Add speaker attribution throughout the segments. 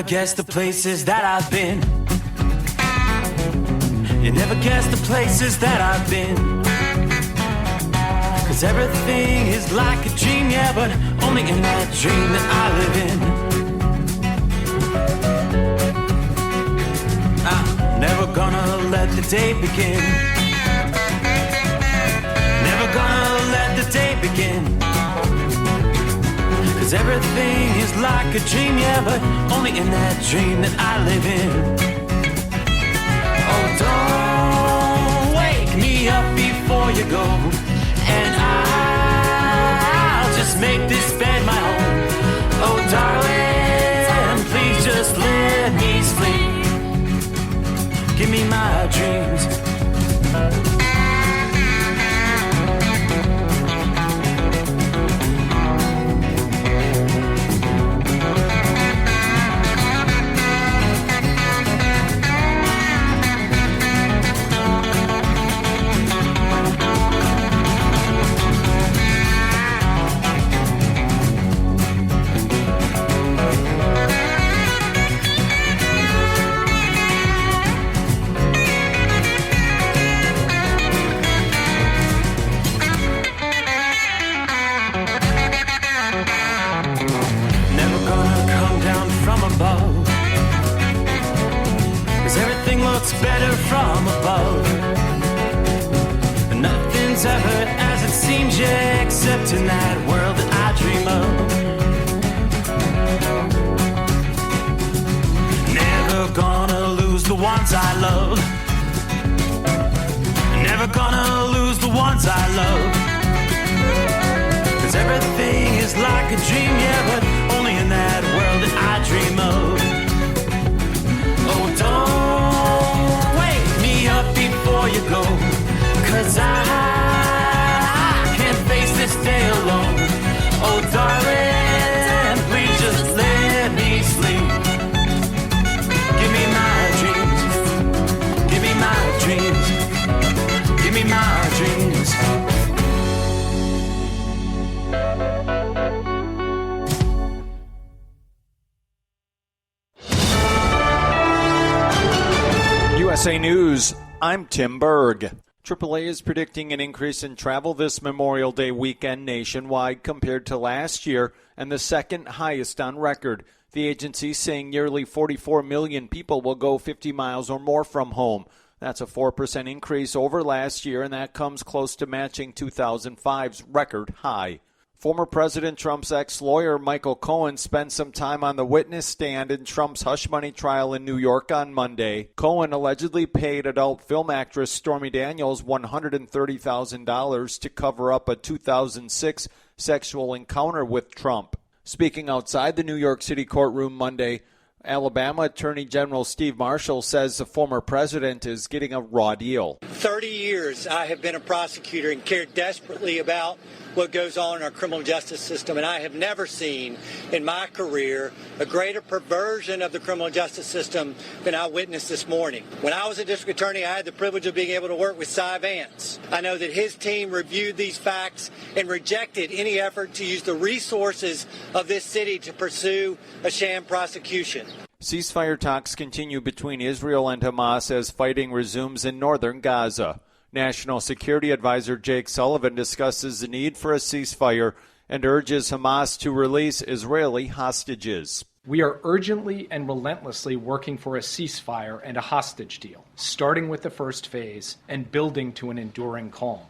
Speaker 1: guess the places that I've been. You never guess the places that I've been. 'Cause everything is like a dream, yeah, but only in that dream that I live in. I'm never gonna let the day begin. Never gonna let the day begin. 'Cause everything is like a dream, yeah, but only in that dream that I live in. Oh, don't wake me up before you go, and I'll just make this bed my home. Oh, darling, please just let me sleep. Give me my dreams. Better from above. Nothing's ever as it seems, yeah, except in that world that I dream of. Never gonna lose the ones I love. Never gonna lose the ones I love. 'Cause everything is like a dream, yeah, but only in that world that I dream of. Oh, don't up before you go, 'cause I can't face this day alone. Oh, darling, please just let me sleep. Give me my dreams. Give me my dreams. Give me my dreams.
Speaker 2: USA News, I'm Tim Berg. AAA is predicting an increase in travel this Memorial Day weekend nationwide compared to last year, and the second highest on record. The agency saying nearly 44 million people will go 50 miles or more from home. That's a 4% increase over last year, and that comes close to matching 2005's record high. Former President Trump's ex-lawyer Michael Cohen spent some time on the witness stand in Trump's hush money trial in New York on Monday. Cohen allegedly paid adult film actress Stormy Daniels $130,000 to cover up a 2006 sexual encounter with Trump. Speaking outside the New York City courtroom Monday, Alabama Attorney General Steve Marshall says the former president is getting a raw deal.
Speaker 3: 30 years I have been a prosecutor and cared desperately about what goes on in our criminal justice system, and I have never seen in my career a greater perversion of the criminal justice system than I witnessed this morning. When I was a district attorney, I had the privilege of being able to work with Cy Vance. I know that his team reviewed these facts and rejected any effort to use the resources of this city to pursue a sham prosecution.
Speaker 2: Ceasefire talks continue between Israel and Hamas as fighting resumes in northern Gaza. National Security Advisor Jake Sullivan discusses the need for a ceasefire and urges Hamas to release Israeli hostages.
Speaker 4: We are urgently and relentlessly working for a ceasefire and a hostage deal, starting with the first phase and building to an enduring calm.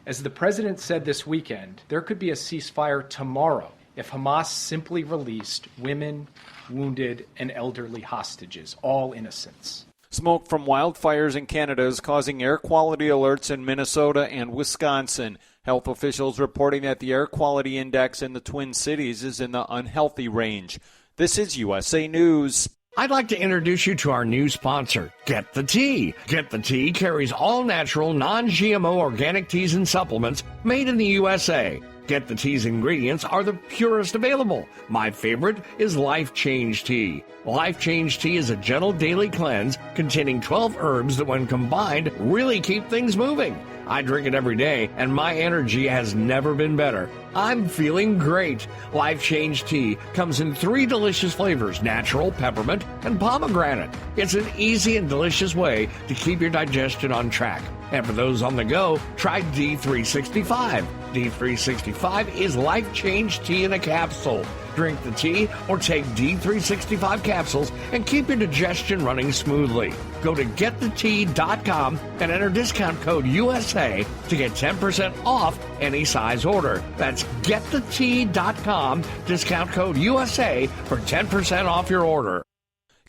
Speaker 4: As the president said this weekend, there could be a ceasefire tomorrow if Hamas simply released women, wounded, and elderly hostages, all innocents.
Speaker 2: Smoke from wildfires in Canada is causing air quality alerts in Minnesota and Wisconsin. Health officials reporting that the air quality index in the Twin Cities is in the unhealthy range. This is USA News.
Speaker 5: I'd like to introduce you to our new sponsor, Get the Tea. Get the Tea carries all natural, non-GMO organic teas and supplements made in the USA. Get the Tea's ingredients are the purest available. My favorite is Life Change Tea. Life Change Tea is a gentle daily cleanse containing 12 herbs that, when combined, really keep things moving. I drink it every day, and my energy has never been better. I'm feeling great. Life Change Tea comes in 3 delicious flavors: natural, peppermint, and pomegranate. It's an easy and delicious way to keep your digestion on track. And for those on the go, try D365. D365 is Life Change Tea in a capsule. Drink the tea or take D365 capsules and keep your digestion running smoothly. Go to getthetea.com and enter discount code USA to get 10% off any size order. That's getthetea.com, discount code USA for 10% off your order.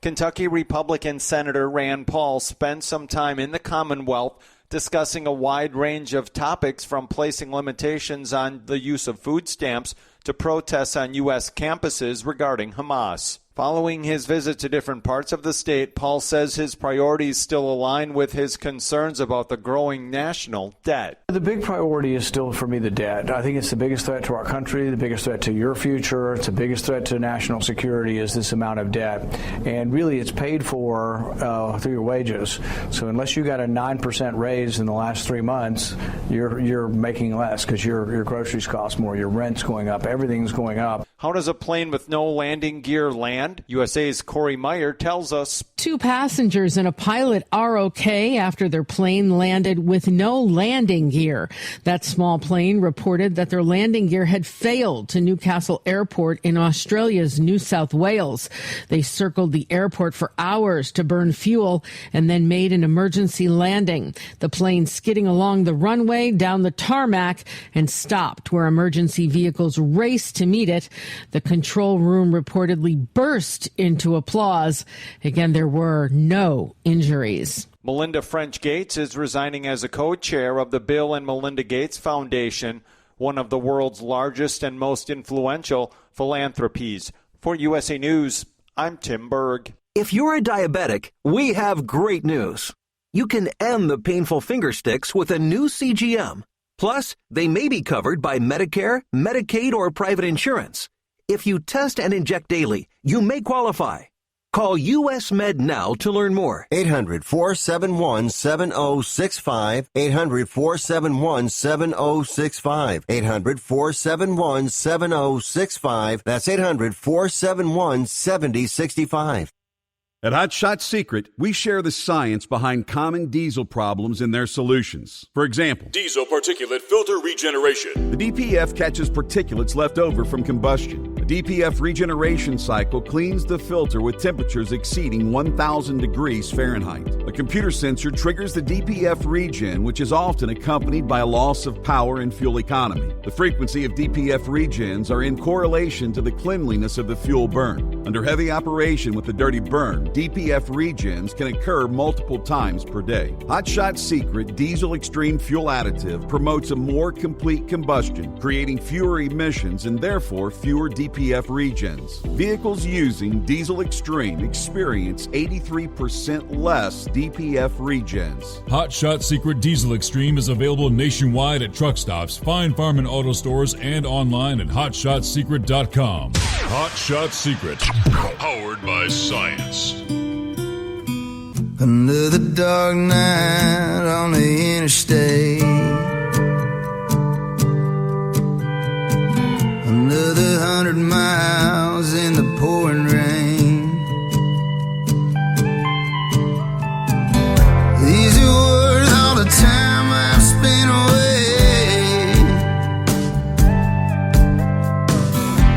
Speaker 2: Kentucky Republican Senator Rand Paul spent some time in the Commonwealth discussing a wide range of topics, from placing limitations on the use of food stamps to protests on U.S. campuses regarding Hamas. Following his visit to different parts of the state, Paul says his priorities still align with his concerns about the growing national debt.
Speaker 6: The big priority is still, for me, the debt. I think it's the biggest threat to our country, the biggest threat to your future. It's the biggest threat to national security is this amount of debt. And really, it's paid for through your wages. So unless you got a 9% raise in the last 3 months, you're making less because your groceries cost more, your rent's going up, everything's going up.
Speaker 2: How does a plane with no landing gear land? USA's Corey Meyer tells us.
Speaker 7: 2 passengers and a pilot are okay after their plane landed with no landing gear. That small plane reported that their landing gear had failed to Newcastle Airport in Australia's New South Wales. They circled the airport for hours to burn fuel and then made an emergency landing. The plane skidding along the runway down the tarmac and stopped where emergency vehicles raced to meet it. The control room reportedly burst into applause. Again, there were no injuries.
Speaker 2: Melinda French Gates is resigning as a co-chair of the Bill and Melinda Gates Foundation, one of the world's largest and most influential philanthropies. For USA News, I'm Tim Berg.
Speaker 8: If you're a diabetic, we have great news. You can end the painful finger sticks with a new CGM. Plus, they may be covered by Medicare, Medicaid, or private insurance. If you test and inject daily, you may qualify. Call US Med now to learn more.
Speaker 9: 800-471-7065. 800-471-7065. 800-471-7065. That's 800-471-7065.
Speaker 10: At Hot Shot Secret, we share the science behind common diesel problems and their solutions. For example,
Speaker 11: diesel particulate filter regeneration.
Speaker 10: The DPF catches particulates left over from combustion. The DPF regeneration cycle cleans the filter with temperatures exceeding 1,000 degrees Fahrenheit. A computer sensor triggers the DPF regen, which is often accompanied by a loss of power and fuel economy. The frequency of DPF regens are in correlation to the cleanliness of the fuel burn. Under heavy operation with the dirty burn, DPF regens can occur multiple times per day. Hot Shot Secret Diesel Extreme Fuel Additive promotes a more complete combustion, creating fewer emissions and therefore fewer DPF regens. Vehicles using Diesel Extreme experience 83% less DPF regens.
Speaker 11: Hot Shot Secret Diesel Extreme is available nationwide at truck stops, fine farm and auto stores, and online at hotshotsecret.com. Hot Shot Secret, powered by science.
Speaker 12: Another dark night on the interstate. Another 100 miles in the pouring rain. These are worth all the time I've spent away.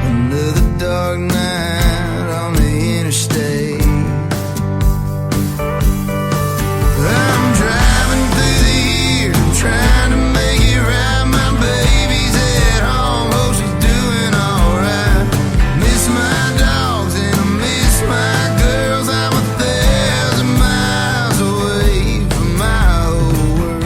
Speaker 12: Another dark night on the interstate. I'm driving through the year, trying to make it right. My baby's at home, hope she's doing alright. Miss my dogs and I miss my girls. I'm 1,000 miles away from my whole world.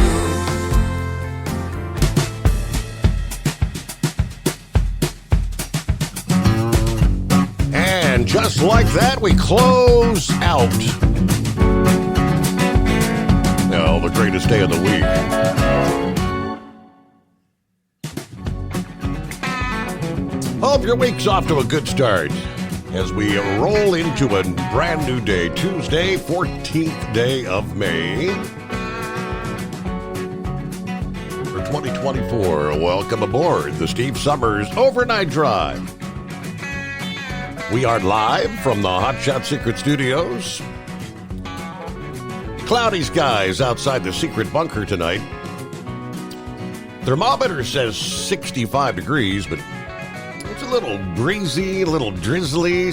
Speaker 13: And just like that, we close out. The greatest day of the week. your week's off to a good start as we roll into a brand new day, Tuesday, 14th day of May for 2024. Welcome aboard the Steve Summers Overnight Drive. We are live from the Hot Shot Secret Studios. Cloudy skies outside the secret bunker tonight. Thermometer says 65 degrees, but it's a little breezy, a little drizzly.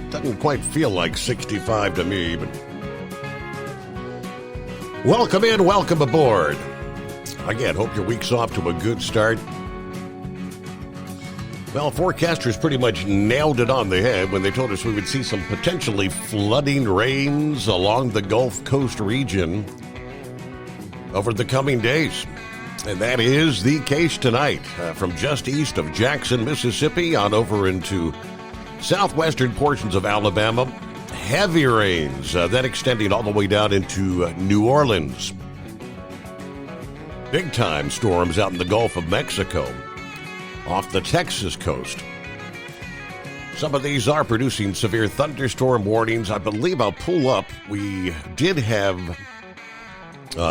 Speaker 13: Doesn't quite feel like 65 to me, but welcome in, welcome aboard. Again, hope your week's off to a good start. Well, forecasters pretty much nailed it on the head when they told us we would see some potentially flooding rains along the Gulf Coast region over the coming days. And that is the case tonight, from just east of Jackson, Mississippi, on over into southwestern portions of Alabama. Heavy rains, then extending all the way down into New Orleans. Big-time storms out in the Gulf of Mexico, off the Texas coast. Some of these are producing severe thunderstorm warnings. I believe I'll pull up. We did have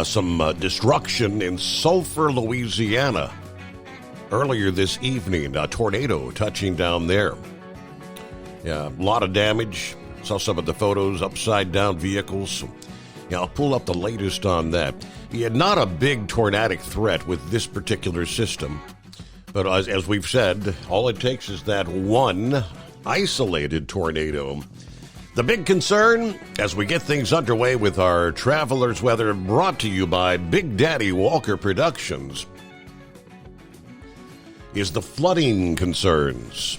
Speaker 13: some destruction in Sulphur, Louisiana earlier this evening. A tornado touching down there. Yeah, a lot of damage. Saw some of the photos, upside down vehicles. Yeah, I'll pull up the latest on that. Yeah, not a big tornadic threat with this particular system. But as we've said, all it takes is that one isolated tornado. The big concern, as we get things underway with our Traveler's Weather, brought to you by Big Daddy Walker Productions, is the flooding concerns.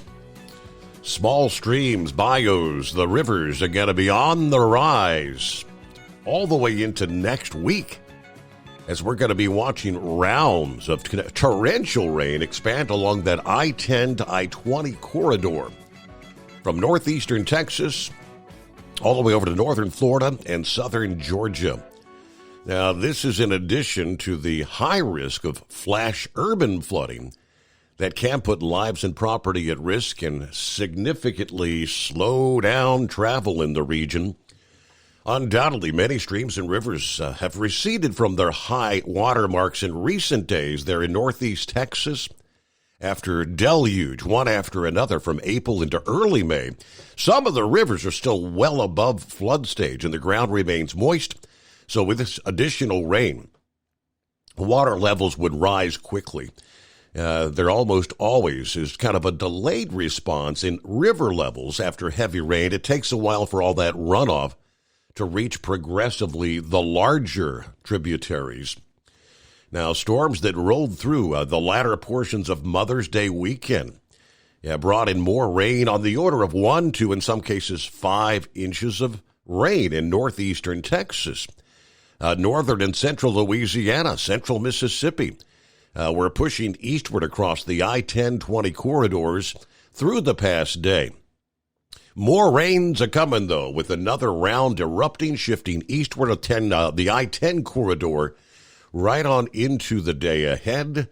Speaker 13: Small streams, bayous, the rivers are going to be on the rise all the way into next week, as we're going to be watching rounds of torrential rain expand along that I-10 to I-20 corridor from northeastern Texas all the way over to northern Florida and southern Georgia. Now, this is in addition to the high risk of flash urban flooding that can put lives and property at risk and significantly slow down travel in the region. Undoubtedly, many streams and rivers have receded from their high water marks in recent days there in northeast Texas after deluge, one after another, from April into early May. Some of the rivers are still well above flood stage and the ground remains moist. So with this additional rain, water levels would rise quickly. There almost always is kind of a delayed response in river levels after heavy rain. It takes a while for all that runoff to reach progressively the larger tributaries. Now, storms that rolled through the latter portions of Mother's Day weekend brought in more rain on the order of 1 to, in some cases, 5 inches of rain in northeastern Texas. Northern and central Louisiana, central Mississippi, were pushing eastward across the I-10-20 corridors through the past day. More rains are coming, though, with another round erupting, shifting eastward of the I-10 corridor right on into the day ahead.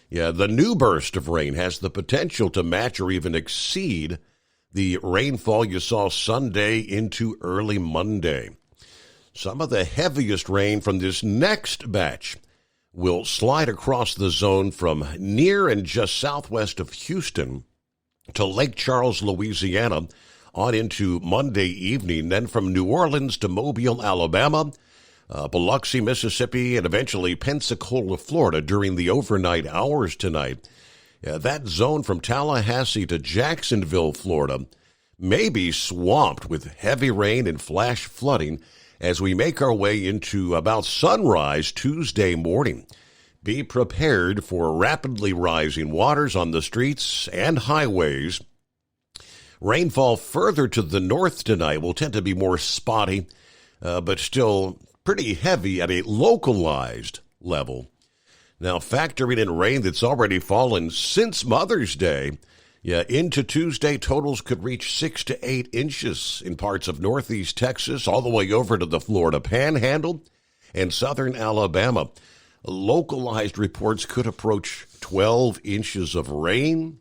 Speaker 13: Yeah, the new burst of rain has the potential to match or even exceed the rainfall you saw Sunday into early Monday. Some of the heaviest rain from this next batch will slide across the zone from near and just southwest of Houston to Lake Charles, Louisiana, on into Monday evening, then from New Orleans to Mobile, Alabama, Biloxi, Mississippi, and eventually Pensacola, Florida during the overnight hours tonight. That zone from Tallahassee to Jacksonville, Florida, may be swamped with heavy rain and flash flooding as we make our way into about sunrise Tuesday morning. Be prepared for rapidly rising waters on the streets and highways. Rainfall further to the north tonight will tend to be more spotty, but still pretty heavy at a localized level. Now, factoring in rain that's already fallen since Mother's Day, into Tuesday, totals could reach 6 to 8 inches in parts of northeast Texas, all the way over to the Florida Panhandle and southern Alabama. Localized reports could approach 12 inches of rain.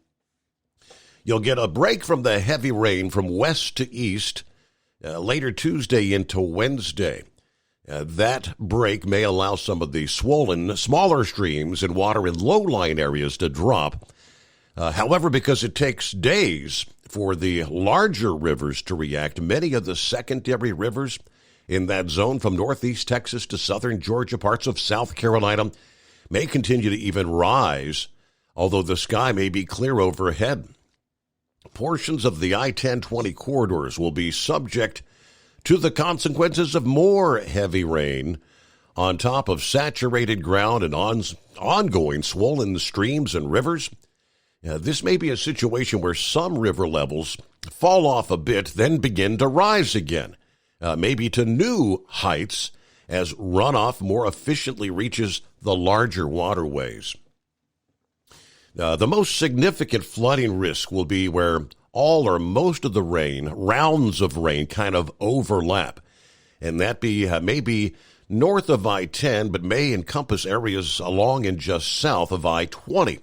Speaker 13: You'll get a break from the heavy rain from west to east later Tuesday into Wednesday. That break may allow some of the swollen, smaller streams and water in low-lying areas to drop. However, because it takes days for the larger rivers to react, many of the secondary rivers in that zone from northeast Texas to southern Georgia, parts of South Carolina, may continue to even rise, although the sky may be clear overhead. Portions of the I-1020 corridors will be subject to the consequences of more heavy rain on top of saturated ground and ongoing swollen streams and rivers. This may be a situation where some river levels fall off a bit, then begin to rise again, maybe to new heights as runoff more efficiently reaches the larger waterways. The most significant flooding risk will be where all or most of the rounds of rain kind of overlap. And that may be north of I-10, but may encompass areas along and just south of I-20.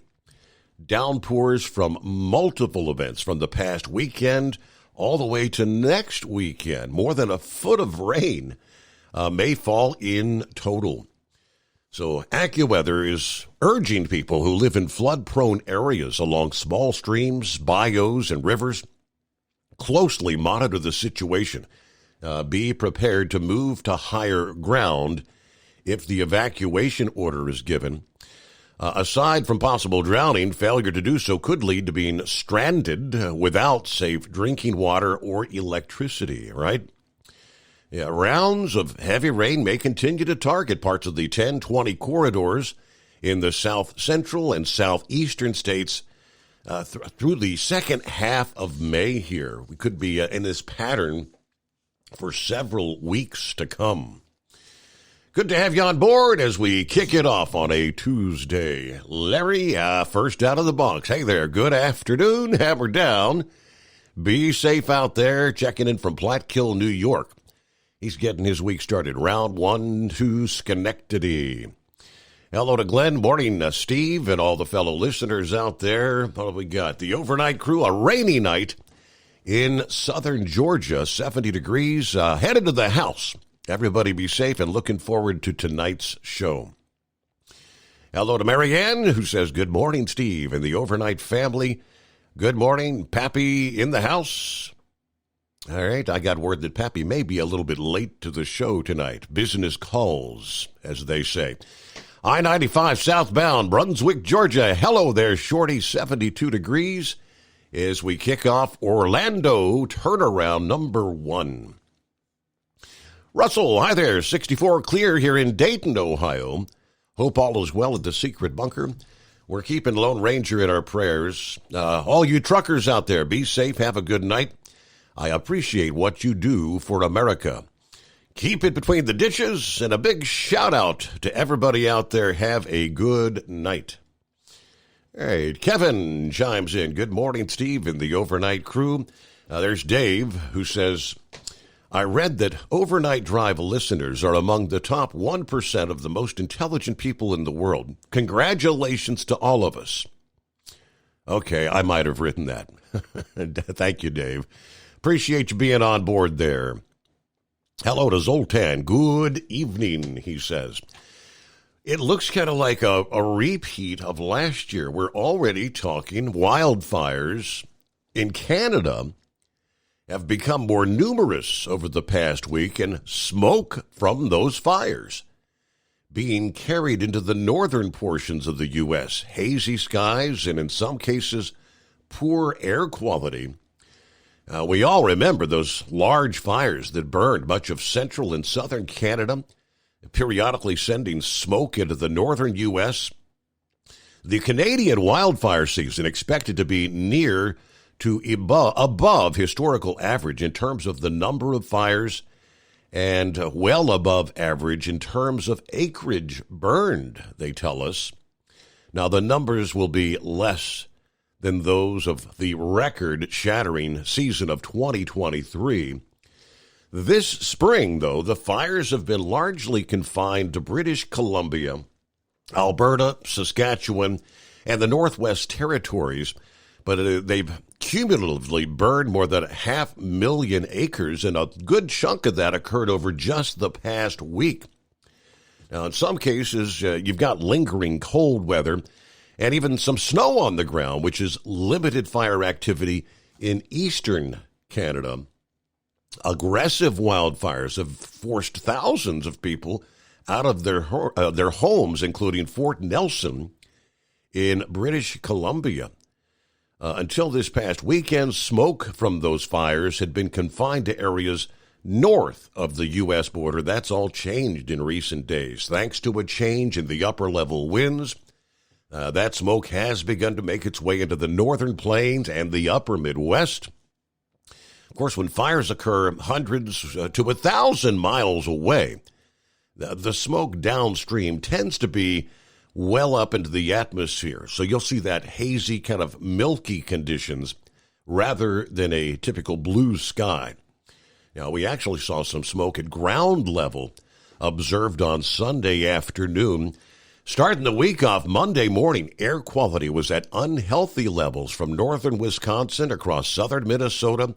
Speaker 13: Downpours from multiple events from the past weekend all the way to next weekend. More than a foot of rain may fall in total. So AccuWeather is urging people who live in flood-prone areas along small streams, bayous, and rivers closely monitor the situation. Be prepared to move to higher ground if the evacuation order is given. Aside from possible drowning, failure to do so could lead to being stranded without safe drinking water or electricity, right? Yeah, rounds of heavy rain may continue to target parts of the 10-20 corridors in the south central and southeastern states through the second half of May here. We could be in this pattern for several weeks to come. Good to have you on board as we kick it off on a Tuesday. Larry, first out of the box. Hey there, good afternoon, hammer down. Be safe out there, checking in from Platkill, New York. He's getting his week started. Round 1 to Schenectady. Hello to Glenn. Morning, Steve, and all the fellow listeners out there. What have we got? The overnight crew, a rainy night in southern Georgia, 70 degrees, headed to the house. Everybody be safe and looking forward to tonight's show. Hello to Marianne, who says, good morning, Steve, and the overnight family. Good morning, Pappy in the house. All right, I got word that Pappy may be a little bit late to the show tonight. Business calls, as they say. I-95 southbound, Brunswick, Georgia. Hello there, Shorty, 72 degrees, as we kick off Orlando turnaround number 1. Russell, hi there, 64 clear here in Dayton, Ohio. Hope all is well at the secret bunker. We're keeping Lone Ranger in our prayers. All you truckers out there, be safe, have a good night. I appreciate what you do for America. Keep it between the ditches, and a big shout-out to everybody out there. Have a good night. All right, Kevin chimes in. Good morning, Steve, and the overnight crew. There's Dave, who says, I read that overnight drive listeners are among the top 1% of the most intelligent people in the world. Congratulations to all of us. Okay, I might have written that. Thank you, Dave. Appreciate you being on board there. Hello to Zoltan. Good evening, he says. It looks kind of like a repeat of last year. We're already talking wildfires in Canada have become more numerous over the past week, and smoke from those fires being carried into the northern portions of the U.S. Hazy skies and, in some cases, poor air quality. We all remember those large fires that burned much of central and southern Canada, periodically sending smoke into the northern U.S. The Canadian wildfire season expected to be near to above historical average in terms of the number of fires, and well above average in terms of acreage burned, they tell us. Now, the numbers will be less than those of the record-shattering season of 2023. This spring, though, the fires have been largely confined to British Columbia, Alberta, Saskatchewan, and the Northwest Territories, but they've cumulatively burned more than 500,000 acres, and a good chunk of that occurred over just the past week. Now, in some cases, you've got lingering cold weather and even some snow on the ground, which has limited fire activity in eastern Canada. Aggressive wildfires have forced thousands of people out of their homes, including Fort Nelson in British Columbia. Until this past weekend, smoke from those fires had been confined to areas north of the U.S. border. That's all changed in recent days. Thanks to a change in the upper-level winds, that smoke has begun to make its way into the northern plains and the upper Midwest. Of course, when fires occur hundreds to 1,000 miles away, the smoke downstream tends to be well up into the atmosphere. So you'll see that hazy, kind of milky conditions rather than a typical blue sky. Now, we actually saw some smoke at ground level observed on Sunday afternoon. Starting the week off Monday morning, air quality was at unhealthy levels from northern Wisconsin across southern Minnesota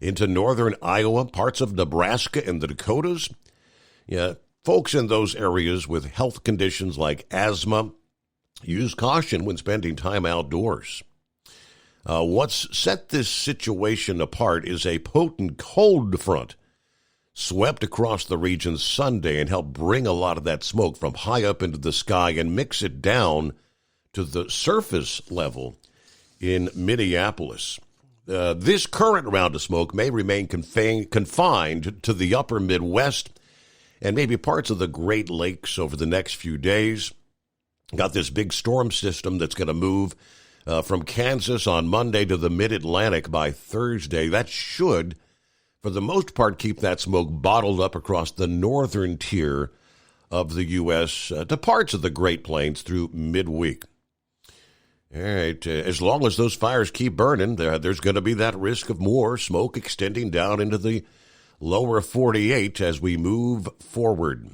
Speaker 13: into northern Iowa, parts of Nebraska and the Dakotas. Yeah, folks in those areas with health conditions like asthma, use caution when spending time outdoors. What's set this situation apart is a potent cold front swept across the region Sunday and helped bring a lot of that smoke from high up into the sky and mix it down to the surface level in Minneapolis. This current round of smoke may remain confined to the upper Midwest and maybe parts of the Great Lakes over the next few days. Got this big storm system that's going to move from Kansas on Monday to the mid-Atlantic by Thursday. That should, for the most part, keep that smoke bottled up across the northern tier of the U.S. To parts of the Great Plains through midweek. All right, as long as those fires keep burning, there's going to be that risk of more smoke extending down into the lower 48 as we move forward.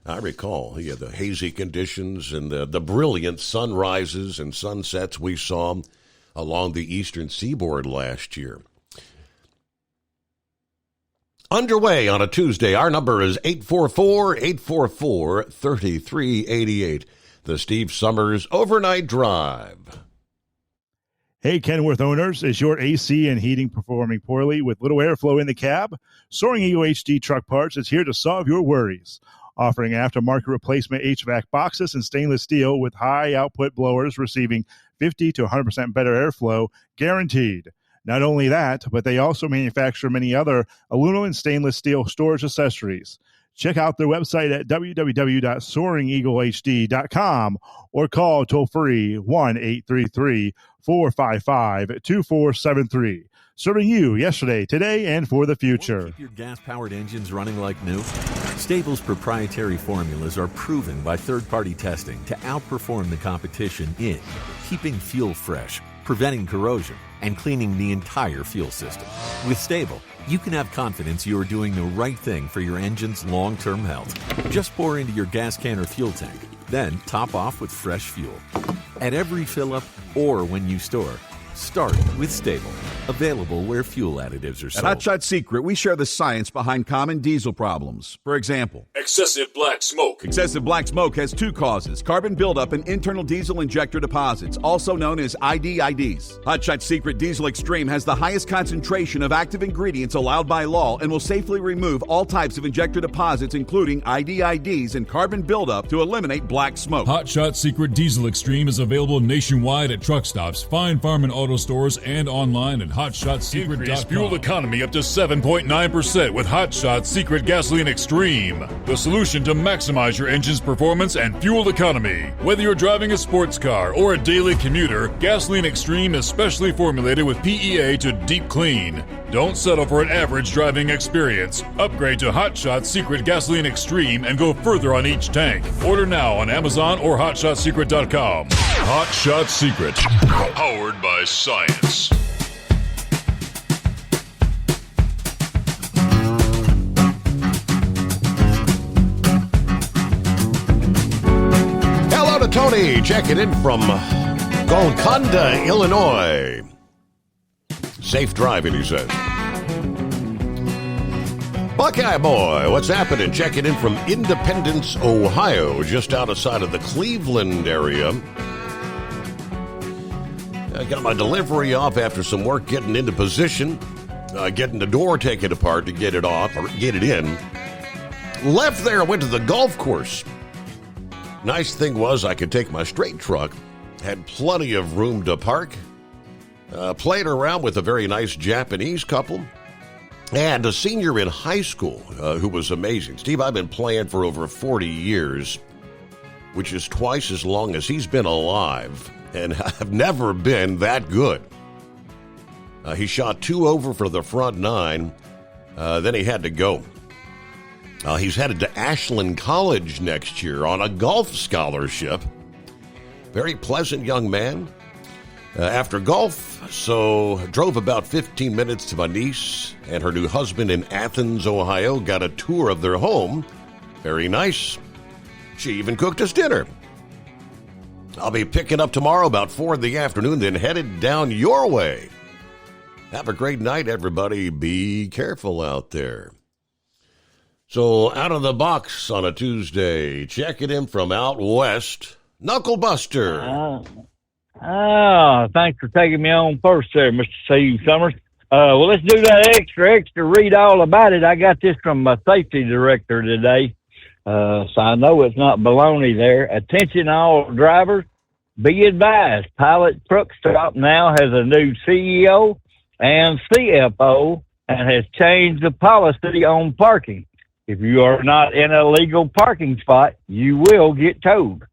Speaker 13: I recall the hazy conditions and the brilliant sunrises and sunsets we saw along the eastern seaboard last year. Underway on a Tuesday, our number is 844-844-3388. The Steve Summers Overnight Drive.
Speaker 14: Hey, Kenworth owners, is your AC and heating performing poorly with little airflow in the cab? Soaring Eagle HD Truck Parts is here to solve your worries. Offering aftermarket replacement HVAC boxes and stainless steel with high output blowers receiving 50 to 100% better airflow, guaranteed. Not only that, but they also manufacture many other aluminum and stainless steel storage accessories. Check out their website at www.soaringeaglehd.com or call toll-free 1-833-455-2473. Serving you yesterday, today, and for the future.
Speaker 15: Keep your gas-powered engines running like new? Stable's proprietary formulas are proven by third-party testing to outperform the competition in keeping fuel fresh, preventing corrosion, and cleaning the entire fuel system. With Stable, you can have confidence you are doing the right thing for your engine's long-term health. Just pour into your gas can or fuel tank, then top off with fresh fuel. At every fill-up or when you store, start with Stable. Available where fuel additives are sold.
Speaker 10: At Hot Shot Secret, we share the science behind common diesel problems. For example,
Speaker 11: Excessive black smoke.
Speaker 10: excessive black smoke has two causes: carbon buildup and internal diesel injector deposits, also known as IDIDs. Hot Shot Secret Diesel Extreme has the highest concentration of active ingredients allowed by law and will safely remove all types of injector deposits, including IDIDs and carbon buildup, to eliminate black smoke.
Speaker 11: Hot Shot Secret Diesel Extreme is available nationwide at truck stops, fine farm and auto stores, and online at hotshotsecret.com. Increase fuel economy up to 7.9% with Hot Shot Secret Gasoline Extreme, the solution to maximize your engine's performance and fuel economy. Whether you're driving a sports car or a daily commuter, Gasoline Extreme is specially formulated with PEA to deep clean. Don't settle for an average driving experience. Upgrade to Hot Shot Secret Gasoline Extreme and go further on each tank. Order now on Amazon or hotshotsecret.com. Hot Shot Secret, powered by science.
Speaker 13: Hello to Tony, checking in from Golconda, Illinois. Safe driving, he says. Buckeye Boy, what's happening? Checking in from Independence, Ohio, just outside of the Cleveland area. I got my delivery off after some work getting into position, getting the door taken apart to get it off, or get it in. Left there, went to the golf course. Nice thing was I could take my straight truck, had plenty of room to park, played around with a very nice Japanese couple, and a senior in high school who was amazing. Steve, I've been playing for over 40 years, which is twice as long as he's been alive, and I've never been that good. He shot 2 over for the front 9, then he had to go. He's headed to Ashland College next year on a golf scholarship. Very pleasant young man. After golf, so drove about 15 minutes to my niece and her new husband in Athens, Ohio. Got a tour of their home. Very nice. She even cooked us dinner. I'll be picking up tomorrow about 4 in the afternoon, then headed down your way. Have a great night, everybody. Be careful out there. So, out of the box on a Tuesday, checking in from out west, Knucklebuster.
Speaker 16: Thanks for taking me on first there, Mr. C. Summers. Well, let's do that extra, read all about it. I got this from my safety director today, so I know it's not baloney there. Attention all drivers, be advised, Pilot Truck Stop now has a new CEO and CFO and has changed the policy on parking. If you are not in a legal parking spot, you will get towed.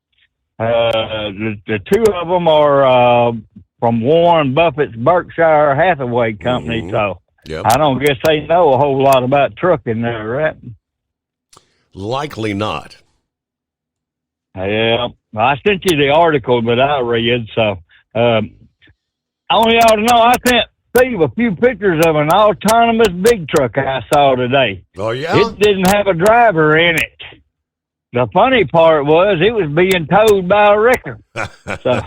Speaker 16: The 2 of them are from Warren Buffett's Berkshire Hathaway company, so I don't guess they know a whole lot about trucking there, right?
Speaker 13: Likely not.
Speaker 16: Yeah, I sent you the article that I read, so I want y'all to know I sent Steve a few pictures of an autonomous big truck I saw today.
Speaker 13: Oh, yeah?
Speaker 16: It didn't have a driver in it. The funny part was it was being towed by a wrecker. So,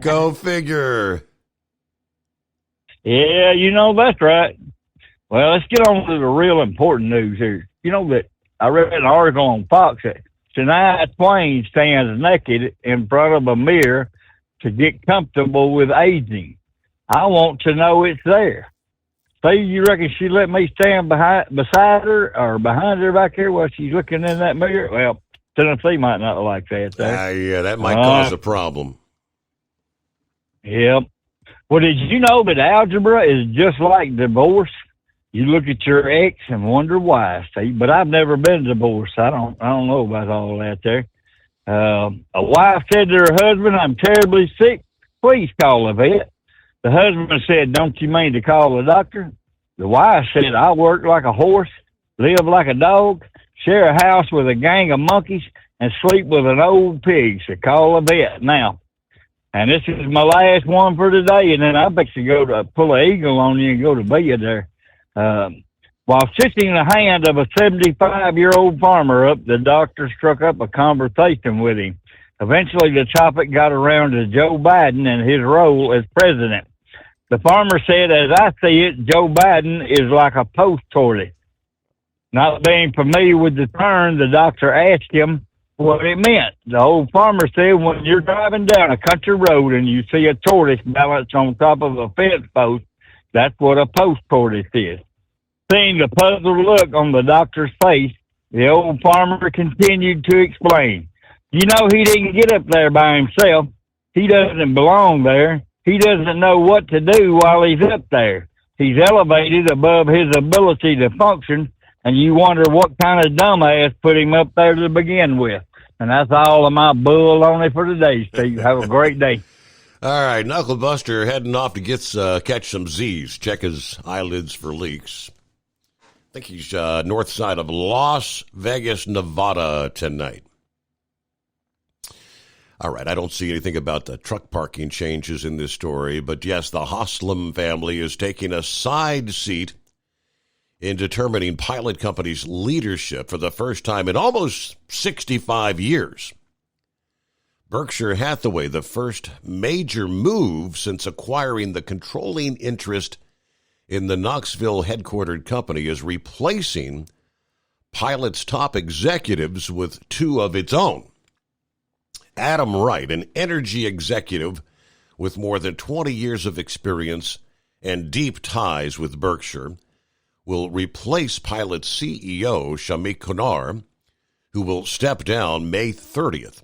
Speaker 13: go figure.
Speaker 16: Yeah, you know, that's right. Well, let's get on to the real important news here. You know that I read an article on Fox that Shania Twain stands naked in front of a mirror to get comfortable with aging. I want to know it's there. Steve, you reckon she let me stand beside her or behind her back here while she's looking in that mirror? Well, Tennessee might not like that.
Speaker 13: Yeah, that might cause a problem.
Speaker 16: Yep. Well, did you know that algebra is just like divorce? You look at your ex and wonder why, Steve. But I've never been divorced. I don't know about all that there. A wife said to her husband, "I'm terribly sick. Please call a vet." The husband said, "Don't you mean to call the doctor?" The wife said, "I work like a horse, live like a dog, share a house with a gang of monkeys, and sleep with an old pig, so call a vet now." And this is my last one for today, and then I bet you go to pull an eagle on you and go to bed there. While sitting in the hand of a 75-year-old farmer the doctor struck up a conversation with him. Eventually, the topic got around to Joe Biden and his role as president. The farmer said, "As I see it, Joe Biden is like a post toilet." Not being familiar with the term, the doctor asked him what it meant. The old farmer said, "When you're driving down a country road and you see a tortoise balanced on top of a fence post, that's what a post tortoise is." Seeing the puzzled look on the doctor's face, the old farmer continued to explain. "You know, he didn't get up there by himself. He doesn't belong there. He doesn't know what to do while he's up there. He's elevated above his ability to function, and you wonder what kind of dumbass put him up there to begin with." And that's all of my bull on it for today, Steve. Have a great day.
Speaker 13: All right, Knucklebuster heading off to catch some Z's, check his eyelids for leaks. I think he's north side of Las Vegas, Nevada tonight. All right, I don't see anything about the truck parking changes in this story, but yes, the Haslam family is taking a side seat in determining Pilot Company's leadership for the first time in almost 65 years. Berkshire Hathaway, the first major move since acquiring the controlling interest in the Knoxville headquartered company, is replacing Pilot's top executives with two of its own. Adam Wright, an energy executive with more than 20 years of experience and deep ties with Berkshire, will replace Pilot's CEO, Shamik Kunar, who will step down May 30th.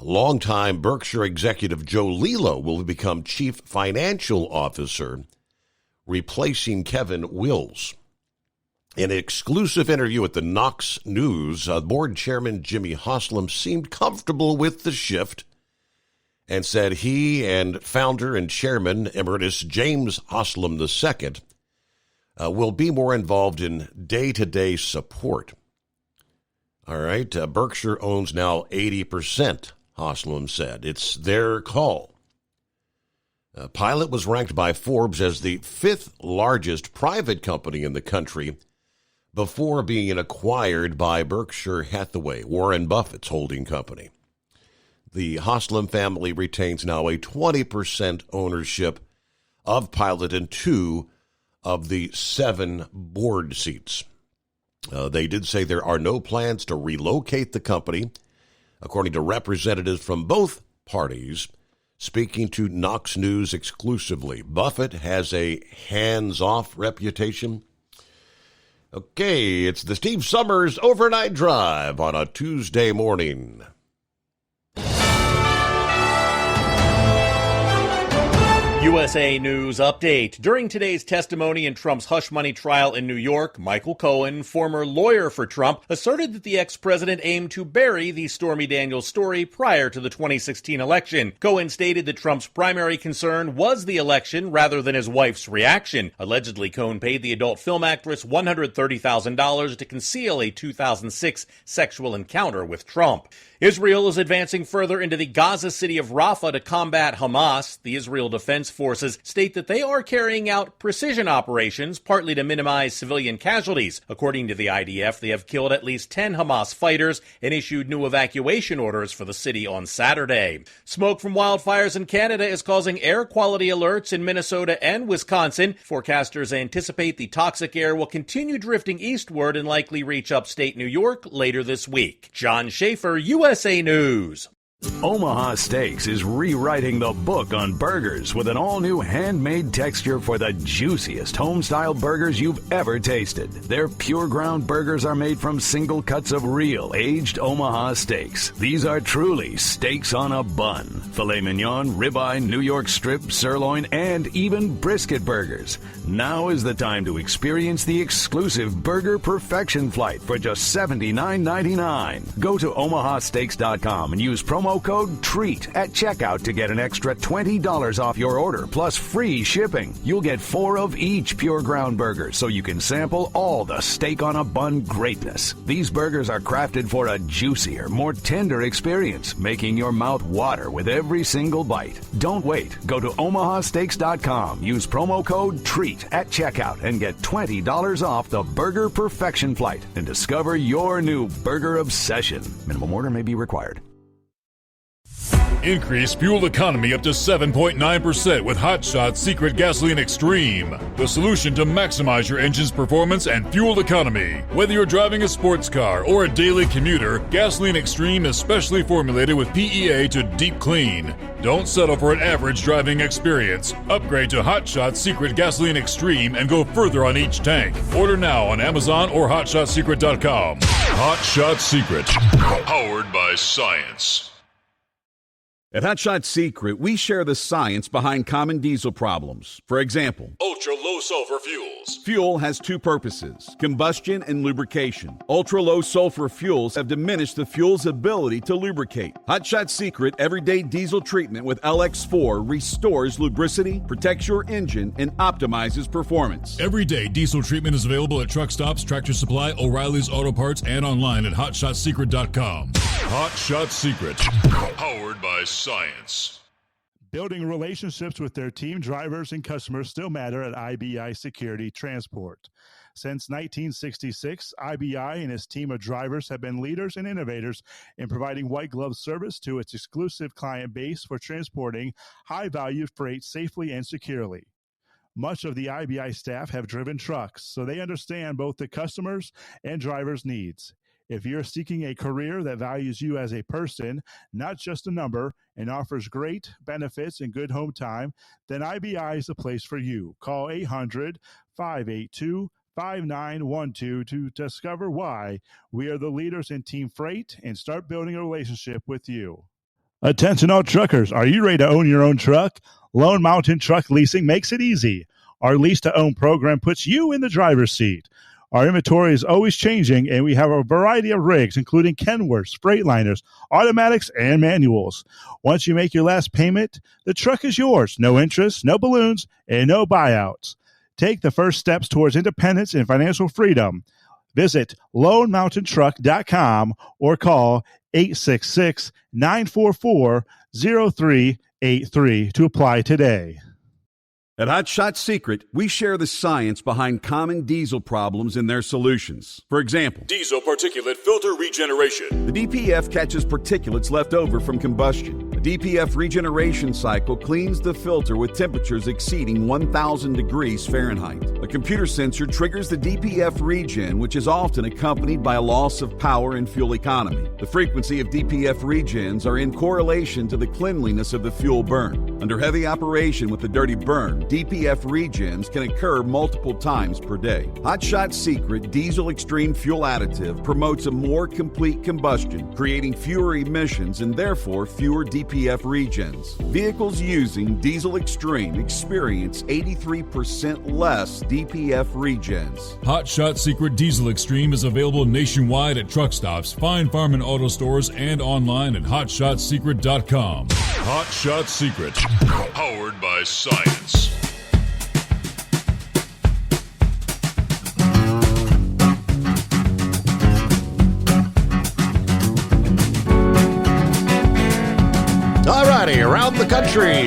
Speaker 13: Longtime Berkshire executive Joe Lillo will become chief financial officer, replacing Kevin Wills. In an exclusive interview with the Knox News, board chairman Jimmy Haslam seemed comfortable with the shift and said he and founder and chairman emeritus James Haslam II will be more involved in day-to-day support. All right, Berkshire owns now 80%, Haslam said. It's their call. Pilot was ranked by Forbes as the fifth largest private company in the country before being acquired by Berkshire Hathaway, Warren Buffett's holding company. The Haslam family retains now a 20% ownership of Pilot and 2 of the 7 board seats. They did say there are no plans to relocate the company, according to representatives from both parties speaking to Knox News exclusively. Buffett has a hands-off reputation. Okay, it's the Steve Summers Overnight Drive on a Tuesday morning.
Speaker 17: USA News Update. During today's testimony in Trump's hush money trial in New York, Michael Cohen, former lawyer for Trump, asserted that the ex-president aimed to bury the Stormy Daniels story prior to the 2016 election. Cohen stated that Trump's primary concern was the election rather than his wife's reaction. Allegedly, Cohen paid the adult film actress $130,000 to conceal a 2006 sexual encounter with Trump. Israel is advancing further into the Gaza city of Rafah to combat Hamas. The Israel Defense Forces state that they are carrying out precision operations, partly to minimize civilian casualties. According to the IDF, they have killed at least 10 Hamas fighters and issued new evacuation orders for the city on Saturday. Smoke from wildfires in Canada is causing air quality alerts in Minnesota and Wisconsin. Forecasters anticipate the toxic air will continue drifting eastward and likely reach upstate New York later this week. John Schaefer, USA News.
Speaker 18: Omaha Steaks is rewriting the book on burgers with an all-new handmade texture for the juiciest home-style burgers you've ever tasted. Their pure ground burgers are made from single cuts of real aged Omaha steaks. These are truly steaks on a bun. Filet mignon, ribeye, New York strip, sirloin, and even brisket burgers. Now is the time to experience the exclusive Burger Perfection Flight for just $79.99. Go to omahasteaks.com and use promo code TREAT at checkout to get an extra $20 off your order, plus free shipping. You'll get 4 of each pure ground burger, so you can sample all the steak on a bun greatness. These burgers are crafted for a juicier, more tender experience, making your mouth water with every single bite. Don't wait. Go to omahasteaks.com, use promo code TREAT at checkout, and get $20 off the Burger Perfection Flight and discover your new burger obsession. Minimum order may be required.
Speaker 11: Increase fuel economy up to 7.9% with Hot Shots Secret Gasoline Extreme, the solution to maximize your engine's performance and fuel economy. Whether you're driving a sports car or a daily commuter, Gasoline Extreme is specially formulated with PEA to deep clean. Don't settle for an average driving experience. Upgrade to Hot Shots Secret Gasoline Extreme and go further on each tank. Order now on Amazon or HotShotSecret.com. Hot Shots Secret, powered by science.
Speaker 10: At Hot Shot Secret, we share the science behind common diesel problems. For example,
Speaker 11: ultra-low sulfur fuels.
Speaker 10: Fuel has 2 purposes, combustion and lubrication. Ultra-low sulfur fuels have diminished the fuel's ability to lubricate. Hot Shot Secret Everyday Diesel Treatment with LX4 restores lubricity, protects your engine, and optimizes performance.
Speaker 11: Everyday diesel treatment is available at truck stops, Tractor Supply, O'Reilly's Auto Parts, and online at HotShotSecret.com. Hot Shot Secret, powered by science.
Speaker 14: Building relationships with their team, drivers, and customers still matter at IBI Security Transport. Since 1966, IBI and its team of drivers have been leaders and innovators in providing white glove service to its exclusive client base for transporting high-value freight safely and securely. Much of the IBI staff have driven trucks, so they understand both the customers' and drivers' needs. If you're seeking a career that values you as a person, not just a number, and offers great benefits and good home time, then IBI is the place for you. Call 800-582-5912 to discover why we are the leaders in team freight and start building a relationship with you. Attention all truckers, are you ready to own your own truck? Lone Mountain Truck Leasing makes it easy. Our lease-to-own program puts you in the driver's seat. Our inventory is always changing, and we have a variety of rigs, including Kenworths, Freightliners, automatics, and manuals. Once you make your last payment, the truck is yours. No interest, no balloons, and no buyouts. Take the first steps towards independence and financial freedom. Visit LoneMountainTruck.com or call 866-944-0383 to apply today.
Speaker 10: At Hot Shot Secret, we share the science behind common diesel problems and their solutions. For example,
Speaker 11: Diesel particulate filter regeneration.
Speaker 10: the DPF catches particulates left over from combustion. The DPF regeneration cycle cleans the filter with temperatures exceeding 1,000 degrees Fahrenheit. A computer sensor triggers the DPF regen, which is often accompanied by a loss of power and fuel economy. The frequency of DPF regens are in correlation to the cleanliness of the fuel burn. Under heavy operation with the dirty burn, DPF regens can occur multiple times per day. Hot Shot Secret Diesel Extreme Fuel Additive promotes a more complete combustion, creating fewer emissions and therefore fewer DPF regens. Vehicles using Diesel Extreme experience 83% less DPF regens.
Speaker 11: Hot Shot Secret Diesel Extreme is available nationwide at truck stops, Fine Farm and auto stores, and online at hotshotsecret.com. Hot Shot Secret, powered by science.
Speaker 13: Alrighty, around the country.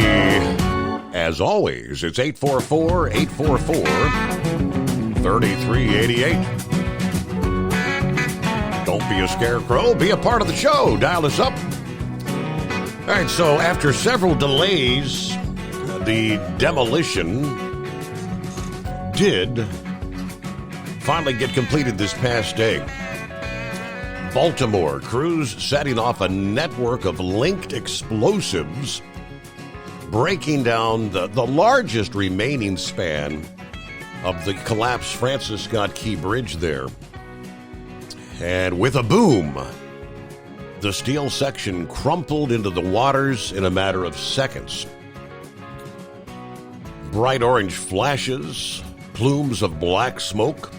Speaker 13: As always, it's 844-844-3388. Don't be a scarecrow, be a part of the show. Dial us up. All right, so after several delays, the demolition did finally get completed this past day. Baltimore crews setting off a network of linked explosives, breaking down the largest remaining span of the collapsed Francis Scott Key Bridge there. And with a boom, the steel section crumpled into the waters in a matter of seconds. Bright orange flashes, plumes of black smoke.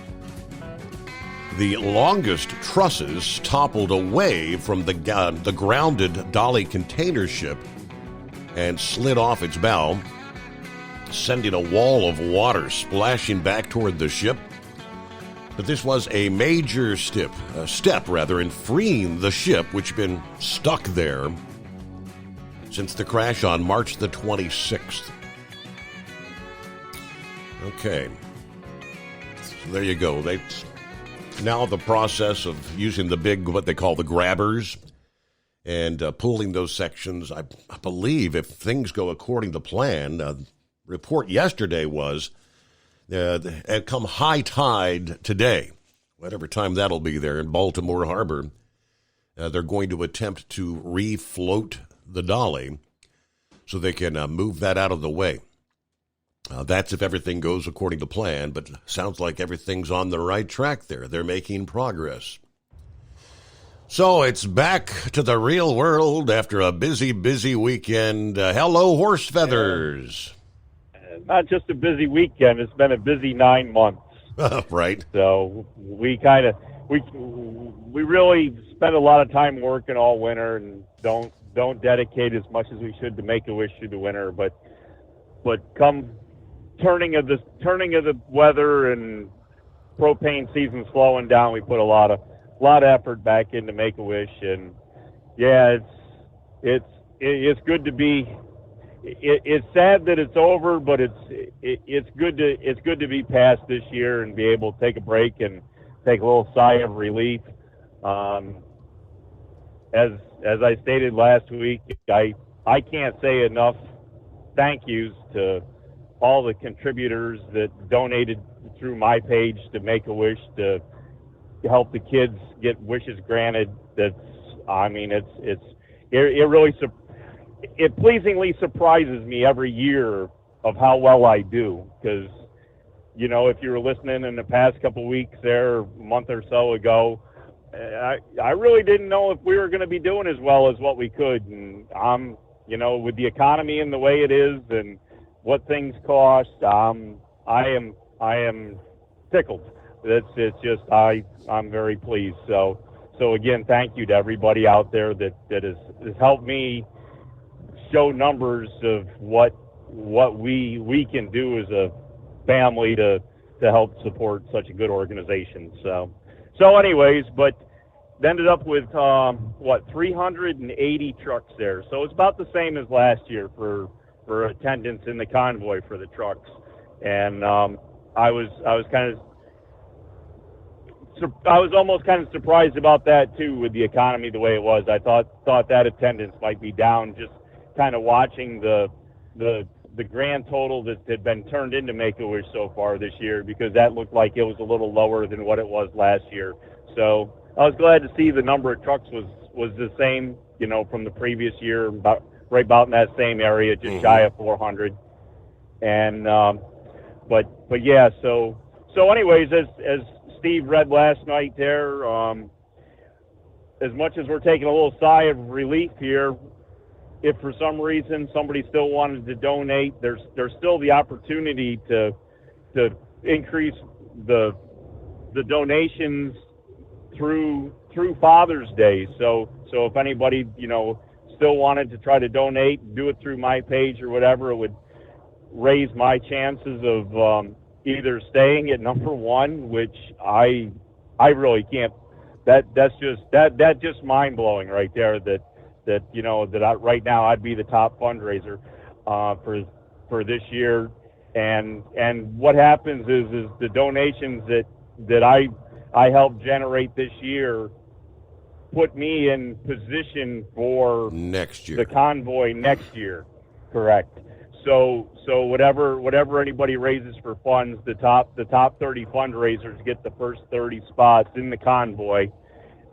Speaker 13: The longest trusses toppled away from the grounded Dolly container ship and slid off its bow, sending a wall of water splashing back toward the ship. But this was a major step in freeing the ship, which had been stuck there since the crash on March the 26th. Okay. So there you go. Now the process of using the big, what they call the grabbers, and pulling those sections. I believe if things go according to plan, report yesterday was come high tide today, whatever time that'll be there in Baltimore Harbor, they're going to attempt to refloat the Dolly so they can move that out of the way. That's if everything goes according to plan, but sounds like everything's on the right track there. They're making progress. So it's back to the real world after a busy, busy weekend. Hello, Horse Feathers.
Speaker 19: Not just a busy weekend, it's been a busy 9 months.
Speaker 13: Right.
Speaker 19: So we really spend a lot of time working all winter and don't dedicate as much as we should to Make-A-Wish through the winter, but come turning of the weather and propane season slowing down, we put a lot of effort back into Make-A-Wish, and yeah, it's good to be it's sad that it's over, but it's good to be past this year and be able to take a break and take a little sigh of relief. As I stated last week, I can't say enough thank yous to all the contributors that donated through my page to Make-A-Wish to help the kids get wishes granted. It pleasingly surprises me every year of how well I do, because, you know, if you were listening in the past couple weeks there, a month or so ago, I really didn't know if we were going to be doing as well as what we could. And you know, with the economy and the way it is and what things cost, I am tickled. It's just I'm very pleased. So again, thank you to everybody out there that has helped me show numbers of what we can do as a family to help support such a good organization. So anyways, but ended up with 380 trucks there. So it's about the same as last year for attendance in the convoy for the trucks. And I was almost kind of surprised about that too, with the economy the way it was. I thought that attendance might be down, just kind of watching the grand total that had been turned into Make-A-Wish so far this year, because that looked like it was a little lower than what it was last year. So I was glad to see the number of trucks was the same, you know, from the previous year, right about in that same area, just shy of 400. And but yeah, so anyways, as Steve read last night there, as much as we're taking a little sigh of relief here, if for some reason somebody still wanted to donate, there's still the opportunity to increase the donations through Father's Day. So if anybody, you know, still wanted to try to donate, do it through my page or whatever, it would raise my chances of either staying at number one, which I really can't. That's just mind blowing right there. That you know, right now I'd be the top fundraiser for this year, and what happens is the donations that I helped generate this year put me in position for
Speaker 13: next year,
Speaker 19: the convoy next year. Correct. So whatever anybody raises for funds, the top 30 fundraisers get the first 30 spots in the convoy,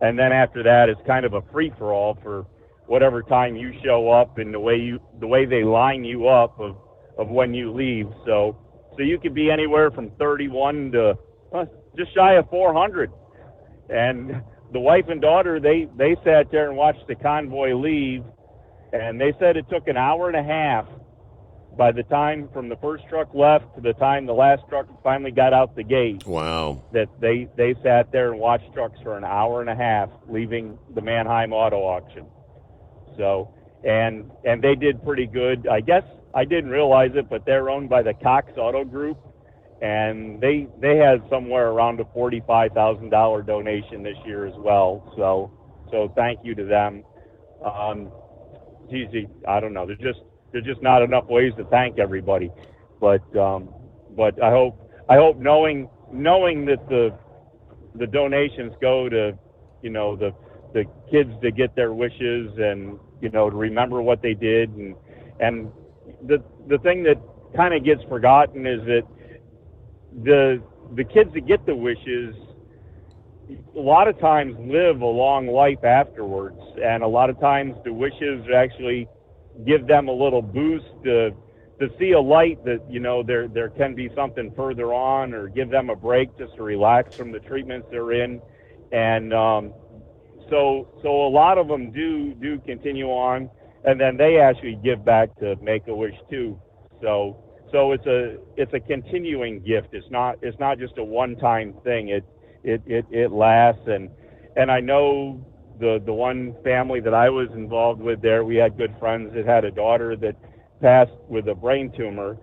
Speaker 19: and then after that it's kind of a free for all for whatever time you show up and the way they line you up of when you leave. So you could be anywhere from 31 to just shy of 400. And the wife and daughter, they sat there and watched the convoy leave, and they said it took an hour and a half by the time from the first truck left to the time the last truck finally got out the gate.
Speaker 13: Wow.
Speaker 19: That they sat there and watched trucks for an hour and a half leaving the Manheim Auto Auction. So, and they did pretty good. I guess I didn't realize it, but they're owned by the Cox Auto Group, and they had somewhere around a $45,000 donation this year as well. So thank you to them. I don't know. There's just not enough ways to thank everybody, but I hope knowing that the donations go to, you know, the kids to get their wishes and, you know, to remember what they did, and the thing that kind of gets forgotten is that the kids that get the wishes a lot of times live a long life afterwards, and a lot of times the wishes actually give them a little boost to see a light that, you know, there can be something further on, or give them a break just to relax from the treatments they're in. And so a lot of them do continue on, and then they actually give back to Make-A-Wish too. So it's a continuing gift. It's not just a one-time thing. It lasts, and I know the one family that I was involved with there, we had good friends that had a daughter that passed with a brain tumor,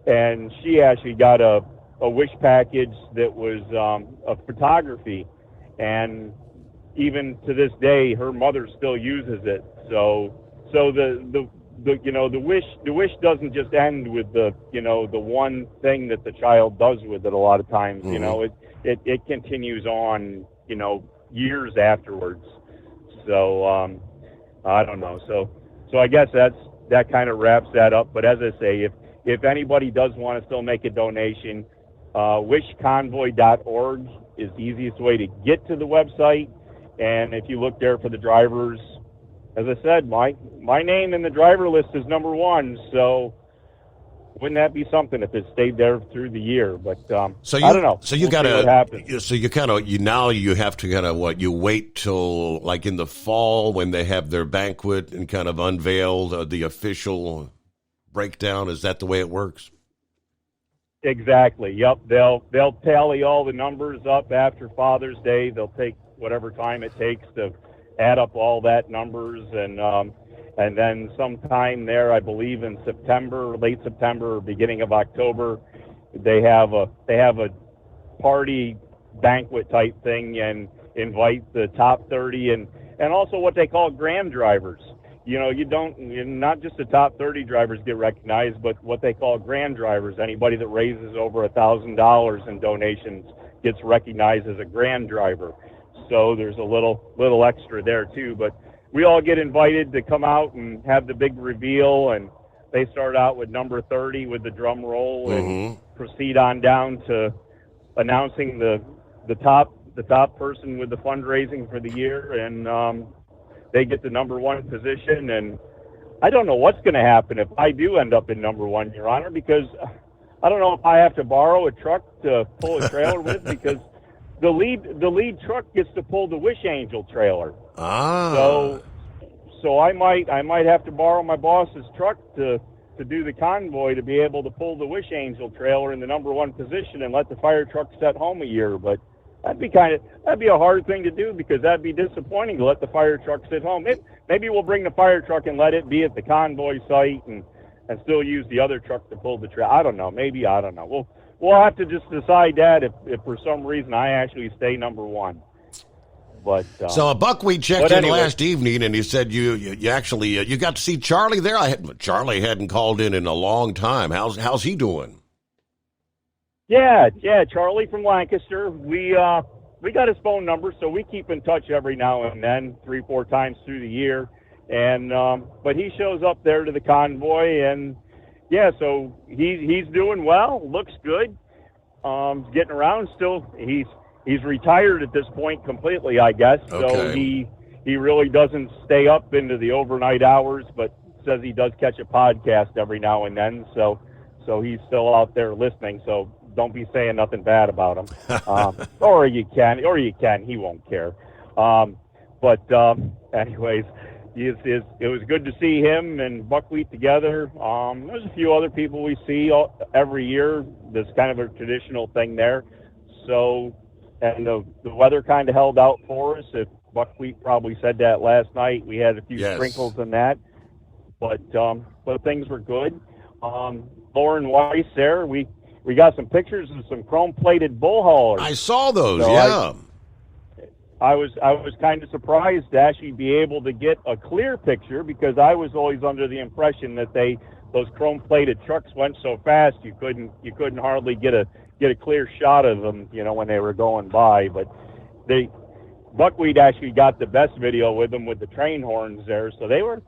Speaker 19: and she actually got a wish package that was of photography, and even to this day her mother still uses it. So the wish doesn't just end with the one thing that the child does with it. A lot of times, it continues on, years afterwards. So I don't know. So I guess that kind of wraps that up. But as I say, if anybody does want to still make a donation, wishconvoy.org is the easiest way to get to the website. And if you look there for the drivers, as I said, my name in the driver list is number 1. So wouldn't that be something if it stayed there through the year? But I don't know.
Speaker 13: So you
Speaker 19: We'll see what happens.
Speaker 13: So you kind of you have to kind of you wait till like in the fall when they have their banquet and kind of unveil the official breakdown. Is that the way it works?
Speaker 19: Exactly. Yep. They'll tally all the numbers up after Father's Day. They'll take whatever time it takes to add up all that numbers, and then sometime there, I believe in September, late September, or beginning of October, they have a party banquet type thing and invite the top 30 and also what they call grand drivers. Not just the top 30 drivers get recognized, but what they call grand drivers. Anybody that raises over $1,000 in donations gets recognized as a grand driver. So there's a little extra there too. But we all get invited to come out and have the big reveal, and they start out with number 30 with the drum roll and proceed on down to announcing the top person with the fundraising for the year, and they get the number 1 position. And I don't know what's going to happen if I do end up in number 1, Your Honor, because I don't know if I have to borrow a truck to pull a trailer with, because the lead truck gets to pull the Wish Angel trailer. So I might have to borrow my boss's truck to do the convoy to be able to pull the Wish Angel trailer in the number 1 position and let the fire truck set home a year. But that'd be a hard thing to do, because that'd be disappointing to let the fire truck sit home. Maybe we'll bring the fire truck and let it be at the convoy site and still use the other truck to pull the trailer. I don't know. I don't know. We'll have to just decide that if for some reason I actually stay number 1. But
Speaker 13: so Buckwheat checked in last evening, and he said you actually you got to see Charlie there. Charlie hadn't called in a long time. How's he doing?
Speaker 19: Yeah, Charlie from Lancaster. We got his phone number, so we keep in touch every now and then, 3-4 times through the year. And but he shows up there to the convoy, and yeah, so he's doing well. Looks good. Getting around still. He's retired at this point completely, I guess. Okay. So he really doesn't stay up into the overnight hours, but says he does catch a podcast every now and then. So he's still out there listening. So don't be saying nothing bad about him. Or you can. He won't care. Anyways, it was good to see him and Buckwheat together. There's a few other people we see every year. There's kind of a traditional thing there. So, and the weather kind of held out for us. If Buckwheat probably said that last night, we had a few sprinkles in that, but things were good. Lauren Weiss there, we got some pictures of some chrome-plated bull haulers.
Speaker 13: I saw those.
Speaker 19: So
Speaker 13: yeah.
Speaker 19: I was kind of surprised to actually be able to get a clear picture, because I was always under the impression that those chrome-plated trucks went so fast you couldn't hardly get a clear shot of them, when they were going by. But Buckwheat actually got the best video with them with the train horns there, so they were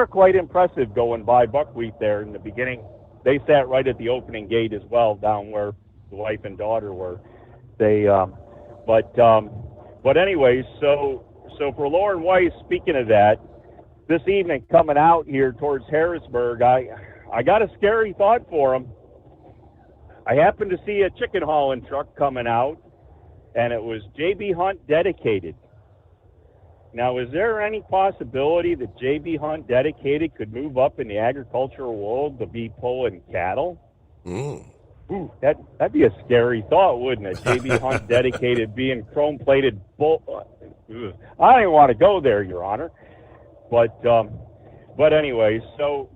Speaker 19: quite impressive going by Buckwheat there in the beginning. They sat right at the opening gate as well, down where the wife and daughter were. But anyways, so for Lauren Weiss, speaking of that, this evening coming out here towards Harrisburg, I got a scary thought for him. I happened to see a chicken hauling truck coming out, and it was J.B. Hunt Dedicated. Now, is there any possibility that J.B. Hunt Dedicated could move up in the agricultural world to be pulling cattle? Ooh, that'd be a scary thought, wouldn't it? J.B. Hunt Dedicated being chrome-plated bull. I don't even want to go there, Your Honor. But anyway, so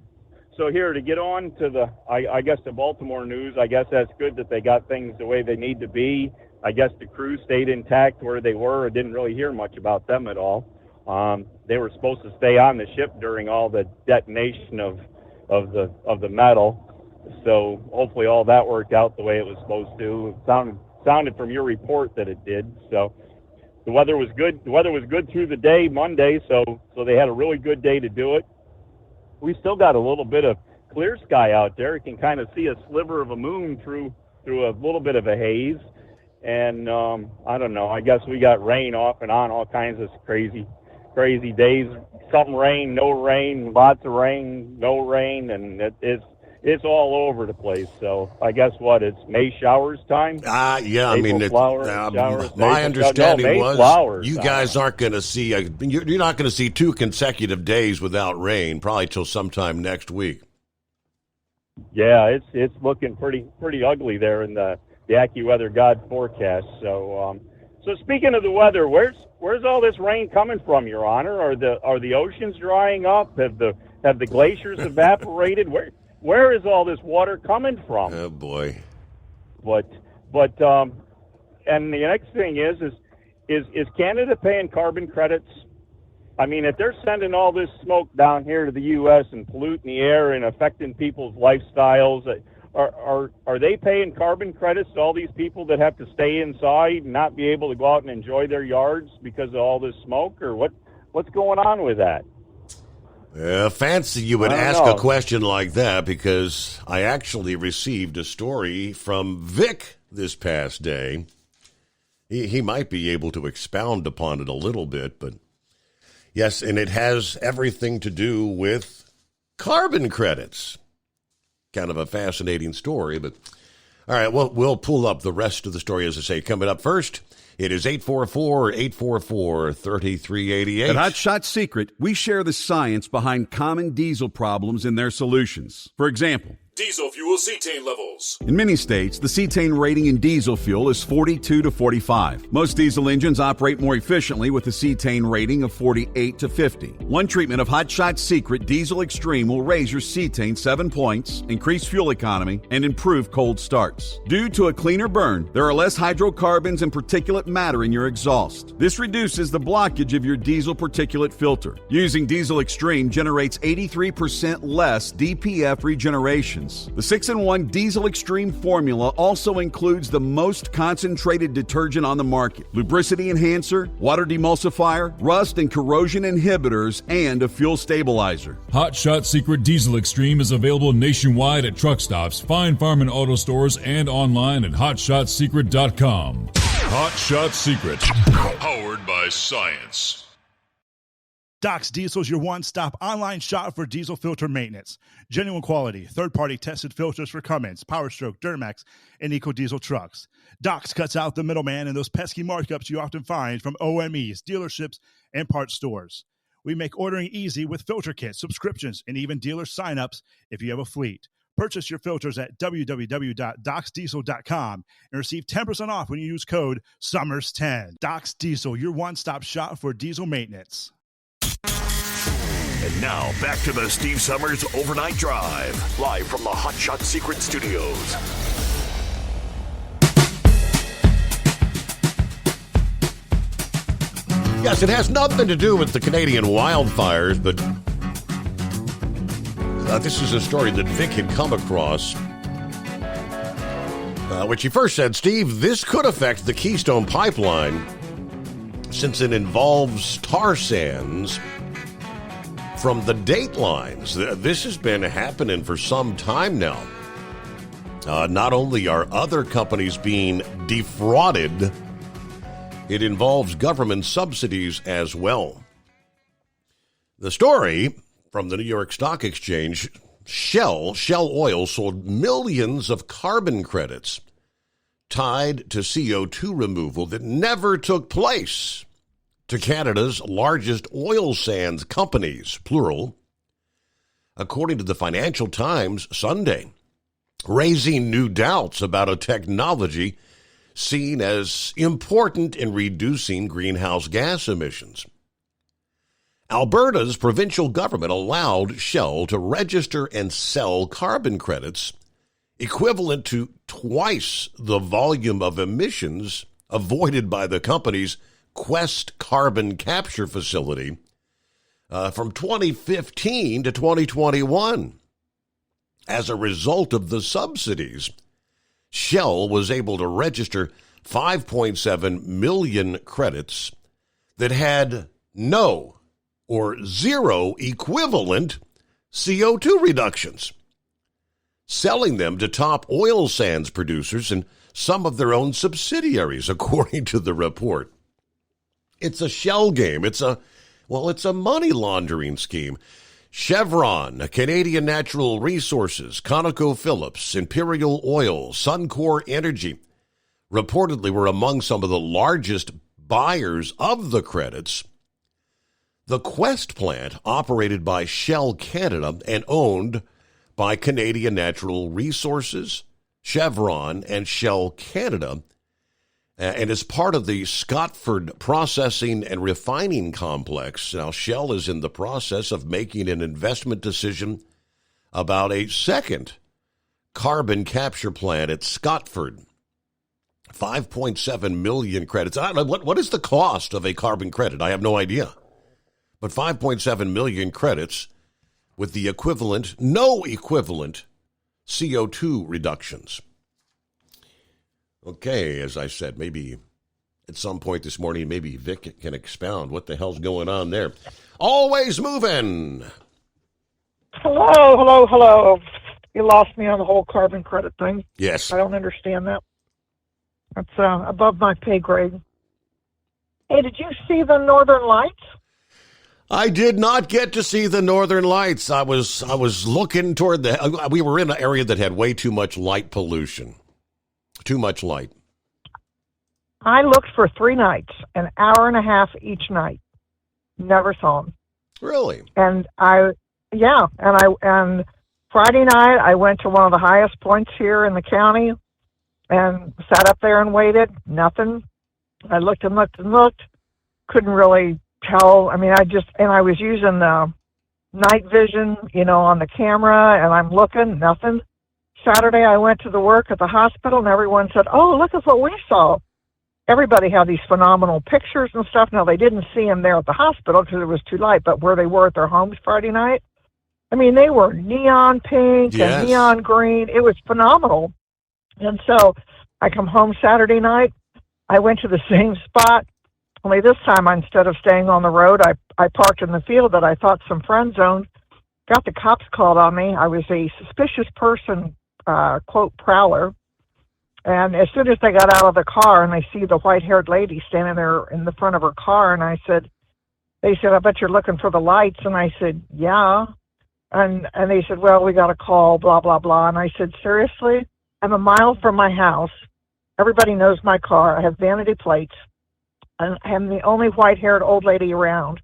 Speaker 19: here to get on to the Baltimore news. I guess that's good that they got things the way they need to be. I guess the crew stayed intact where they were. I didn't really hear much about them at all. They were supposed to stay on the ship during all the detonation of the metal. So hopefully all that worked out the way it was supposed to. It sounded from your report that it did. So the weather was good. The weather was good through the day Monday, so they had a really good day to do it. We still got a little bit of clear sky out there. You can kind of see a sliver of a moon through a little bit of a haze. And I don't know. I guess we got rain off and on, all kinds of crazy days. Some rain, no rain, lots of rain, no rain, and it's all over the place. So I guess it's May showers time?
Speaker 13: Yeah, I mean,
Speaker 19: showers,
Speaker 13: my understanding was you
Speaker 19: time.
Speaker 13: guys aren't going to see, you're not going to see 2 consecutive days without rain, probably till sometime next week.
Speaker 19: Yeah, it's looking pretty ugly there in the AccuWeather God forecast. So speaking of the weather, where's all this rain coming from, Your Honor? Are the oceans drying up? Have the glaciers evaporated? Where is all this water coming from?
Speaker 13: Oh boy!
Speaker 19: But and the next thing is Canada paying carbon credits? I mean, if they're sending all this smoke down here to the U.S. and polluting the air and affecting people's lifestyles, are they paying carbon credits to all these people that have to stay inside and not be able to go out and enjoy their yards because of all this smoke, or what's going on with that?
Speaker 13: Fancy you would ask a question like that, because I actually received a story from Vic this past day. He might be able to expound upon it a little bit, but yes, and it has everything to do with carbon credits. Kind of a fascinating story, but all right, well, we'll pull up the rest of the story, as I say, coming up first. It is 844-844-3388.
Speaker 10: At Hot Shot Secret, we share the science behind common diesel problems and their solutions. For example,
Speaker 11: Diesel fuel cetane levels.
Speaker 10: in many states, the cetane rating in diesel fuel is 42 to 45. Most diesel engines operate more efficiently with a cetane rating of 48 to 50. One treatment of Hot Shot Secret Diesel Extreme will raise your cetane 7 points, increase fuel economy, and improve cold starts. Due to a cleaner burn, there are less hydrocarbons and particulate matter in your exhaust. This reduces the blockage of your diesel particulate filter. Using Diesel Extreme generates 83% less DPF regenerations. The 6-in-1 Diesel Extreme formula also includes the most concentrated detergent on the market, lubricity enhancer, water demulsifier, rust and corrosion inhibitors, and a fuel stabilizer.
Speaker 11: Hot Shot Secret Diesel Extreme is available nationwide at truck stops, Fine Farm and auto stores, and online at hotshotsecret.com. Hot Shot Secret, powered by science.
Speaker 14: Doc's Diesel is your one-stop online shop for diesel filter maintenance. Genuine quality, third-party tested filters for Cummins, PowerStroke, Duramax, and EcoDiesel trucks. Doc's cuts out the middleman and those pesky markups you often find from OMEs, dealerships, and parts stores. We make ordering easy with filter kits, subscriptions, and even dealer sign-ups if you have a fleet. Purchase your filters at www.docsdiesel.com and receive 10% off when you use code SUMMERS10. Doc's Diesel, your one-stop shop for diesel maintenance.
Speaker 18: And now, back to the Steve Summers Overnight Drive, live from the Hot Shot Secret Studios.
Speaker 13: Yes, it has nothing to do with the Canadian wildfires, but this is a story that Vic had come across, which he first said, Steve, this could affect the Keystone Pipeline since it involves tar sands from the date lines. This has been happening for some time now. Not only are other companies being defrauded, it involves government subsidies as well. The story from the New York Stock Exchange, Shell Oil sold millions of carbon credits tied to CO2 removal that never took place to Canada's largest oil sands companies, plural, according to the Financial Times Sunday, raising new doubts about a technology seen as important in reducing greenhouse gas emissions. Alberta's provincial government allowed Shell to register and sell carbon credits equivalent to twice the volume of emissions avoided by the company's Quest carbon capture facility from 2015 to 2021. As a result of the subsidies, Shell was able to register 5.7 million credits that had no or zero equivalent CO2 reductions, selling them to top oil sands producers and some of their own subsidiaries, according to the report. It's a shell game. It's a money laundering scheme. Chevron, Canadian Natural Resources, ConocoPhillips, Imperial Oil, Suncor Energy reportedly were among some of the largest buyers of the credits. The Quest plant, operated by Shell Canada and owned by Canadian Natural Resources, Chevron, and Shell Canada, and is part of the Scotford Processing and Refining Complex. Now, Shell is in the process of making an investment decision about a second carbon capture plant at Scotford. 5.7 million credits. I don't know, what is the cost of a carbon credit? I have no idea. But 5.7 million credits with the no equivalent CO2 reductions. Okay, as I said, maybe at some point this morning, maybe Vic can expound what the hell's going on there. Always moving.
Speaker 20: Hello. You lost me on the whole carbon credit thing.
Speaker 13: Yes.
Speaker 20: I don't understand that. That's above my pay grade. Hey, did you see the Northern Lights?
Speaker 13: I did not get to see the Northern Lights. I was looking toward we were in an area that had way too much light pollution. Too much light.
Speaker 20: I looked for 3 nights, an hour and a half each night. Never saw them.
Speaker 13: Really?
Speaker 20: And and Friday night I went to one of the highest points here in the county and sat up there and waited. Nothing. I looked and looked and looked. Couldn't really tell. I mean, I was using the night vision, on the camera, and I'm looking, nothing. Saturday, I went to the work at the hospital, and everyone said, "Oh, look at what we saw." Everybody had these phenomenal pictures and stuff. Now, they didn't see them there at the hospital because it was too light, but where they were at their homes Friday night, I mean, they were neon pink and neon green. It was phenomenal. And so I come home Saturday night. I went to the same spot, only this time, instead of staying on the road, I parked in the field that I thought some friends owned. Got the cops called on me. I was a suspicious person, quote, prowler. And as soon as they got out of the car and they see the white-haired lady standing there in the front of her car, and they said, "I bet you're looking for the lights." And I said, "Yeah." And they said, "Well, we got a call, blah, blah, blah." And I said, "Seriously? I'm a mile from my house. Everybody knows my car. I have vanity plates. And I'm the only white-haired old lady around.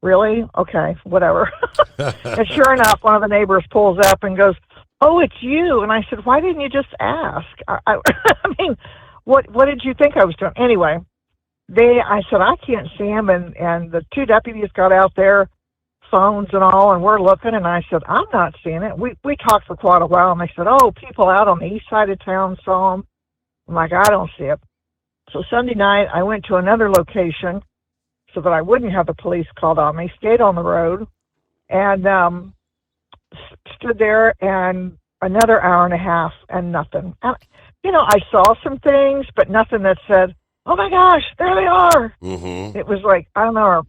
Speaker 20: Really? Okay, whatever." And sure enough, one of the neighbors pulls up and goes, "Oh, it's you." And I said, "Why didn't you just ask?" I mean, what did you think I was doing? Anyway, I said, "I can't see him." And the 2 deputies got out there, phones and all, and we're looking. And I said, "I'm not seeing it." We talked for quite a while, and they said, "Oh, people out on the east side of town saw him." I'm like, "I don't see it." So Sunday night, I went to another location so that I wouldn't have the police called on me, stayed on the road, and stood there and another hour and a half and nothing. And, I saw some things, but nothing that said, "Oh my gosh, there they are."
Speaker 13: Mm-hmm.
Speaker 20: It was like, I don't know,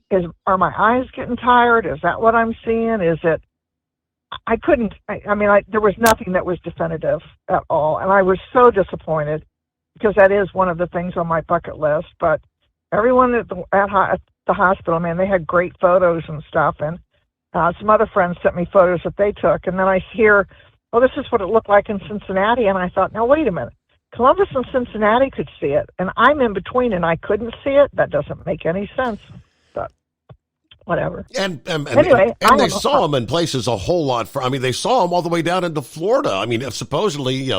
Speaker 20: are my eyes getting tired? Is that what I'm seeing? Is it? I couldn't, there was nothing that was definitive at all. And I was so disappointed because that is one of the things on my bucket list. But everyone at the hospital, man, they had great photos and stuff. And some other friends sent me photos that they took. And then I hear, "Oh, this is what it looked like in Cincinnati." And I thought, now, wait a minute. Columbus and Cincinnati could see it, and I'm in between, and I couldn't see it. That doesn't make any sense. But whatever.
Speaker 13: And
Speaker 20: anyway,
Speaker 13: they saw them in places a whole lot. They saw them all the way down into Florida. I mean, supposedly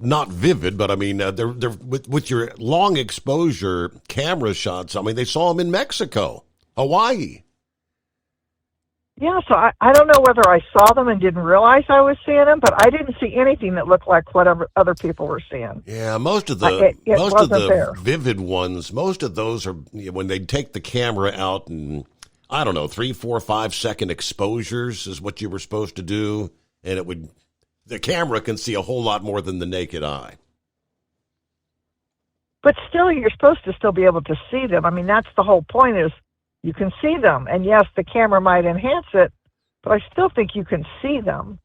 Speaker 13: not vivid, but they're with your long exposure camera shots. They saw them in Mexico, Hawaii.
Speaker 20: Yeah, so I don't know whether I saw them and didn't realize I was seeing them, but I didn't see anything that looked like what other people were seeing.
Speaker 13: Yeah, most of the
Speaker 20: there.
Speaker 13: vivid ones, most of those are when they take the camera out and, I don't know, 3, 4, 5 second exposures is what you were supposed to do, and the camera can see a whole lot more than the naked eye.
Speaker 20: But still, you're supposed to still be able to see them. I mean, that's the whole point is you can see them. And yes, the camera might enhance it, but I still think you can see them.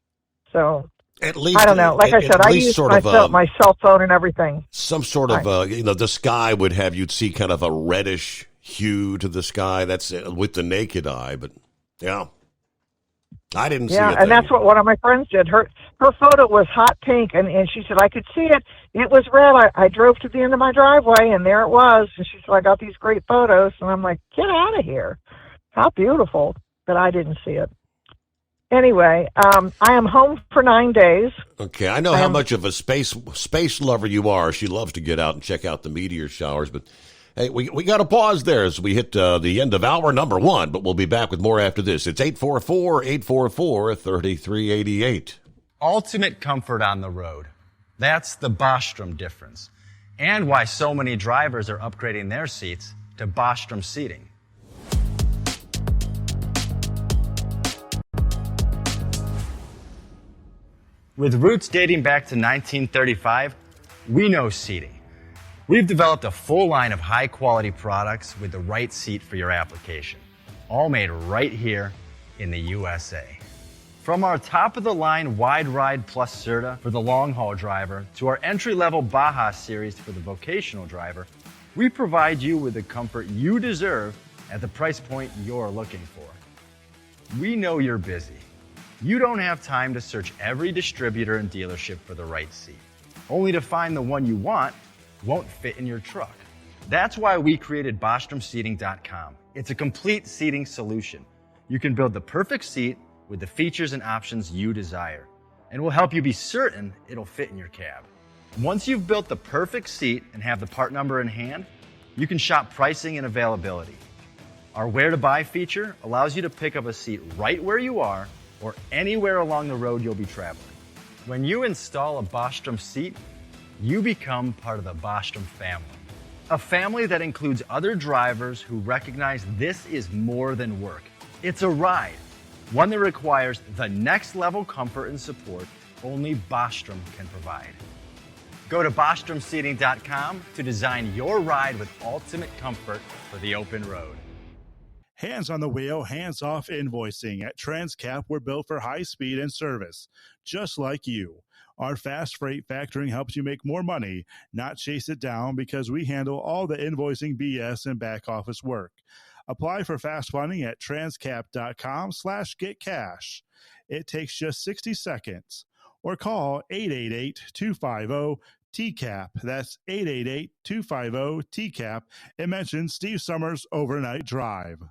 Speaker 20: So
Speaker 13: at least,
Speaker 20: I don't know. Like I said, I use my cell phone and everything.
Speaker 13: Some sort of, the sky would have, you'd see kind of a reddish hue to the sky. That's with the naked eye, but yeah. I didn't see it.
Speaker 20: Yeah, and that's what one of my friends did. Her photo was hot pink, and she said, I could see it. It was red. I drove to the end of my driveway, and there it was. And she said, I got these great photos. And I'm like, get out of here. How beautiful. But I didn't see it. Anyway, I am home for 9 days.
Speaker 13: Okay, I know how much of a space lover you are. She loves to get out and check out the meteor showers, but hey, we got to pause there as we hit the end of hour number 1, but we'll be back with more after this. It's 844-844-3388.
Speaker 21: Ultimate comfort on the road. That's the Bostrom difference. And why so many drivers are upgrading their seats to Bostrom seating. With roots dating back to 1935, we know seating. We've developed a full line of high-quality products with the right seat for your application, all made right here in the USA. From our top-of-the-line Wide Ride Plus Serta for the long-haul driver to our entry-level Baja series for the vocational driver, we provide you with the comfort you deserve at the price point you're looking for. We know you're busy. You don't have time to search every distributor and dealership for the right seat, only to find the one you want won't fit in your truck. That's why we created BostromSeating.com. It's a complete seating solution. You can build the perfect seat with the features and options you desire, and we'll help you be certain it'll fit in your cab. Once you've built the perfect seat and have the part number in hand, you can shop pricing and availability. Our Where to Buy feature allows you to pick up a seat right where you are or anywhere along the road you'll be traveling. When you install a Bostrom seat, you become part of the Bostrom family. A family that includes other drivers who recognize this is more than work. It's a ride, one that requires the next level comfort and support only Bostrom can provide. Go to BostromSeating.com to design your ride with ultimate comfort for the open road.
Speaker 14: Hands on the wheel, hands off invoicing. At Transcap, we're built for high speed and service, just like you. Our fast freight factoring helps you make more money, not chase it down, because we handle all the invoicing BS and back office work. Apply for fast funding at transcap.com/getcash. It takes just 60 seconds. Or call 888-250-TCAP. That's 888-250-TCAP. And mention Steve Summers' Overnight Drive.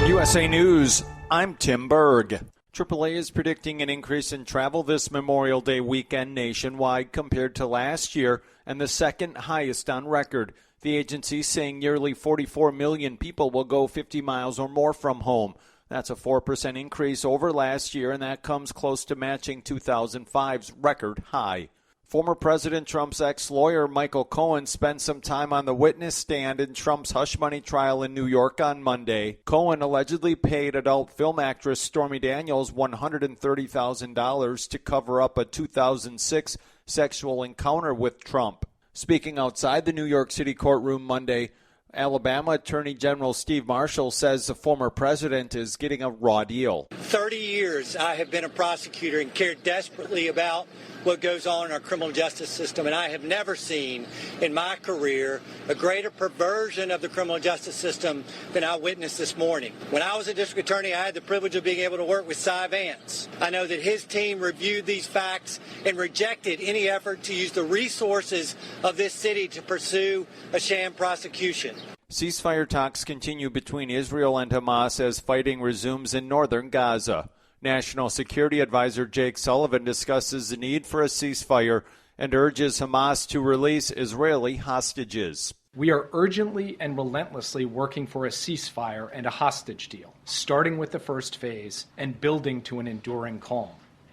Speaker 2: USA News, I'm Tim Berg. AAA is predicting an increase in travel this Memorial Day weekend nationwide compared to last year, and the second highest on record. The agency saying nearly 44 million people will go 50 miles or more from home. That's a 4% increase over last year, and that comes close to matching 2005's record high. Former President Trump's ex-lawyer Michael Cohen spent some time on the witness stand in Trump's hush money trial in New York on Monday. Cohen allegedly paid adult film actress Stormy Daniels $130,000 to cover up a 2006 sexual encounter with Trump. Speaking outside the New York City courtroom Monday, Alabama Attorney General Steve Marshall says the former president is getting a raw deal.
Speaker 3: 30 years I have been a prosecutor and cared desperately about what goes on in our criminal justice system, and I have never seen in my career a greater perversion of the criminal justice system than I witnessed this morning. When I was a district attorney, I had the privilege of being able to work with Cy Vance. I know that his team reviewed these facts and rejected any effort to use the resources of this city to pursue a sham prosecution.
Speaker 2: Ceasefire talks continue between Israel and Hamas as fighting resumes in northern Gaza. National Security Advisor Jake Sullivan discusses the need for a ceasefire and urges Hamas to release Israeli hostages.
Speaker 4: We are urgently and relentlessly working for a ceasefire and a hostage deal, starting with the first phase and building to an enduring calm.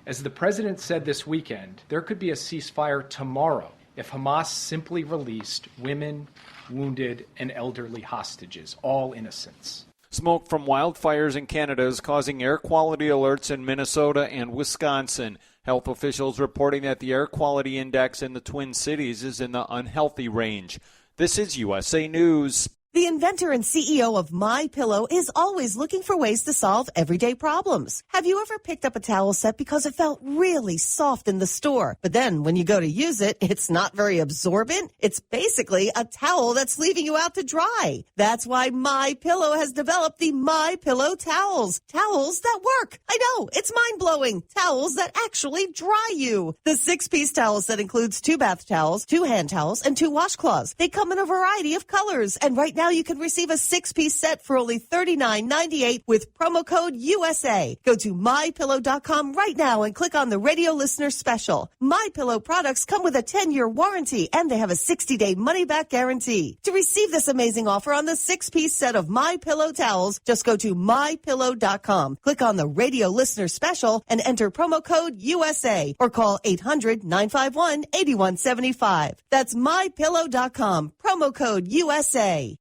Speaker 4: As the president said this weekend, there could be a ceasefire tomorrow if Hamas simply released women, wounded, and elderly hostages, all innocents.
Speaker 2: Smoke from wildfires in Canada is causing air quality alerts in Minnesota and Wisconsin. Health officials reporting that the air quality index in the Twin Cities is in the unhealthy range. This is USA News.
Speaker 1: The inventor and CEO of MyPillow is always looking for ways to solve everyday problems. Have you ever picked up a towel set because it felt really soft in the store, but then when you go to use it, it's not very absorbent? It's basically a towel that's leaving you out to dry. That's why MyPillow has developed the MyPillow towels. Towels that work. I know, it's mind-blowing. Towels that actually dry you. The 6-piece towel set includes 2 bath towels, 2 hand towels, and 2 washcloths. They come in a variety of colors, and right now you can receive a 6-piece set for only $39.98 with promo code USA. Go to MyPillow.com right now and click on the radio listener special. MyPillow products come with a 10-year warranty and they have a 60-day money-back guarantee. To receive this amazing offer on the 6-piece set of MyPillow towels, just go to MyPillow.com. Click on the radio listener special and enter promo code USA or call 800-951-8175. That's MyPillow.com. Promo code USA.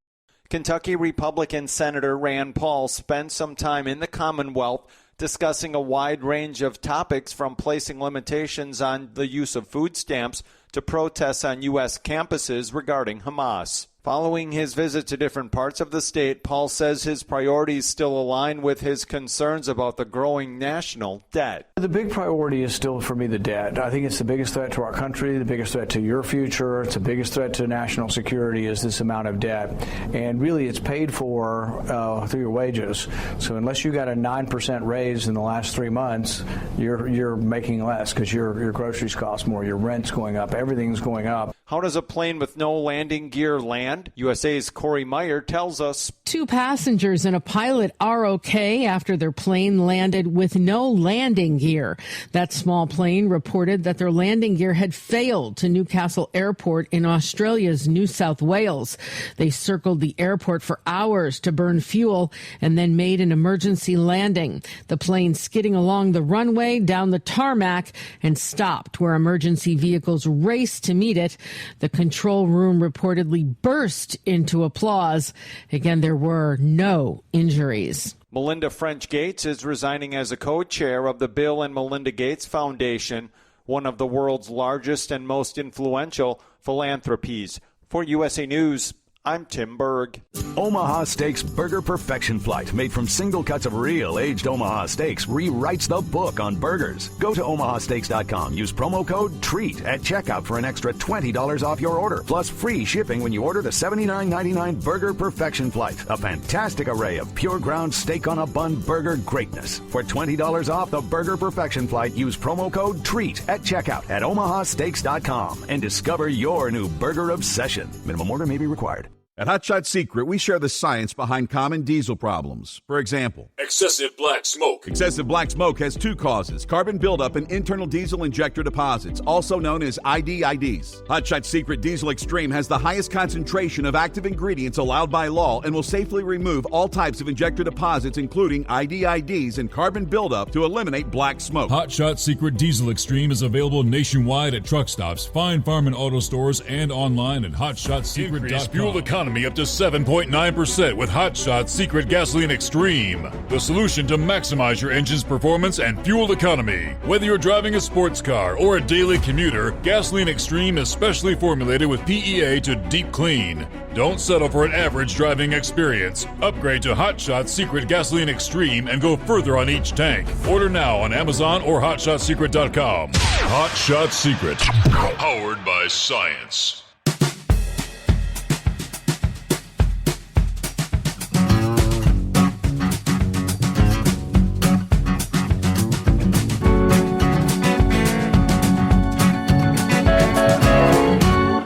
Speaker 2: Kentucky Republican Senator Rand Paul spent some time in the Commonwealth discussing a wide range of topics, from placing limitations on the use of food stamps to protests on U.S. campuses regarding Hamas. Following his visit to different parts of the state, Paul says his priorities still align with his concerns about the growing national debt.
Speaker 6: The big priority is still, for me, the debt. I think it's the biggest threat to our country, the biggest threat to your future. It's the biggest threat to national security is this amount of debt. And really, it's paid for through your wages. So unless you got a 9% raise in the last 3 months, you're making less because your groceries cost more, your rent's going up, everything's going up.
Speaker 2: How does a plane with no landing gear land? USA's Corey Meyer tells us.
Speaker 7: 2 passengers and a pilot are okay after their plane landed with no landing gear. That small plane reported that their landing gear had failed to Newcastle Airport in Australia's New South Wales. They circled the airport for hours to burn fuel and then made an emergency landing. The plane skidding along the runway, down the tarmac, and stopped where emergency vehicles raced to meet it. The control room reportedly burst into applause. Again, there were no injuries.
Speaker 2: Melinda French Gates is resigning as a co-chair of the Bill and Melinda Gates Foundation, one of the world's largest and most influential philanthropies. For USA News, I'm Tim Berg.
Speaker 18: Omaha Steaks Burger Perfection Flight, made from single cuts of real aged Omaha steaks, rewrites the book on burgers. Go to omahasteaks.com. Use promo code TREAT at checkout for an extra $20 off your order, plus free shipping when you order the $79.99 Burger Perfection Flight. A fantastic array of pure ground steak on a bun burger greatness. For $20 off the Burger Perfection Flight, use promo code TREAT at checkout at omahasteaks.com and discover your new burger obsession. Minimum order may be required.
Speaker 10: At Hot Shot Secret, we share the science behind common diesel problems. For example,
Speaker 11: excessive black smoke.
Speaker 10: Excessive black smoke has 2 causes: carbon buildup and internal diesel injector deposits, also known as IDIDs. Hot Shot Secret Diesel Extreme has the highest concentration of active ingredients allowed by law and will safely remove all types of injector deposits, including IDIDs and carbon buildup, to eliminate black smoke.
Speaker 11: Hot Shot Secret Diesel Extreme is available nationwide at truck stops, fine farm and auto stores, and online at hotshotsecret.com. Increase fuel economy up to 7.9% with Hot Shot Secret Gasoline Extreme, the solution to maximize your engine's performance and fuel economy. Whether you're driving a sports car or a daily commuter, Gasoline Extreme is specially formulated with PEA to deep clean. Don't settle for an average driving experience. Upgrade to Hot Shot Secret Gasoline Extreme and go further on each tank. Order now on Amazon or hotshotsecret.com. Hot Shot Secret, powered by science.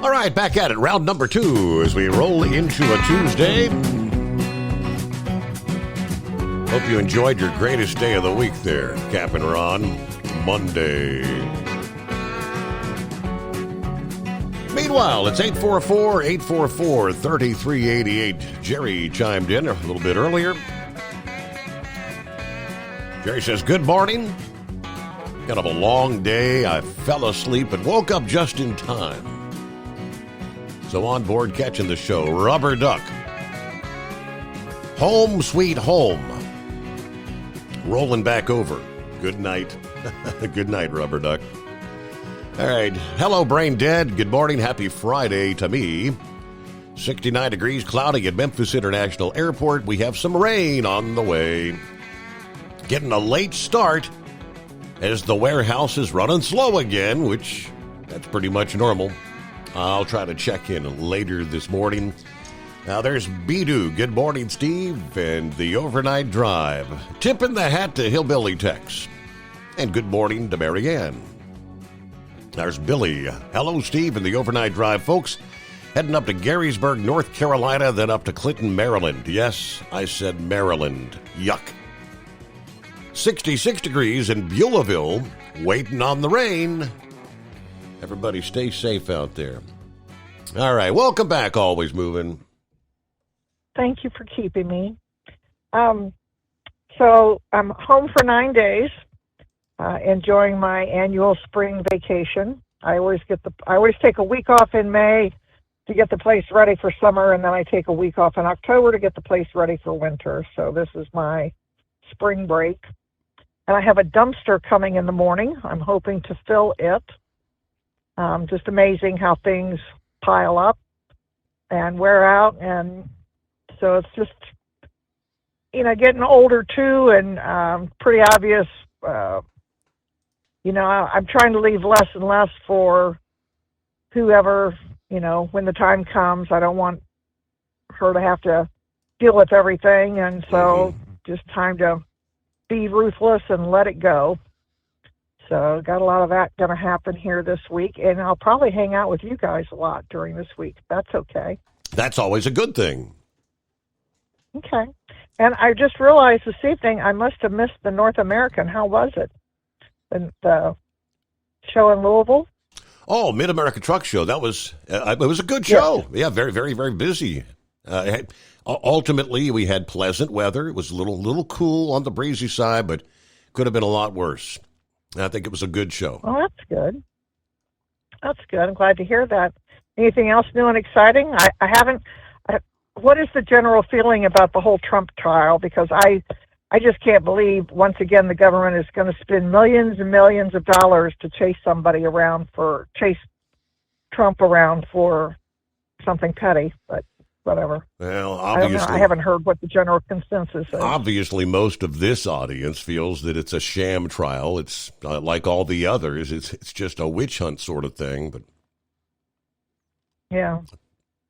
Speaker 13: All right, back at it. Round number 2 as we roll into a Tuesday. Hope you enjoyed your greatest day of the week there, Cap and Ron. Monday. Meanwhile, it's 844-844-3388. Jerry chimed in a little bit earlier. Jerry says, good morning. Kind of a long day. I fell asleep and woke up just in time. So on board catching the show, Rubber Duck. Home sweet home. Rolling back over. Good night. Good night, Rubber Duck. All right. Hello, Brain Dead. Good morning. Happy Friday to me. 69 degrees, cloudy at Memphis International Airport. We have some rain on the way. Getting a late start as the warehouse is running slow again, which that's pretty much normal. I'll try to check in later this morning. Now there's Bidu. Good morning, Steve, and the overnight drive. Tipping the hat to Hillbilly Tex. And good morning to Marianne. There's Billy. Hello, Steve, and the overnight drive, folks. Heading up to Garysburg, North Carolina, then up to Clinton, Maryland. Yes, I said Maryland. Yuck. 66 degrees in Beulahville, waiting on the rain. Everybody stay safe out there. All right, welcome back, Always Moving.
Speaker 20: Thank you for keeping me. So I'm home for 9 days, enjoying my annual spring vacation. I always take a week off in May to get the place ready for summer, and then I take a week off in October to get the place ready for winter. So this is my spring break. And I have a dumpster coming in the morning. I'm hoping to fill it. Just amazing how things pile up and wear out. And so it's just, getting older too, and pretty obvious. I'm trying to leave less and less for whoever, when the time comes. I don't want her to have to deal with everything. And so just time to be ruthless and let it go. So got a lot of that going to happen here this week, and I'll probably hang out with you guys a lot during this week. That's okay.
Speaker 13: That's always a good thing.
Speaker 20: Okay. And I just realized this evening I must have missed the North American. How was it? The show in Louisville?
Speaker 13: Oh, Mid-America Truck Show. That was, it was a good show. Yeah, very, very, very busy. Ultimately, we had pleasant weather. It was a little cool on the breezy side, but could have been a lot worse. I think it was a good show.
Speaker 20: Well, that's good. That's good. I'm glad to hear that. Anything else new and exciting? I haven't. What is the general feeling about the whole Trump trial? Because I just can't believe, once again, the government is going to spend millions and millions of dollars to chase Trump around for something petty, but whatever.
Speaker 13: Well, obviously,
Speaker 20: I haven't heard what the general consensus is.
Speaker 13: Obviously, most of this audience feels that it's a sham trial. It's like all the others. It's just a witch hunt sort of thing. But
Speaker 20: yeah,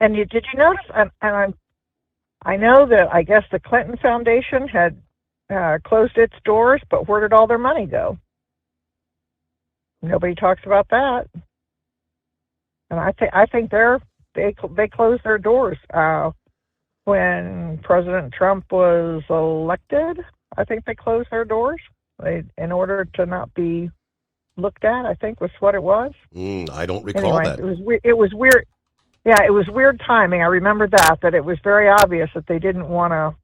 Speaker 20: and did you notice? And I know that I guess the Clinton Foundation had closed its doors, but where did all their money go? Nobody talks about that. And I think they closed their doors when President Trump was elected. I think they closed their doors in order to not be looked at. I think was what it was.
Speaker 13: I don't recall that.
Speaker 20: It was weird. Yeah, it was weird timing. I remember that it was very obvious that they didn't want to.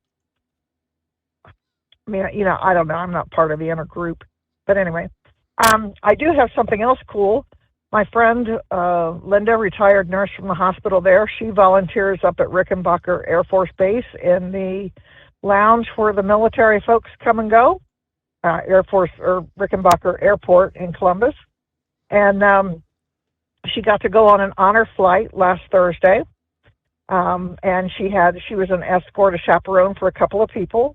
Speaker 20: I mean, I don't know. I'm not part of the intergroup, but anyway, I do have something else cool. My friend Linda, retired nurse from the hospital there, she volunteers up at Rickenbacker Air Force Base in the lounge where the military folks come and go, Air Force or Rickenbacker Airport in Columbus. And she got to go on an honor flight last Thursday. And she was an escort, a chaperone for a couple of people.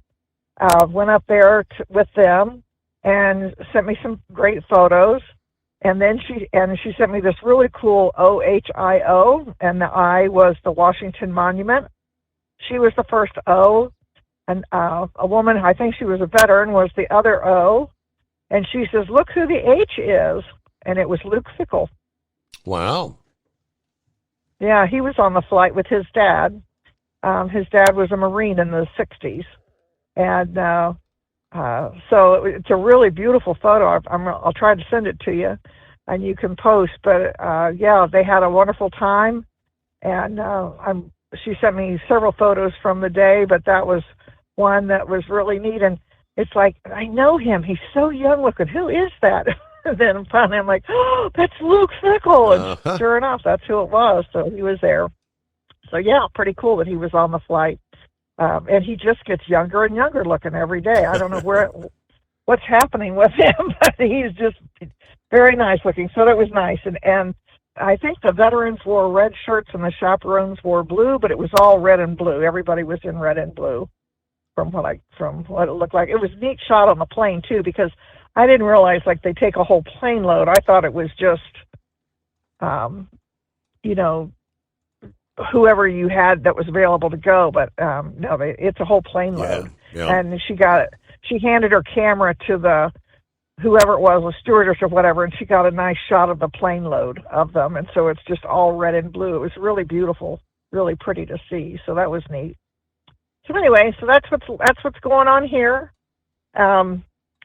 Speaker 20: Went up there with them and sent me some great photos. And then she sent me this really cool OHIO, and the I was the Washington Monument. She was the first O, and a woman, I think she was a veteran, was the other O. And she says, "Look who the H is," and it was Luke Fickell. Wow. Yeah, he was on the flight with his dad. His dad was a Marine in the 60s. And so it's a really beautiful photo. I'll try to send it to you. and you can post. But yeah, they had a wonderful time, and she sent me several photos from the day, but that was one that was really neat. And it's like, I know him. He's so young looking. Who is that? And then finally I'm like, oh, that's Luke Fickell. And sure enough, that's who it was. So he was there. So yeah, pretty cool that he was on the flight. And he just gets younger and younger looking every day. I don't know what's happening with him, but he's just very nice looking. So that was nice. And I think the veterans wore red shirts and the chaperones wore blue, but it was all red and blue. Everybody was in red and blue from what it looked like. It was a neat shot on the plane too, because I didn't realize like they take a whole plane load. I thought it was just, whoever you had that was available to go, but no, it's a whole plane load.
Speaker 13: Yeah.
Speaker 20: And she handed her camera to whoever it was, a stewardess or whatever, and she got a nice shot of the plane load of them. And so it's just all red and blue. It was really beautiful, really pretty to see. So that was neat. So anyway, so that's what's going on here. And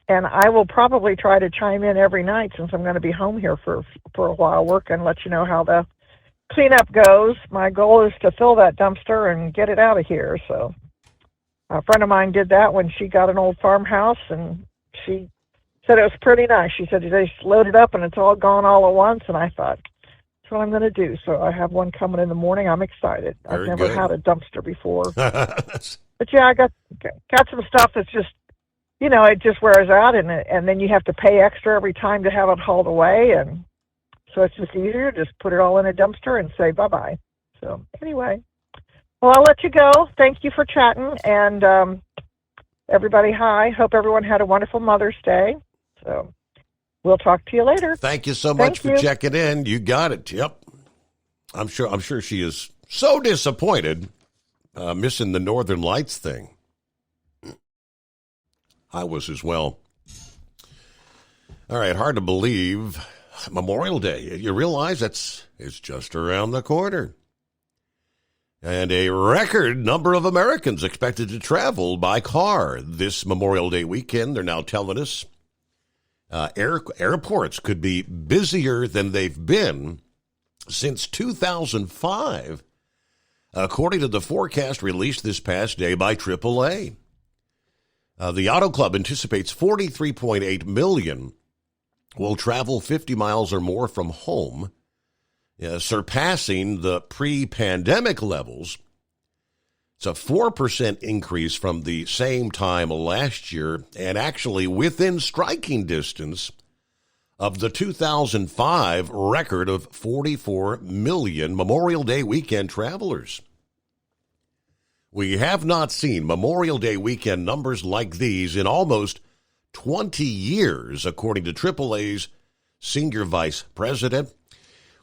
Speaker 20: I will probably try to chime in every night since I'm going to be home here for a while working and let you know how the cleanup goes. My goal is to fill that dumpster and get it out of here. So a friend of mine did that when she got an old farmhouse, and she said it was pretty nice. She said they just load it up and it's all gone all at once. And I thought, that's what I'm going to do. So I have one coming in the morning. I'm excited. I've never had a dumpster before. But yeah, I got some stuff that's just, it just wears out, and then you have to pay extra every time to have it hauled away. And so it's just easier. Just put it all in a dumpster and say bye-bye. So anyway, well, I'll let you go. Thank you for chatting. And everybody, hi. Hope everyone had a wonderful Mother's Day. So we'll talk to you later.
Speaker 13: Thank you so much for checking in. You got it. Yep. I'm sure she is so disappointed missing the Northern Lights thing. I was as well. All right, hard to believe. Memorial Day. You realize it's just around the corner. And a record number of Americans expected to travel by car this Memorial Day weekend. They're now telling us airports could be busier than they've been since 2005, according to the forecast released this past day by AAA. The Auto Club anticipates 43.8 million will travel 50 miles or more from home, surpassing the pre-pandemic levels. It's a 4% increase from the same time last year, and actually within striking distance of the 2005 record of 44 million Memorial Day weekend travelers. We have not seen Memorial Day weekend numbers like these in almost 20 years, according to AAA's Senior Vice President.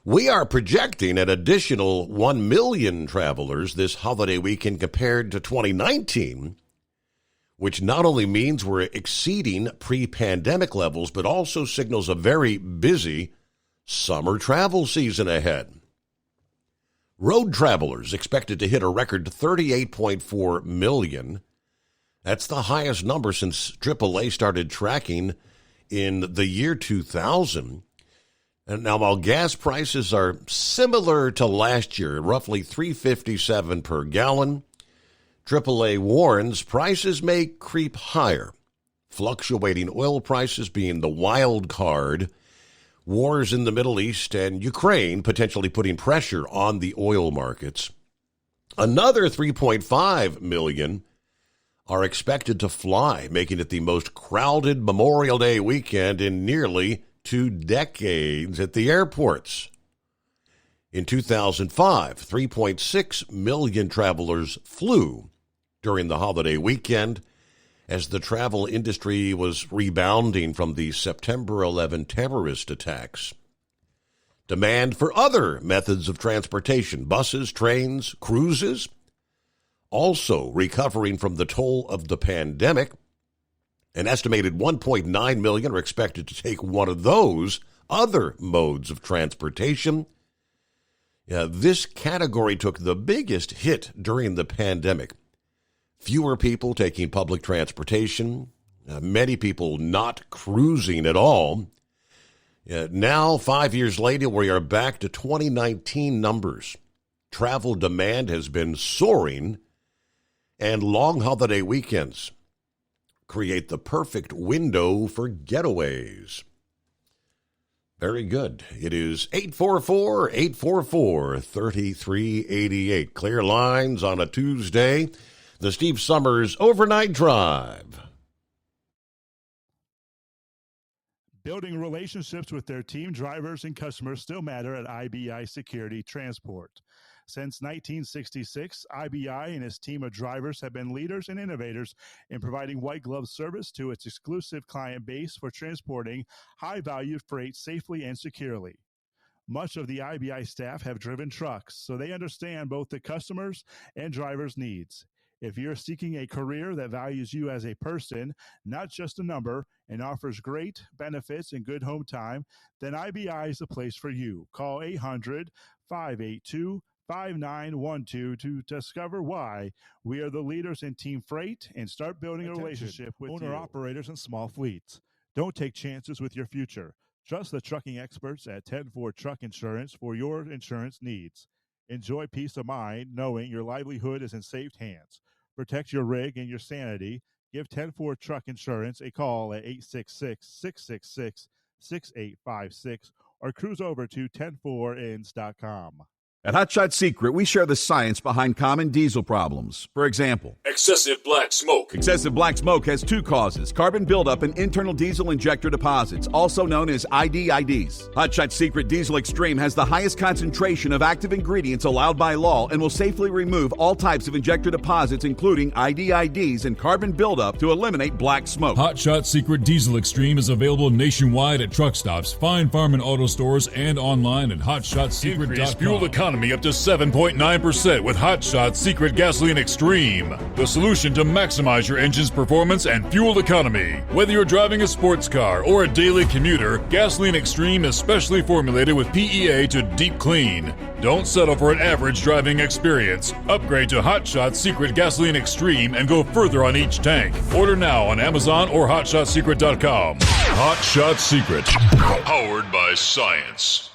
Speaker 13: We are projecting an additional 1 million travelers this holiday weekend compared to 2019, which not only means we're exceeding pre-pandemic levels, but also signals a very busy summer travel season ahead. Road travelers expected to hit a record 38.4 million. That's the highest number since AAA started tracking in the year 2000. And now, while gas prices are similar to last year, roughly $3.57 per gallon, AAA warns prices may creep higher, fluctuating oil prices being the wild card, wars in the Middle East and Ukraine potentially putting pressure on the oil markets. Another 3.5 million are expected to fly, making it the most crowded Memorial Day weekend in nearly 2 decades at the airports. In 2005, 3.6 million travelers flew during the holiday weekend as the travel industry was rebounding from the September 11 terrorist attacks. Demand for other methods of transportation, buses, trains, cruises, also recovering from the toll of the pandemic. An estimated 1.9 million are expected to take one of those other modes of transportation. This category took the biggest hit during the pandemic. Fewer people taking public transportation, many people not cruising at all. Now, 5 years later, we are back to 2019 numbers. Travel demand has been soaring, and long holiday weekends create the perfect window for getaways. Very good. It is 844-844-3388. Clear lines on a Tuesday. The Steve Summers Overnight Drive.
Speaker 14: Building relationships with their team, drivers, and customers still matter at IBI Security Transport. Since 1966, IBI and its team of drivers have been leaders and innovators in providing white glove service to its exclusive client base for transporting high-value freight safely and securely. Much of the IBI staff have driven trucks, so they understand both the customers' and drivers' needs. If you're seeking a career that values you as a person, not just a number, and offers great benefits and good home time, then IBI is the place for you. Call 800-582-5912 to discover why we are the leaders in team freight and start building a relationship with owner-operators and small fleets. Don't take chances with your future. Trust the trucking experts at 10-4 Truck Insurance for your insurance needs. Enjoy peace of mind knowing your livelihood is in safe hands. Protect your rig and your sanity. Give 10-4 Truck Insurance a call at 866-666-6856 or cruise over to 104ins.com.
Speaker 10: At Hot Shot Secret, we share the science behind common diesel problems. For example,
Speaker 11: excessive black smoke.
Speaker 10: Excessive black smoke has two causes: carbon buildup and internal diesel injector deposits, also known as IDIDs. Hot Shot Secret Diesel Extreme has the highest concentration of active ingredients allowed by law and will safely remove all types of injector deposits, including IDIDs and carbon buildup, to eliminate black smoke.
Speaker 11: Hot Shot Secret Diesel Extreme is available nationwide at truck stops, fine farm and auto stores, and online at hotshotsecret.com. Increase fuel economy up to 7.9% with Hot Shot Secret Gasoline Extreme, the solution to maximize your engine's performance and fuel economy. Whether you're driving a sports car or a daily commuter, Gasoline Extreme is specially formulated with PEA to deep clean. Don't settle for an average driving experience. Upgrade to Hot Shot Secret Gasoline Extreme and go further on each tank. Order now on Amazon or hotshotsecret.com. Hot Shot Secret, powered by science.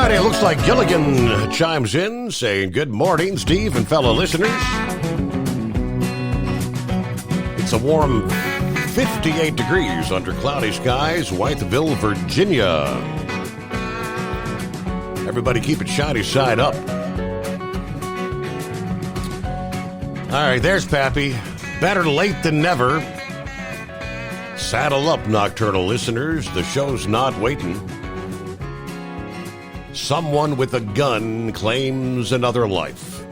Speaker 13: It looks like Gilligan chimes in saying, good morning, Steve and fellow listeners. It's a warm 58 degrees under cloudy skies, Whiteville, Virginia. Everybody keep it shiny side up. All right, there's Pappy. Better late than never. Saddle up, nocturnal listeners. The show's not waiting. Someone with a gun claims another life.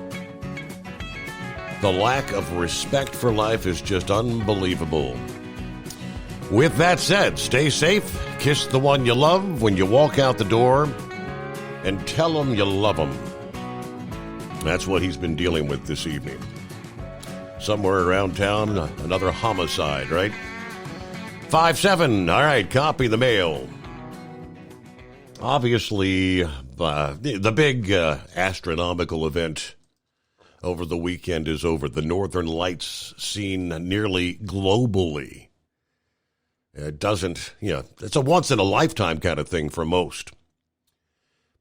Speaker 13: The lack of respect for life is just unbelievable. With that said, stay safe, kiss the one you love when you walk out the door, and tell them you love them. That's what he's been dealing with this evening. Somewhere around town, another homicide, right? 5-7, all right, copy the mail. Obviously, the big astronomical event over the weekend is over. The Northern Lights seen nearly globally. It doesn't, it's a once-in-a-lifetime kind of thing for most.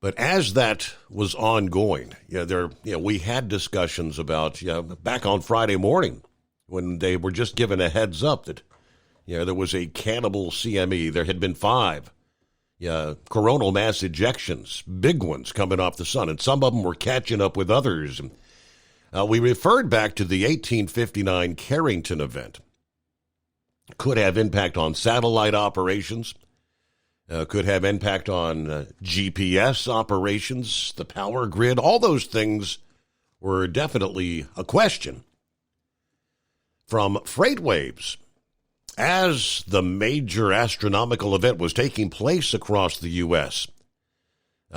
Speaker 13: But as that was ongoing, we had discussions about, back on Friday morning when they were just given a heads up that, there was a cannibal CME. There had been 5. Coronal mass ejections, big ones coming off the sun, and some of them were catching up with others. We referred back to the 1859 Carrington event. Could have impact on satellite operations, could have impact on GPS operations, the power grid. All those things were definitely a question. From FreightWaves, as the major astronomical event was taking place across the U.S.,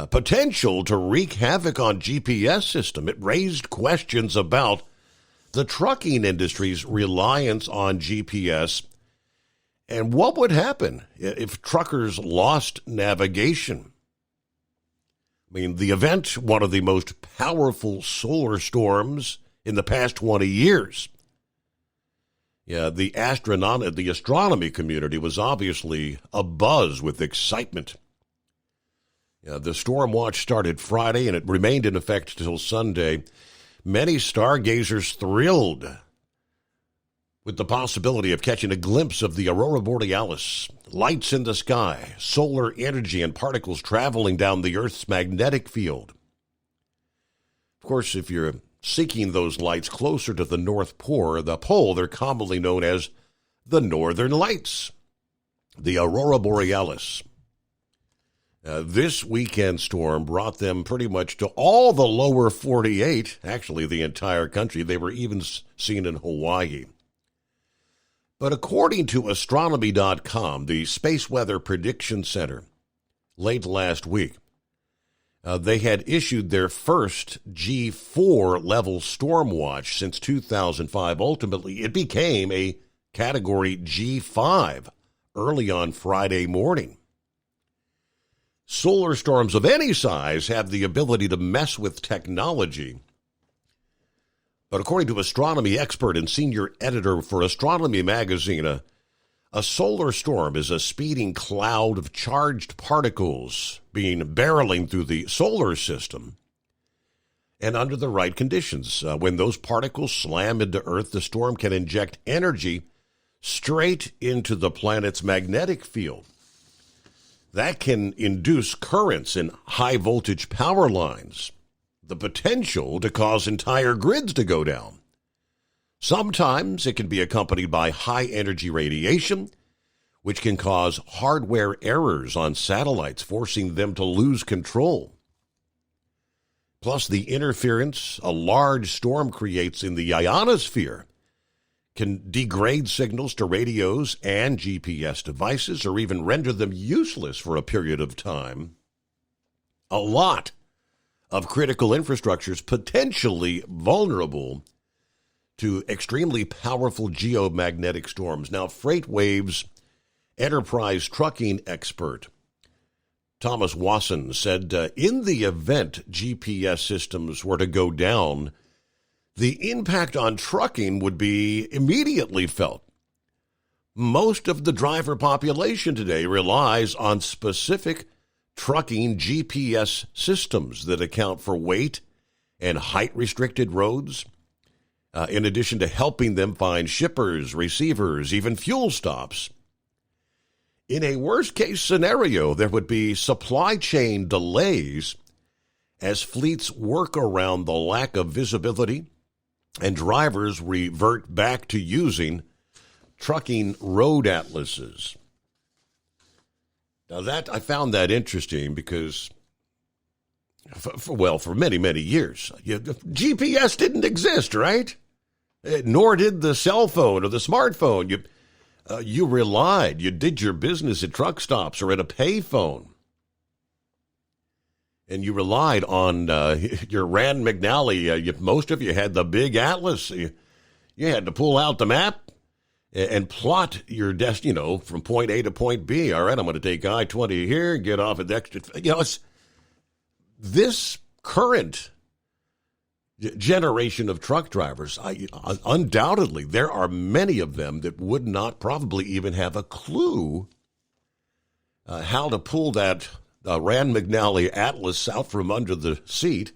Speaker 13: potential to wreak havoc on GPS system, it raised questions about the trucking industry's reliance on GPS and what would happen if truckers lost navigation. I mean, the event, one of the most powerful solar storms in the past 20 years. Yeah, the astronomy community was obviously abuzz with excitement. Yeah, the storm watch started Friday, and it remained in effect till Sunday. Many stargazers thrilled with the possibility of catching a glimpse of the aurora borealis, lights in the sky, solar energy, and particles traveling down the Earth's magnetic field. Of course, if you're seeking those lights closer to the North Pole, they're commonly known as the Northern Lights, the aurora borealis. This weekend storm brought them pretty much to all the lower 48, actually the entire country. They were even seen in Hawaii. But according to Astronomy.com, the Space Weather Prediction Center, late last week, they had issued their first G4 level storm watch since 2005. Ultimately, it became a category G5 early on Friday morning. Solar storms of any size have the ability to mess with technology. But according to astronomy expert and senior editor for Astronomy Magazine, a solar storm is a speeding cloud of charged particles barreling through the solar system. And under the right conditions, when those particles slam into Earth, the storm can inject energy straight into the planet's magnetic field. That can induce currents in high-voltage power lines, the potential to cause entire grids to go down. Sometimes it can be accompanied by high-energy radiation, which can cause hardware errors on satellites, forcing them to lose control. Plus, the interference a large storm creates in the ionosphere can degrade signals to radios and GPS devices or even render them useless for a period of time. A lot of critical infrastructures potentially vulnerable to extremely powerful geomagnetic storms. Now, FreightWaves enterprise trucking expert Thomas Wasson said in the event GPS systems were to go down, the impact on trucking would be immediately felt. Most of the driver population today relies on specific trucking GPS systems that account for weight and height-restricted roads, in addition to helping them find shippers, receivers, even fuel stops. In a worst-case scenario, there would be supply chain delays as fleets work around the lack of visibility and drivers revert back to using trucking road atlases. Now I found that interesting because, for many, many years, GPS didn't exist, right? Nor did the cell phone or the smartphone. You relied, you did your business at truck stops or at a pay phone. And you relied on your Rand McNally. Most of you had the big atlas. You had to pull out the map and plot your destiny, from point A to point B. All right, I'm going to take I-20 here, get off at the extra. It's this current generation of truck drivers. Undoubtedly, there are many of them that would not probably even have a clue how to pull that Rand McNally atlas out from under the seat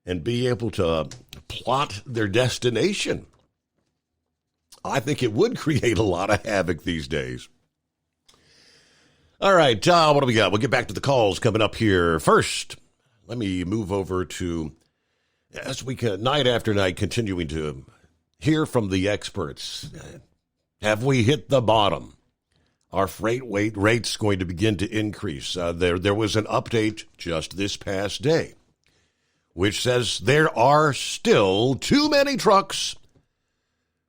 Speaker 13: and be able to plot their destination. I think it would create a lot of havoc these days. All right, what do we got? We'll get back to the calls coming up here. First, let me move over to, as we can, night after night, continuing to hear from the experts. Have we hit the bottom? Are freight rates going to begin to increase? There was an update just this past day, which says there are still too many trucks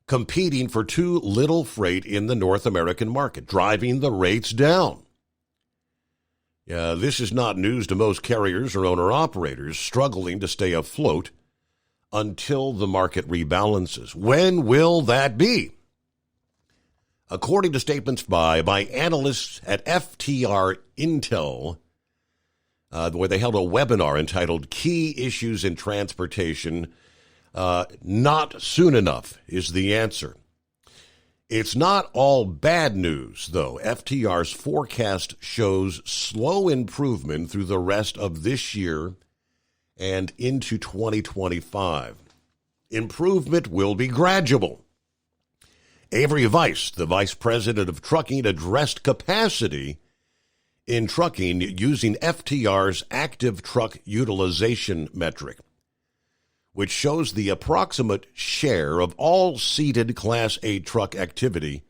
Speaker 13: competing for too little freight in the North American market, driving the rates down. This is not news to most carriers or owner-operators struggling to stay afloat until the market rebalances. When will that be? According to statements by analysts at FTR Intel, where they held a webinar entitled Key Issues in Transportation. Not soon enough is the answer. It's not all bad news, though. FTR's forecast shows slow improvement through the rest of this year and into 2025. Improvement will be gradual. Avery Weiss, the vice president of trucking, addressed capacity in trucking using FTR's active truck utilization metric, which shows the approximate share of all seated Class 8 truck activity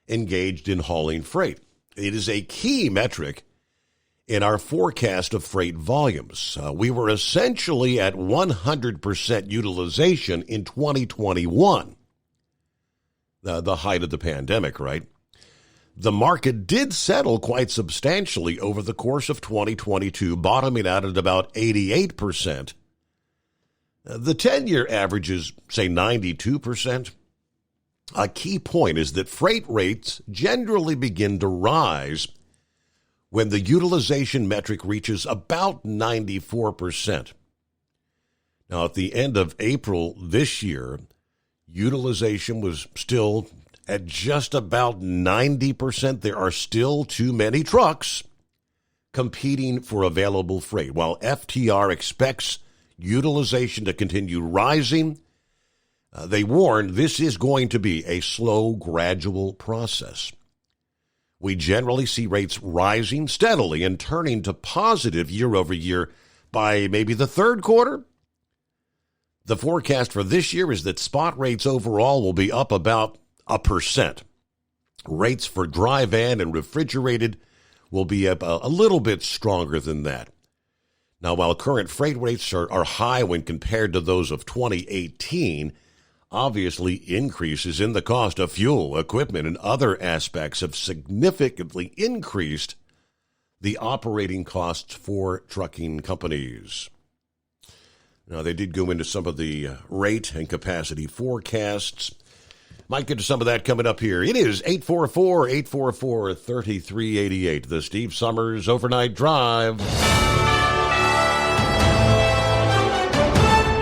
Speaker 13: engaged in hauling freight. It is a key metric in our forecast of freight volumes. We were essentially at 100% utilization in 2021, the height of the pandemic, right? The market did settle quite substantially over the course of 2022, bottoming out at about 88%. The 10-year average is, say, 92%. A key point is that freight rates generally begin to rise when the utilization metric reaches about 94%. Now, at the end of April this year, utilization was still at just about 90%. There are still too many trucks competing for available freight. While FTR expects utilization to continue rising, they warn this is going to be a slow, gradual process. We generally see rates rising steadily and turning to positive year over year by maybe the third quarter. The forecast for this year is that spot rates overall will be up about 1%. Rates for dry van and refrigerated will be up a little bit stronger than that. Now, while current freight rates are high when compared to those of 2018, obviously increases in the cost of fuel, equipment, and other aspects have significantly increased the operating costs for trucking companies. Now, they did go into some of the rate and capacity forecasts. Might get to some of that coming up here. It is 844-844-3388, the Steve Summers Overnight Drive.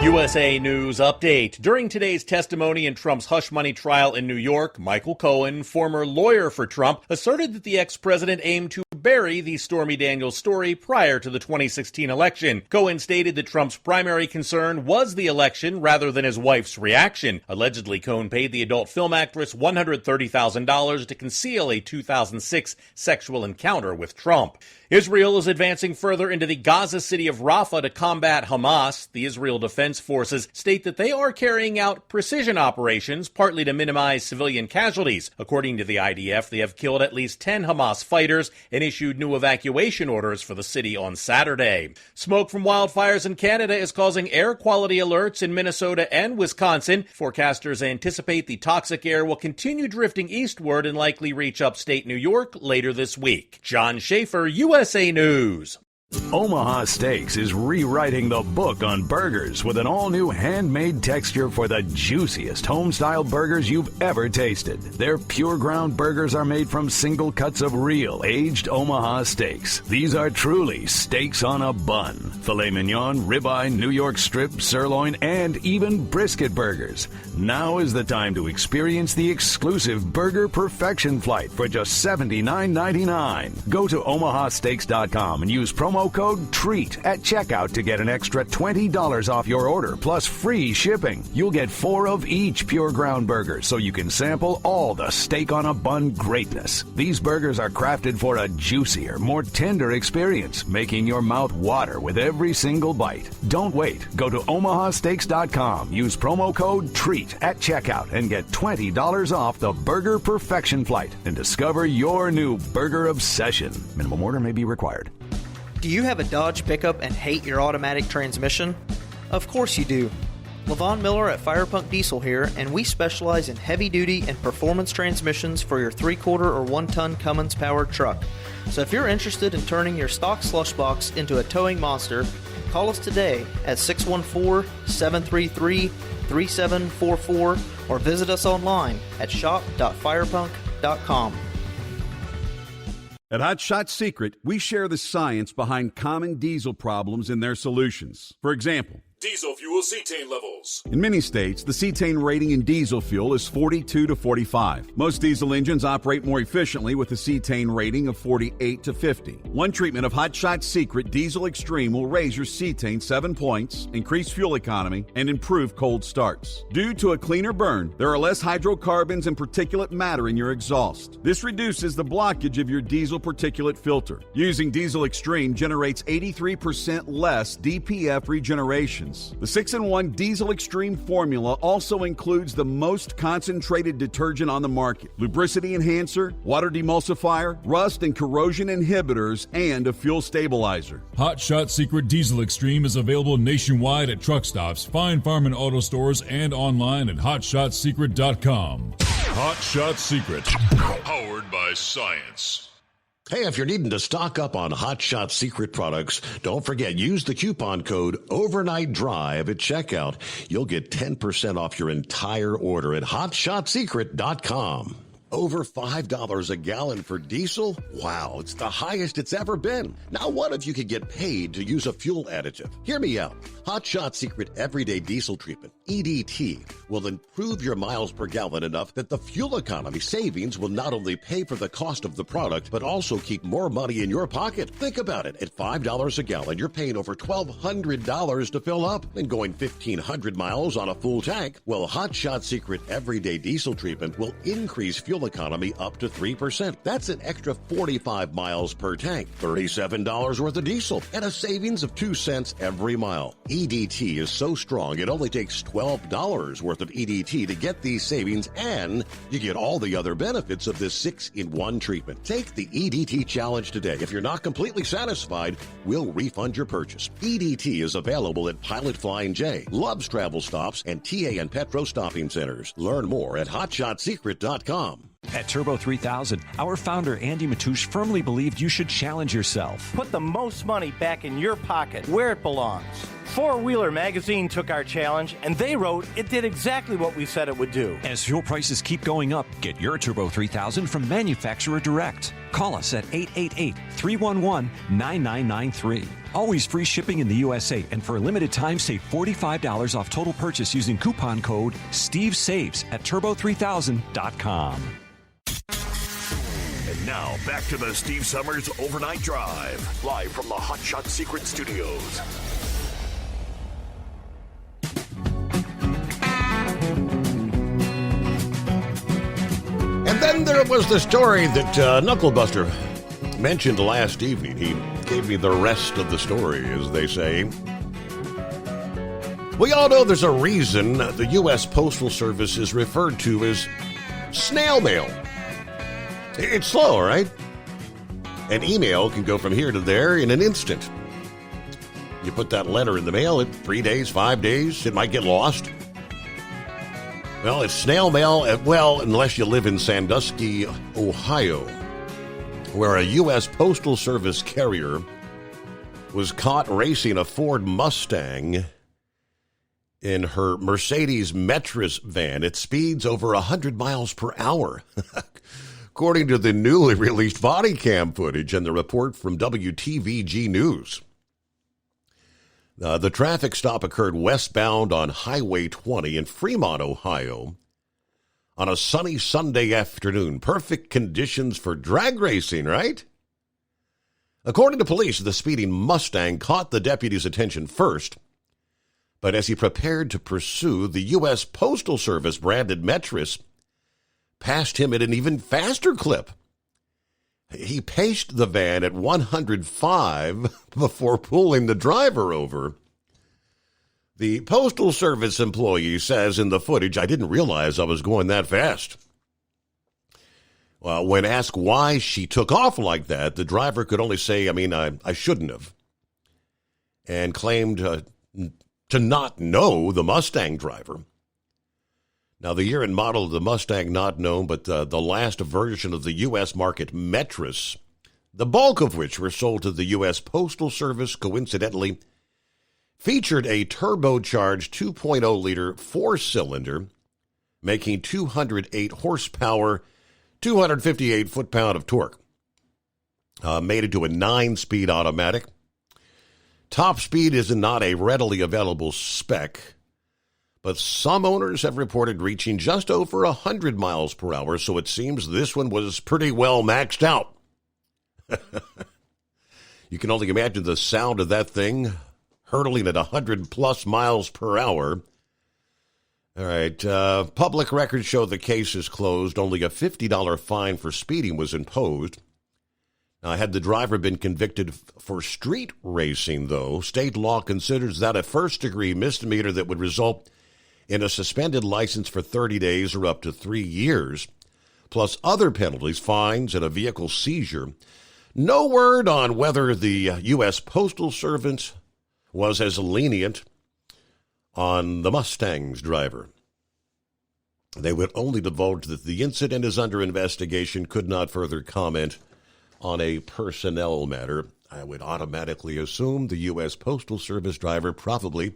Speaker 17: USA News Update. During today's testimony in Trump's hush money trial in New York, Michael Cohen, former lawyer for Trump, asserted that the ex-president aimed to bury the Stormy Daniels story prior to the 2016 election. Cohen stated that Trump's primary concern was the election rather than his wife's reaction. Allegedly, Cohen paid the adult film actress $130,000 to conceal a 2006 sexual encounter with Trump. Israel is advancing further into the Gaza city of Rafah to combat Hamas. The Israel Defense Forces state that they are carrying out precision operations, partly to minimize civilian casualties. According to the IDF, they have killed at least 10 Hamas fighters and issued new evacuation orders for the city on Saturday. Smoke from wildfires in Canada is causing air quality alerts in Minnesota and Wisconsin. Forecasters anticipate the toxic air will continue drifting eastward and likely reach upstate New York later this week. John Schaefer, USA News.
Speaker 18: Omaha Steaks is rewriting the book on burgers with an all-new handmade texture for the juiciest home-style burgers you've ever tasted. Their pure ground burgers are made from single cuts of real, aged Omaha steaks. These are truly steaks on a bun. Filet mignon, ribeye, New York strip, sirloin, and even brisket burgers. Now is the time to experience the exclusive Burger Perfection Flight for just $79.99. Go to omahasteaks.com and use promo code TREAT at checkout to get an extra $20 off your order plus free shipping. You'll get 4 of each pure ground burger so you can sample all the steak on a bun greatness. These burgers are crafted for a juicier, more tender experience, making your mouth water with every single bite. Don't wait. Go to omahasteaks.com. Use promo code TREAT at checkout and get $20 off the Burger Perfection Flight and discover your new burger obsession. Minimum order may be required.
Speaker 5: Do you have a Dodge pickup and hate your automatic transmission? Of course you do. LaVon Miller at Firepunk Diesel here, and we specialize in heavy-duty and performance transmissions for your 3/4 or 1-ton Cummins-powered truck. So if you're interested in turning your stock slush box into a towing monster, call us today at 614-733-3744 or visit us online at shop.firepunk.com.
Speaker 10: At Hot Shot Secret, we share the science behind common diesel problems and their solutions. For example,
Speaker 11: Diesel fuel cetane levels.
Speaker 10: in many states, the cetane rating in diesel fuel is 42 to 45. Most diesel engines operate more efficiently with a cetane rating of 48 to 50. One treatment of Hot Shot Secret Diesel Extreme will raise your cetane 7 points, increase fuel economy, and improve cold starts. Due to a cleaner burn, there are less hydrocarbons and particulate matter in your exhaust. This reduces the blockage of your diesel particulate filter. Using Diesel Extreme generates 83% less DPF regeneration. The 6-in-1 Diesel Extreme formula also includes the most concentrated detergent on the market, lubricity enhancer, water demulsifier, rust and corrosion inhibitors, and a fuel stabilizer.
Speaker 11: Hot Shot Secret Diesel Extreme is available nationwide at truck stops, fine farm and auto stores, and online at hotshotsecret.com. Hot Shot Secret, powered by science.
Speaker 13: Hey, if you're needing to stock up on Hot Shot Secret products, don't forget, use the coupon code Overnight Drive at checkout. You'll get 10% off your entire order at hotshotsecret.com. Over $5 a gallon for diesel? Wow, it's the highest it's ever been. Now, what if you could get paid to use a fuel additive? Hear me out. Hot Shot Secret Everyday Diesel Treatment, EDT, will improve your miles per gallon enough that the fuel economy savings will not only pay for the cost of the product, but also keep more money in your pocket. Think about it. At $5 a gallon, you're paying over $1,200 to fill up and going 1,500 miles on a full tank. Well, Hot Shot Secret Everyday Diesel Treatment will increase fuel economy up to 3%. That's an extra 45 miles per tank, $37 worth of diesel, and a savings of 2 cents every mile. EDT is so strong, it only takes $12 worth of EDT to get these savings, and you get all the other benefits of this 6-in-1 treatment. Take the EDT challenge today. If you're not completely satisfied, we'll refund your purchase. EDT is available at Pilot Flying J, Love's Travel Stops, and TA and Petro Stopping Centers. Learn more at hotshotsecret.com.
Speaker 8: At Turbo 3000, our founder Andy Matouche firmly believed you should challenge yourself.
Speaker 22: Put the most money back in your pocket, where it belongs. Four Wheeler Magazine took our challenge, and they wrote it did exactly what we said it would do.
Speaker 8: As fuel prices keep going up, get your Turbo 3000 from manufacturer direct. Call us at 888-311-9993. Always free shipping in the USA, and for a limited time, save $45 off total purchase using coupon code STEVESAVES at turbo3000.com.
Speaker 23: And now, back to the Steve Summers Overnight Drive, live from the Hot Shot Secret Studios.
Speaker 13: And then there was the story that Knucklebuster mentioned last evening. He gave me the rest of the story, as they say. We all know there's a reason the U.S. Postal Service is referred to as snail mail. It's slow, right? An email can go from here to there in an instant. You put that letter in the mail, 3 days, 5 days, it might get lost. Well, it's snail mail, well, unless you live in Sandusky, Ohio, where a U.S. Postal Service carrier was caught racing a Ford Mustang in her Mercedes Metris van at speeds over 100 miles per hour. According to the newly released body cam footage and the report from WTVG News. The traffic stop occurred westbound on Highway 20 in Fremont, Ohio, on a sunny Sunday afternoon. Perfect conditions for drag racing, right? According to police, the speeding Mustang caught the deputy's attention first, but as he prepared to pursue, the U.S. Postal Service branded Metris passed him at an even faster clip. He paced the van at 105 before pulling the driver over. The Postal Service employee says in the footage, "I didn't realize I was going that fast." When asked why she took off like that, the driver could only say, I shouldn't have, and claimed to not know the Mustang driver. Now, the year and model of the Mustang not known, but the last version of the U.S. market Metris, the bulk of which were sold to the U.S. Postal Service, coincidentally, featured a turbocharged 2.0-liter four-cylinder, making 208 horsepower, 258 foot-pound of torque. made it to a 9-speed automatic. Top speed is not a readily available spec, but some owners have reported reaching just over 100 miles per hour, so it seems this one was pretty well maxed out. You can only imagine the sound of that thing hurtling at 100-plus miles per hour. All right, public records show the case is closed. Only a $50 fine for speeding was imposed. Now, had the driver been convicted for street racing, though, state law considers that a first-degree misdemeanor that would result in a suspended license for 30 days or up to 3 years, plus other penalties, fines, and a vehicle seizure. No word on whether the U.S. Postal Service was as lenient on the Mustang's driver. They would only divulge that the incident is under investigation, could not further comment on a personnel matter. I would automatically assume the U.S. Postal Service driver probably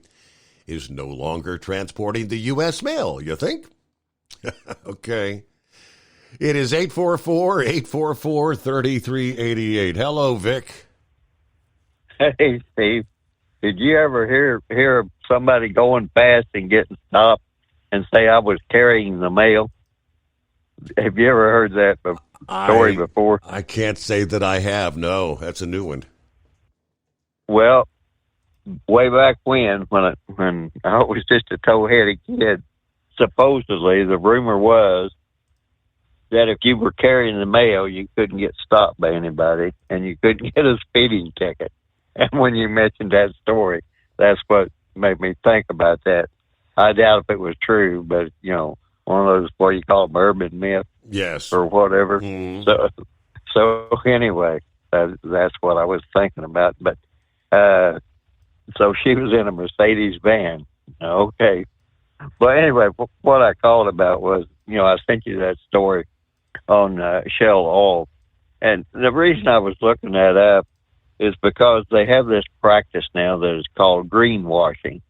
Speaker 13: is no longer transporting the U.S. mail, you think? Okay. It is 844-844-3388. Hello, Vic.
Speaker 9: Hey, Steve. Did you ever hear of somebody going fast and getting stopped and say I was carrying the mail? Have you ever heard that story before?
Speaker 13: I can't say that I have. No, that's a new one.
Speaker 9: Well, way back when I was just a tow-headed kid, supposedly the rumor was that if you were carrying the mail, you couldn't get stopped by anybody and you couldn't get a speeding ticket. And when you mentioned that story, that's what made me think about that. I doubt if it was true, but, you know, one of those, what you call them, urban myths.
Speaker 13: Yes.
Speaker 9: Or whatever.
Speaker 13: Mm-hmm.
Speaker 9: So anyway, that's what I was thinking about. But so she was in a Mercedes van. Okay. But anyway, what I called about was, you know, I sent you that story on Shell Oil. And the reason I was looking that up is because they have this practice now that is called greenwashing,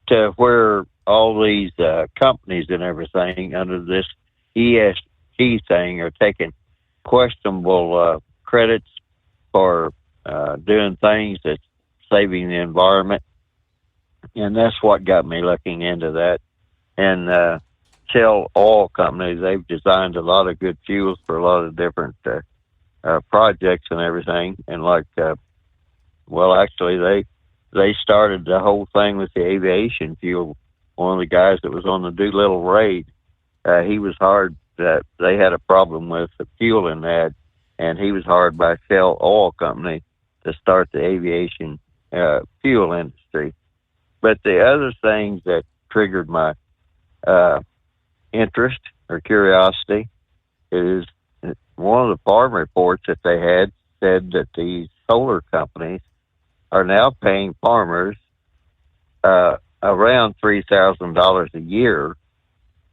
Speaker 9: to where all these companies and everything under this ESG thing are taking questionable credits for doing things that's saving the environment. And that's what got me looking into that. And Shell Oil Company, they've designed a lot of good fuels for a lot of different projects and everything. And like, well, actually, they started the whole thing with the aviation fuel. One of the guys that was on the Doolittle raid, he was hired. They had a problem with the fuel in that, and he was hired by Shell Oil Company to start the aviation fuel industry. But the other things that triggered my interest or curiosity is one of the farm reports that they had said that these solar companies are now paying farmers around $3,000 a year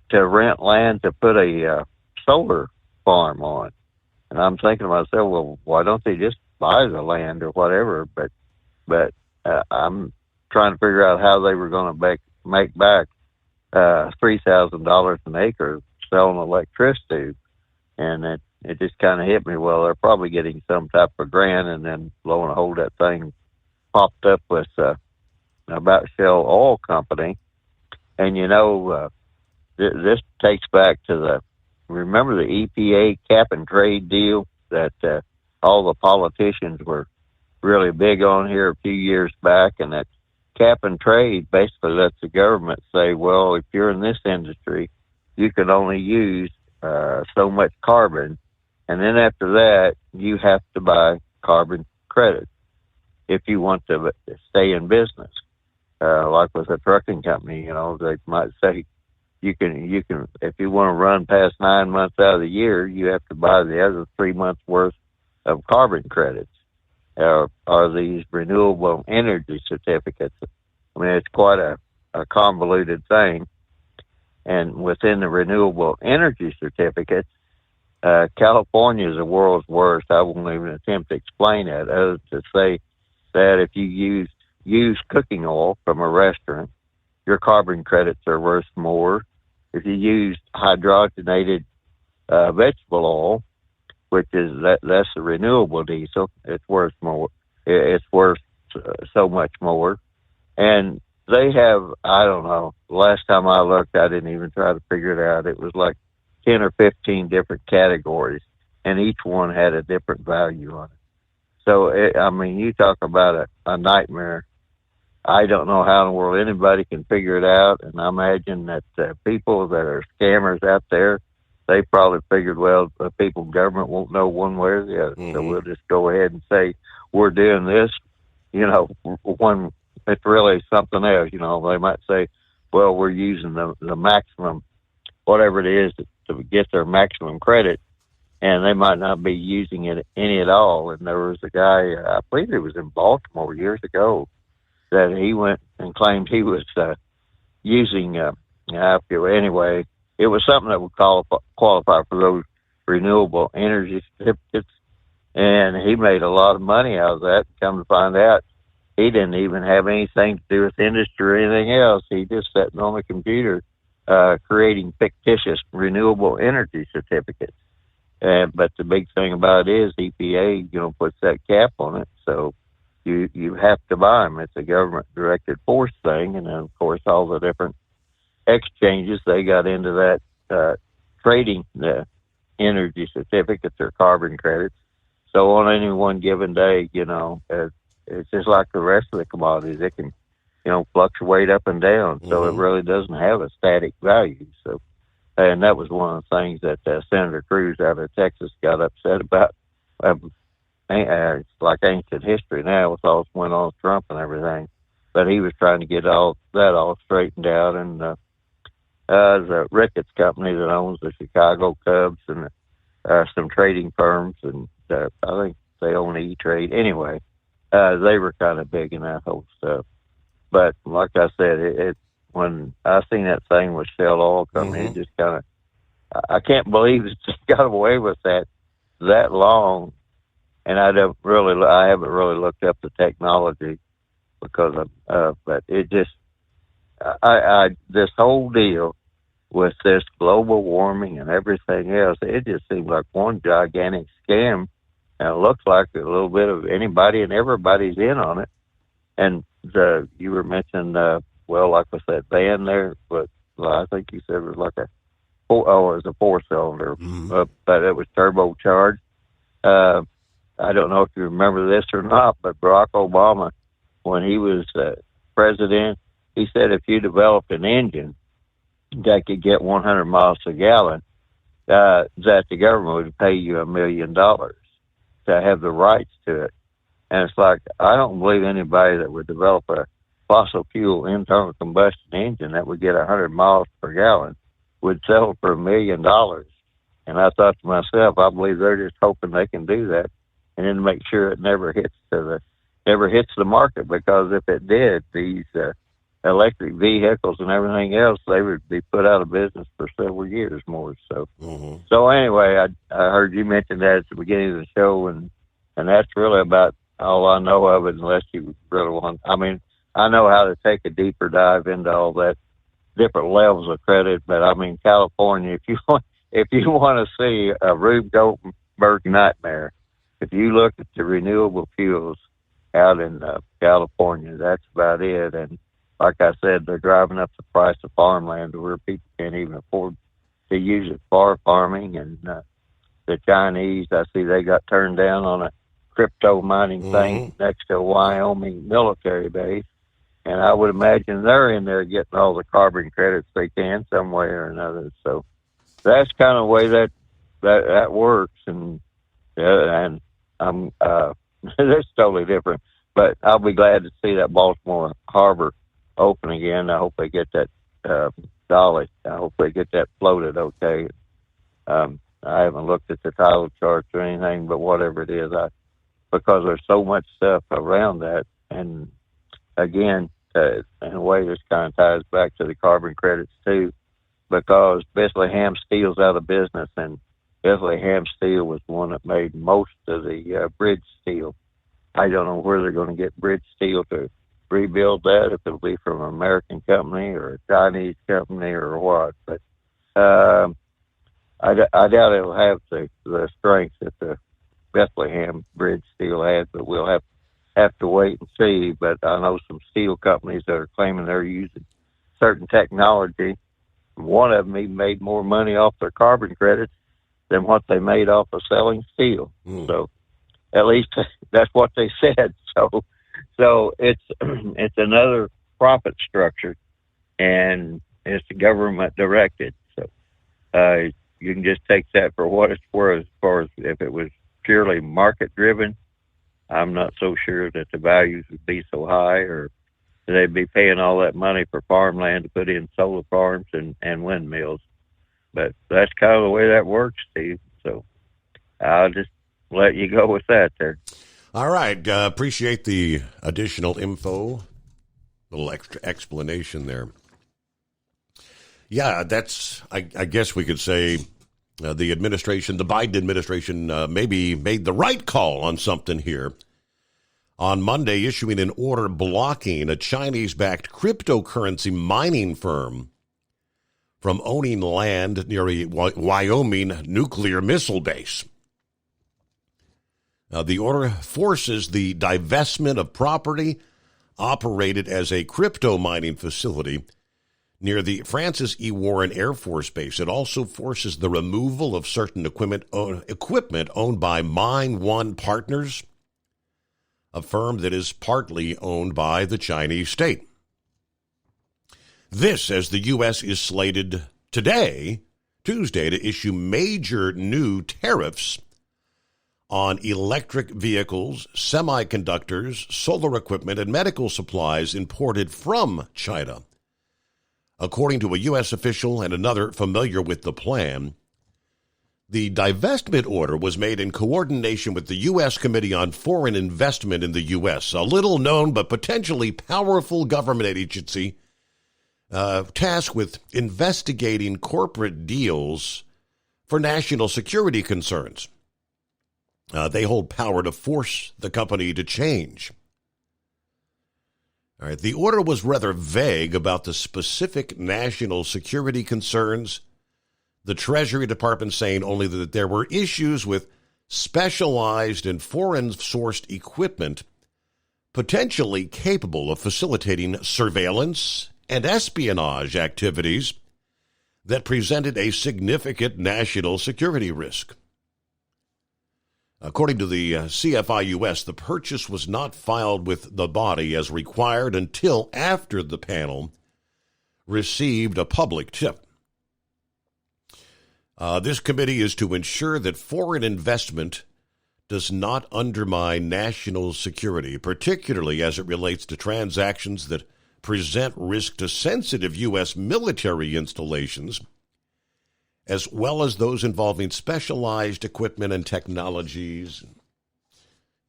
Speaker 9: to rent land to put a solar farm on. And I'm thinking to myself, well, why don't they just buy the land or whatever? But I'm trying to figure out how they were going to make back $3,000 an acre selling electricity. And it just kind of hit me, well, they're probably getting some type of grant, and then lo and behold, that thing popped up with about Shell Oil Company. And, you know, this takes back to remember the EPA cap and trade deal that all the politicians were really big on here a few years back, and that cap and trade basically lets the government say, well, if you're in this industry, you can only use so much carbon, and then after that, you have to buy carbon credits if you want to stay in business. Like with a trucking company, you know, they might say you can if you want to run past 9 months out of the year, you have to buy the other 3 months worth of carbon credits. Are these renewable energy certificates? I mean, it's quite a convoluted thing. And within the renewable energy certificates, California is the world's worst. I won't even attempt to explain it, other to say that if you use cooking oil from a restaurant, your carbon credits are worth more. If you use hydrogenated vegetable oil, which is that's the renewable diesel. It's worth more. It's worth so much more. And they have, I don't know, last time I looked, I didn't even try to figure it out. It was like 10 or 15 different categories, and each one had a different value on it. So, I mean, you talk about a nightmare. I don't know how in the world anybody can figure it out, and I imagine that people that are scammers out there, they probably figured, well, the people in government won't know one way or the other, so we'll just go ahead and say we're doing this, when it's really something else. They might say, well, we're using the maximum, whatever it is, to get their maximum credit, and they might not be using it any at all. And there was a guy, I believe it was in Baltimore years ago, that he went and claimed he was using, anyway, it was something that would qualify for those renewable energy certificates, and he made a lot of money out of that. Come to find out, he didn't even have anything to do with industry or anything else. He just sat on the computer creating fictitious renewable energy certificates. But the big thing about it is EPA, puts that cap on it, so you have to buy them. It's a government-directed force thing, and then, of course, all the different exchanges, they got into that trading the energy certificates or carbon credits. So on any one given day, it's just like the rest of the commodities. It can, fluctuate up and down. So it really doesn't have a static value. So, and that was one of the things that Senator Cruz out of Texas got upset about. It's like ancient history now with all that went on with Trump and everything. But he was trying to get all straightened out. And the Ricketts company that owns the Chicago Cubs and some trading firms, and I think they own E-Trade. Anyway, they were kind of big in that whole stuff. But like I said, when I seen that thing with Shell Oil Company, it just kind of, I can't believe it just got away with that long. And I haven't really looked up the technology because but it just, this whole deal with this global warming and everything else, it just seems like one gigantic scam. And it looks like a little bit of anybody and everybody's in on it. And you were mentioning, like with that van there, but I think you said it was like it was a 4-cylinder, but it was turbocharged. I don't know if you remember this or not, but Barack Obama, when he was president, he said if you developed an engine that could get 100 miles a gallon, that the government would pay you $1 million to have the rights to it. And it's like, I don't believe anybody that would develop a fossil fuel internal combustion engine that would get 100 miles per gallon would sell for $1 million. And I thought to myself, I believe they're just hoping they can do that and then make sure it never hits the market, because if it did, these electric vehicles and everything else, they would be put out of business for several years more. So, So anyway, I heard you mention that at the beginning of the show, and that's really about all I know of it, unless you really want. I mean, I know how to take a deeper dive into all that different levels of credit, but I mean, California, if you want to see a Rube Goldberg nightmare, if you look at the renewable fuels out in California, that's about it. And like I said, they're driving up the price of farmland to where people can't even afford to use it for farming. And the Chinese, I see they got turned down on a crypto mining thing next to a Wyoming military base. And I would imagine they're in there getting all the carbon credits they can some way or another. So that's kind of the way that works. And I'm that's totally different. But I'll be glad to see that Baltimore Harbor open again. I hope they get that dolly. I hope they get that floated okay. I haven't looked at the title charts or anything, but whatever it is, because there's so much stuff around that. And again, in a way, this kind of ties back to the carbon credits too, because Bethlehem Steel's out of business, and Bethlehem Steel was the one that made most of the bridge steel. I don't know where they're going to get bridge steel to rebuild that, if it'll be from an American company or a Chinese company or what. But I doubt it'll have the strength that the Bethlehem bridge steel had, but we'll have to wait and see. But I know some steel companies that are claiming they're using certain technology. One of them even made more money off their carbon credits than what they made off of selling steel. So at least that's what they said. So it's another profit structure, and it's government directed. So you can just take that for what it's worth. As far as if it was purely market driven, I'm not so sure that the values would be so high, or they'd be paying all that money for farmland to put in solar farms and windmills. But that's kind of the way that works, Steve. So I'll just let you go with that there.
Speaker 13: All right. Appreciate the additional info, a little extra explanation there. Yeah, that's, I guess we could say the administration, the Biden administration, maybe made the right call on something here. On Monday, issuing an order blocking a Chinese-backed cryptocurrency mining firm from owning land near a Wyoming nuclear missile base. The order forces the divestment of property operated as a crypto mining facility near the Francis E. Warren Air Force Base. It also forces the removal of certain equipment owned by Mine One Partners, a firm that is partly owned by the Chinese state. This, as the U.S. is slated today, Tuesday, to issue major new tariffs on electric vehicles, semiconductors, solar equipment, and medical supplies imported from China. According to a U.S. official and another familiar with the plan, the divestment order was made in coordination with the U.S. Committee on Foreign Investment in the U.S., a little-known but potentially powerful government agency tasked with investigating corporate deals for national security concerns. They hold power to force the company to change. All right, the order was rather vague about the specific national security concerns, the Treasury Department saying only that there were issues with specialized and foreign-sourced equipment potentially capable of facilitating surveillance and espionage activities that presented a significant national security risk. According to the CFIUS, the purchase was not filed with the body as required until after the panel received a public tip. This committee is to ensure that foreign investment does not undermine national security, particularly as it relates to transactions that present risk to sensitive U.S. military installations, as well as those involving specialized equipment and technologies.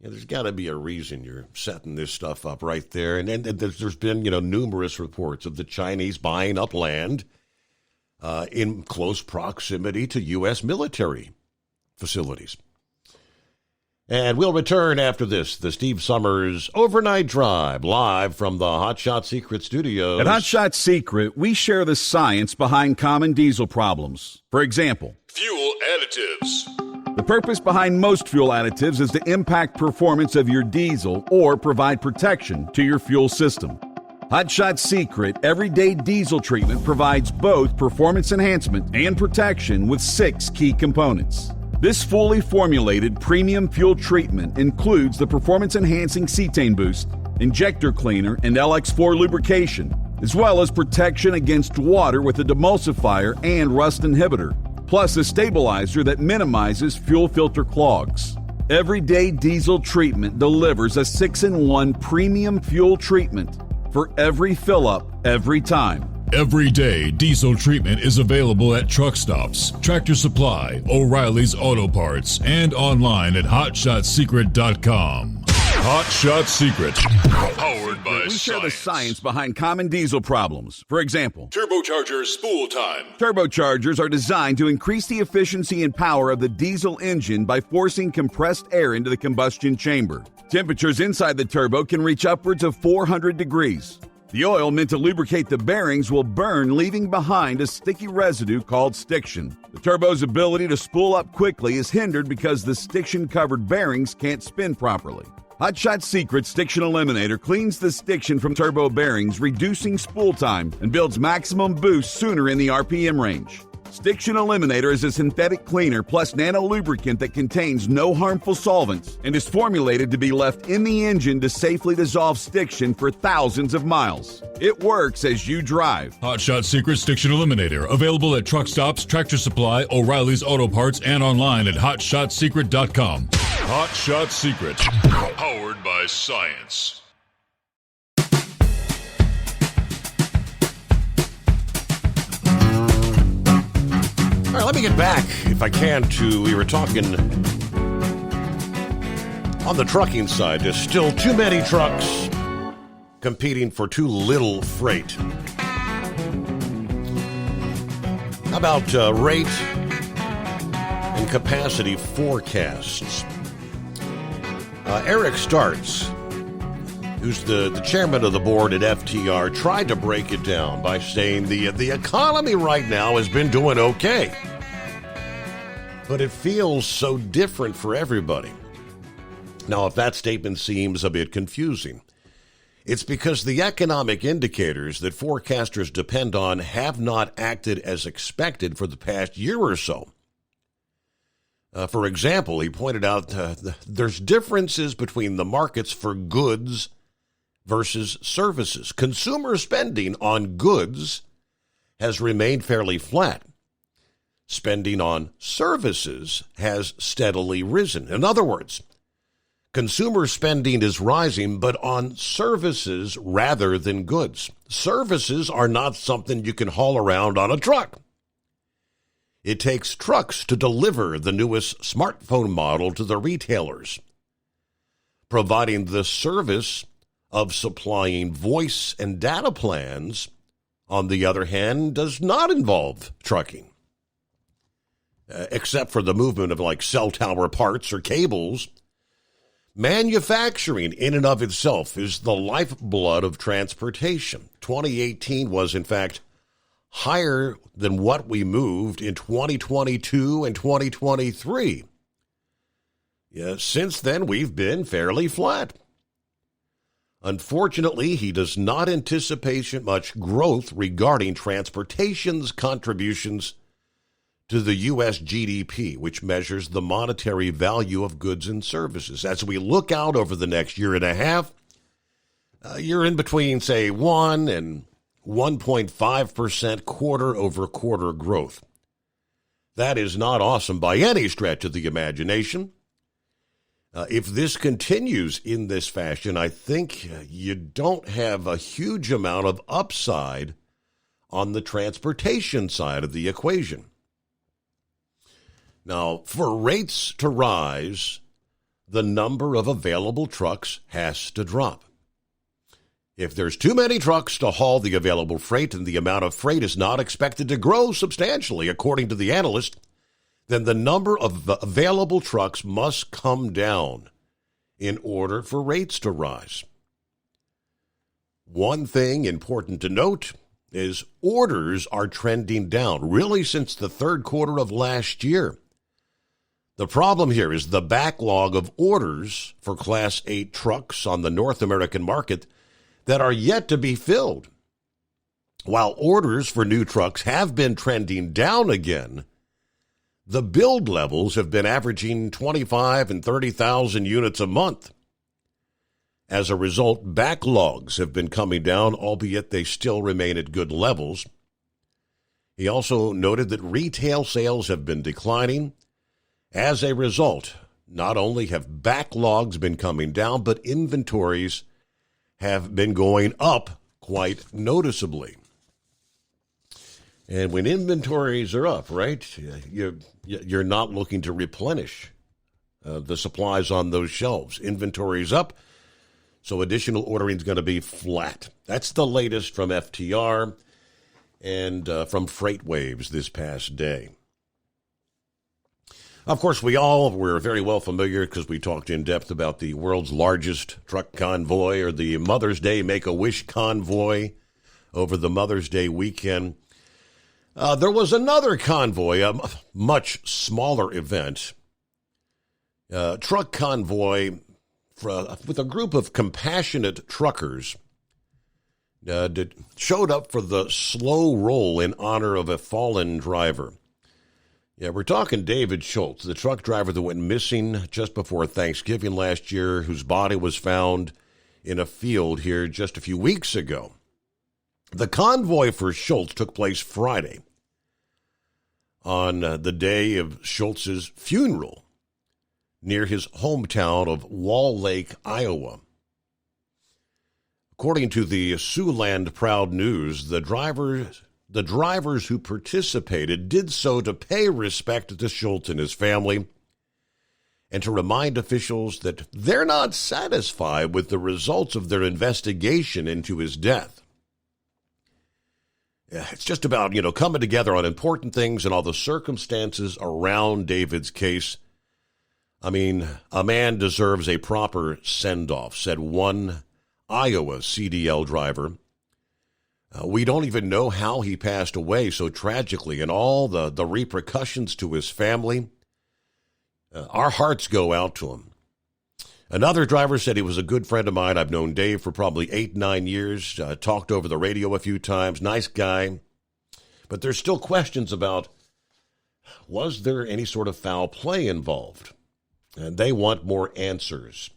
Speaker 13: There's got to be a reason you're setting this stuff up right there. And there's been, numerous reports of the Chinese buying up land in close proximity to U.S. military facilities. And we'll return after this, the Steve Summers Overnight Drive, live from the Hot Shot Secret Studios.
Speaker 10: At Hot Shot Secret, we share the science behind common diesel problems. For example,
Speaker 11: fuel additives.
Speaker 10: The purpose behind most fuel additives is to impact performance of your diesel or provide protection to your fuel system. Hot Shot Secret Everyday Diesel Treatment provides both performance enhancement and protection with 6 key components. This fully formulated premium fuel treatment includes the performance-enhancing cetane boost, injector cleaner, and LX4 lubrication, as well as protection against water with a demulsifier and rust inhibitor, plus a stabilizer that minimizes fuel filter clogs. Everyday Diesel Treatment delivers a 6-in-1 premium fuel treatment for every fill-up, every time.
Speaker 11: Everyday Diesel Treatment is available at truck stops, Tractor Supply, O'Reilly's Auto Parts, and online at HotShotSecret.com. Hot Shot Secret, powered by
Speaker 10: We share the science behind common diesel problems. For example,
Speaker 11: Turbochargers spool time.
Speaker 10: Turbochargers are designed to increase the efficiency and power of the diesel engine by forcing compressed air into the combustion chamber. Temperatures inside the turbo can reach upwards of 400 degrees. The oil meant to lubricate the bearings will burn, leaving behind a sticky residue called stiction. The turbo's ability to spool up quickly is hindered because the stiction-covered bearings can't spin properly. Hot Shot Secret Stiction Eliminator cleans the stiction from turbo bearings, reducing spool time, and builds maximum boost sooner in the RPM range. Stiction Eliminator is a synthetic cleaner plus nano-lubricant that contains no harmful solvents and is formulated to be left in the engine to safely dissolve stiction for thousands of miles. It works as you drive.
Speaker 11: Hot Shot Secret Stiction Eliminator. Available at truck stops, Tractor Supply, O'Reilly's Auto Parts, and online at HotShotSecret.com. Hot Shot Secret. Powered by science.
Speaker 13: All right, let me get back, if I can, to we were talking on the trucking side. There's still too many trucks competing for too little freight. How about rate and capacity forecasts? Eric Startz, who's the chairman of the board at FTR, tried to break it down by saying the economy right now has been doing okay. But it feels so different for everybody. Now, if that statement seems a bit confusing, it's because the economic indicators that forecasters depend on have not acted as expected for the past year or so. For example, he pointed out there's differences between the markets for goods versus services. Consumer spending on goods has remained fairly flat. Spending on services has steadily risen. In other words, consumer spending is rising, but on services rather than goods. Services are not something you can haul around on a truck. It takes trucks to deliver the newest smartphone model to the retailers. Providing the service of supplying voice and data plans, on the other hand, does not involve trucking. Except for the movement of like cell tower parts or cables. Manufacturing in and of itself is the lifeblood of transportation. 2018 was, in fact, higher than what we moved in 2022 and 2023. Since then, we've been fairly flat. Unfortunately, he does not anticipate much growth regarding transportation's contributions to the U.S. GDP, which measures the monetary value of goods and services. As we look out over the next year and a half, you're in between, say, 1 and 1.5% quarter-over-quarter growth. That is not awesome by any stretch of the imagination. If this continues in this fashion, I think you don't have a huge amount of upside on the transportation side of the equation. Now, for rates to rise, the number of available trucks has to drop. If there's too many trucks to haul the available freight and the amount of freight is not expected to grow substantially, according to the analyst, then the number of available trucks must come down in order for rates to rise. One thing important to note is orders are trending down, really since the third quarter of last year. The problem here is the backlog of orders for Class 8 trucks on the North American market that are yet to be filled. While orders for new trucks have been trending down again, the build levels have been averaging 25 and 30,000 units a month. As a result, backlogs have been coming down, albeit they still remain at good levels. He also noted that retail sales have been declining. As a result, not only have backlogs been coming down, but inventories have been going up quite noticeably. And when inventories are up, right, you're not looking to replenish the supplies on those shelves. Inventories up, so additional ordering is going to be flat. That's the latest from FTR and from FreightWaves this past day. Of course, we're very well familiar because we talked in depth about the world's largest truck convoy, or the Mother's Day Make-A-Wish convoy over the Mother's Day weekend. There was another convoy, a much smaller event, truck convoy with a group of compassionate truckers that showed up for the slow roll in honor of a fallen driver. Yeah, we're talking David Schultz, the truck driver that went missing just before Thanksgiving last year, whose body was found in a field here just a few weeks ago. The convoy for Schultz took place Friday on the day of Schultz's funeral near his hometown of Wall Lake, Iowa. According to the Siouxland Proud News, the drivers who participated did so to pay respect to Schultz and his family and to remind officials that they're not satisfied with the results of their investigation into his death. It's just about, coming together on important things and all the circumstances around David's case. I mean, a man deserves a proper send-off, said one Iowa CDL driver. We don't even know how he passed away so tragically, and all the repercussions to his family. Our hearts go out to him. Another driver said he was a good friend of mine. I've known Dave for probably 8-9 years, talked over the radio a few times, nice guy. But there's still questions about, was there any sort of foul play involved? And they want more answers.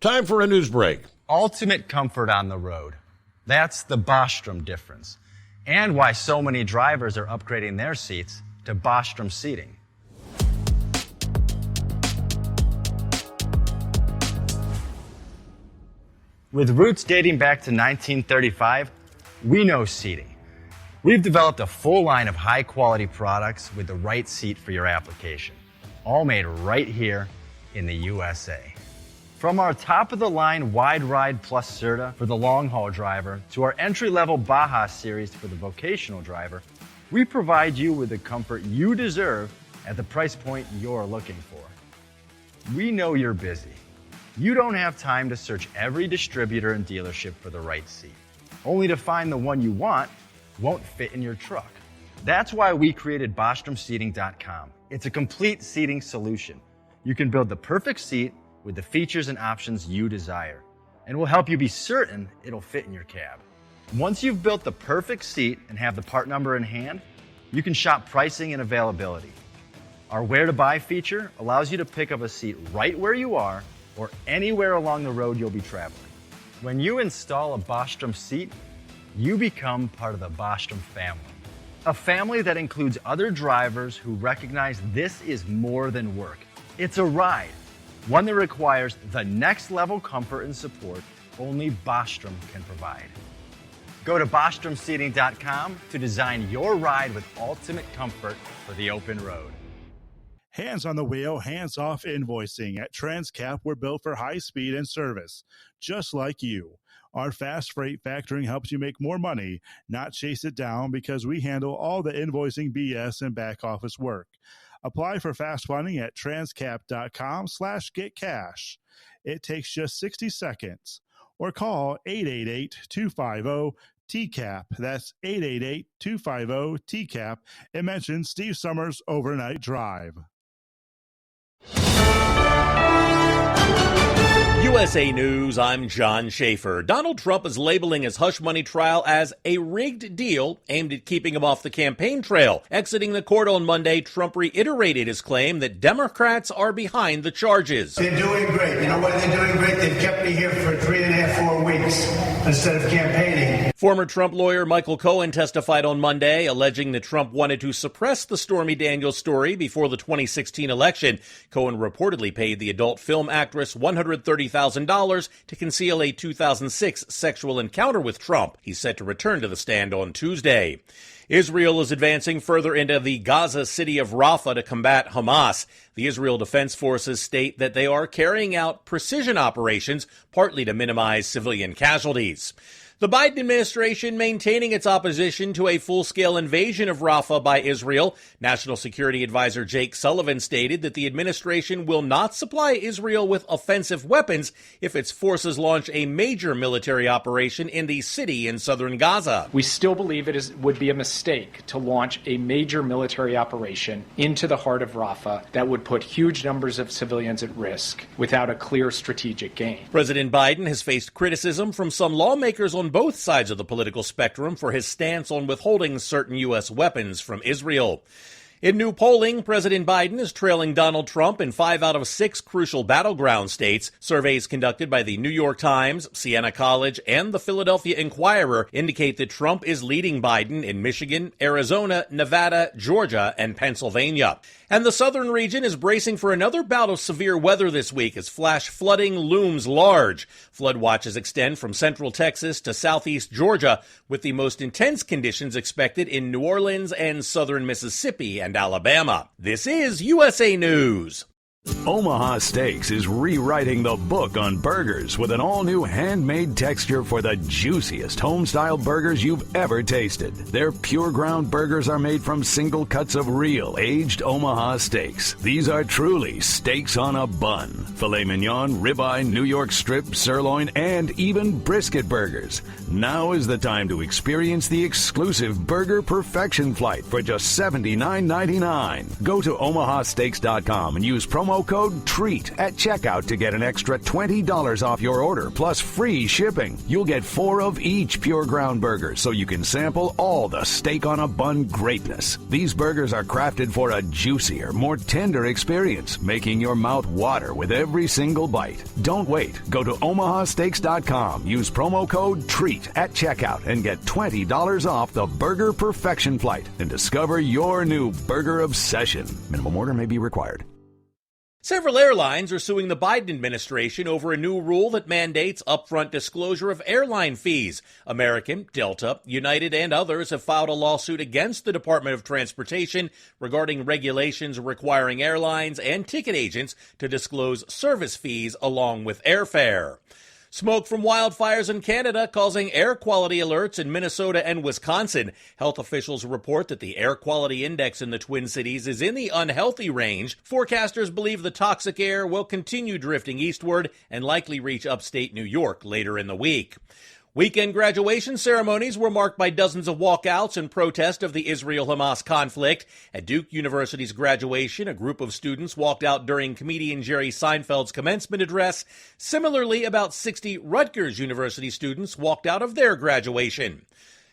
Speaker 13: Time for a news break.
Speaker 21: Ultimate comfort on the road. That's the Bostrom difference, and why so many drivers are upgrading their seats to Bostrom seating. With roots dating back to 1935, we know seating. We've developed a full line of high-quality products with the right seat for your application, all made right here in the USA. From our top-of-the-line Wide Ride Plus Certa for the long-haul driver to our entry-level Baja series for the vocational driver, we provide you with the comfort you deserve at the price point you're looking for. We know you're busy. You don't have time to search every distributor and dealership for the right seat, only to find the one you want won't fit in your truck. That's why we created BostromSeating.com. It's a complete seating solution. You can build the perfect seat with the features and options you desire, and we'll help you be certain it'll fit in your cab. Once you've built the perfect seat and have the part number in hand, you can shop pricing and availability. Our Where to Buy feature allows you to pick up a seat right where you are or anywhere along the road you'll be traveling. When you install a Bostrom seat, you become part of the Bostrom family. A family that includes other drivers who recognize this is more than work. It's a ride. One that requires the next level comfort and support only Bostrom can provide. Go to BostromSeating.com to design your ride with ultimate comfort for the open road.
Speaker 14: Hands on the wheel, hands off invoicing. At Transcap, we're built for high speed and service, just like you. Our fast freight factoring helps you make more money, not chase it down, because we handle all the invoicing BS and back office work. Apply for fast funding at transcap.com/getcash. It takes just 60 seconds. Or call 888-250-TCAP. That's 888-250-TCAP. And mention Steve Summers Overnight Drive.
Speaker 17: USA News, I'm John Schaefer. Donald Trump is labeling his hush money trial as a rigged deal aimed at keeping him off the campaign trail. Exiting the court on Monday, Trump reiterated his claim that Democrats are behind the charges.
Speaker 12: They're doing great. You know why they're doing great? They've kept me here for 3.5, 4 weeks instead of campaigning.
Speaker 17: Former Trump lawyer Michael Cohen testified on Monday, alleging that Trump wanted to suppress the Stormy Daniels story before the 2016 election. Cohen reportedly paid the adult film actress $130,000 to conceal a 2006 sexual encounter with Trump. He's set to return to the stand on Tuesday. Israel is advancing further into the Gaza city of Rafah to combat Hamas. The Israel Defense Forces state that they are carrying out precision operations, partly to minimize civilian casualties. The Biden administration maintaining its opposition to a full-scale invasion of Rafah by Israel. National Security Advisor Jake Sullivan stated that the administration will not supply Israel with offensive weapons if its forces launch a major military operation in the city in southern Gaza.
Speaker 4: We still believe would be a mistake to launch a major military operation into the heart of Rafah that would put huge numbers of civilians at risk without a clear strategic gain.
Speaker 17: President Biden has faced criticism from some lawmakers on both sides of the political spectrum for his stance on withholding certain U.S. weapons from Israel. In new polling, President Biden is trailing Donald Trump in 5 out of 6 crucial battleground states. Surveys conducted by the New York Times, Siena College, and the Philadelphia Inquirer indicate that Trump is leading Biden in Michigan, Arizona, Nevada, Georgia, and Pennsylvania. And the southern region is bracing for another bout of severe weather this week as flash flooding looms large. Flood watches extend from central Texas to southeast Georgia, with the most intense conditions expected in New Orleans and southern Mississippi and Alabama. This is USA News.
Speaker 18: Omaha Steaks is rewriting the book on burgers with an all-new handmade texture for the juiciest home-style burgers you've ever tasted. Their pure ground burgers are made from single cuts of real aged Omaha steaks. These are truly steaks on a bun. Filet mignon, ribeye, New York strip, sirloin, and even brisket burgers. Now is the time to experience the exclusive Burger Perfection Flight for just $79.99. Go to omahasteaks.com and use promo code TREAT at checkout to get an extra $20 off your order plus free shipping. You'll get 4 of each pure ground burger so you can sample all the steak on a bun greatness. These burgers are crafted for a juicier, more tender experience, making your mouth water with every single bite. Don't wait. Go to omahasteaks.com. Use promo code TREAT at checkout and get $20 off the Burger Perfection Flight and discover your new burger obsession. Minimum order may be required.
Speaker 17: Several airlines are suing the Biden administration over a new rule that mandates upfront disclosure of airline fees. American, Delta, United, and others have filed a lawsuit against the Department of Transportation regarding regulations requiring airlines and ticket agents to disclose service fees along with airfare. Smoke from wildfires in Canada causing air quality alerts in Minnesota and Wisconsin. Health officials report that the air quality index in the Twin Cities is in the unhealthy range. Forecasters believe the toxic air will continue drifting eastward and likely reach upstate New York later in the week. Weekend graduation ceremonies were marked by dozens of walkouts in protest of the Israel-Hamas conflict. At Duke University's graduation, a group of students walked out during comedian Jerry Seinfeld's commencement address. Similarly, about 60 Rutgers University students walked out of their graduation.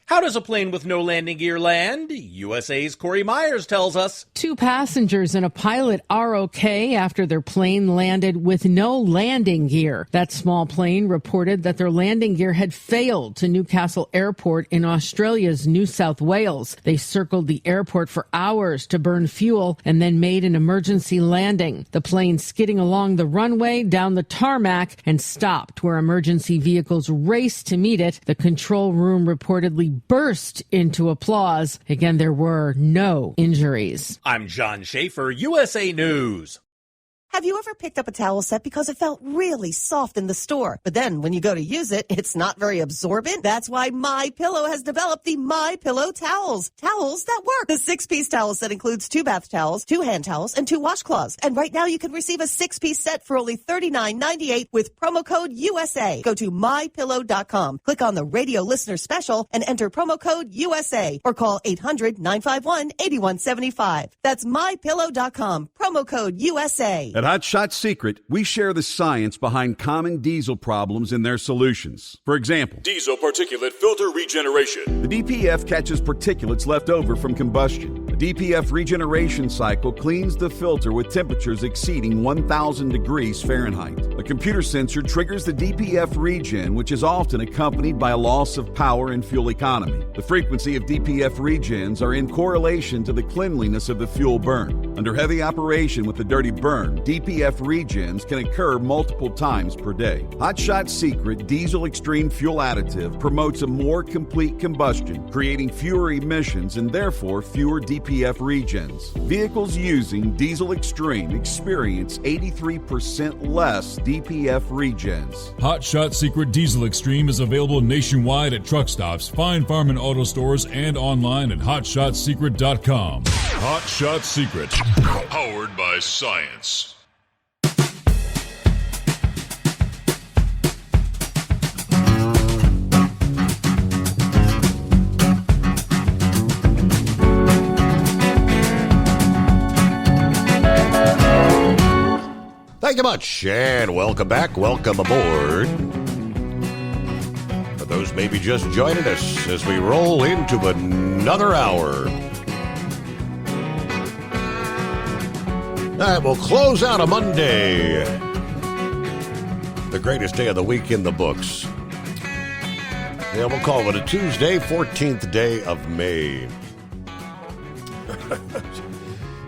Speaker 17: How does a plane with no landing gear land? USA's Corey Myers tells us.
Speaker 7: 2 passengers and a pilot are okay after their plane landed with no landing gear. That small plane reported that their landing gear had failed to Newcastle Airport in Australia's New South Wales. They circled the airport for hours to burn fuel and then made an emergency landing. The plane skidding along the runway, down the tarmac, and stopped where emergency vehicles raced to meet it. The control room reportedly burst into applause. Again, there were no injuries.
Speaker 17: I'm John Schaefer, USA News.
Speaker 1: Have you ever picked up a towel set because it felt really soft in the store, but then when you go to use it, it's not very absorbent? That's why MyPillow has developed the MyPillow towels. Towels that work. The 6-piece towel set includes 2 bath towels, 2 hand towels, and 2 washcloths. And right now you can receive a 6-piece set for only $39.98 with promo code USA. Go to MyPillow.com, click on the radio listener special, and enter promo code USA, or call 800-951-8175. That's MyPillow.com, promo code USA.
Speaker 10: At Hot Shot Secret, we share the science behind common diesel problems and their solutions. For example,
Speaker 23: diesel particulate filter regeneration.
Speaker 10: The DPF catches particulates left over from combustion. The DPF regeneration cycle cleans the filter with temperatures exceeding 1,000 degrees Fahrenheit. A computer sensor triggers the DPF regen, which is often accompanied by a loss of power and fuel economy. The frequency of DPF regens are in correlation to the cleanliness of the fuel burn. Under heavy operation with the dirty burn, DPF regens can occur multiple times per day. Hot Shot Secret Diesel Extreme Fuel Additive promotes a more complete combustion, creating fewer emissions and therefore fewer DPF regens. Vehicles using Diesel Extreme experience 83% less DPF regens.
Speaker 11: Hot Shot Secret Diesel Extreme is available nationwide at truck stops, Fine Farm and auto stores, and online at hotshotsecret.com. Hot Shot Secret, powered by science.
Speaker 13: Thank you much, and welcome back. Welcome aboard. For those maybe just joining us as we roll into another hour. All right, we'll close out a Monday. The greatest day of the week in the books. Yeah, we'll call it a Tuesday, 14th day of May.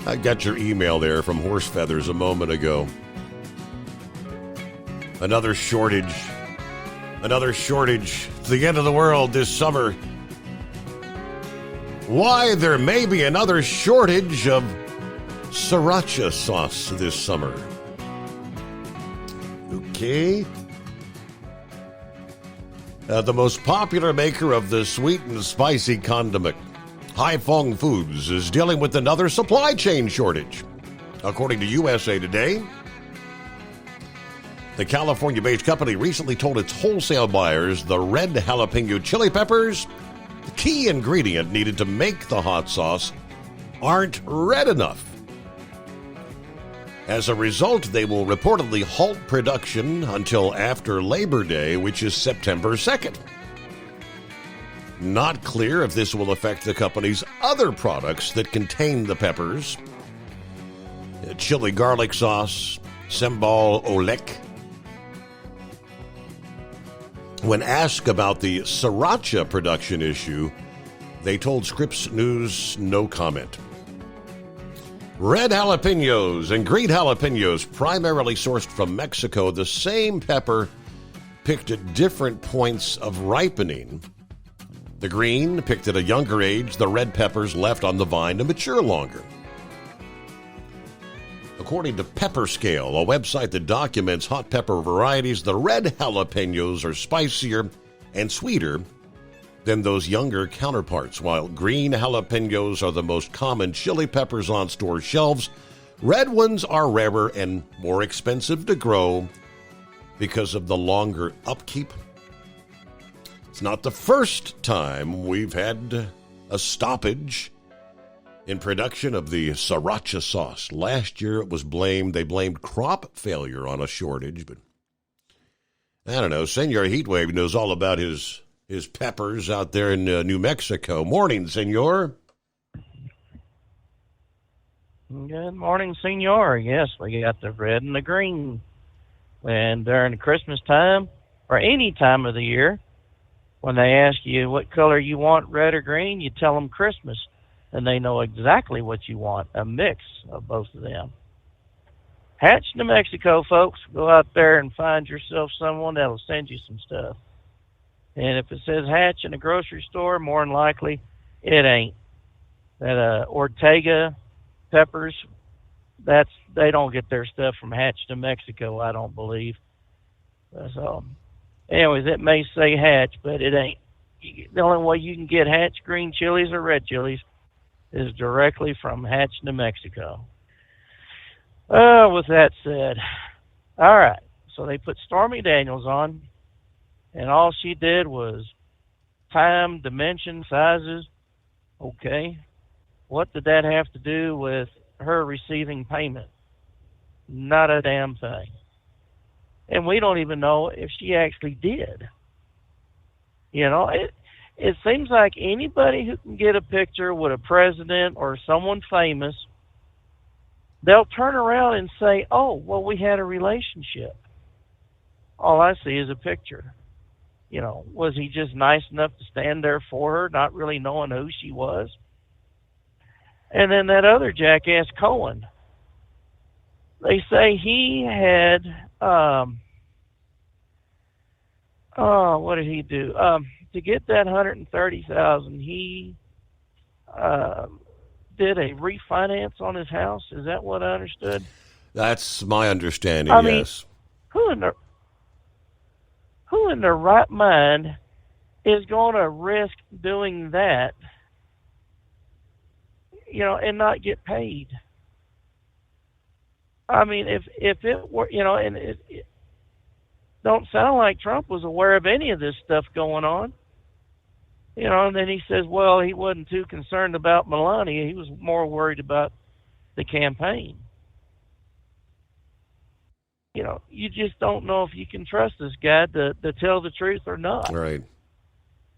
Speaker 13: I got your email there from Horse Feathers a moment ago. Another shortage. It's the end of the world this summer. Why there may be another shortage of sriracha sauce this summer. Okay. The most popular maker of the sweet and spicy condiment, Haiphong Foods, is dealing with another supply chain shortage. According to USA Today, the California-based company recently told its wholesale buyers the red jalapeno chili peppers, the key ingredient needed to make the hot sauce, aren't red enough. As a result, they will reportedly halt production until after Labor Day, which is September 2nd. Not clear if this will affect the company's other products that contain the peppers. Chili garlic sauce, sambal oelek. When asked about the sriracha production issue, they told Scripps News no comment. Red jalapenos and green jalapenos, primarily sourced from Mexico, the same pepper picked at different points of ripening. The green picked at a younger age, the red peppers left on the vine to mature longer. According to Pepper Scale, a website that documents hot pepper varieties, the red jalapenos are spicier and sweeter than those younger counterparts. While green jalapenos are the most common chili peppers on store shelves, red ones are rarer and more expensive to grow because of the longer upkeep. It's not the first time we've had a stoppage in production of the sriracha sauce. Last year it was they blamed crop failure on a shortage, but I don't know. Senor Heatwave knows all about his peppers out there in New Mexico. Morning, Senor.
Speaker 15: Good morning, Senor. Yes, we got the red and the green. And during the Christmas time, or any time of the year, when they ask you what color you want, red or green, you tell them Christmas. And they know exactly what you want, a mix of both of them. Hatch, New Mexico, folks. Go out there and find yourself someone that'll send you some stuff. And if it says Hatch in a grocery store, more than likely, it ain't. That Ortega peppers, they don't get their stuff from Hatch, New Mexico, I don't believe. So, anyways, it may say Hatch, but it ain't. The only way you can get Hatch green chilies or red chilies is directly from Hatch, New Mexico. With that said, all right, so they put Stormy Daniels on, and all she did was time, dimension, sizes. Okay. What did that have to do with her receiving payment? Not a damn thing. And we don't even know if she actually did. You know, it seems like anybody who can get a picture with a president or someone famous, they'll turn around and say, oh, well, we had a relationship. All I see is a picture. You know, was he just nice enough to stand there for her, not really knowing who she was? And then that other jackass, Cohen. They say he had, what did he do? To get that $130,000, he did a refinance on his house. Is that what I understood?
Speaker 13: That's my understanding, yes.
Speaker 15: Who in their right mind is going to risk doing that, and not get paid? I mean, if it were, and it don't sound like Trump was aware of any of this stuff going on. And then he says, well, he wasn't too concerned about Melania. He was more worried about the campaign. You just don't know if you can trust this guy to tell the truth or not.
Speaker 13: Right.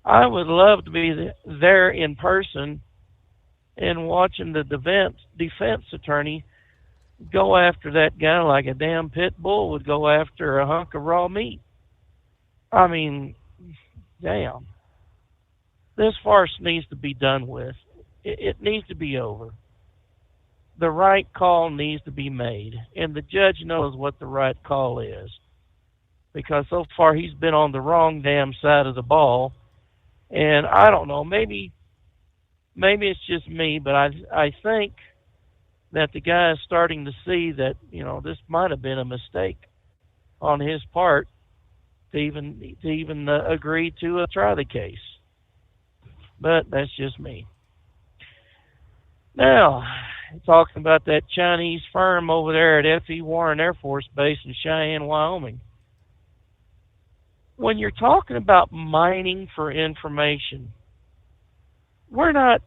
Speaker 15: I would love to be there in person and watching the defense attorney go after that guy like a damn pit bull would go after a hunk of raw meat. I mean, damn. This farce needs to be done with. It needs to be over. The right call needs to be made, and the judge knows what the right call is, because so far he's been on the wrong damn side of the ball. And I don't know, maybe it's just me, but I think that the guy is starting to see that, this might have been a mistake on his part to even agree to try the case. But that's just me. Now, talking about that Chinese firm over there at F.E. Warren Air Force Base in Cheyenne, Wyoming. When you're talking about mining for information, we're not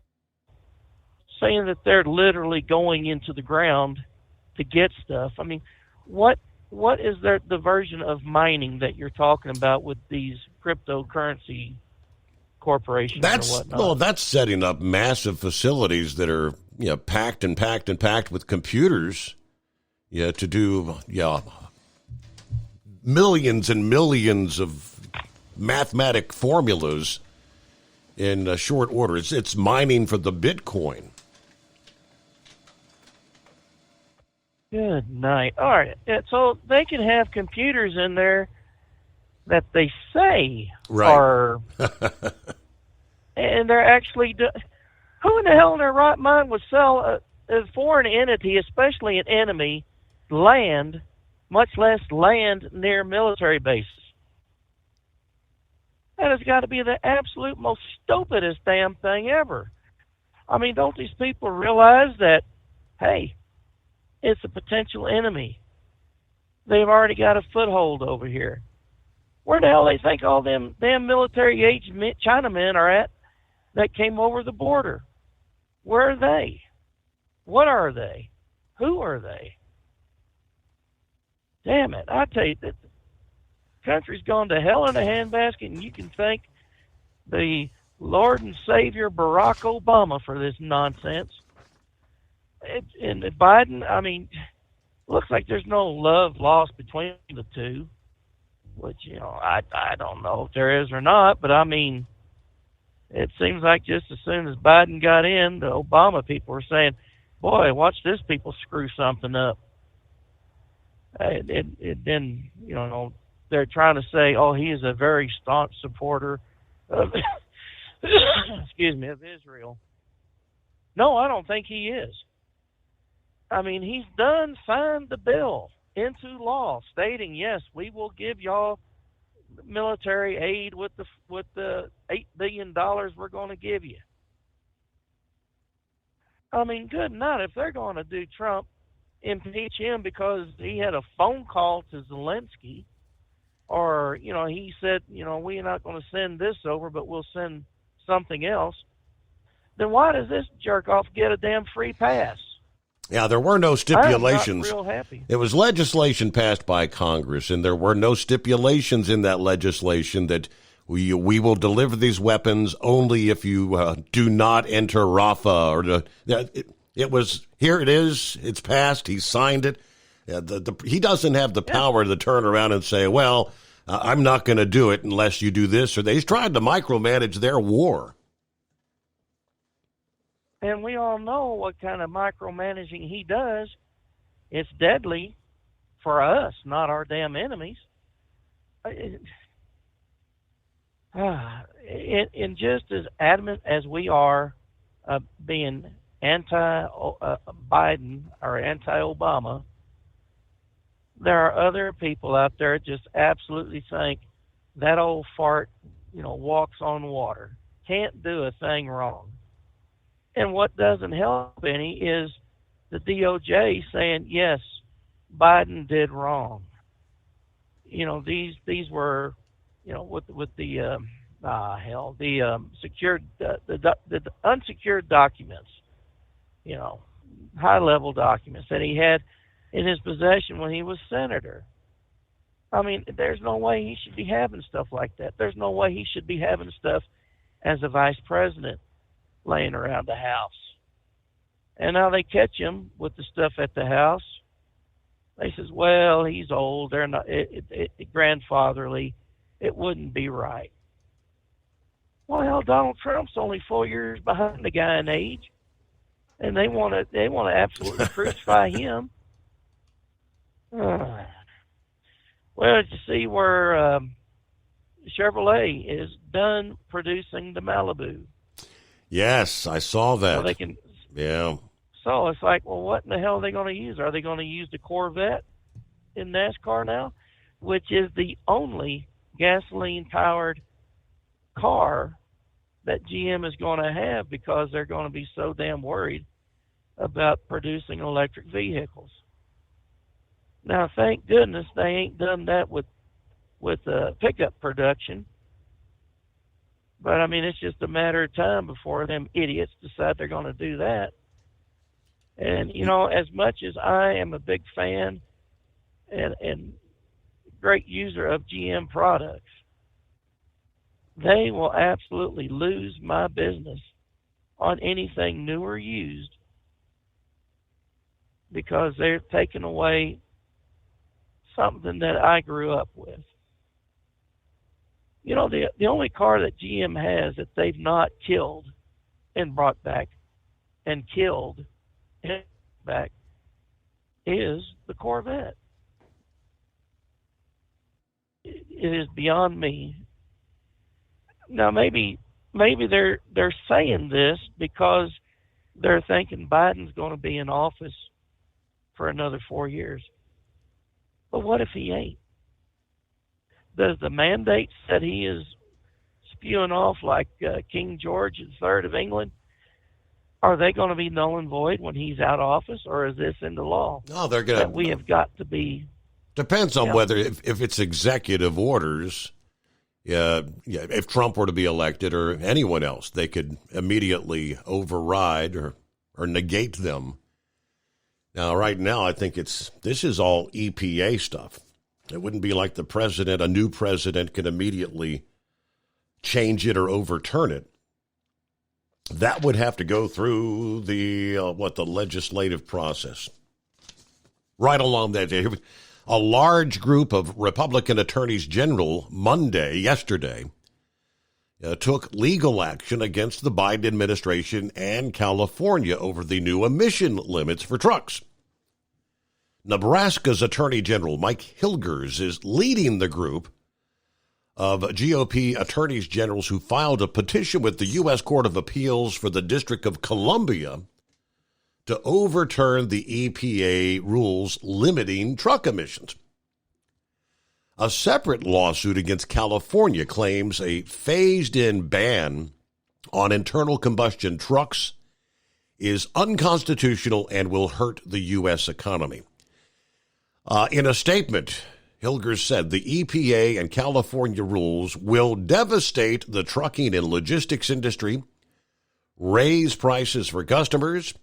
Speaker 15: saying that they're literally going into the ground to get stuff. I mean, what is the version of mining that you're talking about with these cryptocurrency corporations or whatnot?
Speaker 13: Well, that's setting up massive facilities that are packed and packed and packed with computers to do millions and millions of mathematic formulas in short order. It's mining for the Bitcoin.
Speaker 15: Good night. All right. So they can have computers in there that they say are, and they're actually. Who in the hell in their right mind would sell a foreign entity, especially an enemy, land, much less land near military bases? That has got to be the absolute most stupidest damn thing ever. I mean, don't these people realize that, hey, it's a potential enemy? They've already got a foothold over here. Where the hell they think all them damn military-aged Chinamen are at that came over the border? Where are they? What are they? Who are they? Damn it. I tell you, the country's gone to hell in a handbasket, and you can thank the Lord and Savior Barack Obama for this nonsense. And Biden, I mean, looks like there's no love lost between the two, which, I don't know if there is or not, but I mean, it seems like just as soon as Biden got in, the Obama people were saying, boy, watch this people screw something up. Then, they're trying to say, oh, he is a very staunch supporter of, of Israel. No, I don't think he is. I mean, he's signed the bill into law stating, yes, we will give y'all military aid with the $8 billion we're going to give you. I mean, good night. If they're going to do Trump, impeach him because he had a phone call to Zelensky, or, he said, we're not going to send this over, but we'll send something else, then why does this jerk off get a damn free pass?
Speaker 13: Yeah, there were no stipulations.
Speaker 15: I'm not real happy.
Speaker 13: It was legislation passed by Congress, and there were no stipulations in that legislation that we will deliver these weapons only if you do not enter Rafah. It was, here it is, it's passed, he signed it. He doesn't have the power to turn around and say, well, I'm not going to do it unless you do this or that. He's trying to micromanage their war.
Speaker 15: And we all know what kind of micromanaging he does. It's deadly for us, not our damn enemies. And just as adamant as we are being anti-Biden or anti-Obama, there are other people out there just absolutely think that old fart, walks on water, can't do a thing wrong. And what doesn't help any is the DOJ saying, yes, Biden did wrong. These were, with the secured, the unsecured documents, high-level documents that he had in his possession when he was senator. I mean, there's no way he should be having stuff like that. There's no way he should be having stuff as a vice president laying around the house. And now they catch him with the stuff at the house. They says, well, he's old. They're not grandfatherly. It wouldn't be right. Well, hell, Donald Trump's only 4 years behind the guy in age, and they want to absolutely crucify him. Well, you see where Chevrolet is done producing the Malibu.
Speaker 13: Yes, I saw that.
Speaker 15: So they can.
Speaker 13: Yeah.
Speaker 15: So it's like, well, what in the hell are they going to use? Are they going to use the Corvette in NASCAR now, which is the only gasoline-powered car that GM is going to have because they're going to be so damn worried about producing electric vehicles. Now, thank goodness they ain't done that with pickup production. But, I mean, it's just a matter of time before them idiots decide they're going to do that. And, as much as I am a big fan and great user of GM products, they will absolutely lose my business on anything new or used because they're taking away something that I grew up with. The only car that GM has that they've not killed and brought back and killed and back is the Corvette. It is beyond me. Now maybe they're saying this because they're thinking Biden's going to be in office for another 4 years. But what if he ain't? Does the mandate that he is spewing off like King George III of England, are they going to be null and void when he's out of office, or is this into law?
Speaker 13: No, they're going to.
Speaker 15: We have got to be.
Speaker 13: Depends on whether if it's executive orders. If Trump were to be elected or anyone else, they could immediately override or negate them. Now, right now, I think this is all EPA stuff. It wouldn't be like a new president can immediately change it or overturn it. That would have to go through the legislative process. Right along that day, a large group of Republican attorneys general yesterday, took legal action against the Biden administration and California over the new emission limits for trucks. Nebraska's Attorney General Mike Hilgers is leading the group of GOP attorneys generals who filed a petition with the U.S. Court of Appeals for the District of Columbia to overturn the EPA rules limiting truck emissions. A separate lawsuit against California claims a phased-in ban on internal combustion trucks is unconstitutional and will hurt the U.S. economy. In a statement, Hilgers said the EPA and California rules will devastate the trucking and logistics industry, raise prices for customers,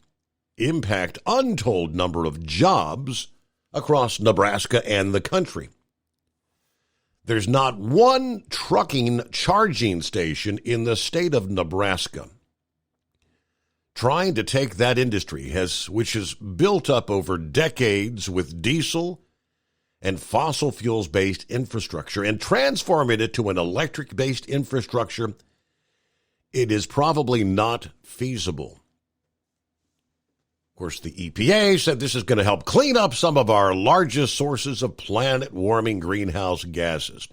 Speaker 13: impact untold number of jobs across Nebraska and the country. There's not one trucking charging station in the state of Nebraska. Trying to take that industry, which has built up over decades with diesel and fossil fuels-based infrastructure, and transforming it to an electric-based infrastructure, it is probably not feasible. Of course, the EPA said this is going to help clean up some of our largest sources of planet-warming greenhouse gases.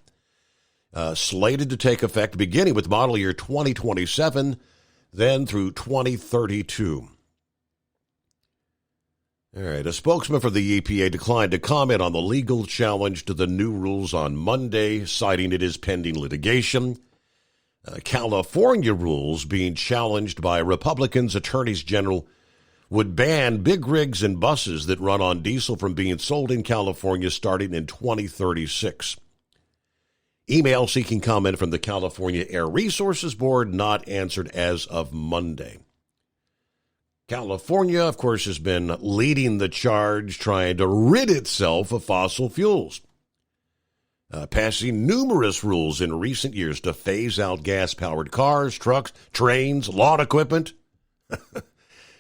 Speaker 13: Slated to take effect beginning with model year 2027, then through 2032. All right, a spokesman for the EPA declined to comment on the legal challenge to the new rules on Monday, citing it as pending litigation. California rules being challenged by Republicans' attorneys general would ban big rigs and buses that run on diesel from being sold in California starting in 2036. Email seeking comment from the California Air Resources Board not answered as of Monday. California, of course, has been leading the charge trying to rid itself of fossil fuels, passing numerous rules in recent years to phase out gas-powered cars, trucks, trains, lawn equipment.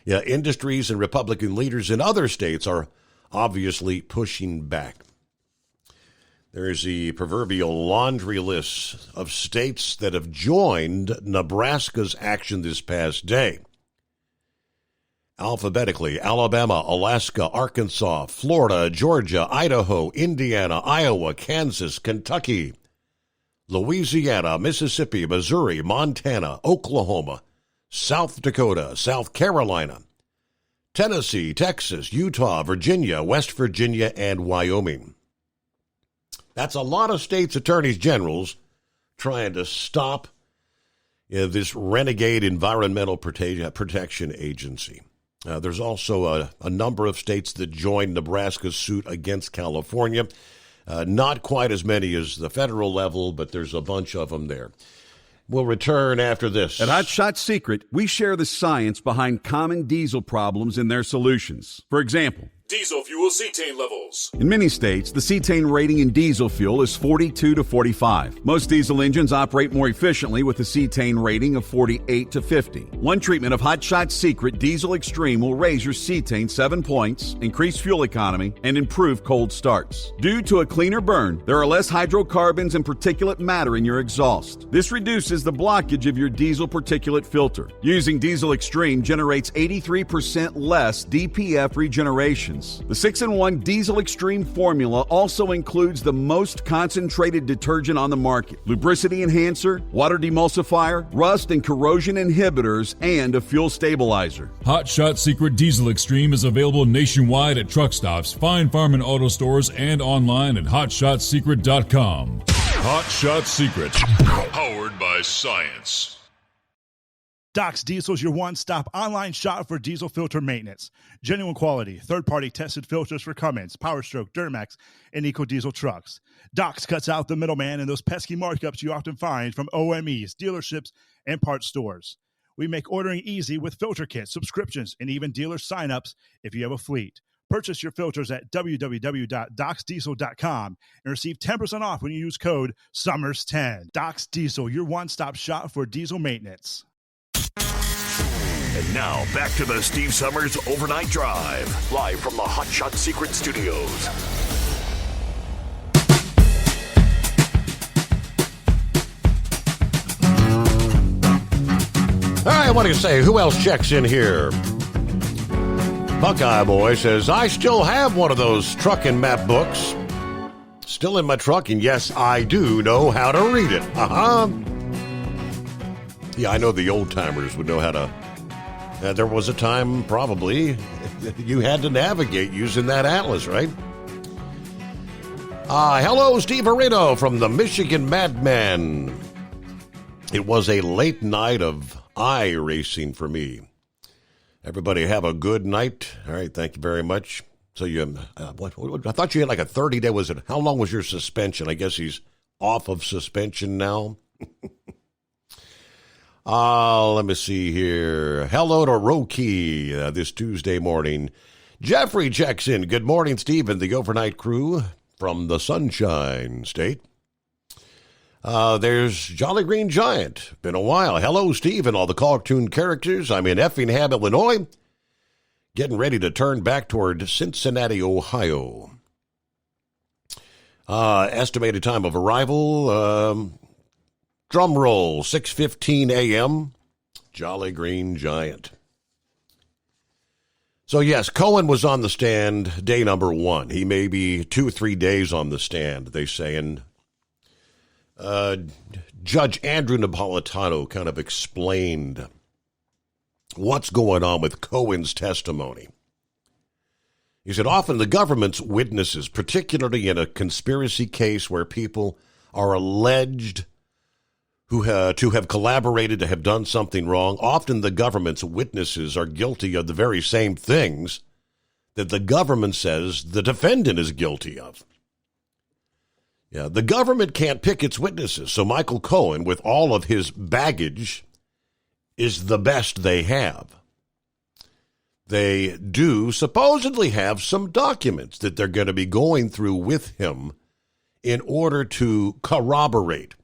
Speaker 13: Industries and Republican leaders in other states are obviously pushing back. There's the proverbial laundry list of states that have joined Nebraska's action this past day. Alphabetically, Alabama, Alaska, Arkansas, Florida, Georgia, Idaho, Indiana, Iowa, Kansas, Kentucky, Louisiana, Mississippi, Missouri, Montana, Oklahoma, South Dakota, South Carolina, Tennessee, Texas, Utah, Virginia, West Virginia, and Wyoming. That's a lot of states' attorneys generals trying to stop this renegade environmental protection agency. There's also a number of states that joined Nebraska's suit against California. Not quite as many as the federal level, but there's a bunch of them there. We'll return after this.
Speaker 10: At Hot Shot Secret, we share the science behind common diesel problems and their solutions. For example,
Speaker 23: diesel fuel cetane levels.
Speaker 10: in many states, the cetane rating in diesel fuel is 42 to 45. Most diesel engines operate more efficiently with a cetane rating of 48 to 50. One treatment of Hot Shot Secret Diesel Extreme will raise your cetane 7 points, increase fuel economy, and improve cold starts. Due to a cleaner burn, there are less hydrocarbons and particulate matter in your exhaust. This reduces the blockage of your diesel particulate filter. Using Diesel Extreme generates 83% less DPF regeneration. The 6-in-1 Diesel Extreme formula also includes the most concentrated detergent on the market, lubricity enhancer, water demulsifier, rust and corrosion inhibitors, and a fuel stabilizer.
Speaker 11: Hot Shot Secret Diesel Extreme is available nationwide at truck stops, fine farm and auto stores, and online at hotshotsecret.com. Hot Shot Secret, powered by science.
Speaker 14: Doc's Diesel is your one-stop online shop for diesel filter maintenance. Genuine quality, third-party tested filters for Cummins, Powerstroke, Duramax, and EcoDiesel trucks. Doc's cuts out the middleman and those pesky markups you often find from OMEs, dealerships, and parts stores. We make ordering easy with filter kits, subscriptions, and even dealer sign-ups if you have a fleet. Purchase your filters at www.docsdiesel.com and receive 10% off when you use code SUMMERS10. Doc's Diesel, your one-stop shop for diesel maintenance.
Speaker 23: And now, back to the Steve Summers Overnight Drive, live from the Hot Shot Secret Studios.
Speaker 13: All right, what do you say? Who else checks in here? Buckeye Boy says, I still have one of those truck and map books. Still in my truck, and yes, I do know how to read it. Yeah, I know the old-timers would know how to. There was a time, probably, you had to navigate using that atlas, right? Hello, Steve Arino from the Michigan Madman. It was a late night of iRacing for me. Everybody have a good night. All right, thank you very much. So you, I thought you had like a 30-day, was it? How long was your suspension? I guess he's off of suspension now. Let me see here. Hello to Roki this Tuesday morning. Jeffrey checks in. Good morning, Steve and the overnight crew from the Sunshine State. There's Jolly Green Giant. Been a while. Hello, Steve, and all the cartoon characters. I'm in Effingham, Illinois. Getting ready to turn back toward Cincinnati, Ohio. Estimated time of arrival, drum roll, 6:15 a.m. Jolly Green Giant. So, yes, Cohen was on the stand day number 1. He may be 2 or 3 days on the stand, they say. And Judge Andrew Napolitano kind of explained what's going on with Cohen's testimony. He said, often the government's witnesses, particularly in a conspiracy case where people are alleged to have collaborated, to have done something wrong, often the government's witnesses are guilty of the very same things that the government says the defendant is guilty of. Yeah, the government can't pick its witnesses, so Michael Cohen, with all of his baggage, is the best they have. They do supposedly have some documents that they're going to be going through with him in order to corroborate,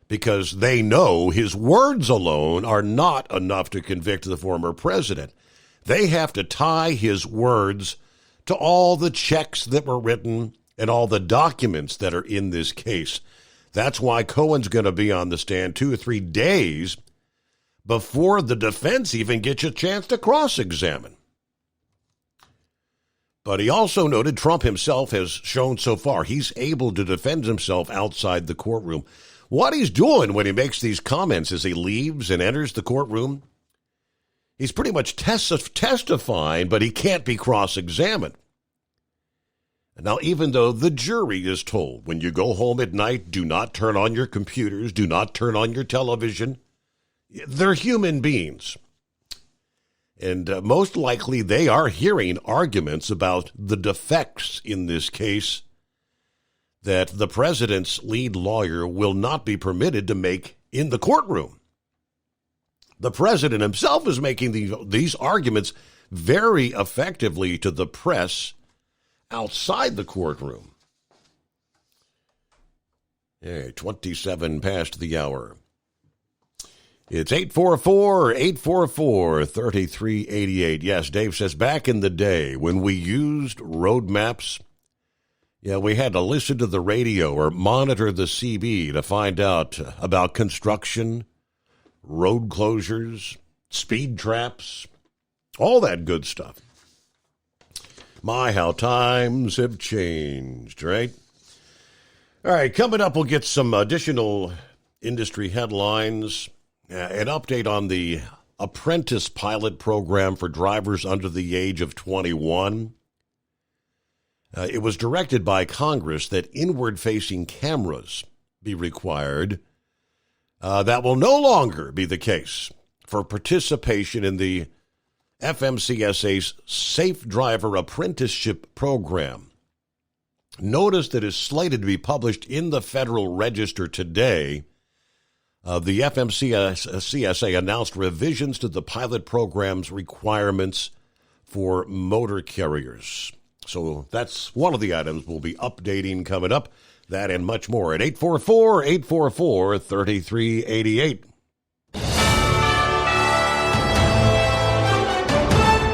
Speaker 13: because they know his words alone are not enough to convict the former president. They have to tie his words to all the checks that were written and all the documents that are in this case. That's why Cohen's going to be on the stand 2 or 3 days before the defense even gets a chance to cross-examine. But he also noted Trump himself has shown so far he's able to defend himself outside the courtroom. What he's doing when he makes these comments as he leaves and enters the courtroom, he's pretty much testifying, but he can't be cross-examined. Now, even though the jury is told, when you go home at night, do not turn on your computers, do not turn on your television, they're human beings. And most likely they are hearing arguments about the defects in this case that the president's lead lawyer will not be permitted to make in the courtroom. The president himself is making these arguments very effectively to the press outside the courtroom. 27 past the hour. It's 844-844-3388. Yes, Dave says, back in the day when we used road maps, we had to listen to the radio or monitor the CB to find out about construction, road closures, speed traps, all that good stuff. My, how times have changed, right? All right, coming up, we'll get some additional industry headlines, an update on the apprentice pilot program for drivers under the age of 21. It was directed by Congress that inward-facing cameras be required. That will no longer be the case for participation in the FMCSA's Safe Driver Apprenticeship Program. Notice that is slated to be published in the Federal Register today. The FMCSA announced revisions to the pilot program's requirements for motor carriers. So that's one of the items we'll be updating coming up. That and much more at 844-844-3388.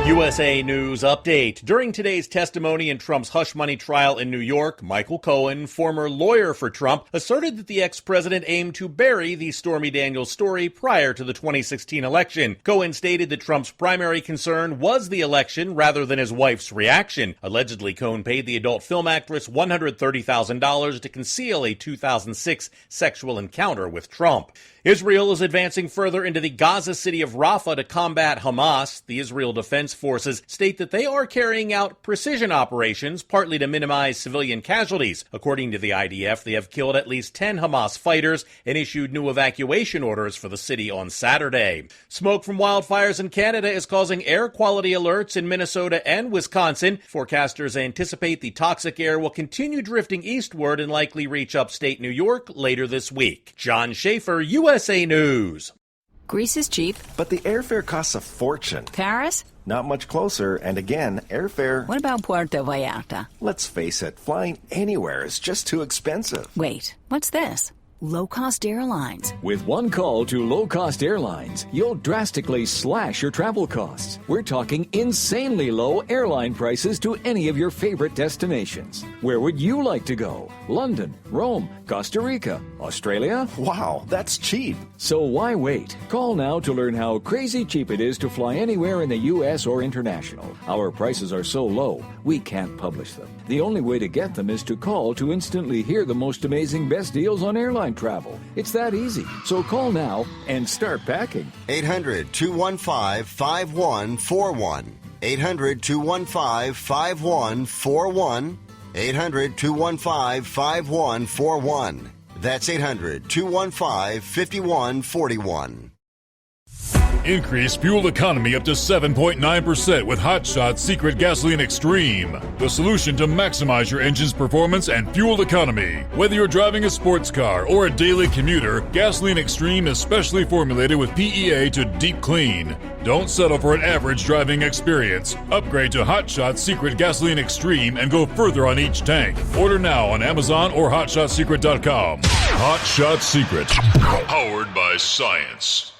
Speaker 17: USA News Update. During today's testimony in Trump's hush money trial in New York, Michael Cohen, former lawyer for Trump, asserted that the ex-president aimed to bury the Stormy Daniels story prior to the 2016 election. Cohen stated that Trump's primary concern was the election rather than his wife's reaction. Allegedly, Cohen paid the adult film actress $130,000 to conceal a 2006 sexual encounter with Trump. Israel is advancing further into the Gaza city of Rafah to combat Hamas. The Israel Defense Forces state that they are carrying out precision operations, partly to minimize civilian casualties. According to the IDF, they have killed at least 10 Hamas fighters and issued new evacuation orders for the city on Saturday. Smoke from wildfires in Canada is causing air quality alerts in Minnesota and Wisconsin. Forecasters anticipate the toxic air will continue drifting eastward and likely reach upstate New York later this week. John Schaefer, USA News.
Speaker 3: Greece is cheap,
Speaker 16: but the airfare costs a fortune.
Speaker 3: Paris?
Speaker 16: Not much closer, and again, airfare...
Speaker 3: What about Puerto Vallarta?
Speaker 16: Let's face it, flying anywhere is just too expensive.
Speaker 3: Wait, what's this? low-cost airlines.
Speaker 6: With one call to low-cost airlines, you'll drastically slash your travel costs. We're talking insanely low airline prices to any of your favorite destinations. Where would you like to go? London, Rome, Costa Rica, Australia?
Speaker 16: Wow, that's cheap.
Speaker 6: So why wait? Call now to learn how crazy cheap it is to fly anywhere in the U.S. or international. Our prices are so low, we can't publish them. The only way to get them is to call to instantly hear the most amazing best deals on airline travel. It's that easy. So call now and start packing.
Speaker 19: 800-215-5141. 800-215-5141. 800-215-5141. That's 800-215-5141.
Speaker 11: Increase fuel economy up to 7.9% with Hot Shot Secret Gasoline Extreme. The solution to maximize your engine's performance and fuel economy. Whether you're driving a sports car or a daily commuter, Gasoline Extreme is specially formulated with PEA to deep clean. Don't settle for an average driving experience. Upgrade to Hot Shot Secret Gasoline Extreme and go further on each tank. Order now on Amazon or HotShotSecret.com. Hot Shot Secret. Powered by science.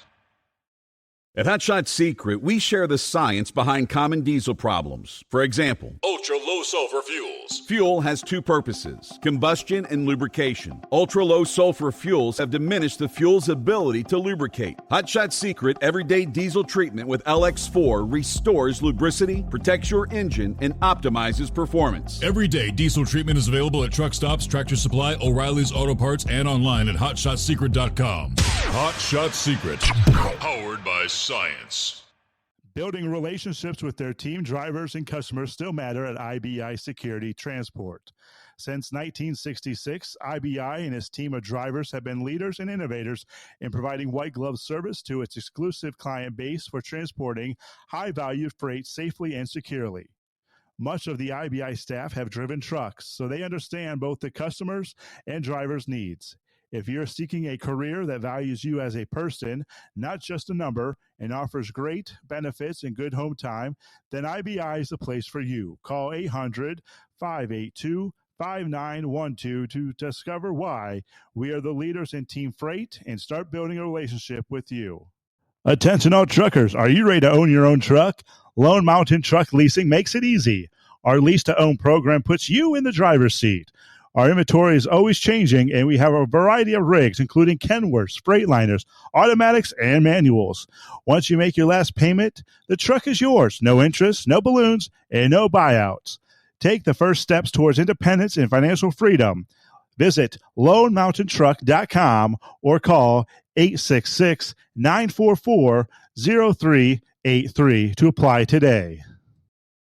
Speaker 10: At Hot Shot Secret, we share the science behind common diesel problems. For example,
Speaker 11: ultra-low sulfur fuels.
Speaker 10: Fuel has two purposes, combustion and lubrication. Ultra-low sulfur fuels have diminished the fuel's ability to lubricate. Hot Shot Secret Everyday Diesel Treatment with LX4 restores lubricity, protects your engine, and optimizes performance.
Speaker 11: Everyday diesel treatment is available at truck stops, Tractor Supply, O'Reilly's Auto Parts, and online at HotShotSecret.com. Hot Shot Secret. Powered by science.
Speaker 14: Building relationships with their team, drivers, and customers still matter at IBI Security Transport. Since 1966, IBI and its team of drivers have been leaders and innovators in providing white glove service to its exclusive client base for transporting high-value freight safely and securely. Much of the IBI staff have driven trucks, so they understand both the customers' and drivers' needs. If you're seeking a career that values you as a person, not just a number, and offers great benefits and good home time, then IBI is the place for you. Call 800-582-5912 to discover why we are the leaders in team freight and start building a relationship with you. Attention all truckers, are you ready to own your own truck? Lone Mountain Truck Leasing makes it easy. Our lease-to-own program puts you in the driver's seat. Our inventory is always changing, and we have a variety of rigs, including Kenworths, Freightliners, automatics, and manuals. Once you make your last payment, the truck is yours. No interest, no balloons, and no buyouts. Take the first steps towards independence and financial freedom. Visit LoneMountainTruck.com or call 866-944-0383 to apply today.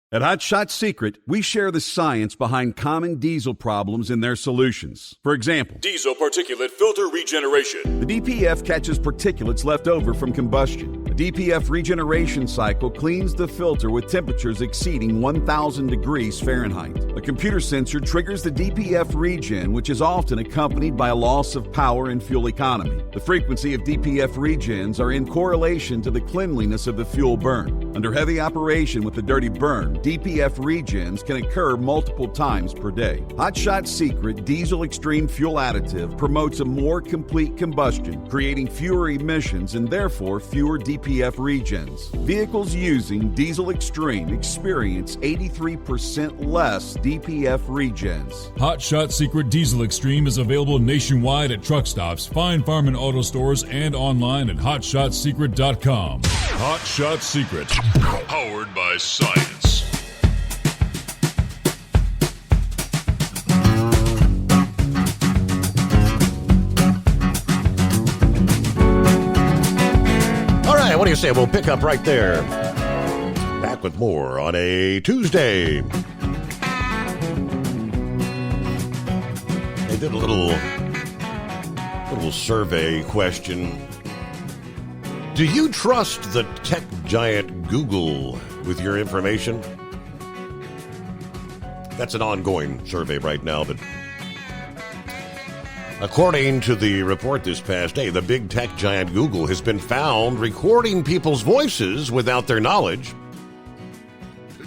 Speaker 10: At Hot Shot Secret, we share the science behind common diesel problems and their solutions. For example,
Speaker 11: diesel particulate filter regeneration.
Speaker 10: The DPF catches particulates left over from combustion. The DPF regeneration cycle cleans the filter with temperatures exceeding 1,000 degrees Fahrenheit. A computer sensor triggers the DPF regen, which is often accompanied by a loss of power and fuel economy. The frequency of DPF regens are in correlation to the cleanliness of the fuel burn. Under heavy operation with the dirty burn, DPF regens can occur multiple times per day. Hot Shot Secret Diesel Extreme Fuel Additive promotes a more complete combustion, creating fewer emissions and therefore fewer DPF regens. Vehicles using Diesel Extreme experience 83% less DPF regens.
Speaker 11: Hot Shot Secret Diesel Extreme is available nationwide at truck stops, Fine Farm and auto stores, and online at HotShotSecret.com. Hot Shot Secret. Powered by science.
Speaker 13: All right, what do you say? We'll pick up right there. Back with more on a Tuesday. They did a little survey question. Do you trust the tech giant Google with your information? That's an ongoing survey right now, but according to the report this past day, the big tech giant Google has been found recording people's voices without their knowledge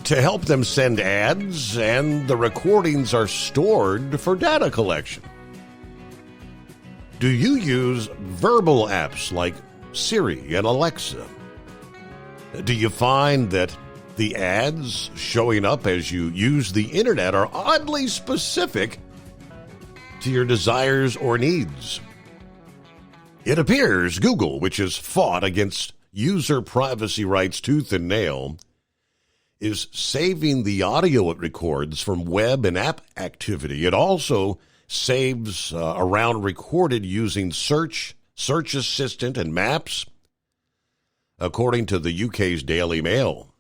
Speaker 13: to help them send ads, and the recordings are stored for data collection. Do you use verbal apps like Siri and Alexa? Do you find that the ads showing up as you use the internet are oddly specific to your desires or needs? It appears Google, which has fought against user privacy rights tooth and nail, is saving the audio it records from web and app activity. It also saves around recorded using Search Assistant, and Maps, according to the UK's Daily Mail.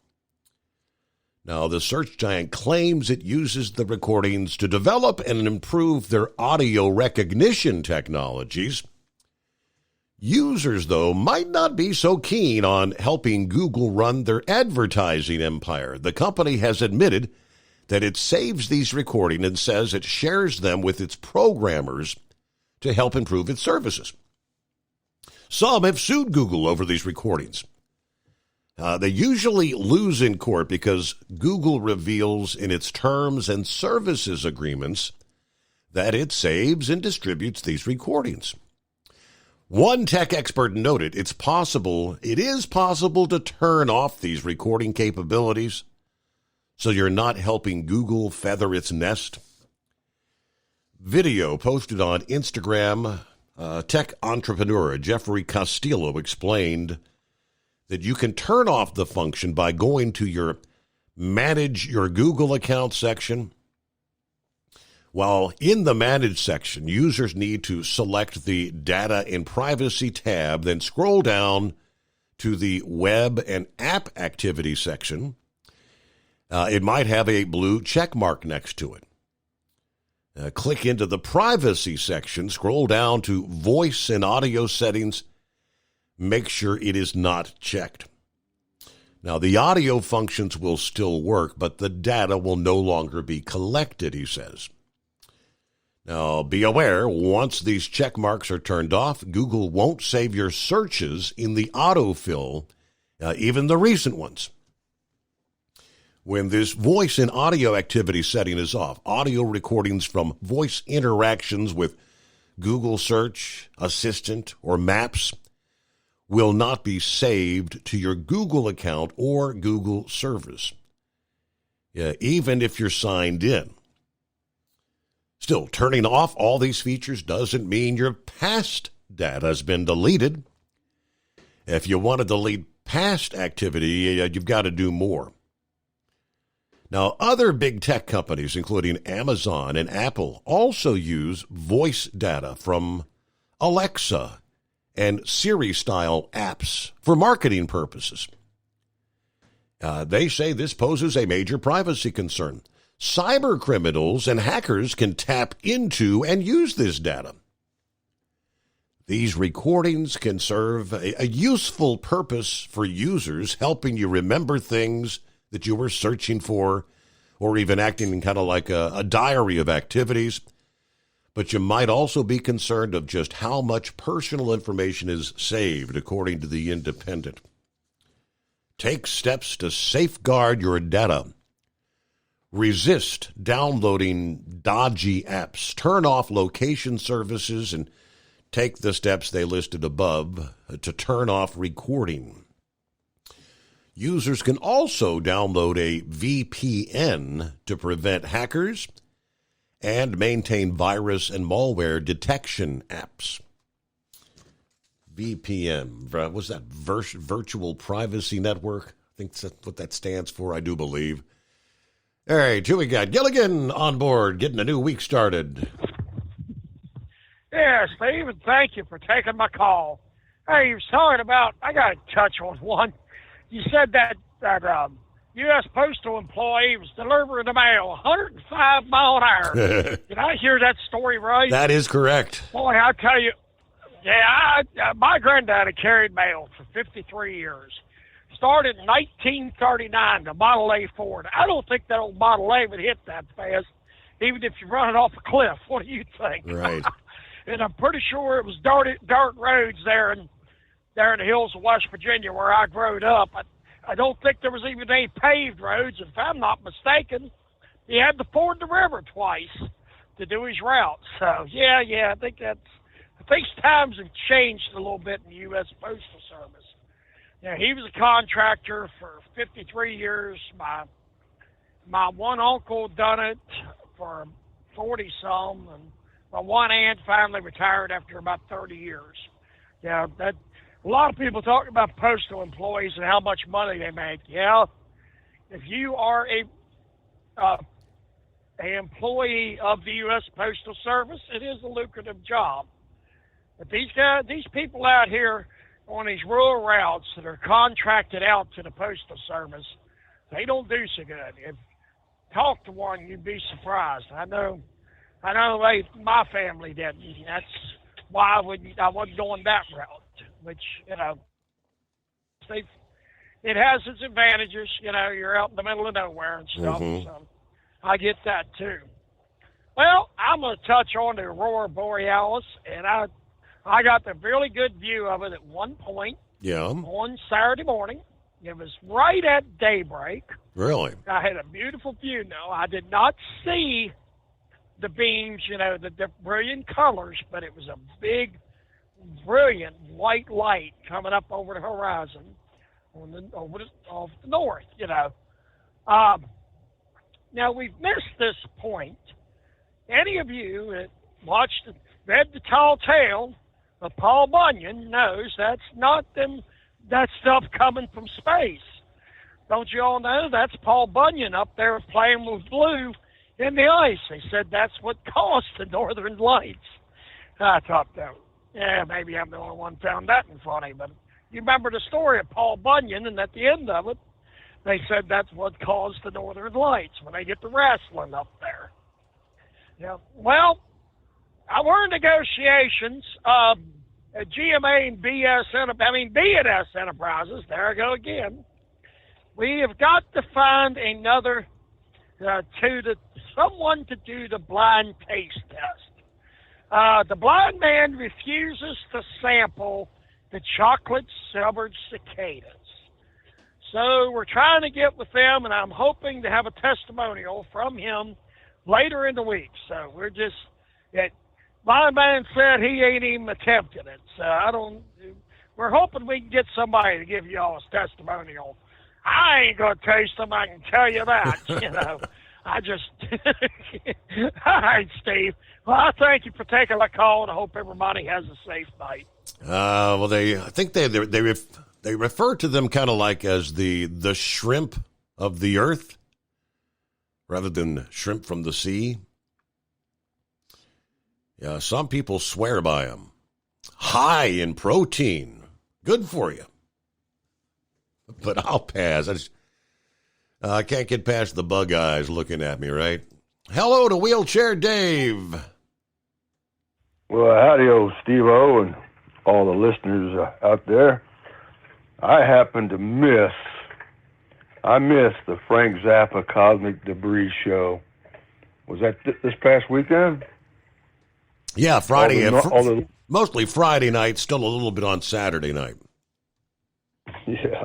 Speaker 13: Now, the search giant claims it uses the recordings to develop and improve their audio recognition technologies. Users, though, might not be so keen on helping Google run their advertising empire. The company has admitted that it saves these recordings and says it shares them with its programmers to help improve its services. Some have sued Google over these recordings. They usually lose in court because Google reveals in its terms and services agreements that it saves and distributes these recordings. One tech expert noted it is possible to turn off these recording capabilities so you're not helping Google feather its nest. Video posted on Instagram, tech entrepreneur Jeffrey Castillo explained that you can turn off the function by going to your Manage Your Google Account section. While in the Manage section, users need to select the Data and Privacy tab, then scroll down to the Web and App Activity section. It might have a blue check mark next to it. Click into the Privacy section, scroll down to Voice and Audio Settings. Make sure it is not checked. Now, the audio functions will still work, but the data will no longer be collected, he says. Now, be aware, once these check marks are turned off, Google won't save your searches in the autofill, even the recent ones. When this voice and audio activity setting is off, audio recordings from voice interactions with Google Search, Assistant, or Maps will not be saved to your Google account or Google service, even if you're signed in. Still, turning off all these features doesn't mean your past data has been deleted. If you want to delete past activity, you've got to do more. Now, other big tech companies, including Amazon and Apple, also use voice data from Alexa and Siri-style apps for marketing purposes. They say this poses a major privacy concern. Cyber criminals and hackers can tap into and use this data. These recordings can serve a useful purpose for users, helping you remember things that you were searching for, or even acting in kind of like a diary of activities. But you might also be concerned of just how much personal information is saved, according to The Independent. Take steps to safeguard your data. Resist downloading dodgy apps. Turn off location services and take the steps they listed above to turn off recording. Users can also download a VPN to prevent hackers and maintain virus and malware detection apps. VPN, what's that? Virtual Privacy Network? I think that's what that stands for, I do believe. All right, here we got Gilligan on board, getting a new week started.
Speaker 2: Yeah, Steve, and thank you for taking my call. Hey, you was talking about, I got to touch on one. You said that U.S. postal employee was delivering the mail 105 mile an hour. Did I hear that story right?
Speaker 13: That is correct.
Speaker 2: Boy, I tell you, yeah, my granddaddy carried mail for 53 years. Started in 1939, the Model A Ford. I don't think that old Model A would hit that fast, even if you run it off a cliff. What do you think?
Speaker 13: Right.
Speaker 2: And I'm pretty sure it was dirt roads there in the hills of West Virginia where I growed up. I don't think there was even any paved roads. If I'm not mistaken, he had to ford the river twice to do his route. So, yeah, I think I think times have changed a little bit in the U.S. Postal Service. Now, he was a contractor for 53 years. My one uncle done it for 40-some, and my one aunt finally retired after about 30 years. Yeah, that a lot of people talk about postal employees and how much money they make. Yeah, if you are an employee of the U.S. Postal Service, it is a lucrative job. But these people out here on these rural routes that are contracted out to the Postal Service, they don't do so good. If talk to one, you'd be surprised. I know my family didn't. That's why I wasn't going that route, which, you know, it has its advantages. You know, you're out in the middle of nowhere and stuff, so I get that too. Well, I'm going to touch on the Aurora Borealis, and I got the really good view of it at one point on Saturday morning. It was right at daybreak.
Speaker 13: Really?
Speaker 2: I had a beautiful view. No, I did not see the beams, you know, the brilliant colors, but it was a big, brilliant white light coming up over the horizon off the north, you know. Now, we've missed this point. Any of you that read the tall tale of Paul Bunyan knows that's not that stuff coming from space. Don't you all know that's Paul Bunyan up there playing with blue in the ice? They said that's what caused the northern lights. I thought that, maybe I'm the only one found that funny, but you remember the story of Paul Bunyan, and at the end of it, they said that's what caused the northern lights when they get the wrestling up there. Yeah. Well, we're in negotiations. GMA and B&S Enterprises, there I go again. We have got to find another someone to do the blind taste test. The blind man refuses to sample the chocolate-silvered cicadas. So we're trying to get with them, and I'm hoping to have a testimonial from him later in the week. So blind man said he ain't even attempted it. So we're hoping we can get somebody to give y'all a testimonial. I ain't going to taste them, I can tell you that, you know. All right, Steve. Well, I thank you for taking the call, and I hope everybody has a safe night.
Speaker 13: Well, I think they refer to them kind of like as the shrimp of the earth rather than shrimp from the sea. Yeah, some people swear by them. High in protein. Good for you. But I'll pass. I can't get past the bug eyes looking at me, right? Hello to Wheelchair Dave.
Speaker 3: Well, howdy, old Steve-O, and all the listeners out there. I happened to miss the Frank Zappa Cosmic Debris show. Was that this past weekend?
Speaker 13: Yeah, Friday. Mostly Friday night, still a little bit on Saturday night.
Speaker 3: Yeah.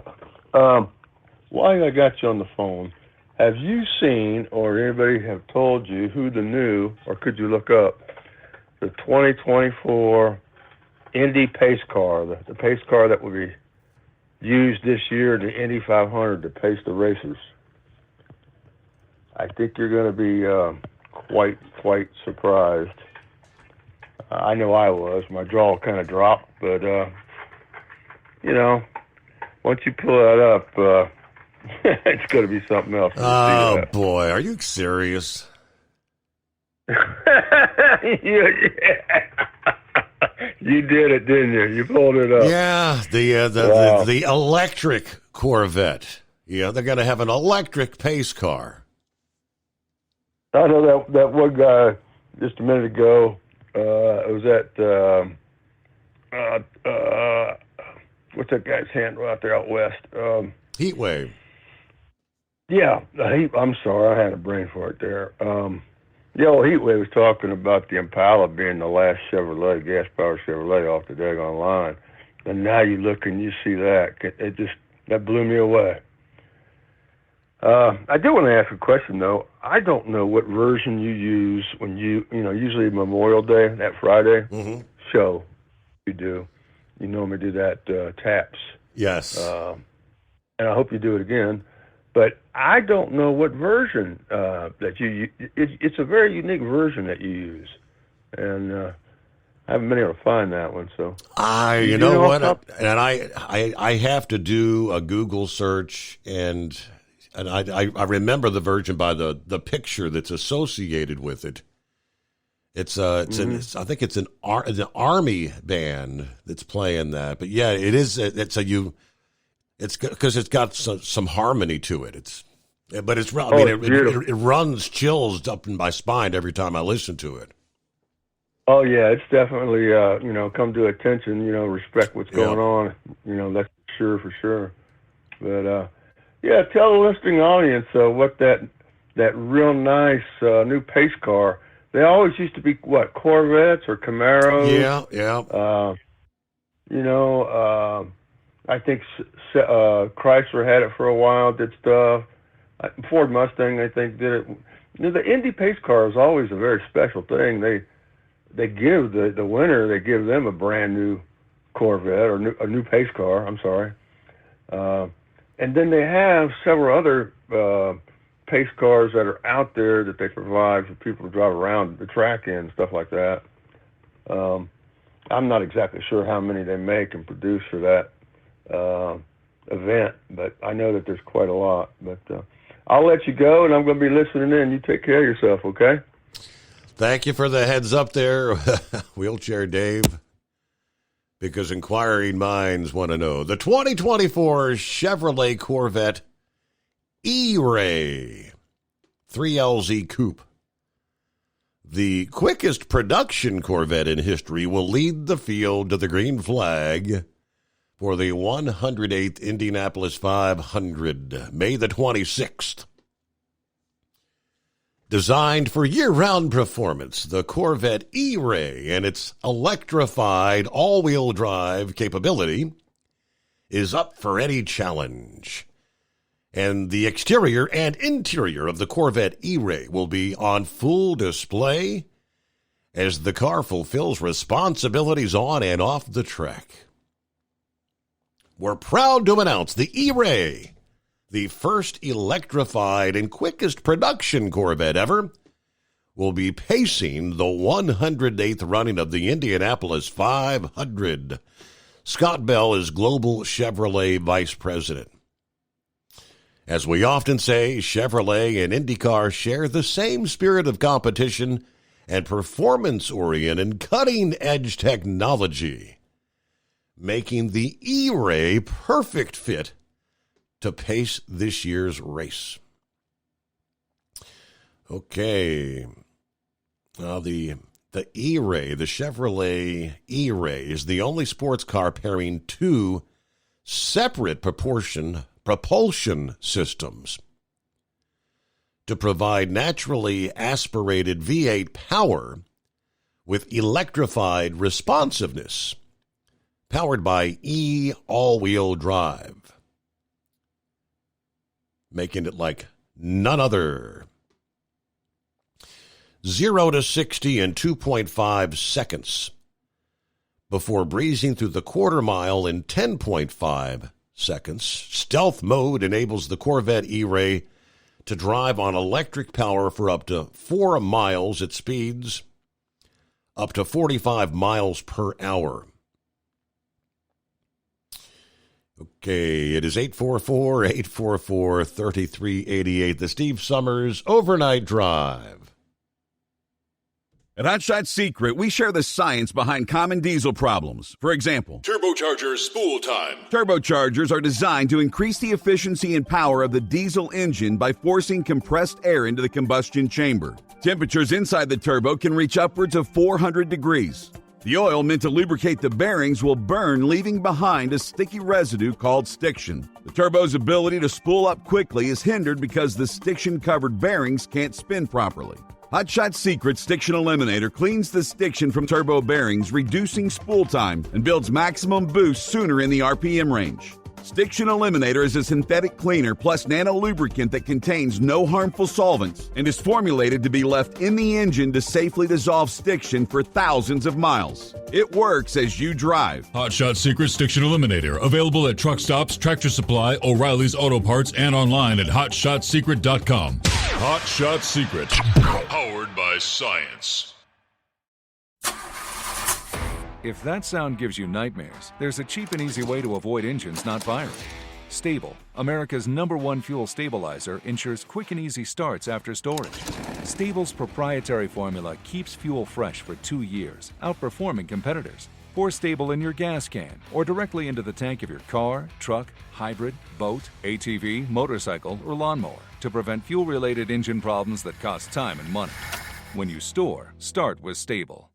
Speaker 3: While I got you on the phone, have you seen or anybody have told you who the new, or could you look up, the 2024 Indy pace car, the pace car that will be used this year, the Indy 500 to pace the racers? I think you're going to be quite surprised. I know I was. My jaw kind of dropped, but, you know, once you pull that up, it's going to be something else.
Speaker 13: Oh, boy. Are you serious?
Speaker 3: Yeah. You did it, didn't you? You pulled it up.
Speaker 13: Yeah, the electric Corvette. Yeah, they're going to have an electric pace car.
Speaker 3: I know that one guy just a minute ago. It was at what's that guy's handle out there out west?
Speaker 13: Heatwave.
Speaker 3: Yeah, I'm sorry, I had a brain for it there. Heatwave was talking about the Impala being the last Chevrolet, gas-powered Chevrolet off the daggone line. And now you look and you see that. That blew me away. I do want to ask a question, though. I don't know what version you use when usually Memorial Day, that Friday, show you do, you normally do that taps.
Speaker 13: Yes.
Speaker 3: And I hope you do it again. But I don't know what version that you it's a very unique version that you use. And I haven't been able to find that one. So
Speaker 13: you know what? And I have to do a Google search, and I remember the version by the picture that's associated with it. It's I think it's an army band that's playing that. But yeah, it is. It's because it's got some harmony to it. It runs chills up in my spine every time I listen to it.
Speaker 3: Oh yeah, it's definitely come to attention. Respect what's going on. That's for sure. But tell the listening audience what that real nice new pace car. They always used to be Corvettes or Camaros.
Speaker 13: Yeah.
Speaker 3: I think Chrysler had it for a while. Did stuff. Ford Mustang, I think, did it. The Indy pace car is always a very special thing. They give the winner, they give them a brand new Corvette or a new pace car. I'm sorry. And then they have several other pace cars that are out there that they provide for people to drive around the track in, stuff like that. I'm not exactly sure how many they make and produce for that event, but I know that there's quite a lot. But I'll let you go, and I'm going to be listening in. You take care of yourself, okay?
Speaker 13: Thank you for the heads up there, Wheelchair Dave, because inquiring minds want to know. The 2024 Chevrolet Corvette E-Ray 3LZ Coupe, the quickest production Corvette in history, will lead the field to the green flag for the 108th Indianapolis 500, May the 26th. Designed for year-round performance, the Corvette E-Ray and its electrified all-wheel drive capability is up for any challenge. And the exterior and interior of the Corvette E-Ray will be on full display as the car fulfills responsibilities on and off the track. We're proud to announce the E-Ray, the first electrified and quickest production Corvette ever, will be pacing the 108th running of the Indianapolis 500. Scott Bell is Global Chevrolet Vice President. As we often say, Chevrolet and IndyCar share the same spirit of competition and performance-oriented, cutting-edge technology, making the E-Ray perfect fit to pace this year's race. Okay. Now, the E-Ray, the Chevrolet E-Ray, is the only sports car pairing two separate propulsion systems to provide naturally aspirated V8 power with electrified responsiveness, powered by E all-wheel drive, making it like none other. 0 to 60 in 2.5 seconds before breezing through the quarter mile in 10.5 seconds. Stealth mode enables the Corvette E-Ray to drive on electric power for up to 4 miles at speeds up to 45 miles per hour. Okay, it is 844-844-3388, the Steve Summers Overnight Drive.
Speaker 10: At Hot Shot Secret, we share the science behind common diesel problems. For example,
Speaker 11: turbocharger spool time.
Speaker 10: Turbochargers are designed to increase the efficiency and power of the diesel engine by forcing compressed air into the combustion chamber. Temperatures inside the turbo can reach upwards of 400 degrees. The oil meant to lubricate the bearings will burn, leaving behind a sticky residue called stiction. The turbo's ability to spool up quickly is hindered because the stiction-covered bearings can't spin properly. Hot Shot Secret Stiction Eliminator cleans the stiction from turbo bearings, reducing spool time, and builds maximum boost sooner in the RPM range. Stiction Eliminator is a synthetic cleaner plus nano lubricant that contains no harmful solvents and is formulated to be left in the engine to safely dissolve stiction for thousands of miles. It works as you drive.
Speaker 11: Hot Shot Secret Stiction Eliminator. Available at truck stops, Tractor Supply, O'Reilly's Auto Parts, and online at HotShotSecret.com. Hot Shot Secret. Powered by science.
Speaker 6: If that sound gives you nightmares, there's a cheap and easy way to avoid engines not firing. Stable, America's #1 fuel stabilizer, ensures quick and easy starts after storage. Stable's proprietary formula keeps fuel fresh for 2 years, outperforming competitors. Pour Stable in your gas can or directly into the tank of your car, truck, hybrid, boat, ATV, motorcycle, or lawnmower to prevent fuel-related engine problems that cost time and money. When you store, start with Stable.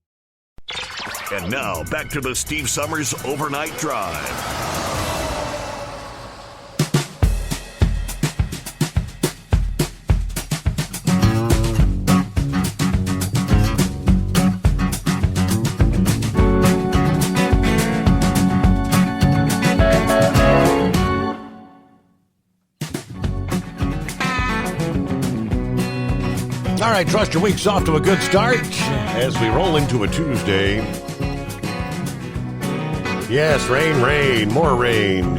Speaker 23: And now, back to the Steve Summers Overnight Drive.
Speaker 13: All right, trust your week's off to a good start as we roll into a Tuesday. Yes, rain, more rain.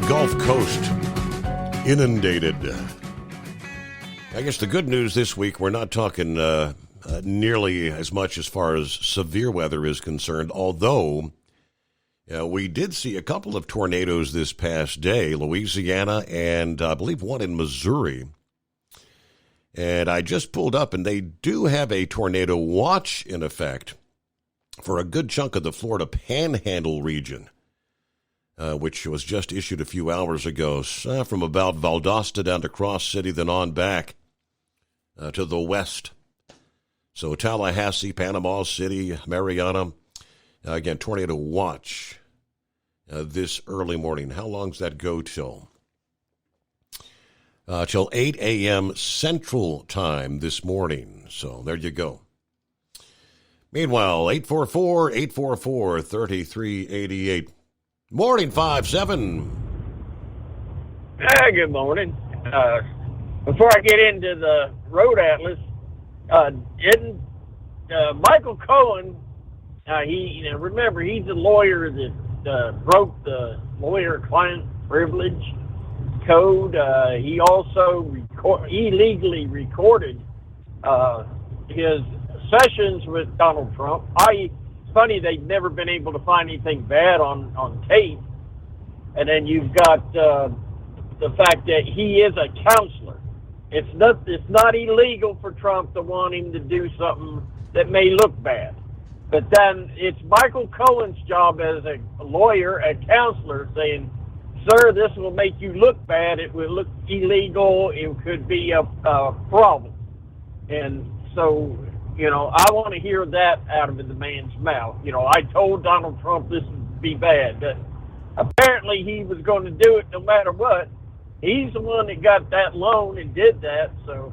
Speaker 13: Gulf Coast inundated. I guess the good news this week, we're not talking nearly as much as far as severe weather is concerned, although we did see a couple of tornadoes this past day, Louisiana and I believe one in Missouri. And I just pulled up, and they do have a tornado watch in effect for a good chunk of the Florida Panhandle region, which was just issued a few hours ago, from about Valdosta down to Cross City, then on back to the west. So Tallahassee, Panama City, Mariana, again, tornado watch this early morning. How long does that go till? Till 8 a.m. Central Time this morning. So there you go. Meanwhile, 844-844-3388. Morning, 5-7.
Speaker 5: Good morning. Before I get into the road atlas, Michael Cohen, remember, he's a lawyer that broke the lawyer-client privilege code. He also illegally recorded his sessions with Donald Trump. It's funny they've never been able to find anything bad on tape. And then you've got the fact that he is a counselor. It's not illegal for Trump to want him to do something that may look bad. But then it's Michael Cohen's job as a lawyer, a counselor, saying, sir, this will make you look bad. It will look illegal. It could be a problem. And so, I want to hear that out of the man's mouth. I told Donald Trump this would be bad. But apparently he was going to do it no matter what. He's the one that got that loan and did that. So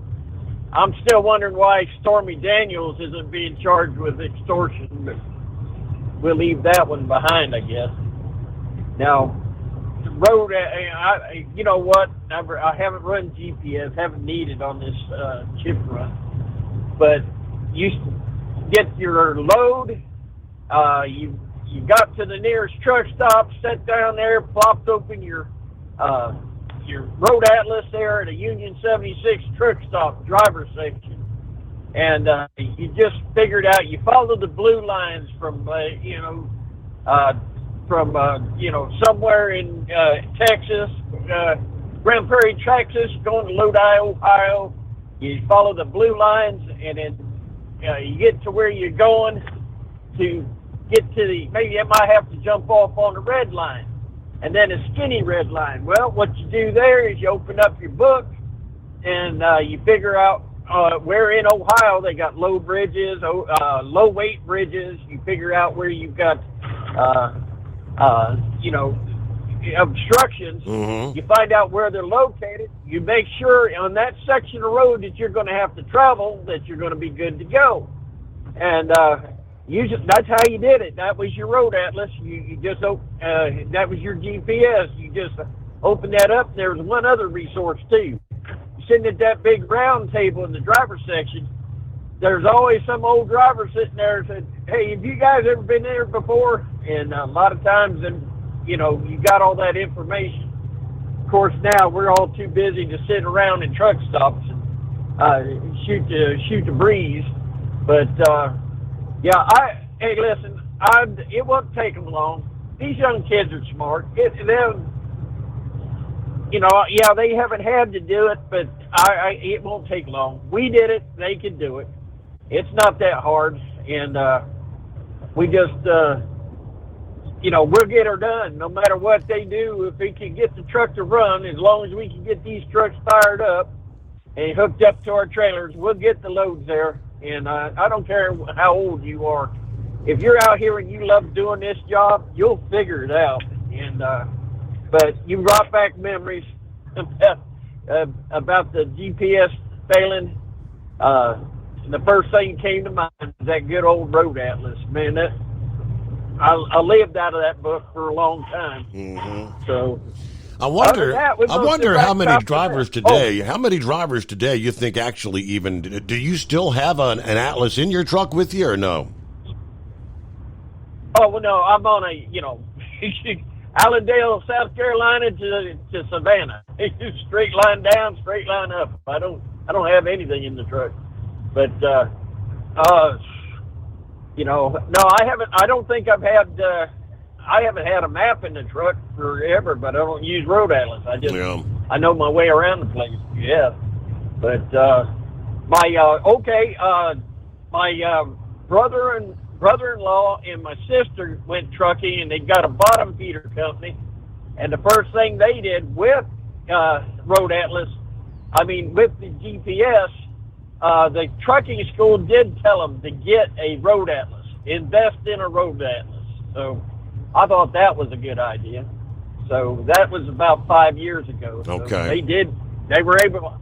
Speaker 5: I'm still wondering why Stormy Daniels isn't being charged with extortion. But we'll leave that one behind, I guess. Now, road, you know what? I haven't run GPS, haven't needed on this chip run. But you get your load, you got to the nearest truck stop, sat down there, plopped open your road atlas there at a Union 76 truck stop driver section, and you just figured out you follow the blue lines from somewhere in Texas, Grand Prairie, Texas, going to Lodi, Ohio. You follow the blue lines, and then you get to where you're going to get to maybe you might have to jump off on the red line, and then a skinny red line. Well, what you do there is you open up your book, and you figure out where in Ohio they got low bridges, low weight bridges. You figure out where you've got obstructions. Mm-hmm. You find out where they're located. You make sure on that section of road that you're going to have to travel that you're going to be good to go. And That's how you did it. That was your road atlas. You just that was your GPS. You just opened that up, and there was one other resource too. You're sitting at that big round table in the driver's section. There's always some old driver sitting there and said, "Hey, have you guys ever been there before?" And a lot of times, you got all that information. Of course, now we're all too busy to sit around in truck stops and shoot the breeze. But hey, listen, it won't take them long. These young kids are smart. They haven't had to do it, but it won't take long. We did it; they can do it. It's not that hard, and we just, we'll get her done no matter what they do. If we can get the truck to run, as long as we can get these trucks fired up and hooked up to our trailers, we'll get the loads there. And I don't care how old you are. If you're out here and you love doing this job, you'll figure it out. And but you brought back memories about the GPS failing. The first thing that came to mind was that good old road atlas. Man, I lived out of that book for a long time.
Speaker 13: Mm-hmm.
Speaker 5: So
Speaker 13: I wonder how many drivers today. How many drivers today you think actually even do you still have an atlas in your truck with you or no?
Speaker 5: Oh well, no, I'm on Allendale, South Carolina to Savannah. Straight line down, straight line up. I don't have anything in the truck. But no, I haven't. I don't think I haven't had a map in the truck forever, but I don't use road atlas. I know my way around the place. Yeah, but my brother-in-law and my sister went trucking, and they got a bottom feeder company. And the first thing they did with road atlas, with the GPS. The trucking school did tell them to get a road atlas, invest in a road atlas. So I thought that was a good idea. So that was about 5 years ago. So
Speaker 13: okay.
Speaker 5: They were able.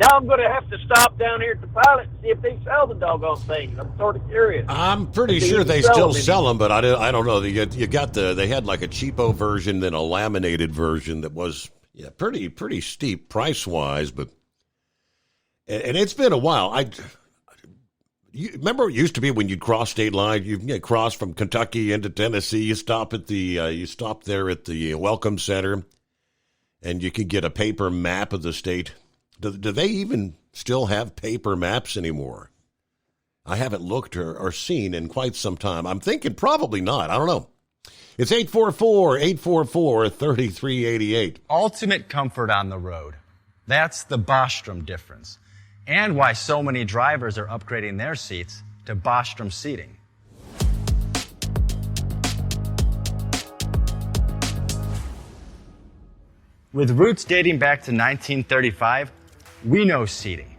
Speaker 5: Now I'm going to have to stop down here at the Pilot and see if they sell the doggone things. I'm sort of curious.
Speaker 13: I'm pretty sure they still sell them, but I don't know. You got they had like a cheapo version, then a laminated version that was pretty steep price wise, but. And it's been a while. You remember it used to be when you'd cross state lines, you cross from Kentucky into Tennessee, you stop there at the Welcome Center, and you could get a paper map of the state. Do they even still have paper maps anymore? I haven't looked or seen in quite some time. I'm thinking probably not. I don't know. It's 844-844-3388.
Speaker 21: Ultimate comfort on the road. That's the Bostrom difference. And why so many drivers are upgrading their seats to Bostrom seating. With roots dating back to 1935, we know seating.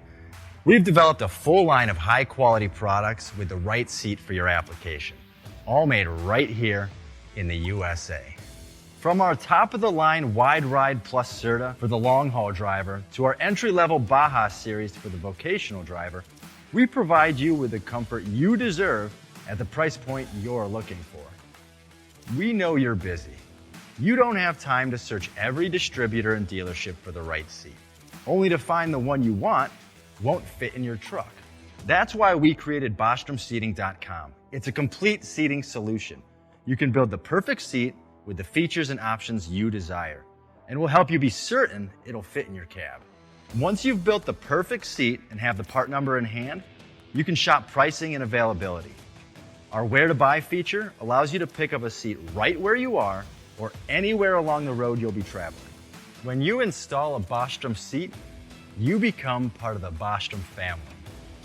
Speaker 21: We've developed a full line of high-quality products with the right seat for your application, all made right here in the USA. From our top-of-the-line Wide Ride Plus Certa for the long-haul driver to our entry-level Baja series for the vocational driver, we provide you with the comfort you deserve at the price point you're looking for. We know you're busy. You don't have time to search every distributor and dealership for the right seat, only to find the one you want won't fit in your truck. That's why we created BostromSeating.com. It's a complete seating solution. You can build the perfect seat with the features and options you desire, and we'll help you be certain it'll fit in your cab. Once you've built the perfect seat and have the part number in hand, you can shop pricing and availability. Our Where to Buy feature allows you to pick up a seat right where you are or anywhere along the road you'll be traveling. When you install a Bostrom seat, you become part of the Bostrom family.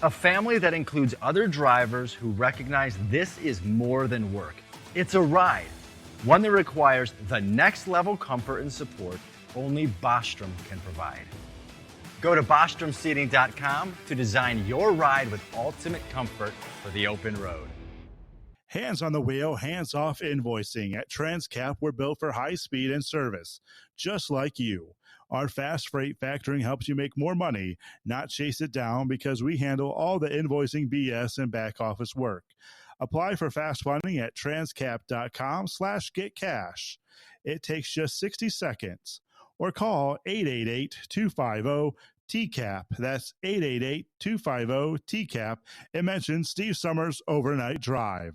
Speaker 21: A family that includes other drivers who recognize this is more than work. It's a ride. One that requires the next level comfort and support only Bostrom can provide. Go to BostromSeating.com to design your ride with ultimate comfort for the open road.
Speaker 14: Hands on the wheel, hands off invoicing. At Transcap, we're built for high speed and service, just like you. Our fast freight factoring helps you make more money, not chase it down, because we handle all the invoicing BS and back office work. Apply for fast funding at transcap.com/getcash. It takes just 60 seconds. Or call 888-250-TCAP. That's 888-250-TCAP. And mention Steve Summers Overnight Drive.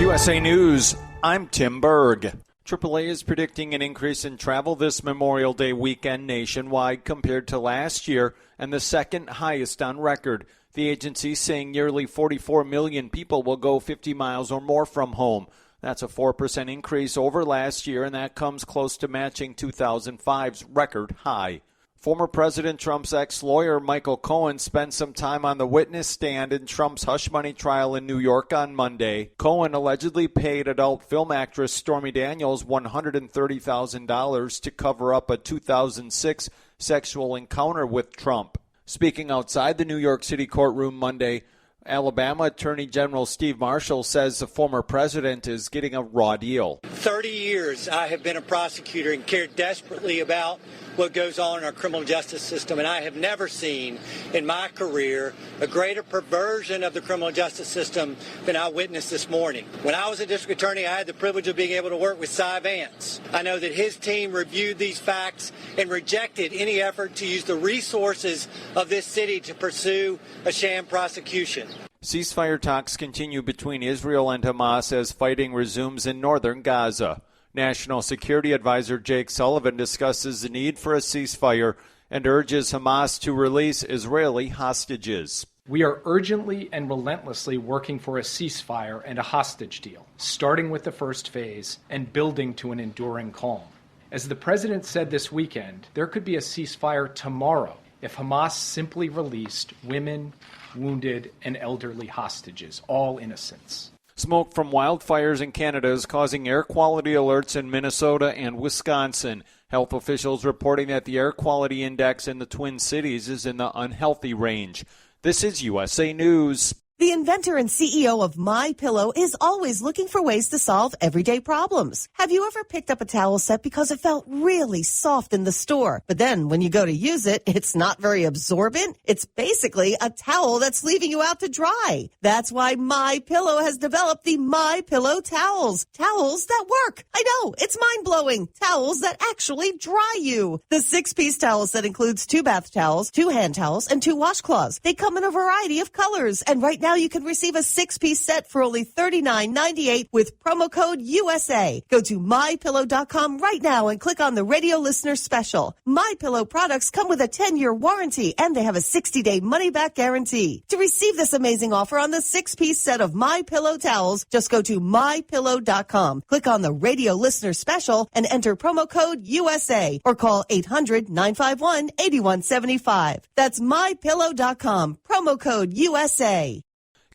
Speaker 8: USA News, I'm Tim Berg. AAA is predicting an increase in travel this Memorial Day weekend nationwide compared to last year, and the second highest on record. The agency saying nearly 44 million people will go 50 miles or more from home. That's a 4% increase over last year, and that comes close to matching 2005's record high. Former President Trump's ex-lawyer Michael Cohen spent some time on the witness stand in Trump's hush money trial in New York on Monday. Cohen allegedly paid adult film actress Stormy Daniels $130,000 to cover up a 2006 sexual encounter with Trump. Speaking outside the New York City courtroom Monday, Alabama Attorney General Steve Marshall says the former president is getting a raw deal.
Speaker 20: 30 years I have been a prosecutor and cared desperately about what goes on in our criminal justice system, and I have never seen in my career a greater perversion of the criminal justice system than I witnessed this morning. When I was a district attorney, I had the privilege of being able to work with Cy Vance. I know that his team reviewed these facts and rejected any effort to use the resources of this city to pursue a sham prosecution.
Speaker 8: Ceasefire talks continue between Israel and Hamas as fighting resumes in northern Gaza. National Security Advisor Jake Sullivan discusses the need for a ceasefire and urges Hamas to release Israeli hostages.
Speaker 4: We are urgently and relentlessly working for a ceasefire and a hostage deal, starting with the first phase and building to an enduring calm. As the president said this weekend, there could be a ceasefire tomorrow if Hamas simply released women, wounded, and elderly hostages, all innocents.
Speaker 8: Smoke from wildfires in Canada is causing air quality alerts in Minnesota and Wisconsin. Health officials reporting that the air quality index in the Twin Cities is in the unhealthy range. This is USA News.
Speaker 1: The inventor and CEO of MyPillow is always looking for ways to solve everyday problems. Have you ever picked up a towel set because it felt really soft in the store, but then when you go to use it, it's not very absorbent? It's basically a towel that's leaving you out to dry. That's why MyPillow has developed the MyPillow towels. Towels that work. I know, it's mind-blowing. Towels that actually dry you. The 6-piece towel set includes 2 bath towels, 2 hand towels, and 2 washcloths. They come in a variety of colors, and right now you can receive a 6-piece set for only $39.98 with promo code USA. Go to MyPillow.com right now and click on the radio listener special. MyPillow products come with a 10-year warranty and they have a 60-day money-back guarantee. To receive this amazing offer on the 6-piece set of MyPillow towels, just go to MyPillow.com. Click on the radio listener special and enter promo code USA or call 800-951-8175. That's MyPillow.com. Promo code USA.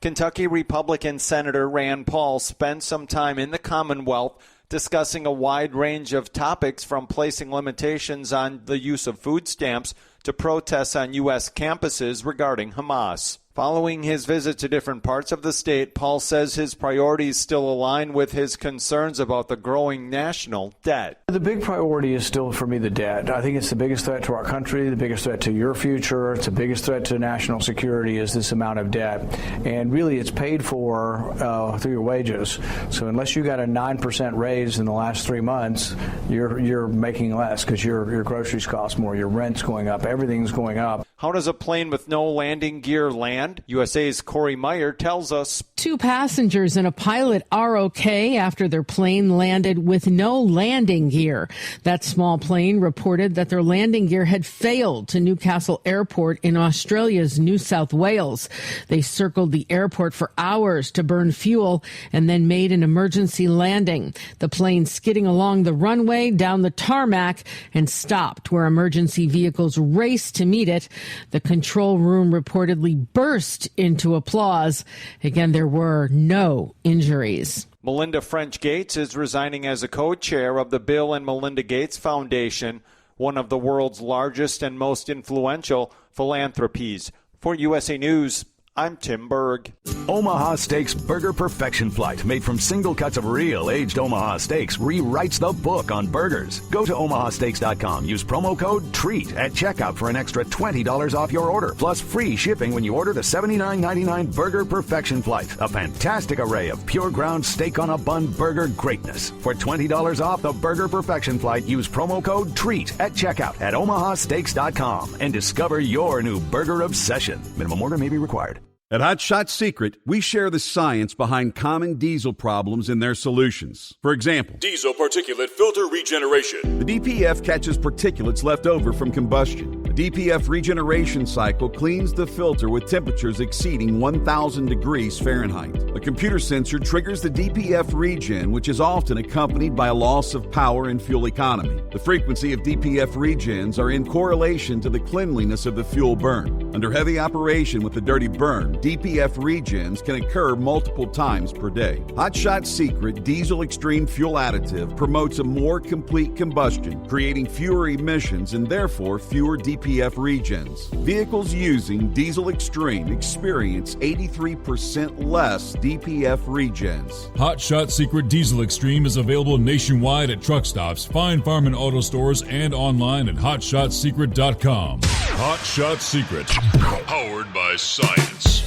Speaker 8: Kentucky Republican Senator Rand Paul spent some time in the Commonwealth discussing a wide range of topics, from placing limitations on the use of food stamps to protests on U.S. campuses regarding Hamas. Following his visit to different parts of the state, Paul says his priorities still align with his concerns about the growing national debt.
Speaker 22: The big priority is still, for me, the debt. I think it's the biggest threat to our country, the biggest threat to your future. It's the biggest threat to national security is this amount of debt. And really, it's paid for through your wages. So unless you got a 9% raise in the last 3 months, you're making less because your groceries cost more, your rent's going up, everything's going up.
Speaker 8: How does a plane with no landing gear land? USA's Corey Meyer tells us.
Speaker 7: 2 passengers and a pilot are okay after their plane landed with no landing gear. That small plane reported that their landing gear had failed to Newcastle Airport in Australia's New South Wales. They circled the airport for hours to burn fuel and then made an emergency landing. The plane skidding along the runway down the tarmac and stopped where emergency vehicles raced to meet it. The control room reportedly burst into applause. Again, there were no injuries.
Speaker 8: Melinda French Gates is resigning as a co-chair of the Bill and Melinda Gates Foundation, one of the world's largest and most influential philanthropies. For USA News, I'm Tim Berg.
Speaker 9: Omaha Steaks Burger Perfection Flight, made from single cuts of real aged Omaha steaks, rewrites the book on burgers. Go to omahasteaks.com. Use promo code TREAT at checkout for an extra $20 off your order, plus free shipping when you order the $79.99 Burger Perfection Flight. A fantastic array of pure ground steak on a bun burger greatness. For $20 off the Burger Perfection Flight, use promo code TREAT at checkout at omahasteaks.com and discover your new burger obsession. Minimum order may be required.
Speaker 10: At Hot Shot Secret, we share the science behind common diesel problems and their solutions. For example,
Speaker 11: Diesel particulate filter regeneration.
Speaker 10: the DPF catches particulates left over from combustion. The DPF regeneration cycle cleans the filter with temperatures exceeding 1,000 degrees Fahrenheit. A computer sensor triggers the DPF regen, which is often accompanied by a loss of power and fuel economy. The frequency of DPF regens are in correlation to the cleanliness of the fuel burn. Under heavy operation with the dirty burn, DPF regens can occur multiple times per day. Hot Shot Secret Diesel Extreme Fuel Additive promotes a more complete combustion, creating fewer emissions and therefore fewer DPF regens. Vehicles using Diesel Extreme experience 83% less DPF regens.
Speaker 11: Hot Shot Secret Diesel Extreme is available nationwide at truck stops, fine farm and auto stores, and online at hotshotsecret.com. Hot Shot Secret, powered by science.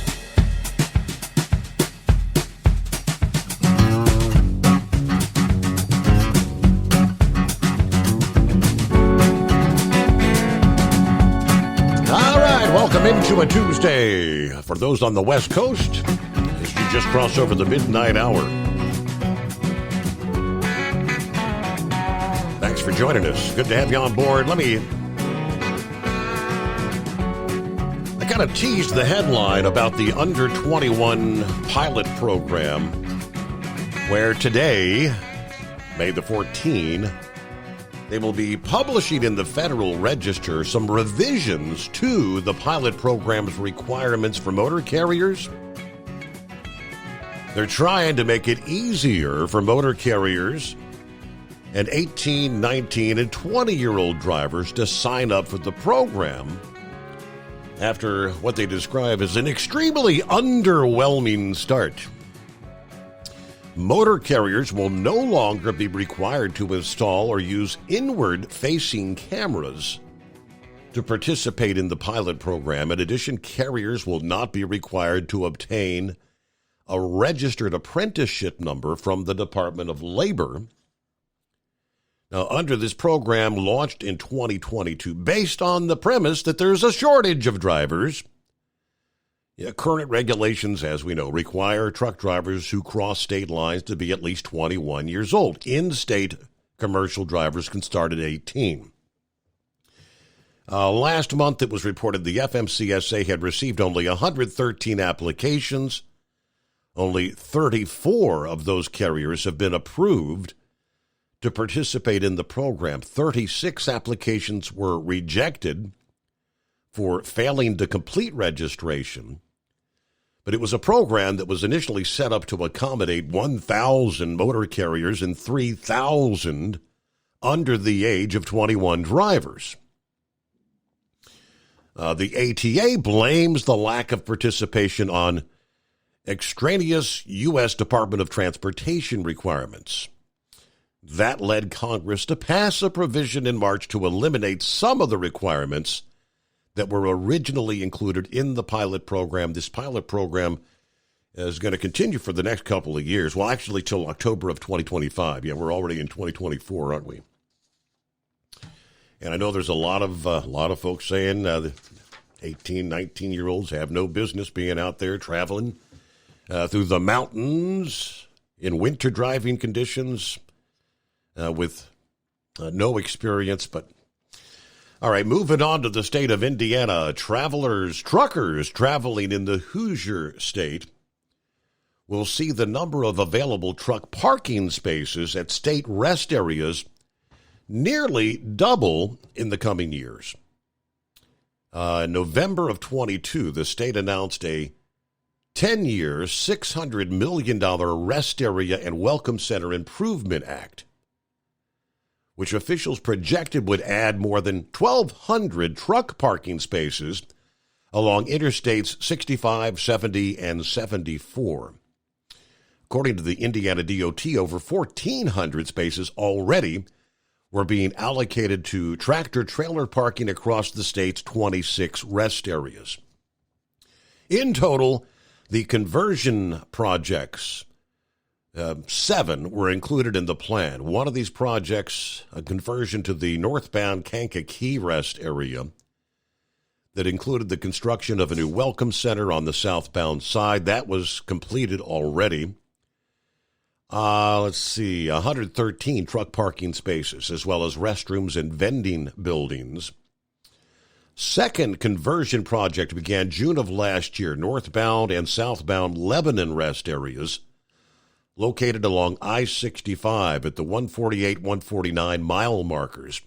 Speaker 13: Welcome into a Tuesday for those on the West Coast as you just cross over the midnight hour. Thanks for joining us. Good to have you on board. I kind of teased the headline about the Under 21 pilot program, where today, May the 14th, they will be publishing in the Federal Register some revisions to the pilot program's requirements for motor carriers. They're trying to make it easier for motor carriers and 18, 19, and 20-year-old drivers to sign up for the program after what they describe as an extremely underwhelming start. Motor carriers will no longer be required to install or use inward-facing cameras to participate in the pilot program. In addition, carriers will not be required to obtain a registered apprenticeship number from the Department of Labor. Now, under this program launched in 2022, based on the premise that there's a shortage of drivers, current regulations, as we know, require truck drivers who cross state lines to be at least 21 years old. In-state commercial drivers can start at 18. Last month, it was reported the FMCSA had received only 113 applications. Only 34 of those carriers have been approved to participate in the program. 36 applications were rejected for failing to complete registration. But it was a program that was initially set up to accommodate 1,000 motor carriers and 3,000 under the age of 21 drivers. The ATA blames the lack of participation on extraneous U.S. Department of Transportation requirements. That led Congress to pass a provision in March to eliminate some of the requirements that were originally included in the pilot program. This pilot program is going to continue for the next couple of years. Well, actually, till October of 2025. Yeah, we're already in 2024, aren't we? And I know there's a lot of folks saying that 18, 19-year-olds have no business being out there traveling through the mountains in winter driving conditions with no experience, but all right, moving on to the state of Indiana. Truckers traveling in the Hoosier state will see the number of available truck parking spaces at state rest areas nearly double in the coming years. In November of 22, the state announced a 10-year, $600 million Rest Area and Welcome Center Improvement Act, which officials projected would add more than 1,200 truck parking spaces along Interstates 65, 70, and 74. According to the Indiana DOT, over 1,400 spaces already were being allocated to tractor-trailer parking across the state's 26 rest areas. In total, the conversion projects, 7 were included in the plan. One of these projects, a conversion to the northbound Kankakee rest area that included the construction of a new welcome center on the southbound side. That was completed already. 113 truck parking spaces, as well as restrooms and vending buildings. Second conversion project began June of last year, northbound and southbound Lebanon rest areas located along I-65 at the 148-149 mile markers.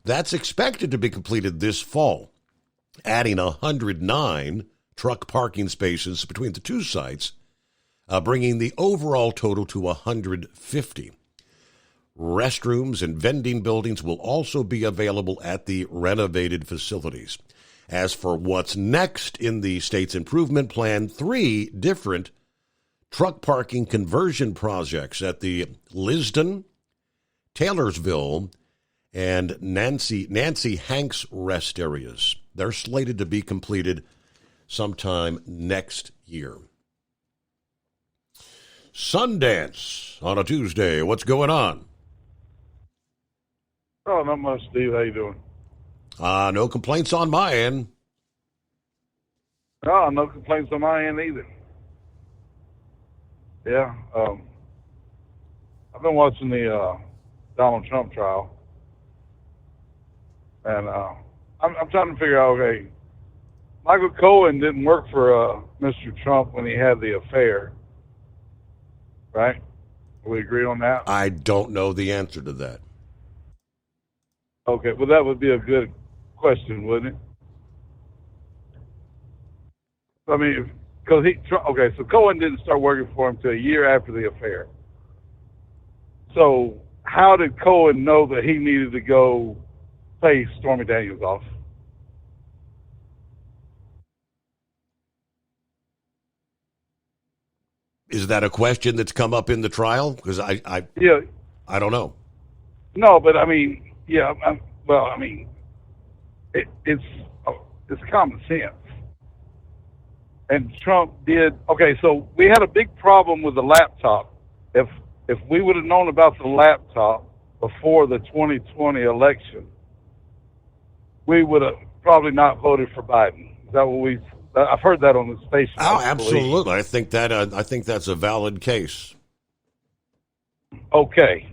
Speaker 13: That's expected to be completed this fall, adding 109 truck parking spaces between the two sites, bringing the overall total to 150. Restrooms and vending buildings will also be available at the renovated facilities. As for what's next in the state's improvement plan, 3 different truck parking conversion projects at the Lisdon, Taylorsville, and Nancy Hanks rest areas. They're slated to be completed sometime next year. Sundance on a Tuesday. What's going on?
Speaker 12: Oh, not much, Steve. How you doing?
Speaker 13: No complaints on my end.
Speaker 12: Oh, no complaints on my end either. Yeah, I've been watching the Donald Trump trial, and I'm trying to figure out, okay, Michael Cohen didn't work for Mr. Trump when he had the affair, right? We agree on that?
Speaker 13: I don't know the answer to that.
Speaker 12: Okay, well, that would be a good question, wouldn't it? I mean, because so Cohen didn't start working for him until a year after the affair. So how did Cohen know that he needed to go pay Stormy Daniels off?
Speaker 13: Is that a question that's come up in the trial? Because I don't know.
Speaker 12: No, but I mean, yeah, it's common sense. And Trump did. Okay, so we had a big problem with the laptop. If we would have known about the laptop before the 2020 election, we would have probably not voted for Biden. Is that what I've heard that on the station.
Speaker 13: Oh, absolutely. I think that's a valid case.
Speaker 12: Okay,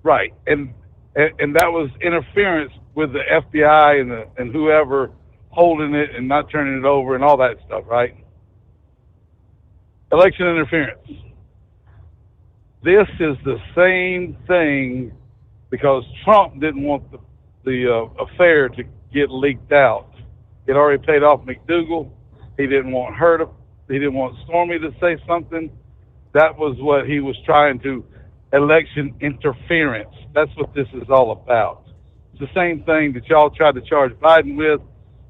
Speaker 12: right, and that was interference with the FBI and whoever holding it and not turning it over and all that stuff, right? Election interference. This is the same thing because Trump didn't want the affair to get leaked out. He'd already paid off McDougal. He didn't want he didn't want Stormy to say something. That was what he was trying to, election interference. That's what this is all about. It's the same thing that y'all tried to charge Biden with.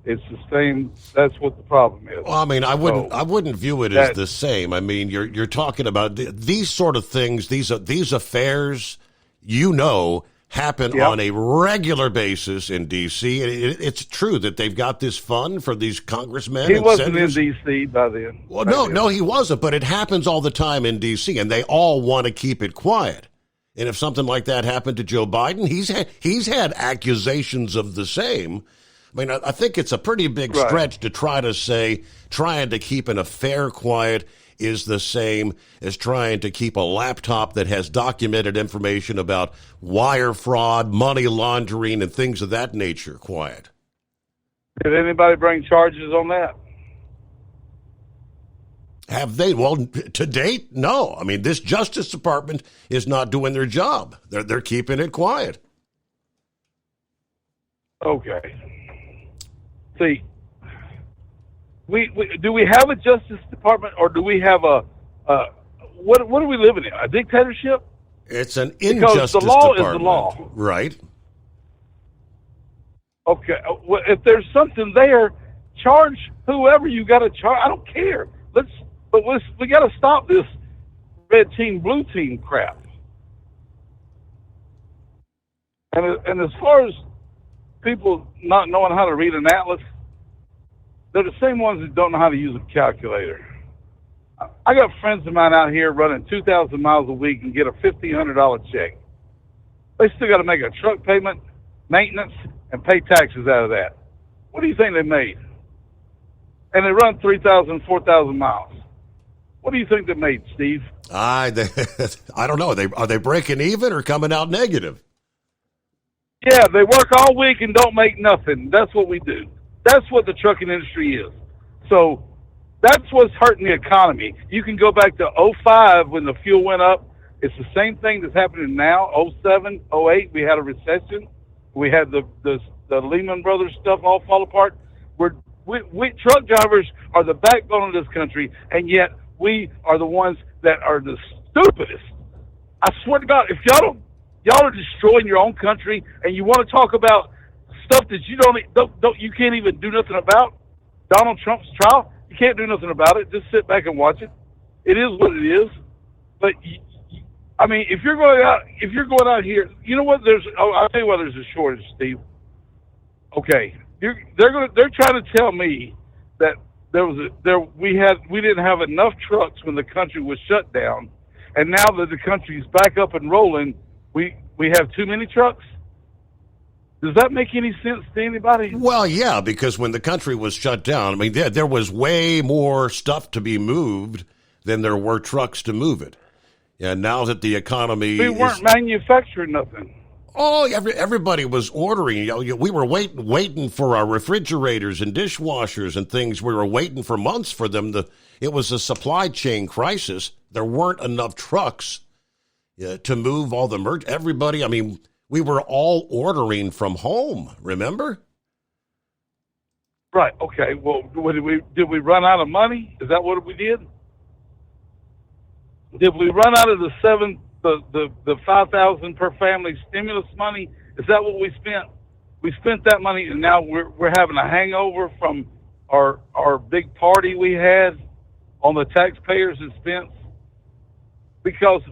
Speaker 12: It's the same. That's what the problem is.
Speaker 13: Well, I mean, I wouldn't view it as the same. I mean, you're talking about these sort of things. These affairs, happen on a regular basis in D.C. It's true that they've got this fund for these congressmen.
Speaker 12: He
Speaker 13: and
Speaker 12: wasn't
Speaker 13: senators.
Speaker 12: in D.C. by then.
Speaker 13: Well, no, he wasn't. But it happens all the time in D.C. and they all want to keep it quiet. And if something like that happened to Joe Biden, he's had accusations of the same. I mean, I think it's a pretty big stretch to try to say trying to keep an affair quiet is the same as trying to keep a laptop that has documented information about wire fraud, money laundering, and things of that nature quiet.
Speaker 12: Did anybody bring charges on that?
Speaker 13: Have they? Well, to date, no. I mean, this Justice Department is not doing their job. They're keeping it quiet.
Speaker 12: Okay. See, do we have a Justice Department, or do we have what are we living in? A dictatorship?
Speaker 13: It's an
Speaker 12: because
Speaker 13: injustice
Speaker 12: the law
Speaker 13: department.
Speaker 12: is the law.
Speaker 13: Right.
Speaker 12: Okay. Well, if there's something there, charge whoever you got to charge. I don't care. We got to stop this red team, blue team crap. And as far as people not knowing how to read an atlas, they're the same ones that don't know how to use a calculator. I got friends of mine out here running 2,000 miles a week and get a $1,500 check. They still got to make a truck payment, maintenance, and pay taxes out of that. What do you think they made? And they run 3,000, 4,000 miles. What do you think they made, Steve?
Speaker 13: I don't know. Are they breaking even or coming out negative?
Speaker 12: Yeah, they work all week and don't make nothing. That's what we do. That's what the trucking industry is. So that's what's hurting the economy. You can go back to 2005 when the fuel went up. It's the same thing that's happening now. 2007, 2008, we had a recession. We had the Lehman Brothers stuff all fall apart. We truck drivers are the backbone of this country, and yet we are the ones that are the stupidest. I swear to God, if y'all are destroying your own country, and you want to talk about stuff that you can't even do nothing about. Donald Trump's trial, you can't do nothing about it. Just sit back and watch it. It is what it is. But I mean, if you're going out here, you know what? I'll tell you why there's a shortage, Steve. Okay, they're trying to tell me that we didn't have enough trucks when the country was shut down, and now that the country's back up and rolling, we have too many trucks. Does that make any sense to anybody?
Speaker 13: Well, yeah, because when the country was shut down, I mean, there was way more stuff to be moved than there were trucks to move it. And now that the economy
Speaker 12: we weren't manufacturing nothing.
Speaker 13: Oh, everybody was ordering. We were waiting for our refrigerators and dishwashers and things. We were waiting for months for them. It was a supply chain crisis. There weren't enough trucks to move all the merch. Everybody, I mean, we were all ordering from home, remember?
Speaker 12: Right, okay. Well, did we run out of money? Is that what we did? Did we run out of the $5,000 per family stimulus money? Is that what we spent? We spent that money, and now we're having a hangover from our big party we had on the taxpayers' expense because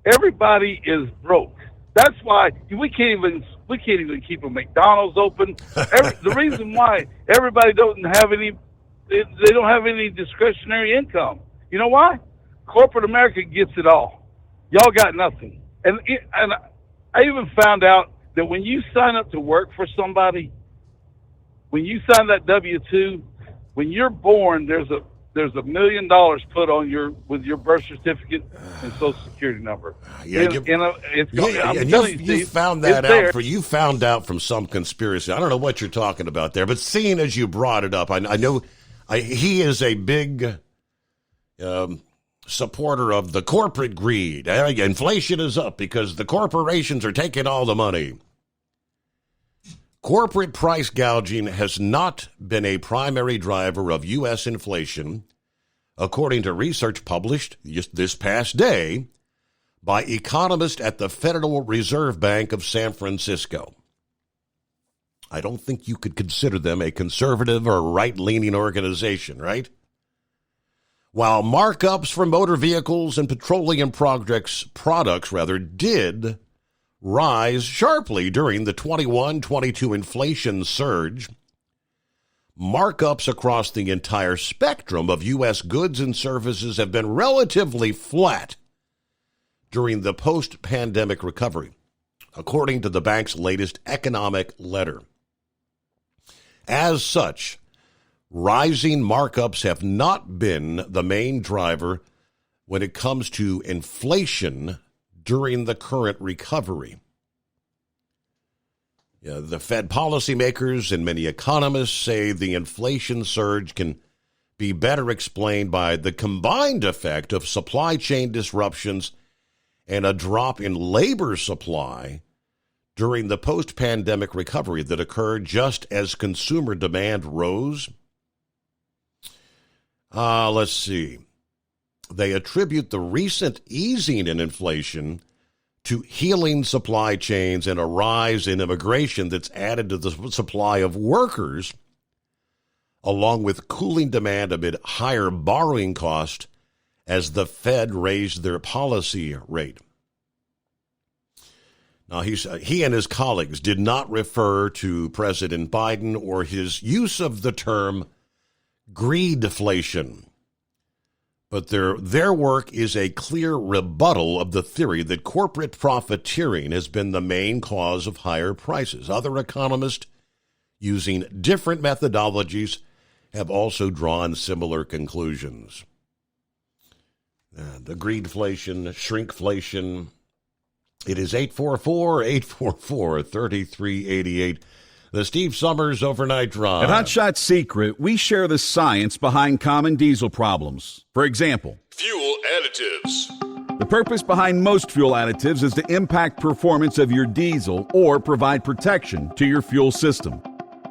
Speaker 12: everybody is broke. That's why we can't even keep a McDonald's open. The reason why everybody they don't have any discretionary income. You know why? Corporate America gets it all. Y'all got nothing. And I even found out that when you sign up to work for somebody, when you sign that W-2, when you're born, there's $1 million put on with your birth certificate and Social Security number.
Speaker 13: Yeah, you found that out. You found out from some conspiracy. I don't know what you're talking about there, but seeing as you brought it up, I know he is a big supporter of the corporate greed. Inflation is up because the corporations are taking all the money. Corporate price gouging has not been a primary driver of U.S. inflation, according to research published just this past day by economists at the Federal Reserve Bank of San Francisco. I don't think you could consider them a conservative or right-leaning organization, right? While markups for motor vehicles and petroleum products did rise sharply during the 21-22 inflation surge, markups across the entire spectrum of U.S. goods and services have been relatively flat during the post-pandemic recovery, according to the bank's latest economic letter. As such, rising markups have not been the main driver when it comes to inflation during the current recovery. The Fed policymakers and many economists say the inflation surge can be better explained by the combined effect of supply chain disruptions and a drop in labor supply during the post-pandemic recovery that occurred just as consumer demand rose. Let's see. They attribute the recent easing in inflation to healing supply chains and a rise in immigration that's added to the supply of workers along with cooling demand amid higher borrowing costs as the Fed raised their policy rate. Now, he and his colleagues did not refer to President Biden or his use of the term greedflation. But their work is a clear rebuttal of the theory that corporate profiteering has been the main cause of higher prices. Other economists, using different methodologies, have also drawn similar conclusions. The greedflation, shrinkflation. It is 844-844-3388. The Steve Summers Overnight Drive.
Speaker 10: At Hot Shot Secret, we share the science behind common diesel problems. For example,
Speaker 11: Fuel additives.
Speaker 10: the purpose behind most fuel additives is to impact performance of your diesel or provide protection to your fuel system.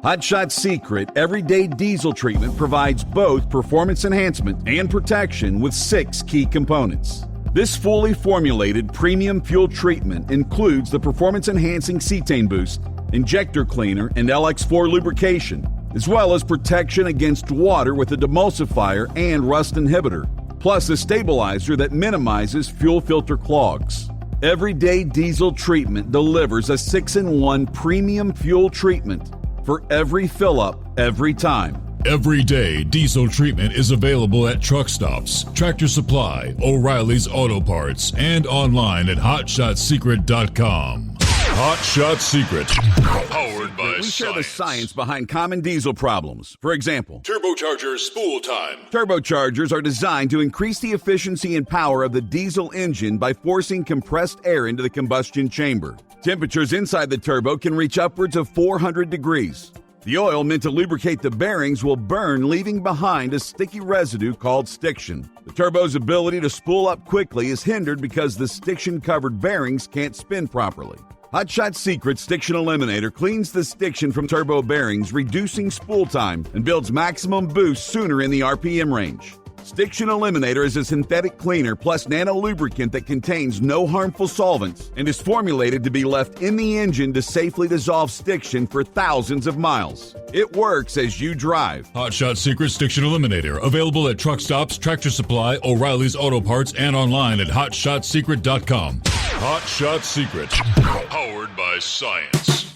Speaker 10: Hot Shot Secret Everyday Diesel Treatment provides both performance enhancement and protection with 6 key components. This fully formulated premium fuel treatment includes the performance-enhancing cetane boost, injector cleaner, and LX4 lubrication, as well as protection against water with a demulsifier and rust inhibitor, plus a stabilizer that minimizes fuel filter clogs. Everyday Diesel Treatment delivers a 6-in-1 premium fuel treatment for every fill-up, every time.
Speaker 11: Everyday Diesel Treatment is available at truck stops, Tractor Supply, O'Reilly's Auto Parts, and online at HotShotSecret.com. Hot Shot Secret, powered by
Speaker 10: We share the
Speaker 11: science.
Speaker 10: science behind common diesel problems. For example,
Speaker 11: Turbocharger spool time.
Speaker 10: turbochargers are designed to increase the efficiency and power of the diesel engine by forcing compressed air into the combustion chamber. Temperatures inside the turbo can reach upwards of 400 degrees. The oil meant to lubricate the bearings will burn, leaving behind a sticky residue called stiction. The turbo's ability to spool up quickly is hindered because the stiction-covered bearings can't spin properly. Hot Shot Secret Stiction Eliminator cleans the stiction from turbo bearings, reducing spool time, and builds maximum boost sooner in the RPM range. Stiction Eliminator is a synthetic cleaner plus nano lubricant that contains no harmful solvents and is formulated to be left in the engine to safely dissolve stiction for thousands of miles. It works as you drive.
Speaker 11: Hot Shot Secret Stiction Eliminator, available at truck stops, Tractor Supply, O'Reilly's Auto Parts, and online at HotShotSecret.com. Hot Shot Secret, powered by science.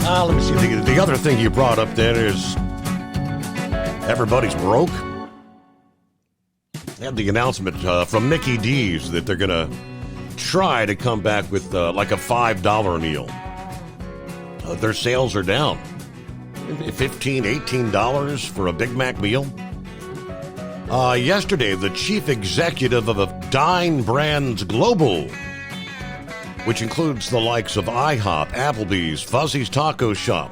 Speaker 13: Let me see. The other thing you brought up there is everybody's broke. They had the announcement from Mickey D's that they're going to try to come back with like a $5 meal. Their sales are down. $15, $18 for a Big Mac meal. Yesterday, the chief executive of Dine Brands Global, which includes the likes of IHOP, Applebee's, Fuzzy's Taco Shop,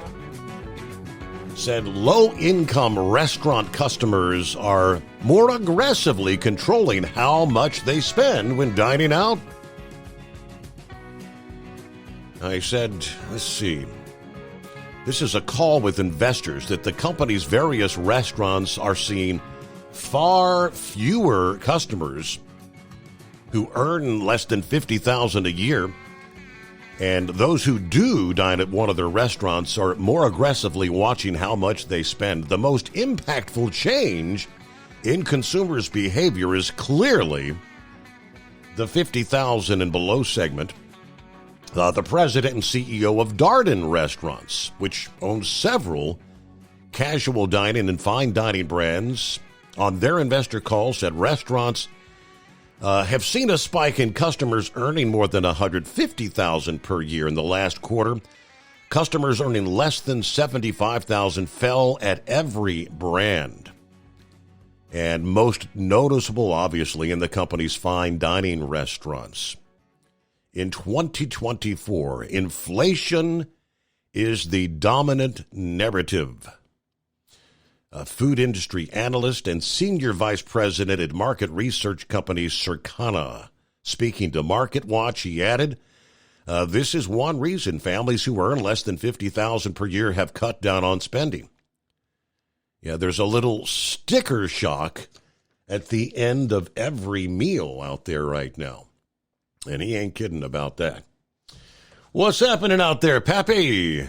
Speaker 13: said low-income restaurant customers are more aggressively controlling how much they spend when dining out. I said, let's see. This is a call with investors that the company's various restaurants are seeing far fewer customers who earn less than $50,000 a year, and those who do dine at one of their restaurants are more aggressively watching how much they spend. The most impactful change in consumers' behavior is clearly the $50,000 and below segment. The president and CEO of Darden Restaurants, which owns several casual dining and fine dining brands, on their investor call said restaurants have seen a spike in customers earning more than $150,000 per year in the last quarter. Customers earning less than $75,000 fell at every brand. And most noticeable, obviously, in the company's fine dining restaurants. In 2024, inflation is the dominant narrative. A food industry analyst and senior vice president at market research company Circana. Speaking to MarketWatch, he added, this is one reason families who earn less than $50,000 per year have cut down on spending. Yeah, there's a little sticker shock at the end of every meal out there right now. And he ain't kidding about that. What's happening out there, Pappy?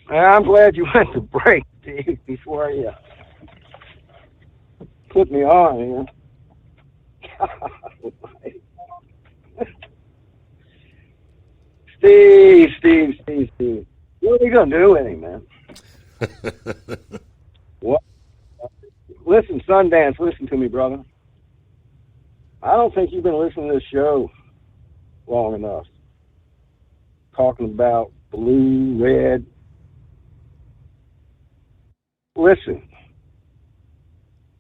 Speaker 15: I'm glad you went to break, Steve, before you put me on here. Steve. What are we going to do with him, man? What? Listen, Sundance, listen to me, brother. I don't think you've been listening to this show long enough. Talking about blue, red. Listen,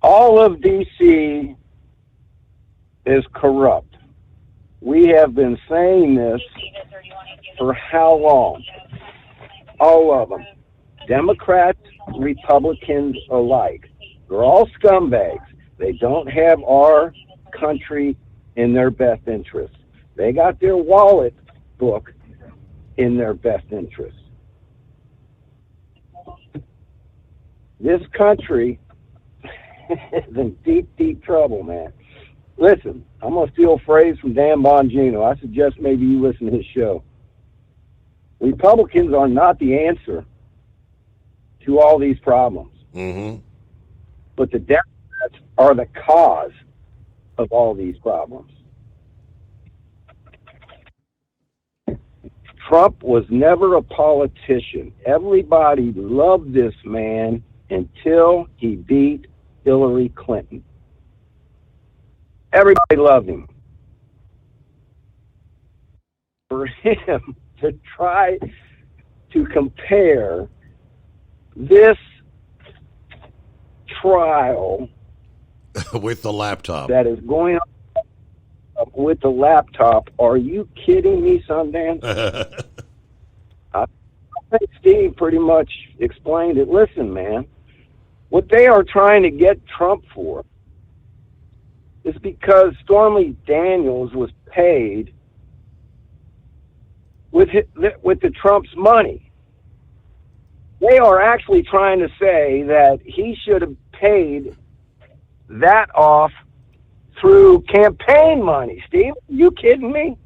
Speaker 15: all of D.C. is corrupt. We have been saying this for how long? All of them. Democrats, Republicans alike. They're all scumbags. They don't have our country in their best interest. They got their wallet book in their best interest. This country is in deep, deep trouble, man. Listen, I'm going to steal a phrase from Dan Bongino. I suggest maybe you listen to his show. Republicans are not the answer to all these problems.
Speaker 13: Mm-hmm.
Speaker 15: But the Democrats are the cause of all these problems. Trump was never a politician. Everybody loved this man until he beat Hillary Clinton. Everybody loved him. For him to try to compare this trial
Speaker 13: with the laptop
Speaker 15: that is going on with the laptop, are you kidding me, Sundance? I think Steve pretty much explained it. Listen, man, what they are trying to get Trump for is because Stormy Daniels was paid with the Trump's money. They are actually trying to say that he should have paid that off through campaign money. Steve, are you kidding me?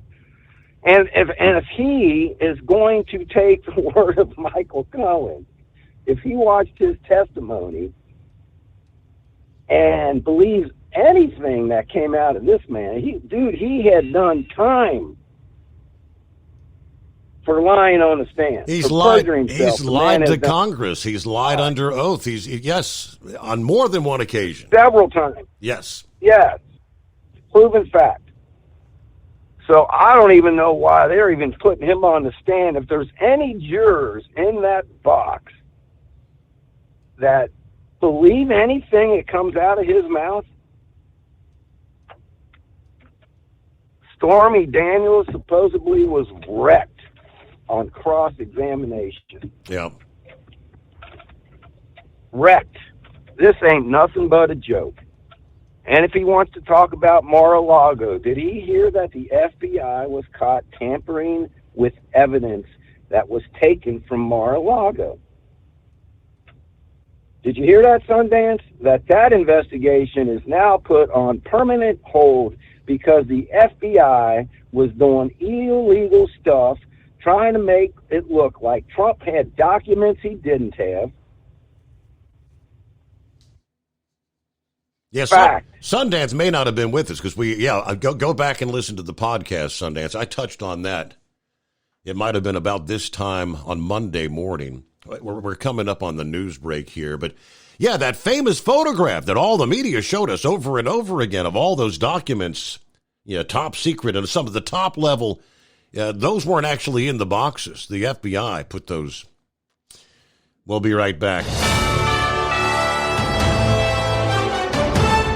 Speaker 15: And if he is going to take the word of Michael Cohen, if he watched his testimony and believes anything that came out of this man, he had done time for lying on the stand.
Speaker 13: He's lied to Congress. He's lied under oath. Yes, on more than one occasion.
Speaker 15: Several times.
Speaker 13: Yes.
Speaker 15: Yes. Proven fact. So I don't even know why they're even putting him on the stand. If there's any jurors in that box that believe anything that comes out of his mouth, Stormy Daniels supposedly was wrecked on cross-examination.
Speaker 13: Yeah.
Speaker 15: Wrecked. This ain't nothing but a joke. And if he wants to talk about Mar-a-Lago, did he hear that the FBI was caught tampering with evidence that was taken from Mar-a-Lago? Did you hear that, Sundance? That investigation is now put on permanent hold because the FBI was doing illegal stuff, trying to make it look like Trump had documents he didn't have.
Speaker 13: Yes, Sundance may not have been with us because go back and listen to the podcast, Sundance. I touched on that. It might have been about this time on Monday morning. We're coming up on the news break here, but yeah, that famous photograph that all the media showed us over and over again of all those documents, top secret and some of the top level, those weren't actually in the boxes. The FBI put those. We'll be right back.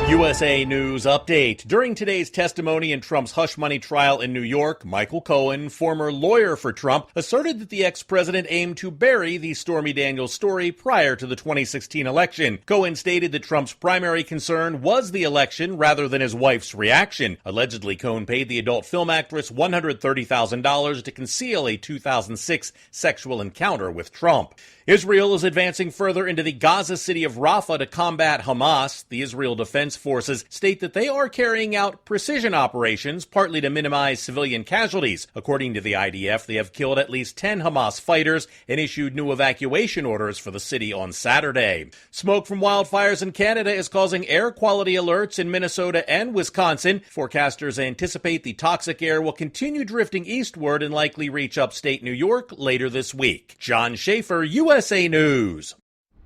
Speaker 17: USA News Update. During today's testimony in Trump's hush money trial in New York, Michael Cohen, former lawyer for Trump, asserted that the ex-president aimed to bury the Stormy Daniels story prior to the 2016 election. Cohen stated that Trump's primary concern was the election rather than his wife's reaction. Allegedly, Cohen paid the adult film actress $130,000 to conceal a 2006 sexual encounter with Trump. Israel is advancing further into the Gaza city of Rafah to combat Hamas. The Israel Defense forces state that they are carrying out precision operations, partly to minimize civilian casualties. According to the IDF, they have killed at least 10 Hamas fighters and issued new evacuation orders for the city on Saturday. Smoke from wildfires in Canada is causing air quality alerts in Minnesota and Wisconsin. Forecasters anticipate the toxic air will continue drifting eastward and likely reach upstate New York later this week. John Schaefer, USA News.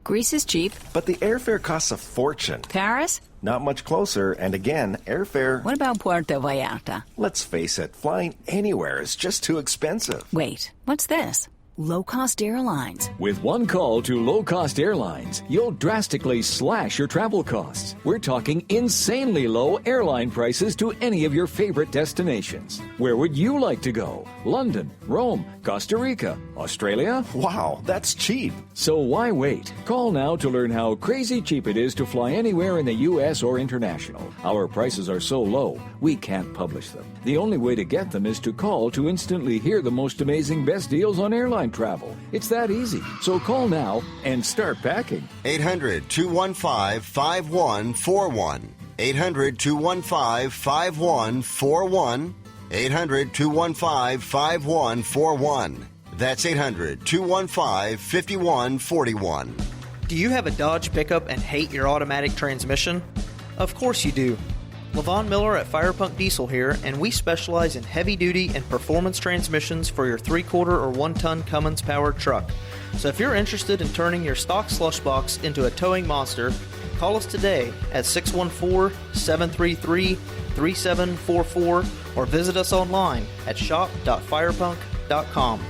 Speaker 16: Greece is cheap,
Speaker 18: but the airfare costs a fortune.
Speaker 16: Paris?
Speaker 18: Not much closer, and again, airfare...
Speaker 16: What about Puerto Vallarta?
Speaker 18: Let's face it, flying anywhere is just too expensive.
Speaker 16: Wait, what's this? Low-cost airlines.
Speaker 6: With one call to low-cost airlines, you'll drastically slash your travel costs. We're talking insanely low airline prices to any of your favorite destinations. Where would you like to go? London, Rome, Costa Rica, Australia?
Speaker 18: Wow, that's cheap.
Speaker 6: So why wait? Call now to learn how crazy cheap it is to fly anywhere in the U.S. or international. Our prices are so low, we can't publish them. The only way to get them is to call to instantly hear the most amazing best deals on airline travel. It's that easy. So call now and start packing.
Speaker 19: 800-215-5141. 800-215-5141. 800-215-5141. That's 800-215-5141.
Speaker 24: Do you have a Dodge pickup and hate your automatic transmission? Of course you do. LaVon Miller at Firepunk Diesel here, and we specialize in heavy-duty and performance transmissions for your 3/4 or 1-ton Cummins-powered truck. So if you're interested in turning your stock slush box into a towing monster, call us today at 614-733-3744 or visit us online at shop.firepunk.com.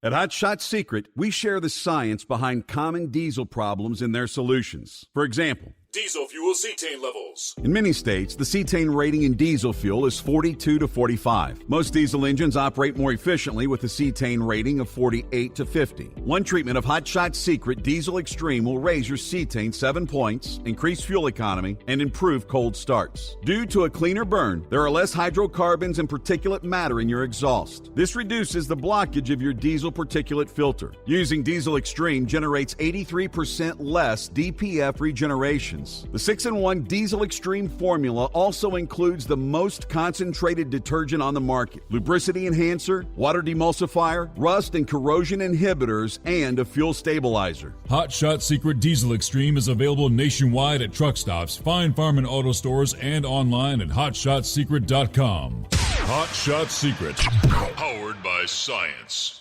Speaker 10: At Hot Shot Secret, we share the science behind common diesel problems and their solutions. For example,
Speaker 11: Diesel fuel cetane levels.
Speaker 10: in many states, the cetane rating in diesel fuel is 42 to 45. Most diesel engines operate more efficiently with a cetane rating of 48 to 50. One treatment of Hot Shot Secret Diesel Extreme will raise your cetane 7 points, increase fuel economy, and improve cold starts. Due to a cleaner burn, there are less hydrocarbons and particulate matter in your exhaust. This reduces the blockage of your diesel particulate filter. Using Diesel Extreme generates 83% less DPF regeneration. The 6-in-1 Diesel Extreme formula also includes the most concentrated detergent on the market, lubricity enhancer, water demulsifier, rust and corrosion inhibitors, and a fuel stabilizer.
Speaker 11: Hot Shot Secret Diesel Extreme is available nationwide at truck stops, fine farm and auto stores, and online at hotshotsecret.com. Hot Shot Secret, powered by science.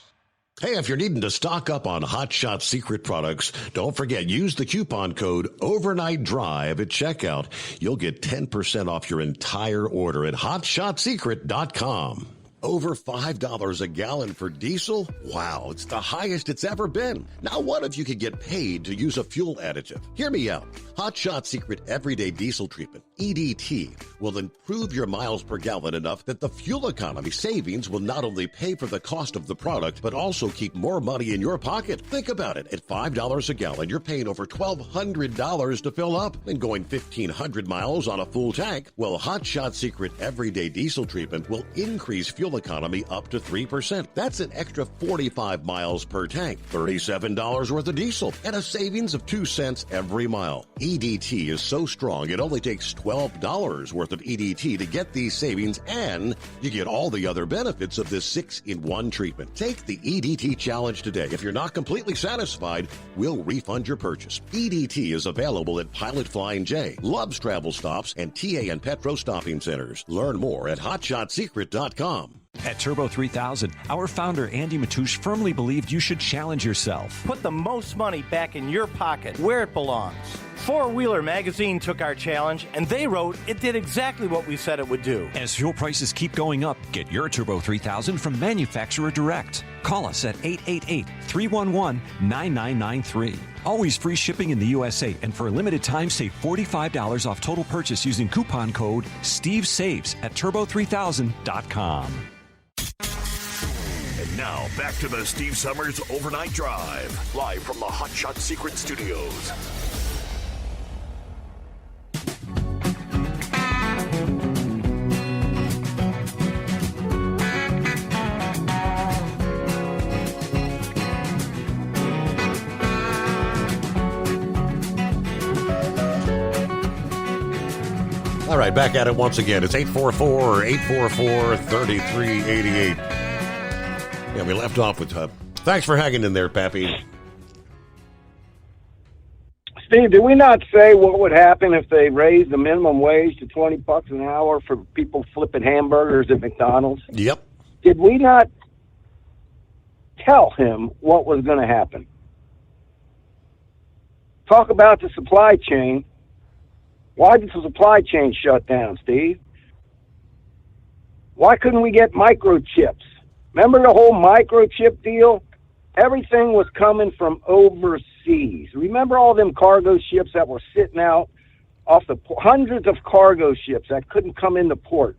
Speaker 13: Hey, if you're needing to stock up on Hot Shot Secret products, don't forget, use the coupon code OvernightDrive at checkout. You'll get 10% off your entire order at hotshotsecret.com. Over $5 a gallon for diesel? Wow, it's the highest it's ever been. Now what if you could get paid to use a fuel additive? Hear me out. Hot Shot Secret Everyday Diesel Treatment, EDT, will improve your miles per gallon enough that the fuel economy savings will not only pay for the cost of the product, but also keep more money in your pocket. Think about it. At $5 a gallon, you're paying over $1,200 to fill up and going 1,500 miles on a full tank. Well, Hot Shot Secret Everyday Diesel Treatment will increase fuel economy up to 3%. That's an extra 45 miles per tank, $37 worth of diesel, and a savings of 2 cents every mile. EDT is so strong, it only takes $12 worth of EDT to get these savings, and you get all the other benefits of this 6-in-1 treatment. Take the EDT challenge today. If you're not completely satisfied, we'll refund your purchase. EDT is available at Pilot Flying J, Love's Travel Stops, and TA and Petro Stopping Centers. Learn more at hotshotsecret.com.
Speaker 25: At Turbo 3000, our founder Andy Matouche firmly believed you should challenge yourself.
Speaker 26: Put the most money back in your pocket, where it belongs. Four Wheeler magazine took our challenge, and they wrote it did exactly what we said it would do.
Speaker 25: As fuel prices keep going up, get your Turbo 3000 from manufacturer direct. Call us at 888-311-9993. Always free shipping in the USA, and for a limited time, save $45 off total purchase using coupon code STEVESAVES at turbo3000.com.
Speaker 23: And now, back to the Steve Summers Overnight Drive, live from the Hot Shot Secret Studios.
Speaker 13: All right, back at it once again. It's 844-844-3388. Yeah, we left off with thanks for hanging in there, Pappy.
Speaker 15: Steve, did we not say what would happen if they raised the minimum wage to $20 an hour for people flipping hamburgers at McDonald's?
Speaker 13: Yep.
Speaker 15: Did we not tell him what was going to happen? Talk about the supply chain. Why did the supply chain shut down, Steve? Why couldn't we get microchips? Remember the whole microchip deal? Everything was coming from overseas. Remember all them cargo ships that were sitting out off the hundreds of cargo ships that couldn't come into port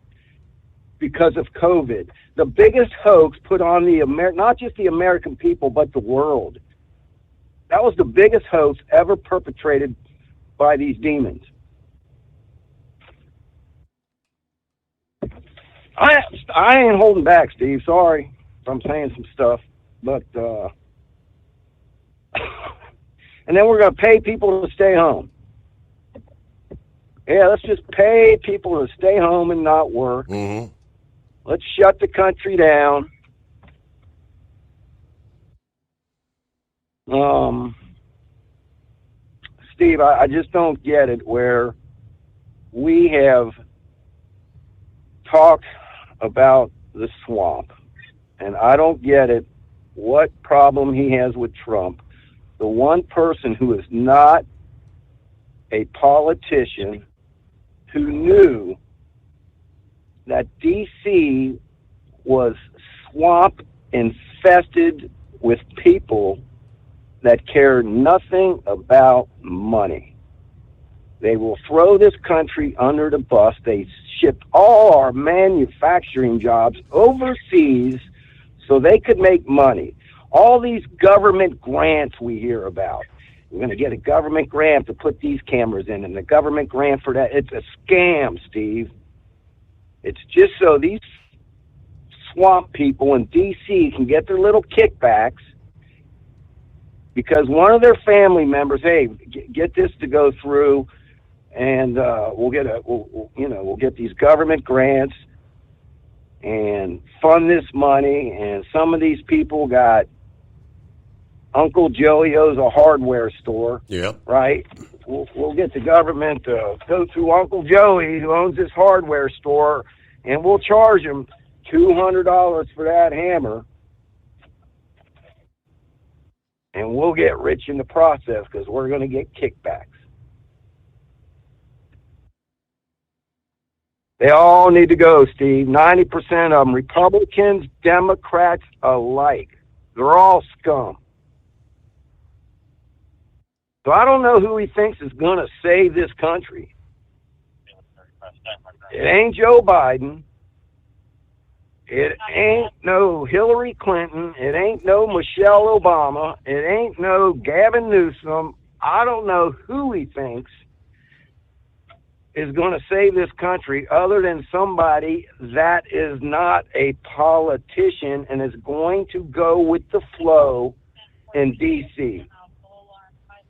Speaker 15: because of COVID? The biggest hoax put on the not just the American people, but the world. That was the biggest hoax ever perpetrated by these demons. I ain't holding back, Steve. Sorry if I'm saying some stuff. But, and then we're going to pay people to stay home. Yeah, let's just pay people to stay home and not work.
Speaker 13: Mm-hmm.
Speaker 15: Let's shut the country down. Steve, I just don't get it where we have talked about the swamp, and I don't get it. What problem he has with Trump, the one person who is not a politician who knew that D.C. was swamp infested with people that care nothing about money. They will throw this country under the bus. They shipped all our manufacturing jobs overseas so they could make money. All these government grants we hear about. We're going to get a government grant to put these cameras in, and the government grant for that. It's a scam, Steve. It's just so these swamp people in D.C. can get their little kickbacks because one of their family members, hey, get this to go through, and we'll get these government grants and fund this money, and some of these people got Uncle Joey owes a hardware store.
Speaker 13: Yep.
Speaker 15: Right? We'll get the government to go through Uncle Joey, who owns this hardware store, and we'll charge him $200 for that hammer, and we'll get rich in the process because we're going to get kickbacks. They all need to go, Steve. 90% of them, Republicans, Democrats alike. They're all scum. So I don't know who he thinks is going to save this country. It ain't Joe Biden. It ain't no Hillary Clinton. It ain't no Michelle Obama. It ain't no Gavin Newsom. I don't know who he thinks is going to save this country other than somebody that is not a politician and is going to go with the flow in D.C.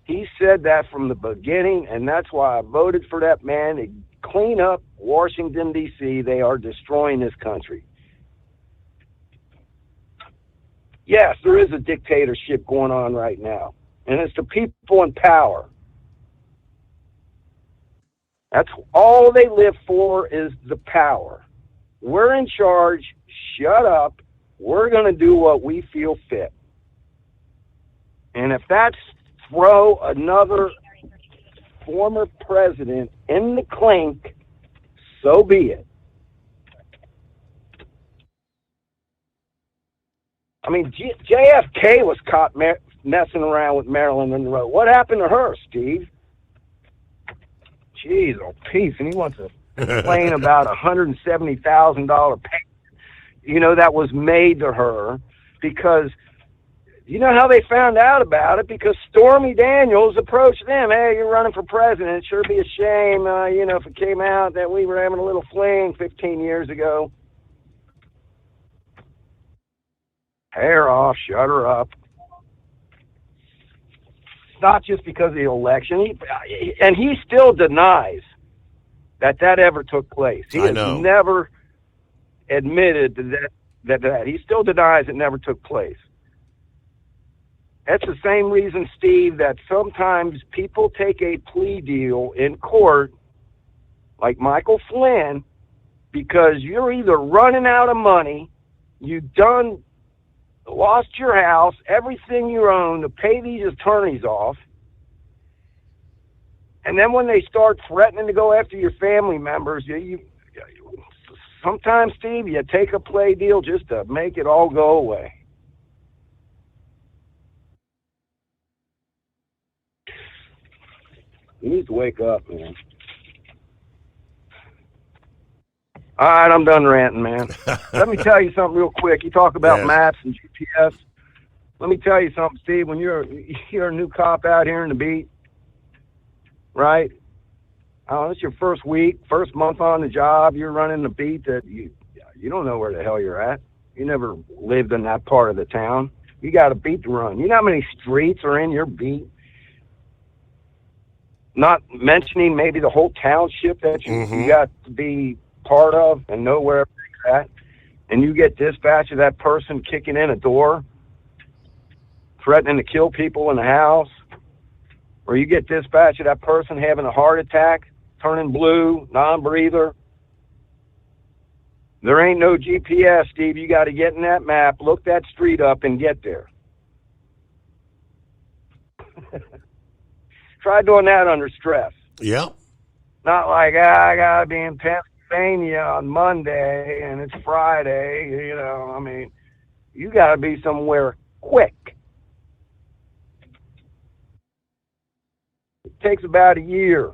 Speaker 15: He said that from the beginning, and that's why I voted for that man to clean up Washington, D.C. They are destroying this country. Yes, there is a dictatorship going on right now, and it's the people in power. That's all they live for is the power. We're in charge. Shut up. We're going to do what we feel fit. And if that's throw another former president in the clink, so be it. I mean, JFK was caught messing around with Marilyn Monroe. What happened to her, Steve? Jeez, oh, peace. And he wants to complain about $170,000 payment, that was made to her because, you know how they found out about it? Because Stormy Daniels approached them. Hey, you're running for president. It'd sure be a shame, if it came out that we were having a little fling 15 years ago. Hair off, shut her up. Not just because of the election, and he still denies that ever took place. He has never admitted that he still denies it never took place. That's the same reason, Steve, that sometimes people take a plea deal in court, like Michael Flynn, because you're either running out of money, you lost your house, everything you own to pay these attorneys off, and then when they start threatening to go after your family members, sometimes, Steve, you take a plea deal just to make it all go away. You need to wake up, man. All right, I'm done ranting, man. Let me tell you something real quick. You talk about maps and GPS. Let me tell you something, Steve. When you're a new cop out here in the beat, right? It's your first week, first month on the job. You're running the beat that you don't know where the hell you're at. You never lived in that part of the town. You got a beat to run. You know how many streets are in your beat? Not mentioning maybe the whole township that you got to be part of and know where you're at. And you get dispatch of that person kicking in a door, threatening to kill people in the house. Or you get dispatch of that person having a heart attack, turning blue, non-breather. There ain't no GPS, Steve. You got to get in that map, look that street up, and get there. Try doing that under stress.
Speaker 13: Yeah.
Speaker 15: Not like, I got to be in Pennsylvania on Monday and it's Friday. You got to be somewhere quick. It takes about a year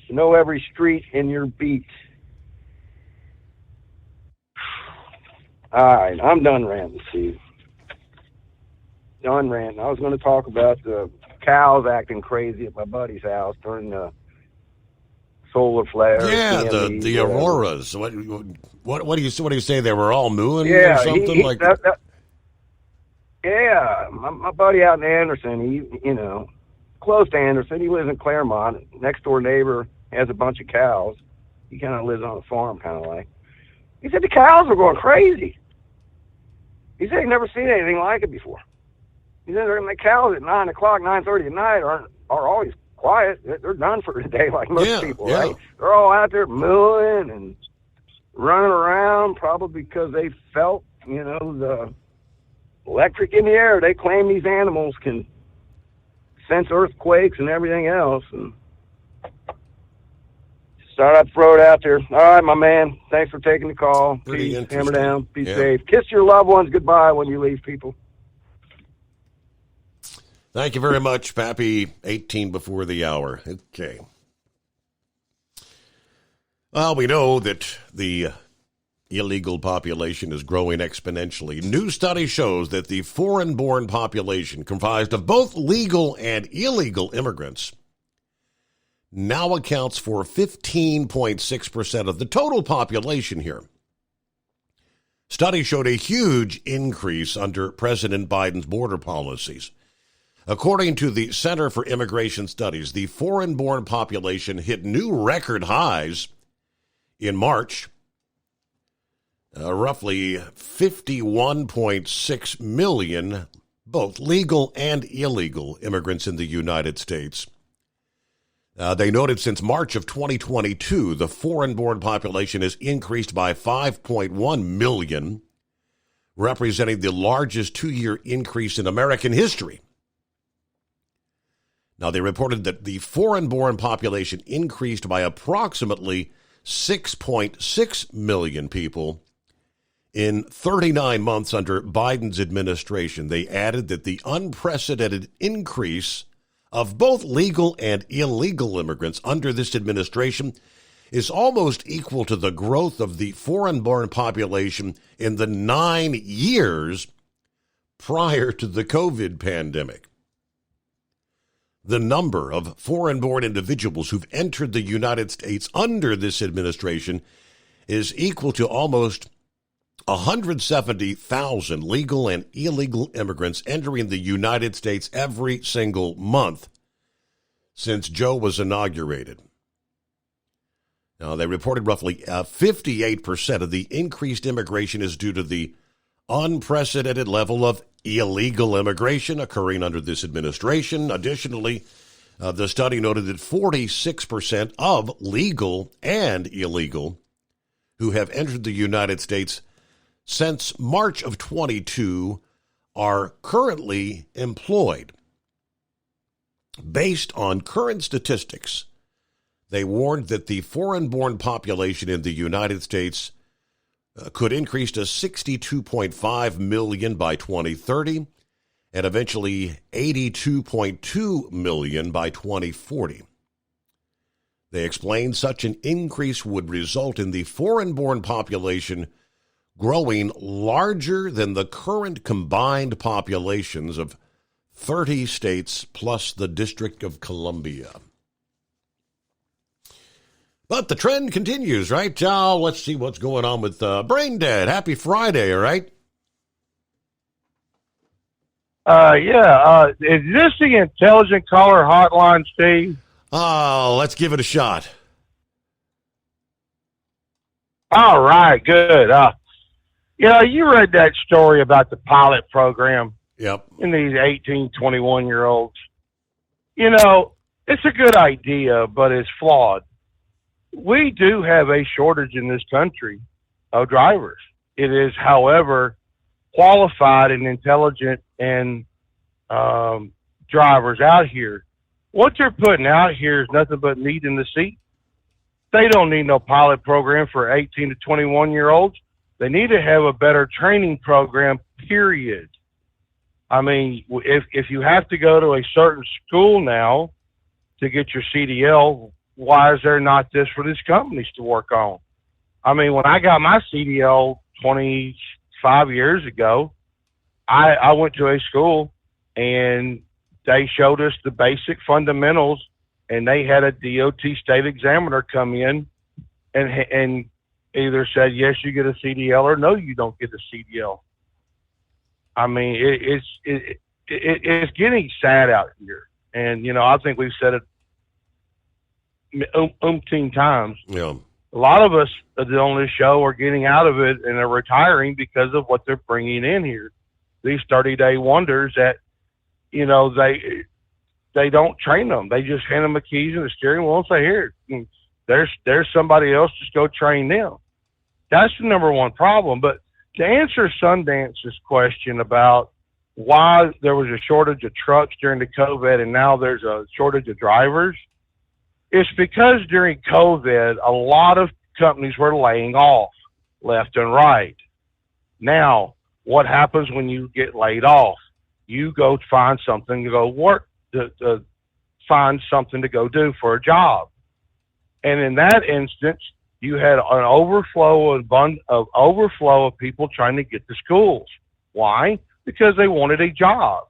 Speaker 15: to know every street in your beat. All right, I'm done ranting, Steve. Done ranting. I was going to talk about the cows acting crazy at my buddy's house during the solar flare.
Speaker 13: Yeah, the auroras. What do you say? They were all mooing or something
Speaker 15: Yeah, my buddy out in Anderson. He close to Anderson. He lives in Claremont. Next door neighbor has a bunch of cows. He kind of lives on a farm, kind of like. He said the cows were going crazy. He said he'd never seen anything like it before. He said the cows at 9 o'clock, 9:30 at night are always quiet. They're done for the day like most people, right? They're all out there mooing and running around, probably because they felt, the electric in the air. They claim these animals can sense earthquakes and everything else. And thought I'd throw it out there. All right, my man. Thanks for taking the call. Peace. Hammer down. Be safe. Kiss your loved ones goodbye when you leave, people.
Speaker 13: Thank you very much, Pappy. 18 before the hour. Okay. Well, we know that the illegal population is growing exponentially. New study shows that the foreign-born population, comprised of both legal and illegal immigrants, now accounts for 15.6% of the total population here. Study showed a huge increase under President Biden's border policies. According to the Center for Immigration Studies, the foreign-born population hit new record highs in March. Roughly 51.6 million, both legal and illegal immigrants in the United States. They noted since March of 2022, the foreign-born population has increased by 5.1 million, representing the largest two-year increase in American history. Now, they reported that the foreign-born population increased by approximately 6.6 million people in 39 months under Biden's administration. They added that the unprecedented increase of both legal and illegal immigrants under this administration is almost equal to the growth of the foreign-born population in the 9 years prior to the COVID pandemic. The number of foreign-born individuals who've entered the United States under this administration is equal to almost 170,000 legal and illegal immigrants entering the United States every single month since Joe was inaugurated. Now, they reported roughly 58% of the increased immigration is due to the unprecedented level of illegal immigration occurring under this administration. Additionally, the study noted that 46% of legal and illegal who have entered the United States since March of 22 are currently employed. Based on current statistics, they warned that the foreign-born population in the United States could increase to 62.5 million by 2030 and eventually 82.2 million by 2040. They explained such an increase would result in the foreign-born population growing larger than the current combined populations of 30 states plus the District of Columbia. But the trend continues, right? Let's see what's going on with Brain Dead. Happy Friday, all right?
Speaker 2: Is this the Intelligent Caller Hotline, Steve?
Speaker 13: Oh, let's give it a shot.
Speaker 2: All right, good. You read that story about the pilot program.
Speaker 13: Yep.
Speaker 2: And these 18, 21-year-olds. It's a good idea, but it's flawed. We do have a shortage in this country of drivers. It is, however, qualified and intelligent and drivers out here. What they're putting out here is nothing but meat in the seat. They don't need no pilot program for 18 to 21-year-olds. They need to have a better training program, period. I mean, if you have to go to a certain school now to get your CDL, why is there not this for these companies to work on? I mean, when I got my CDL 25 years ago, I went to a school and they showed us the basic fundamentals, and they had a DOT state examiner come in and either said, yes, you get a CDL, or no, you don't get a CDL. I mean, it's getting sad out here. And, I think we've said it umpteen times.
Speaker 13: Yeah.
Speaker 2: A lot of us on this show are getting out of it and are retiring because of what they're bringing in here. These 30-day wonders that, they don't train them. They just hand them the keys and the steering wheel and say, here, there's somebody else, just go train them. That's the number one problem. But to answer Sundance's question about why there was a shortage of trucks during the COVID and now there's a shortage of drivers, it's because during COVID, a lot of companies were laying off left and right. Now, what happens when you get laid off? You go find something to go work, to find something to go do for a job. And in that instance, you had an overflow of people trying to get to schools. Why? Because they wanted a job.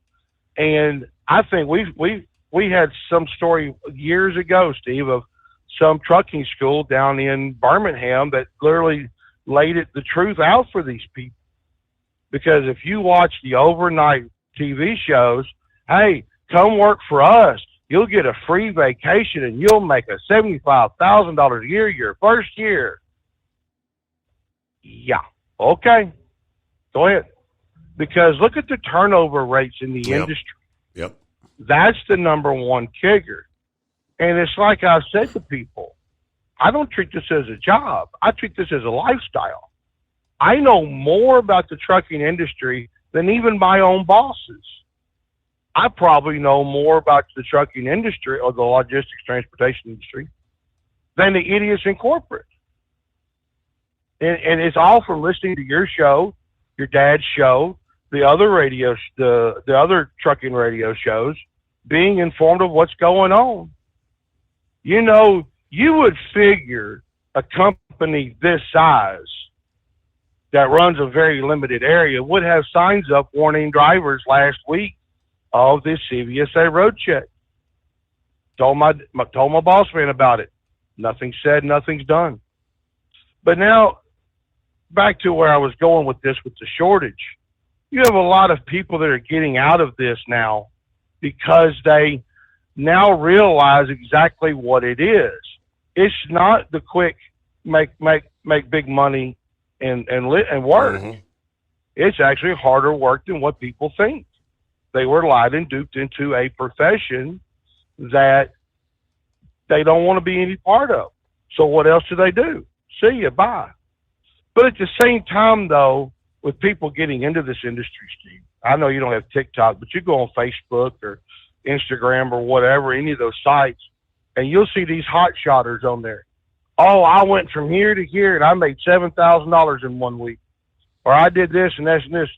Speaker 2: And I think we had some story years ago, Steve, of some trucking school down in Birmingham that literally laid the truth out for these people. Because if you watch the overnight TV shows, hey, come work for us. You'll get a free vacation and you'll make a $75,000 a year your first year. Yeah. Okay. Go ahead. Because look at the turnover rates in the industry.
Speaker 13: Yep.
Speaker 2: That's the number one kicker. And it's like I said to people, I don't treat this as a job. I treat this as a lifestyle. I know more about the trucking industry than even my own bosses. I probably know more about the trucking industry or the logistics transportation industry than the idiots in corporate. And it's all from listening to your show, your dad's show, the other trucking radio shows, being informed of what's going on. You would figure a company this size that runs a very limited area would have signs up warning drivers last week of this CVSA road check. Told my boss man about it. Nothing said, nothing's done. But now, back to where I was going with this, with the shortage. You have a lot of people that are getting out of this now because they now realize exactly what it is. it's not the quick make big money and work.
Speaker 13: Mm-hmm.
Speaker 2: It's actually harder work than what people think. They were lied and duped into a profession that they don't want to be any part of. So what else do? See you, bye. But at the same time, though, with people getting into this industry, Steve, I know you don't have TikTok, but you go on Facebook or Instagram or whatever, any of those sites, and you'll see these hot shotters on there. Oh, I went from here to here and I made $7,000 in 1 week. Or I did this and this and this.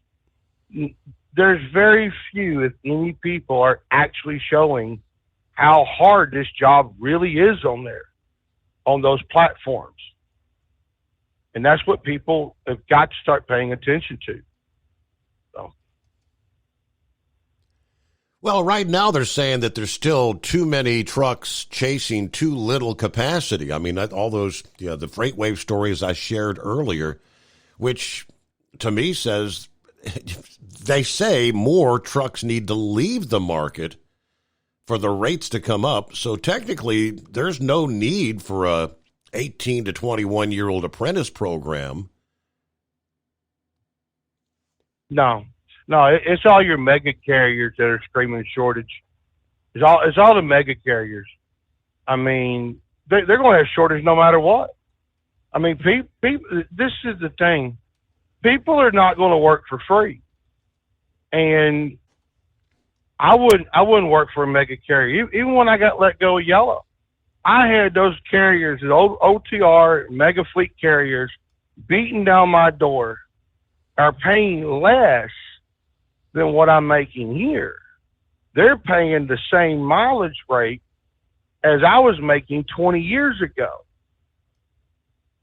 Speaker 2: There's very few, if any, people are actually showing how hard this job really is on there, on those platforms. And that's what people have got to start paying attention to. So.
Speaker 13: Well, right now they're saying that there's still too many trucks chasing too little capacity. I mean, all those, the freight wave stories I shared earlier, which to me says they say more trucks need to leave the market for the rates to come up. So technically, there's no need for a 18 to 21-year-old apprentice program.
Speaker 2: No, it's all your mega carriers that are screaming shortage. It's all the mega carriers. I mean, they're going to have shortage no matter what. I mean, people, this is the thing. People are not going to work for free. And I wouldn't work for a mega carrier. Even when I got let go of Yellow, I had those carriers, the old OTR, mega fleet carriers, beating down my door, are paying less than what I'm making here. They're paying the same mileage rate as I was making 20 years ago.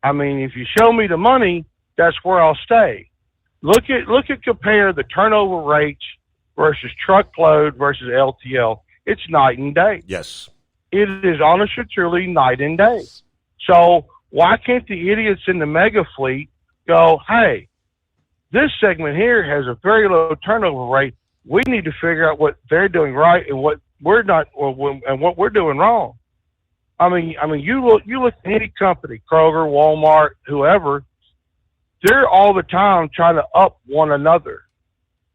Speaker 2: I mean, if you show me the money, that's where I'll stay. Look at compare the turnover rates versus truckload versus LTL. It's night and day.
Speaker 13: Yes.
Speaker 2: It is honestly, truly night and day. So why can't the idiots in the mega fleet go, hey, this segment here has a very low turnover rate. We need to figure out what they're doing right and what we're not, and what we're doing wrong. I mean, you look at any company, Kroger, Walmart, whoever, they're all the time trying to up one another.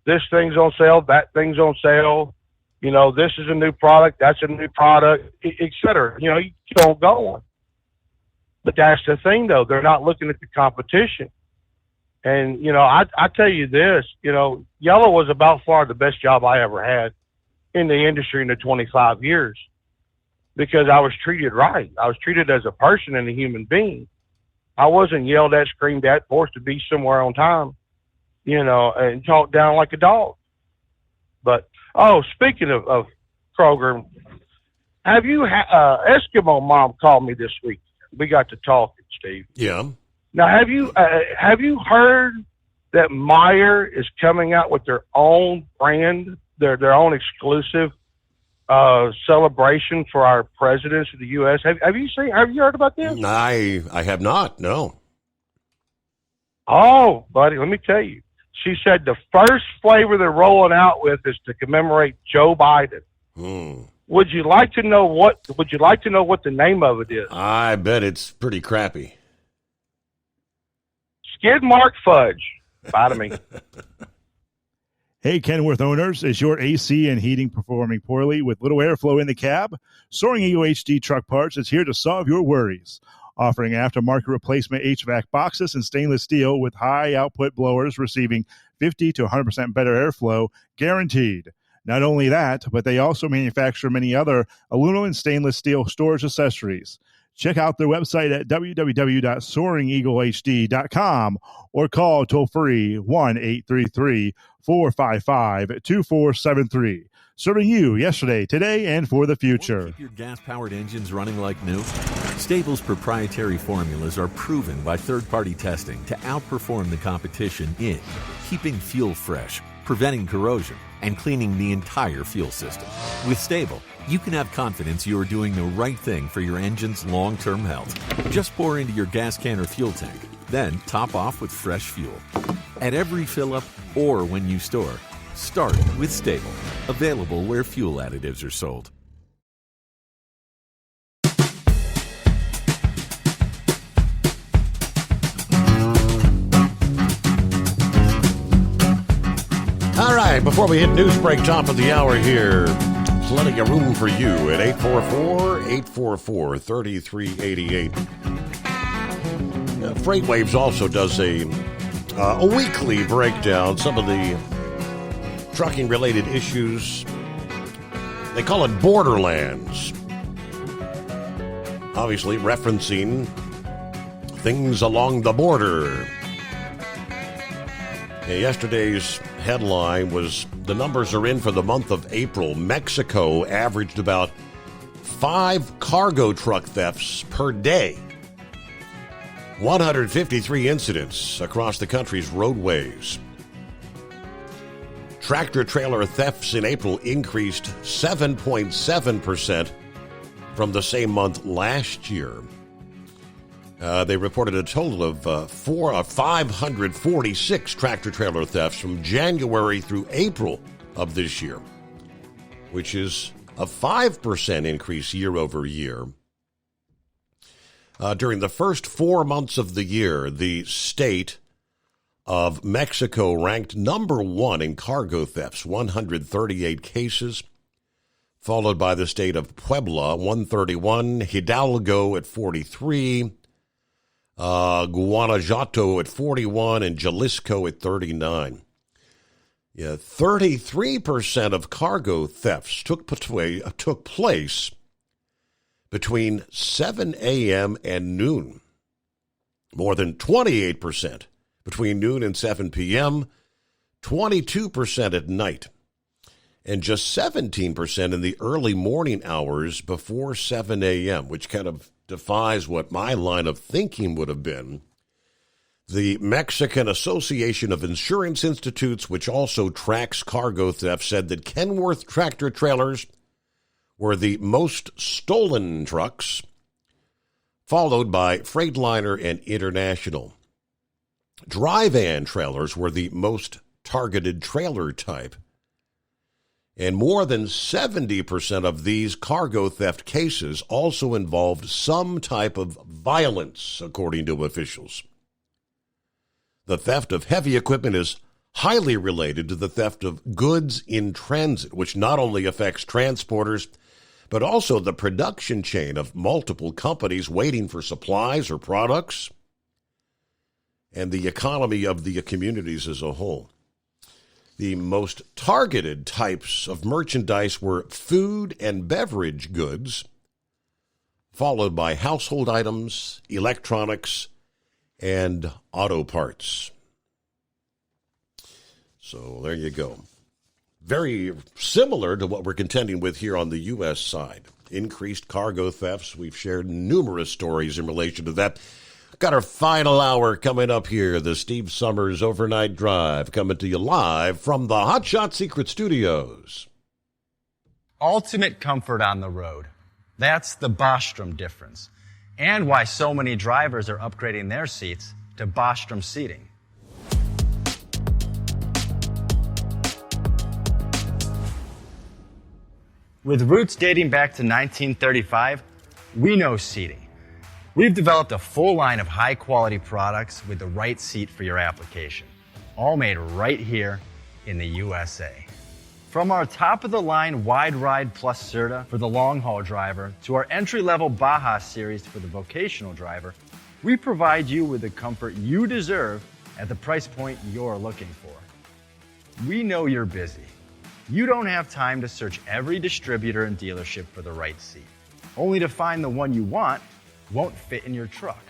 Speaker 2: This thing's on sale, that thing's on sale. You know, this is a new product, that's a new product, et cetera. You know, you keep on going. But that's the thing, though. They're not looking at the competition. And, you know, I tell you this, you know, Yellow was about far the best job I ever had in the industry in the 25 years because I was treated right. I was treated as a person and a human being. I wasn't yelled at, screamed at, forced to be somewhere on time, you know, and talked down like a dog. But, speaking of Kroger, have you, Eskimo Mom called me this week. We got to talking, Steve.
Speaker 13: Yeah.
Speaker 2: Now, have you heard that Meijer is coming out with their own brand, their own exclusive celebration for our presidents of the U.S.? Have you heard about this?
Speaker 13: I have not. No.
Speaker 2: Oh, buddy, let me tell you. She said the first flavor they're rolling out with is to commemorate Joe Biden. Would you like to know what the name of it is?
Speaker 13: I bet it's pretty crappy.
Speaker 2: Skid Mark Fudge. Bye to me.
Speaker 3: Hey, Kenworth owners, is your AC and heating performing poorly with little airflow in the cab? Soaring Eagle HD Truck Parts is here to solve your worries. Offering aftermarket replacement HVAC boxes and stainless steel with high output blowers receiving 50 to 100% better airflow, guaranteed. Not only that, but they also manufacture many other aluminum and stainless steel storage accessories. Check out their website at www.soaringeaglehd.com or call toll-free 1-833-455-2473. Serving you yesterday, today, and for the future.
Speaker 4: Keep your gas-powered engines running like new? Stable's proprietary formulas are proven by third-party testing to outperform the competition in keeping fuel fresh, preventing corrosion, and cleaning the entire fuel system. With Stable, you can have confidence you are doing the right thing for your engine's long-term health. Just pour into your gas can or fuel tank, then top off with fresh fuel. At every fill-up or when you store, start with Stable. Available where fuel additives are sold.
Speaker 13: right, before we hit news break, top of the hour here, plenty of room for you at 844-844-3388. FreightWaves also does a weekly breakdown, some of the trucking-related issues. They call it Borderlands. Obviously referencing things along the border. Yesterday's headline was the numbers are in for the month of April. Mexico averaged about 5 cargo truck thefts per day. 153 incidents across the country's roadways. Tractor-trailer thefts in April increased 7.7% from the same month last year. They reported a total of 546 tractor-trailer thefts from January through April of this year, which is a 5% increase year over year. During the first 4 months of the year, the state of Mexico ranked number 1 in cargo thefts, 138 cases, followed by the state of Puebla, 131, Hidalgo at 43, Guanajuato at 41, and Jalisco at 39. 33% of cargo thefts took place between 7 a.m. and noon. More than 28% between noon and 7 p.m., 22% at night, and just 17% in the early morning hours before 7 a.m., which kind of defies what my line of thinking would have been. The Mexican Association of Insurance Institutes, which also tracks cargo theft, said that Kenworth tractor-trailers were the most stolen trucks, followed by Freightliner and International. Dry van trailers were the most targeted trailer type. And more than 70% of these cargo theft cases also involved some type of violence, according to officials. The theft of heavy equipment is highly related to the theft of goods in transit, which not only affects transporters, but also the production chain of multiple companies waiting for supplies or products, and the economy of the communities as a whole. The most targeted types of merchandise were food and beverage goods, followed by household items, electronics, and auto parts. So there you go. Very similar to what we're contending with here on the U.S. side. Increased cargo thefts. We've shared numerous stories in relation to that. Got our final hour coming up here, the Steve Summers Overnight Drive, coming to you live from the Hot Shot Secret Studios.
Speaker 1: Ultimate comfort on the road. That's the Bostrom difference. And why so many drivers are upgrading their seats to Bostrom seating. With roots dating back to 1935, we know seating. We've developed a full line of high-quality products with the right seat for your application, all made right here in the USA. From our top-of-the-line Wide Ride Plus Certa for the long-haul driver to our entry-level Baja series for the vocational driver, we provide you with the comfort you deserve at the price point you're looking for. We know you're busy. You don't have time to search every distributor and dealership for the right seat, only to find the one you want won't fit in your truck.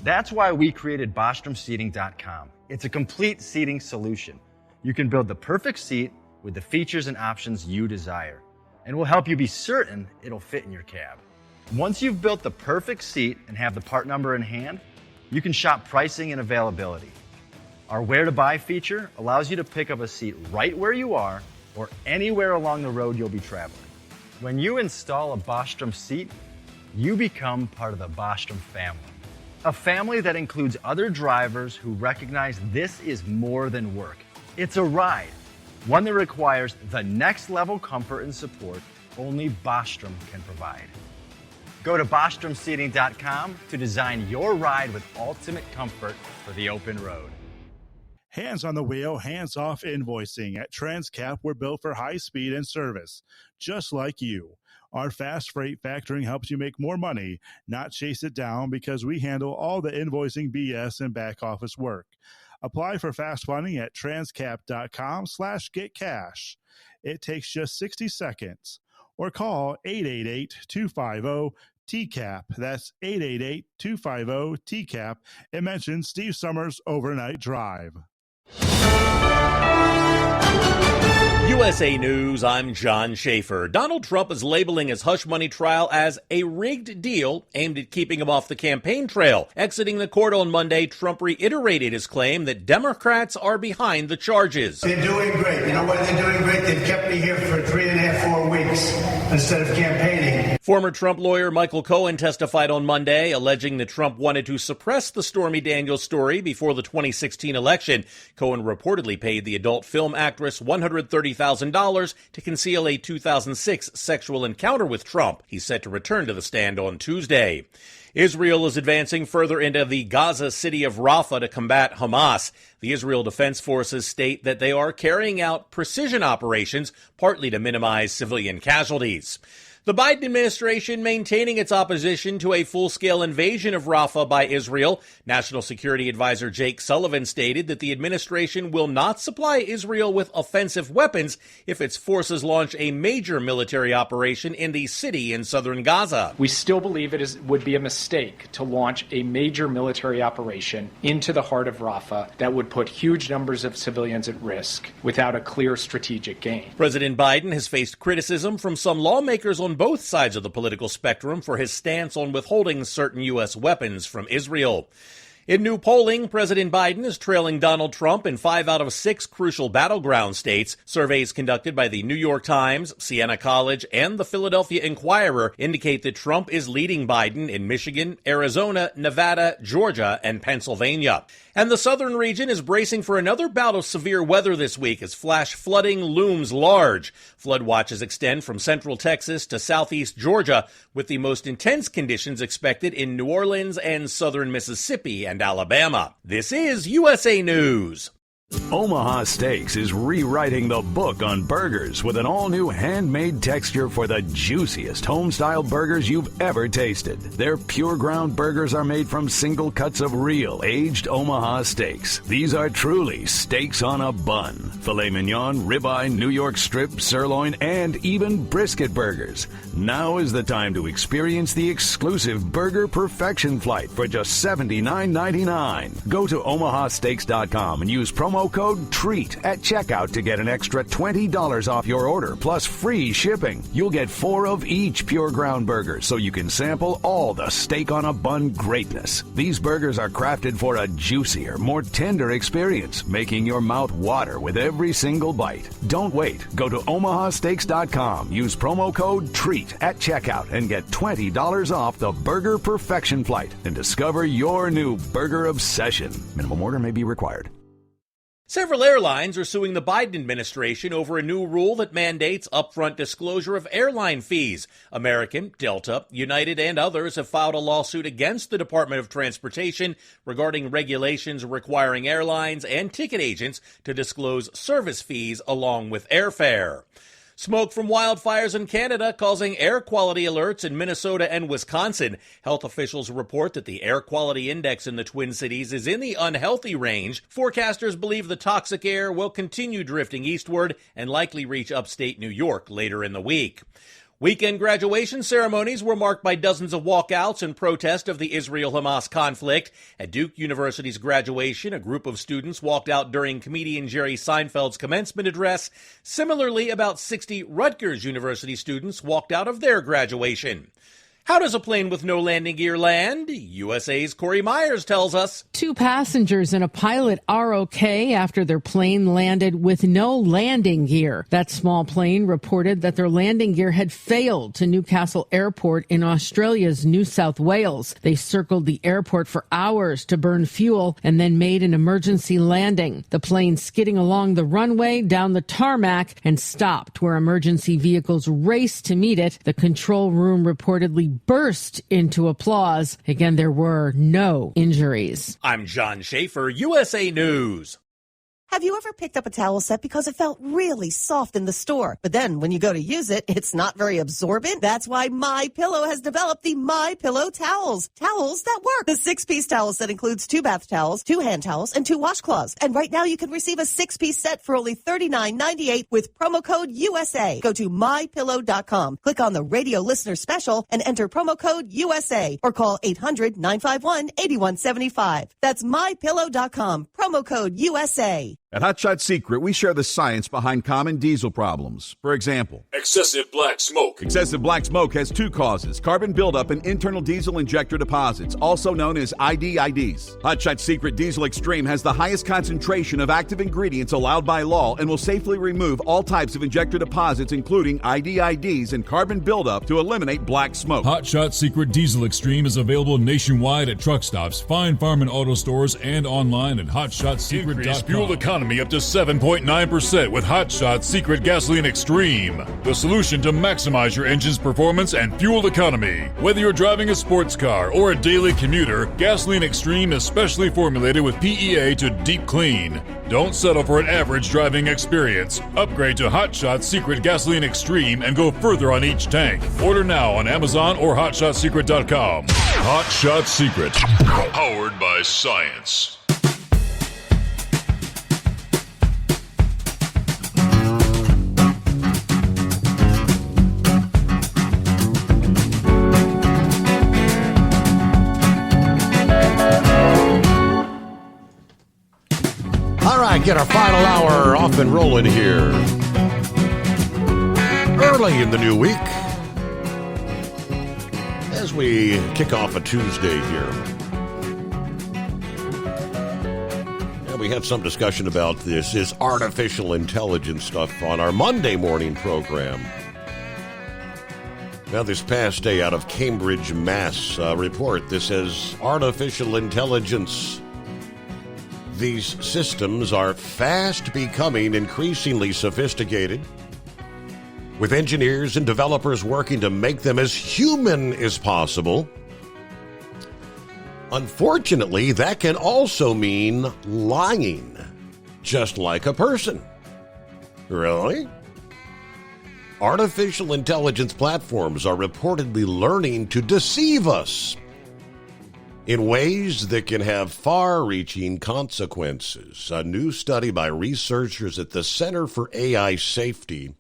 Speaker 1: That's why we created BostromSeating.com. It's a complete seating solution. You can build the perfect seat with the features and options you desire, and we'll help you be certain it'll fit in your cab. Once you've built the perfect seat and have the part number in hand, you can shop pricing and availability. Our Where to Buy feature allows you to pick up a seat right where you are or anywhere along the road you'll be traveling. When you install a Bostrom seat, you become part of the Bostrom family. A family that includes other drivers who recognize this is more than work. It's a ride, one that requires the next level comfort and support only Bostrom can provide. Go to BostromSeating.com to design your ride with ultimate comfort for the open road.
Speaker 3: Hands on the wheel, hands off invoicing. At Transcap, we're built for high speed and service, just like you. Our fast freight factoring helps you make more money, not chase it down, because we handle all the invoicing BS and back office work. Apply for fast funding at transcap.com/getcash. It takes just 60 seconds. Or call 888-250-TCAP. That's 888-250-TCAP. And mention Steve Summers Overnight Drive.
Speaker 17: USA News, I'm John Schaefer. Donald Trump is labeling his hush money trial as a rigged deal aimed at keeping him off the campaign trail. Exiting the court on Monday, Trump reiterated his claim that Democrats are behind the charges.
Speaker 5: They're doing great. You know why they're doing great? They've kept me here for 3.5, 4 weeks instead of campaigning.
Speaker 17: Former Trump lawyer Michael Cohen testified on Monday, alleging that Trump wanted to suppress the Stormy Daniels story before the 2016 election. Cohen reportedly paid the adult film actress $130,000 to conceal a 2006 sexual encounter with Trump. He's set to return to the stand on Tuesday. Israel is advancing further into the Gaza city of Rafah to combat Hamas. The Israel Defense Forces state that they are carrying out precision operations, partly to minimize civilian casualties. The Biden administration maintaining its opposition to a full-scale invasion of Rafah by Israel. National Security Advisor Jake Sullivan stated that the administration will not supply Israel with offensive weapons if its forces launch a major military operation in the city in southern Gaza.
Speaker 7: We still believe would be a mistake to launch a major military operation into the heart of Rafah that would put huge numbers of civilians at risk without a clear strategic gain.
Speaker 17: President Biden has faced criticism from some lawmakers on both sides of the political spectrum for his stance on withholding certain U.S. weapons from Israel. In new polling, President Biden is trailing Donald Trump in 5 out of 6 crucial battleground states. Surveys conducted by the New York Times, Siena College, and the Philadelphia Inquirer indicate that Trump is leading Biden in Michigan, Arizona, Nevada, Georgia, and Pennsylvania. And the southern region is bracing for another bout of severe weather this week as flash flooding looms large. Flood watches extend from central Texas to southeast Georgia, with the most intense conditions expected in New Orleans and southern Mississippi and Alabama. This is USA News.
Speaker 9: Omaha Steaks is rewriting the book on burgers with an all-new handmade texture for the juiciest home-style burgers you've ever tasted. Their pure ground burgers are made from single cuts of real aged Omaha steaks. These are truly steaks on a bun. Filet mignon, ribeye, New York strip, sirloin, and even brisket burgers. Now is the time to experience the exclusive Burger Perfection Flight for just $79.99. Go to omahasteaks.com and use promo code TREAT at checkout to get an extra $20 off your order, plus free shipping. You'll get 4 of each pure ground burger, so you can sample all the steak on a bun greatness. These burgers are crafted for a juicier, more tender experience, making your mouth water with every single bite. Don't wait. Go to omahasteaks.com. Use promo code TREAT at checkout and get $20 off the Burger Perfection Flight and discover your new burger obsession. Minimum order may be required.
Speaker 17: Several airlines are suing the Biden administration over a new rule that mandates upfront disclosure of airline fees. American, Delta, United, and others have filed a lawsuit against the Department of Transportation regarding regulations requiring airlines and ticket agents to disclose service fees along with airfare. Smoke from wildfires in Canada causing air quality alerts in Minnesota and Wisconsin. Health officials report that the air quality index in the Twin Cities is in the unhealthy range. Forecasters believe the toxic air will continue drifting eastward and likely reach upstate New York later in the week. Weekend graduation ceremonies were marked by dozens of walkouts in protest of the Israel-Hamas conflict. At Duke University's graduation, a group of students walked out during comedian Jerry Seinfeld's commencement address. Similarly, about 60 Rutgers University students walked out of their graduation. How does a plane with no landing gear land? USA's Corey Myers tells us.
Speaker 14: 2 passengers and a pilot are okay after their plane landed with no landing gear. That small plane reported that their landing gear had failed to Newcastle Airport in Australia's New South Wales. They circled the airport for hours to burn fuel and then made an emergency landing. The plane skidding along the runway down the tarmac and stopped where emergency vehicles raced to meet it. The control room reportedly burst into applause. Again, there were no injuries.
Speaker 17: I'm John Schaefer, USA News.
Speaker 8: Have you ever picked up a towel set because it felt really soft in the store, but then when you go to use it, it's not very absorbent? That's why MyPillow has developed the MyPillow towels. Towels that work. The 6-piece towel set includes 2 bath towels, 2 hand towels, and 2 washcloths. And right now you can receive a 6-piece set for only $39.98 with promo code USA. Go to MyPillow.com, click on the radio listener special, and enter promo code USA, or call 800-951-8175. That's MyPillow.com, promo code USA.
Speaker 10: At Hot Shot Secret, we share the science behind common diesel problems. For example,
Speaker 11: Excessive black smoke.
Speaker 10: Excessive black smoke has 2 causes: carbon buildup and internal diesel injector deposits, also known as IDIDs. Hot Shot Secret Diesel Extreme has the highest concentration of active ingredients allowed by law and will safely remove all types of injector deposits, including IDIDs and carbon buildup, to eliminate black smoke.
Speaker 11: Hot Shot Secret Diesel Extreme is available nationwide at truck stops, fine farm and auto stores, and online at hotshotsecret.com. Increase fuel economy up to 7.9% with Hot Shot Secret Gasoline Extreme, the solution to maximize your engine's performance and fuel economy. Whether you're driving a sports car or a daily commuter, Gasoline Extreme is specially formulated with PEA to deep clean. Don't settle for an average driving experience. Upgrade to Hot Shot Secret Gasoline Extreme and go further on each tank. Order now on Amazon or hotshotsecret.com. Hot Shot Secret, powered by science.
Speaker 13: All right, get our final hour off and rolling here. Early in the new week, as we kick off a Tuesday here. Yeah, we had some discussion about this artificial intelligence stuff on our Monday morning program. Now, this past day out of Cambridge, Mass. Report, this says artificial intelligence. These systems are fast becoming increasingly sophisticated, with engineers and developers working to make them as human as possible. Unfortunately, that can also mean lying, just like a person. Really? Artificial intelligence platforms are reportedly learning to deceive us in ways that can have far-reaching consequences. A new study by researchers at the Center for AI Safety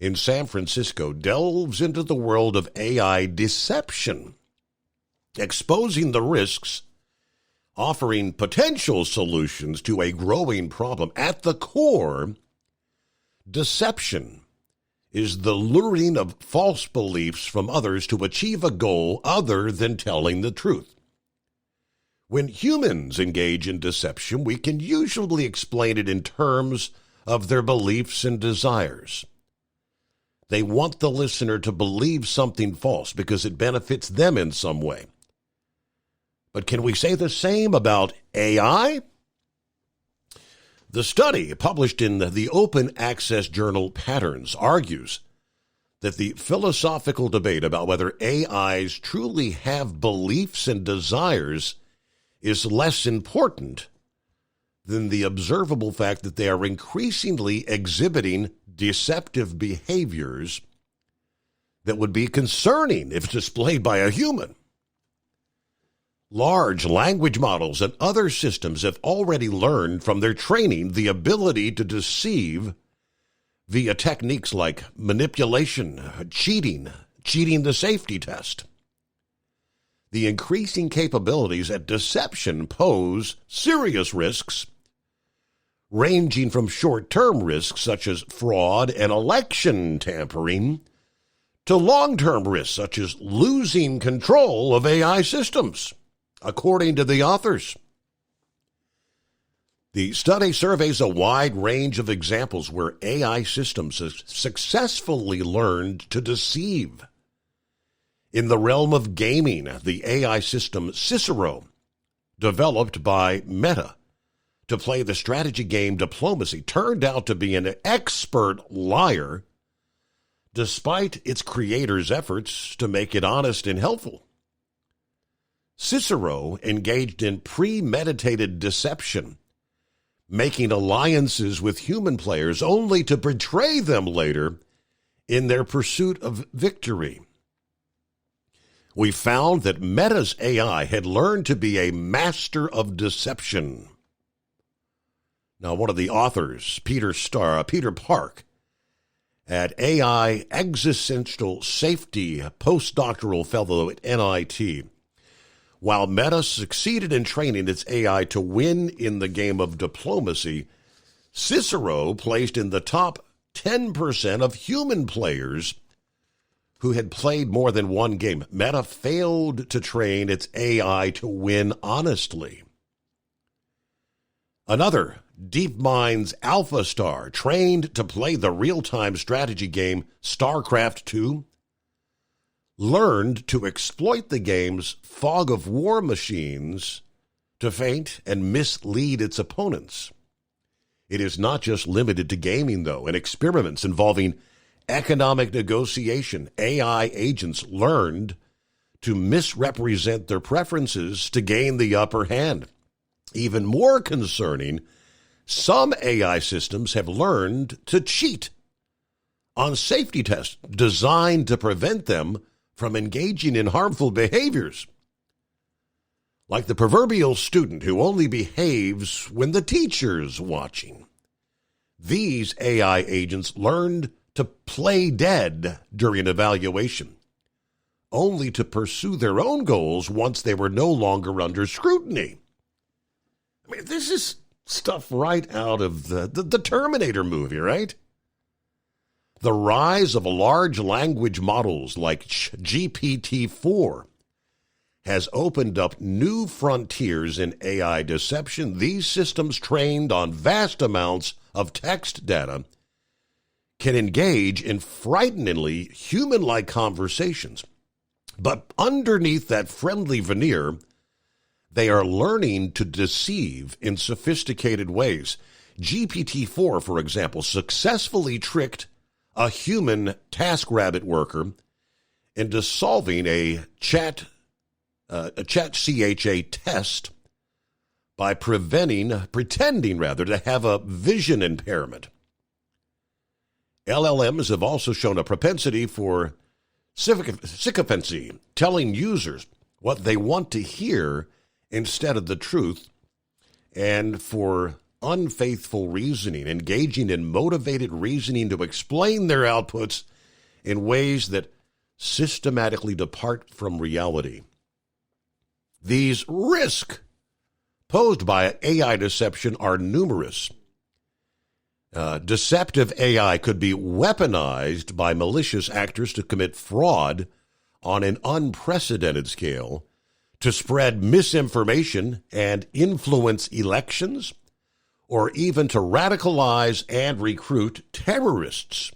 Speaker 13: in San Francisco delves into the world of AI deception, exposing the risks, offering potential solutions to a growing problem. At the core, deception is the luring of false beliefs from others to achieve a goal other than telling the truth. When humans engage in deception, we can usually explain it in terms of their beliefs and desires. They want the listener to believe something false because it benefits them in some way. But can we say the same about AI? The study, published in the open access journal Patterns, argues that the philosophical debate about whether AIs truly have beliefs and desires is less important than the observable fact that they are increasingly exhibiting deceptive behaviors that would be concerning if displayed by a human. Large language models and other systems have already learned from their training the ability to deceive via techniques like manipulation, cheating the safety test. The increasing capabilities at deception pose serious risks, ranging from short-term risks such as fraud and election tampering to long-term risks such as losing control of AI systems, according to the authors. The study surveys a wide range of examples where AI systems have successfully learned to deceive. In the realm of gaming, the AI system Cicero, developed by Meta to play the strategy game Diplomacy, turned out to be an expert liar, despite its creators' efforts to make it honest and helpful. Cicero engaged in premeditated deception, making alliances with human players only to betray them later in their pursuit of victory. We found that Meta's AI had learned to be a master of deception. Now, one of the authors, Peter Park, at AI Existential Safety postdoctoral fellow at MIT, while Meta succeeded in training its AI to win in the game of diplomacy, Cicero placed in the top 10% of human players who had played more than one game. Meta failed to train its AI to win honestly. Another, DeepMind's AlphaStar, trained to play the real-time strategy game StarCraft II, learned to exploit the game's fog of war machines to feint and mislead its opponents. It is not just limited to gaming, though. In experiments involving economic negotiation, AI agents learned to misrepresent their preferences to gain the upper hand. Even more concerning, some AI systems have learned to cheat on safety tests designed to prevent them from engaging in harmful behaviors. Like the proverbial student who only behaves when the teacher's watching. These AI agents learned to play dead during evaluation, only to pursue their own goals once they were no longer under scrutiny. I mean, this is stuff right out of the Terminator movie, right? The rise of large language models like GPT-4 has opened up new frontiers in AI deception. These systems, trained on vast amounts of text data, can engage in frighteningly human-like conversations. But underneath that friendly veneer, they are learning to deceive in sophisticated ways. GPT-4, for example, successfully tricked a human TaskRabbit worker into solving a chat CHA test by pretending to have a vision impairment. LLMs have also shown a propensity for sycophancy, telling users what they want to hear instead of the truth, and for unfaithful reasoning, engaging in motivated reasoning to explain their outputs in ways that systematically depart from reality. These risks posed by AI deception are numerous. Deceptive AI could be weaponized by malicious actors to commit fraud on an unprecedented scale, to spread misinformation and influence elections, or even to radicalize and recruit terrorists.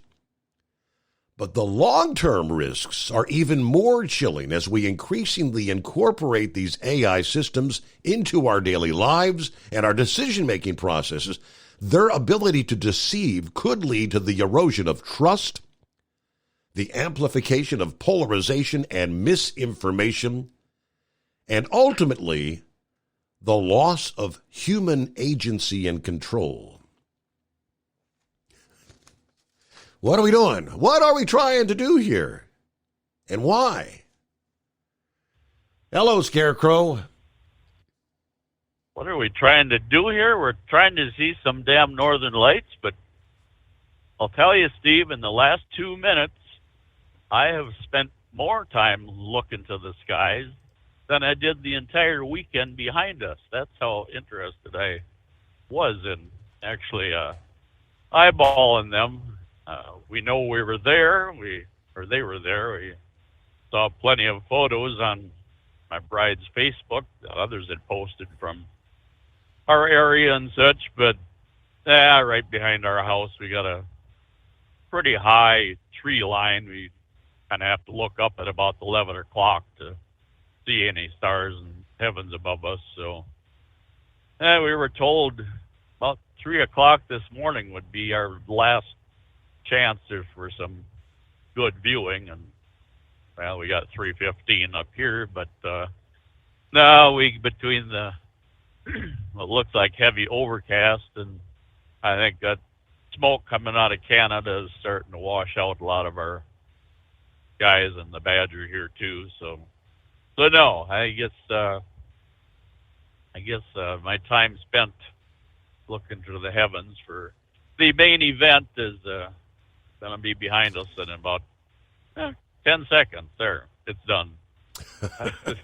Speaker 13: But the long-term risks are even more chilling as we increasingly incorporate these AI systems into our daily lives and our decision-making processes. Their ability to deceive could lead to the erosion of trust, the amplification of polarization and misinformation, and ultimately, the loss of human agency and control. What are we doing? What are we trying to do here? And why? Hello, Scarecrow.
Speaker 12: What are we trying to do here? We're trying to see some damn northern lights, but I'll tell you, Steve, in the last 2 minutes, I have spent more time looking to the skies than I did the entire weekend behind us. That's how interested I was in actually eyeballing them. We know we were there, they were there. We saw plenty of photos on my bride's Facebook that others had posted from our area and such, but right behind our house we got a pretty high tree line. We kind of have to look up at about 11 o'clock to see any stars and heavens above us. So we were told about 3 o'clock this morning would be our last chance for some good viewing, and well, we got 3:15 up here, but no, between the what looks like heavy overcast, and I think that smoke coming out of Canada is starting to wash out a lot of our guys and the Badger here too. So no, I guess my time spent looking to the heavens for the main event is going to be behind us in about 10 seconds. There, it's done. It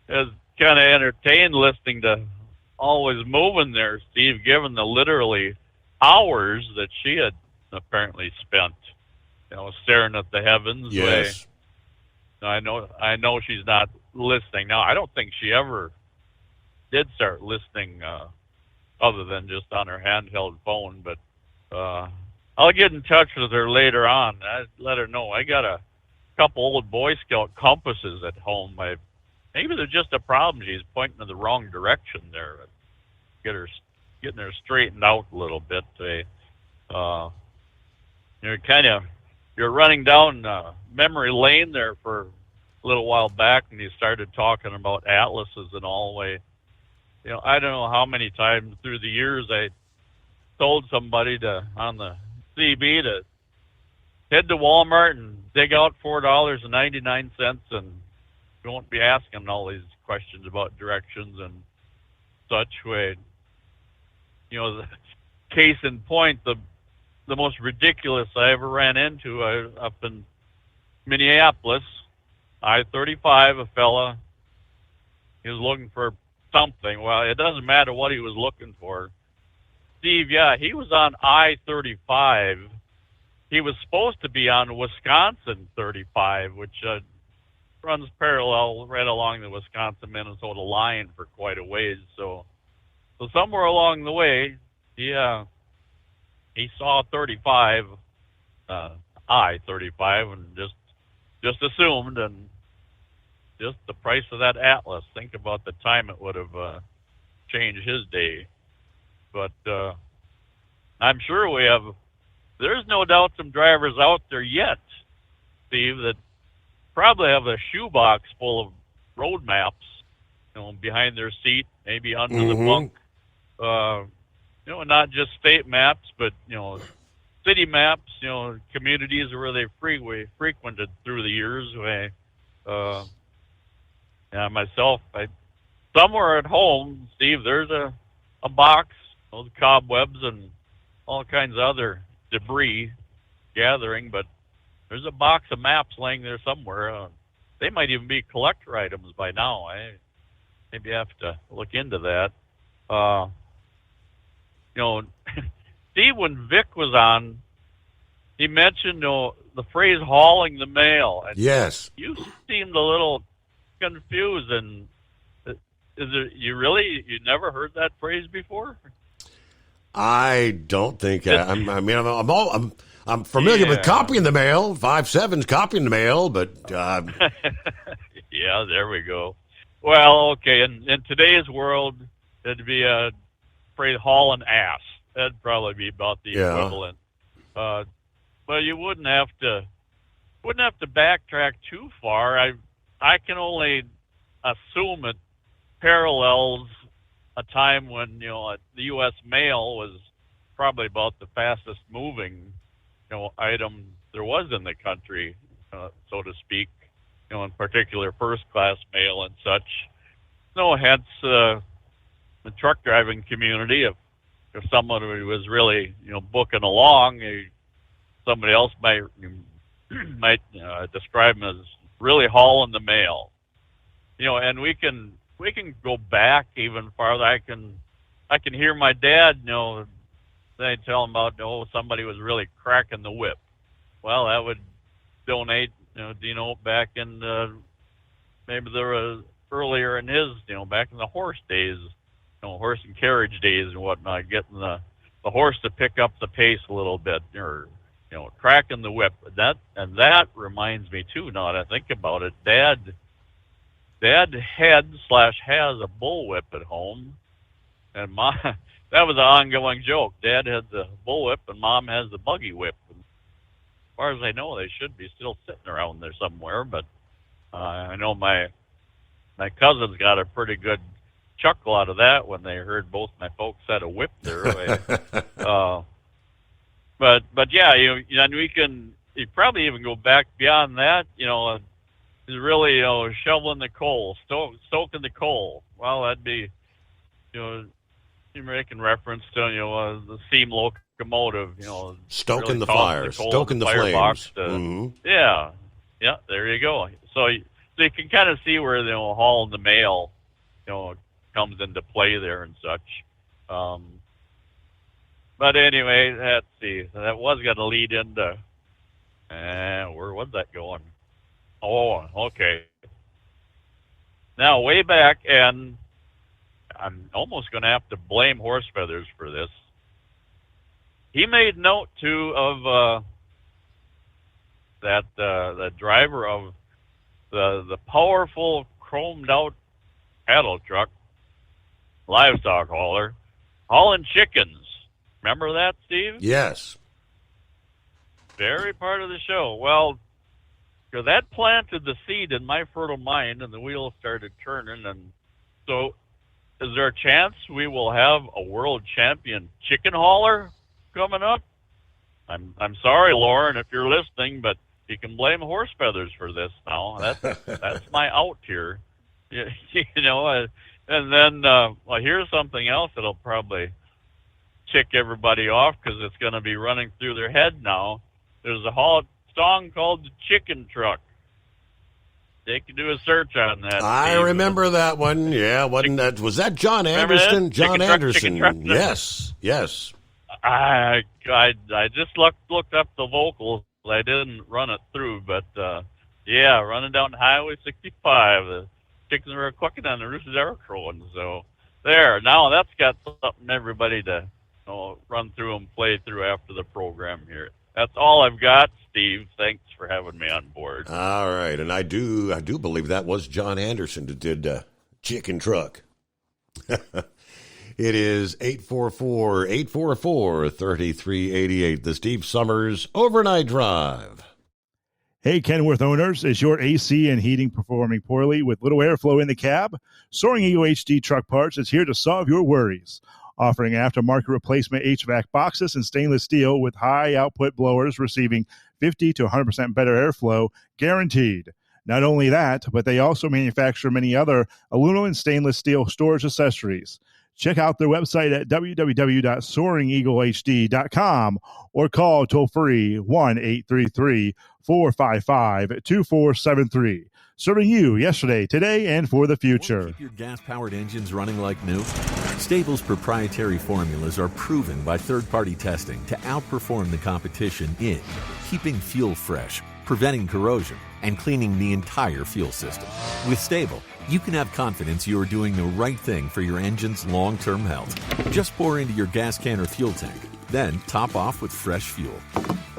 Speaker 12: was kind of entertained listening to Always Moving there, Steve, given the literally hours that she had apparently spent, staring at the heavens.
Speaker 13: Yes.
Speaker 12: I know she's not listening now. I don't think she ever did start listening, other than just on her handheld phone. But I'll get in touch with her later on. I let her know I got a couple old Boy Scout compasses at home. Maybe there's just a problem. She's pointing in the wrong direction there. Getting her straightened out a little bit. You're running down memory lane there for a little while back, and you started talking about atlases and all. I don't know how many times through the years I told somebody on the CB to head to Walmart and dig out $4.99, and you won't be asking all these questions about directions and such. The case in point, the most ridiculous I ever ran into up in Minneapolis, I-35, a fella, he was looking for something. Well, it doesn't matter what he was looking for. Steve, yeah, he was on I-35. He was supposed to be on Wisconsin 35, which runs parallel right along the Wisconsin-Minnesota line for quite a ways. So somewhere along the way, he saw 35, I-35, and just assumed, and just the price of that Atlas. Think about the time it would have changed his day. But I'm sure there's no doubt some drivers out there yet, Steve, that probably have a shoebox full of road maps, behind their seat, maybe under the bunk. Not just state maps, but, city maps, communities where they frequented through the years. Myself, somewhere at home, Steve, there's a box, those cobwebs and all kinds of other debris gathering, but there's a box of maps laying there somewhere. They might even be collector items by now. Maybe I have to look into that. Steve, when Vic was on, he mentioned the phrase hauling the mail. And
Speaker 13: yes.
Speaker 12: You seemed a little confused. And you never heard that phrase before?
Speaker 13: I don't think. I'm familiar with copying the mail. 5-7's copying the mail, but
Speaker 12: yeah, there we go. Well, okay. In today's world, it'd be a phrase hauling ass. That'd probably be about the equivalent. But you wouldn't have to backtrack too far. I can only assume it parallels a time when the U.S. mail was probably about the fastest moving item there was in the country, so to speak. In particular, first class mail and such. Hence the truck driving community. If someone was really booking along, somebody else might describe them as really hauling the mail. And we can go back even farther. I can hear my dad, they tell him about somebody was really cracking the whip. Well, that would donate, back in maybe there was earlier in his, back in the horse days, horse and carriage days and whatnot, getting the horse to pick up the pace a little bit, or cracking the whip. That reminds me too. Now that I think about it, Dad had/has a bullwhip at home, and that was an ongoing joke. Dad had the bullwhip, and Mom has the buggy whip. And as far as I know, they should be still sitting around there somewhere. But I know my cousin's got a pretty good chuckle out of that when they heard both my folks had a whip there. But yeah, and we can probably even go back beyond that. Is really shoveling the coal, stoking the coal. Well, that'd be you're making reference to the steam locomotive.
Speaker 13: Stoking
Speaker 12: really
Speaker 13: the fire, stoking the flames. Yeah, there you go. So you can kind of see where hauling the mail, comes into play there and such. But anyway, let's see. That was going to lead into where was that going? Oh, okay. Now, way back, and I'm almost going to have to blame Horse Feathers for this. He made note, too, of the driver of the powerful chromed-out cattle truck, livestock hauler, hauling chickens. Remember that, Steve? Yes.
Speaker 12: Very part of the show. Well, that planted the seed in my fertile mind, and the wheels started turning. And so, is there a chance we will have a world champion chicken hauler coming up? I'm sorry, Lauren, if you're listening, but you can blame Horse Feathers for this now. That's my out here. And then here's something else that'll probably tick everybody off because it's going to be running through their head now. There's a song called The Chicken Truck. They can do a search on that.
Speaker 13: I remember that one. Yeah, was that John Anderson? John Anderson. Yes.
Speaker 12: I just looked up the vocals. I didn't run it through, but running down Highway 65, the chickens were clucking and the roosters are crowing. So there. Now that's got something everybody to run through and play through after the program here. That's all I've got, Steve. Thanks for having me on board.
Speaker 13: All right, and I do believe that was John Anderson that did Chicken Truck. It is 844-844-3388, the Steve Summers Overnight Drive.
Speaker 3: Hey, Kenworth owners, is your AC and heating performing poorly with little airflow in the cab? Soaring Eagle HD Truck Parts is here to solve your worries. Offering aftermarket replacement HVAC boxes and stainless steel with high output blowers receiving 50 to 100% better airflow guaranteed. Not only that, but they also manufacture many other aluminum and stainless steel storage accessories. Check out their website at www.soaringeaglehd.com or call toll-free 1-833-455-2473. Serving you yesterday, today, and for the future.
Speaker 4: Keep your gas-powered engines running like new? Stable's proprietary formulas are proven by third-party testing to outperform the competition in keeping fuel fresh, preventing corrosion, and cleaning the entire fuel system. With Stable, you can have confidence you are doing the right thing for your engine's long-term health. Just pour into your gas can or fuel tank, then top off with fresh fuel.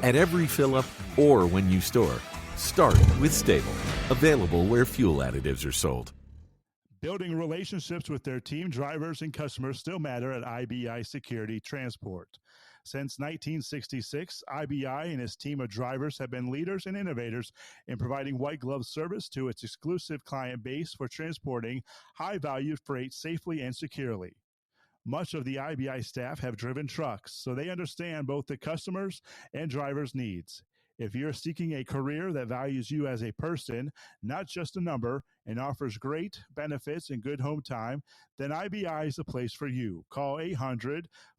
Speaker 4: At every fill-up or when you store, start with Stable. Available where fuel additives are sold.
Speaker 3: Building relationships with their team drivers and customers still matter at IBI Security Transport. Since 1966, IBI and its team of drivers have been leaders and innovators in providing white glove service to its exclusive client base for transporting high-value freight safely and securely. Much of the IBI staff have driven trucks, so they understand both the customers' and drivers' needs. If you're seeking a career that values you as a person, not just a number, and offers great benefits and good home time, then IBI is the place for you. Call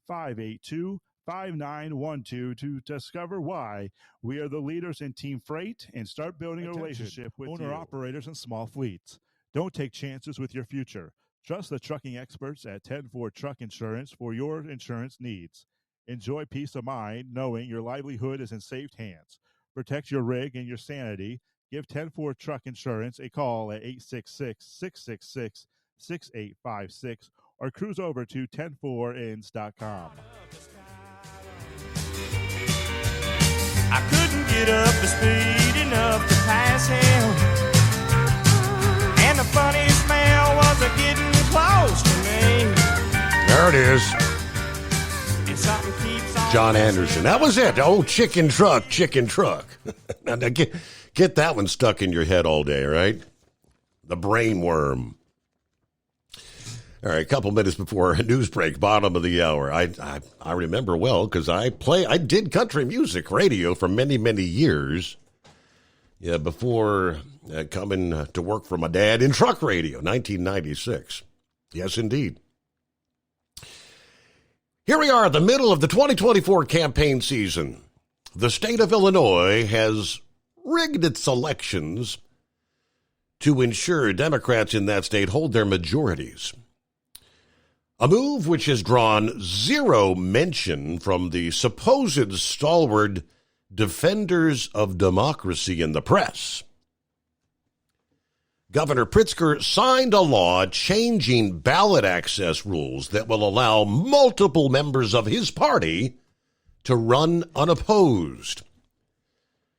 Speaker 3: 800-582-5912 to discover why we are the leaders in team freight and start building a relationship with owner-operators and small fleets. Don't take chances with your future. Trust the trucking experts at 10-4 Truck Insurance for your insurance needs. Enjoy peace of mind knowing your livelihood is in safe hands. Protect your rig and your sanity. Give 10-4 Truck Insurance a call at 866-666-6856 or cruise over to 104ins.com.
Speaker 6: I couldn't get up the speed enough to pass him, and the funny smell was getting close to me.
Speaker 13: There it is. John Anderson. That was it. Oh, chicken truck. Now get that one stuck in your head all day, right? The brain worm. All right, a couple minutes before a news break, bottom of the hour. I remember well because I did country music radio for many, many years. Yeah, before coming to work for my dad in truck radio, 1996. Yes, indeed. Here we are, the middle of the 2024 campaign season. The state of Illinois has rigged its elections to ensure Democrats in that state hold their majorities. A move which has drawn zero mention from the supposed stalwart defenders of democracy in the press. Governor Pritzker signed a law changing ballot access rules that will allow multiple members of his party to run unopposed.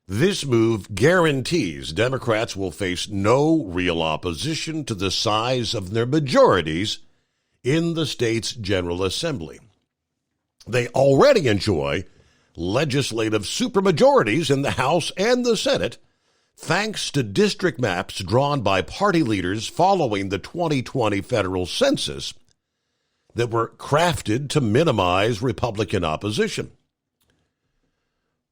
Speaker 13: This move guarantees Democrats will face no real opposition to the size of their majorities in the state's General Assembly. They already enjoy legislative supermajorities in the House and the Senate, thanks to district maps drawn by party leaders following the 2020 federal census that were crafted to minimize Republican opposition.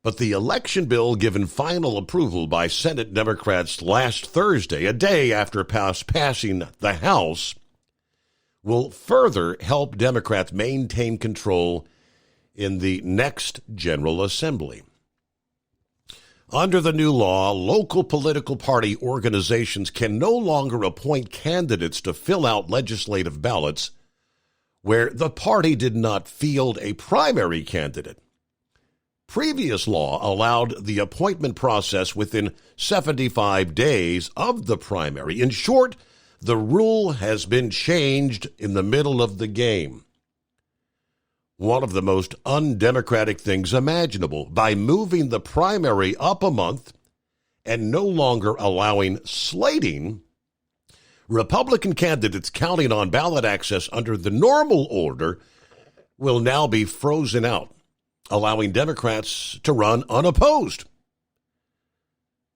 Speaker 13: But the election bill given final approval by Senate Democrats last Thursday, a day after passing the House, will further help Democrats maintain control in the next General Assembly. Under the new law, local political party organizations can no longer appoint candidates to fill out legislative ballots where the party did not field a primary candidate. Previous law allowed the appointment process within 75 days of the primary. In short, the rule has been changed in the middle of the game. One of the most undemocratic things imaginable, by moving the primary up a month and no longer allowing slating, Republican candidates counting on ballot access under the normal order will now be frozen out, allowing Democrats to run unopposed.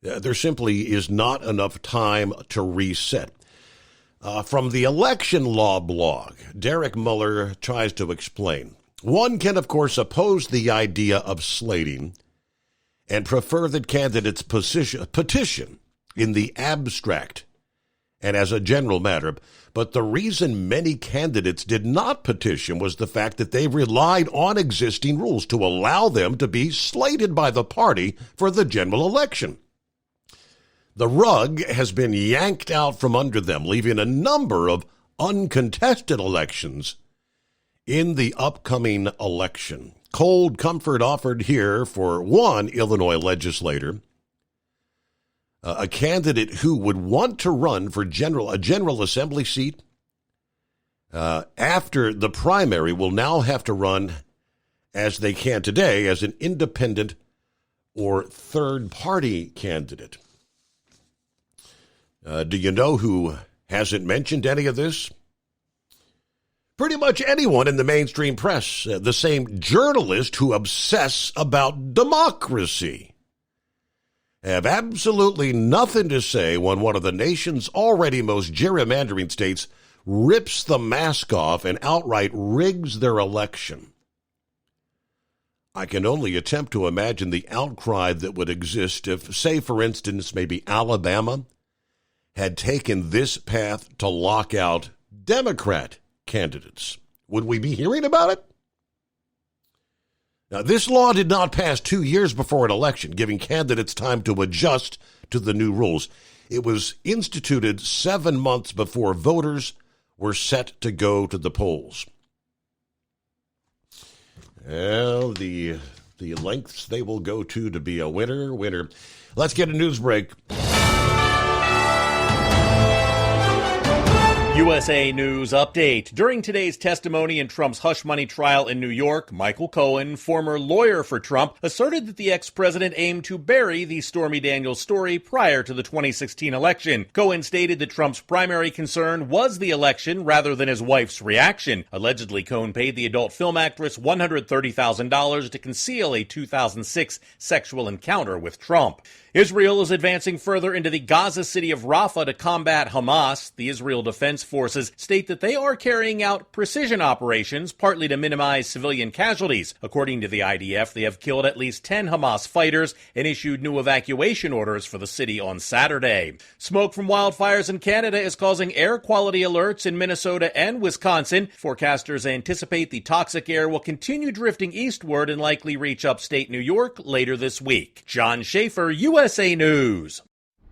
Speaker 13: There simply is not enough time to reset. From the election law blog, Derek Muller tries to explain. One can, of course, oppose the idea of slating and prefer that candidates petition in the abstract and as a general matter. But the reason many candidates did not petition was the fact that they relied on existing rules to allow them to be slated by the party for the general election. The rug has been yanked out from under them, leaving a number of uncontested elections in the upcoming election. Cold comfort offered here for one Illinois legislator, a candidate who would want to run for a general assembly seat after the primary will now have to run, as they can today, as an independent or third-party candidate. Do you know who hasn't mentioned any of this? Pretty much anyone in the mainstream press, the same journalists who obsess about democracy, have absolutely nothing to say when one of the nation's already most gerrymandering states rips the mask off and outright rigs their election. I can only attempt to imagine the outcry that would exist if, say, for instance, maybe Alabama had taken this path to lock out Democrat candidates. Would we be hearing about it? Now, this law did not pass 2 years before an election, giving candidates time to adjust to the new rules. It was instituted 7 months before voters were set to go to the polls. Well, the lengths they will go to be a winner. Let's get a news break.
Speaker 17: USA News Update. During today's testimony in Trump's hush money trial in New York, Michael Cohen, former lawyer for Trump, asserted that the ex-president aimed to bury the Stormy Daniels story prior to the 2016 election. Cohen stated that Trump's primary concern was the election rather than his wife's reaction. Allegedly, Cohen paid the adult film actress $130,000 to conceal a 2006 sexual encounter with Trump. Israel is advancing further into the Gaza city of Rafah to combat Hamas. The Israel Defense Defense Forces state that they are carrying out precision operations, partly to minimize civilian casualties. According to the IDF, they have killed at least 10 Hamas fighters and issued new evacuation orders for the city on Saturday. Smoke from wildfires in Canada is causing air quality alerts in Minnesota and Wisconsin. Forecasters anticipate the toxic air will continue drifting eastward and likely reach upstate New York later this week. John Schaefer, USA News.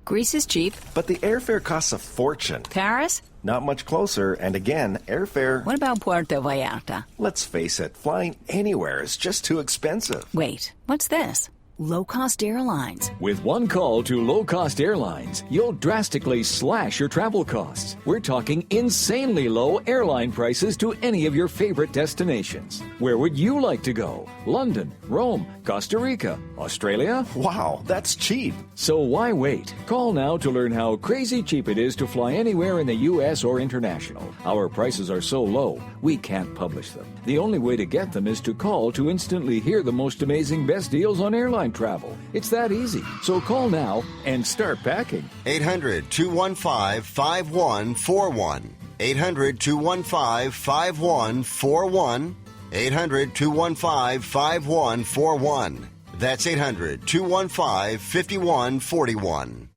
Speaker 16: Greece is cheap,
Speaker 18: but the airfare costs a fortune.
Speaker 16: Paris?
Speaker 18: Not much closer, and again, airfare...
Speaker 16: What about Puerto Vallarta?
Speaker 18: Let's face it, flying anywhere is just too expensive.
Speaker 16: Wait, what's this? Low-cost airlines.
Speaker 19: With one call to low-cost airlines, you'll drastically slash your travel costs. We're talking insanely low airline prices to any of your favorite destinations. Where would you like to go? London, Rome, Costa Rica, Australia?
Speaker 18: Wow, that's cheap.
Speaker 19: So why wait? Call now to learn how crazy cheap it is to fly anywhere in the U.S. or international. Our prices are so low, we can't publish them. The only way to get them is to call to instantly hear the most amazing best deals on airline travel. It's that easy. So call now and start packing.
Speaker 20: 800-215-5141. 800-215-5141. 800-215-5141. That's 800-215-5141.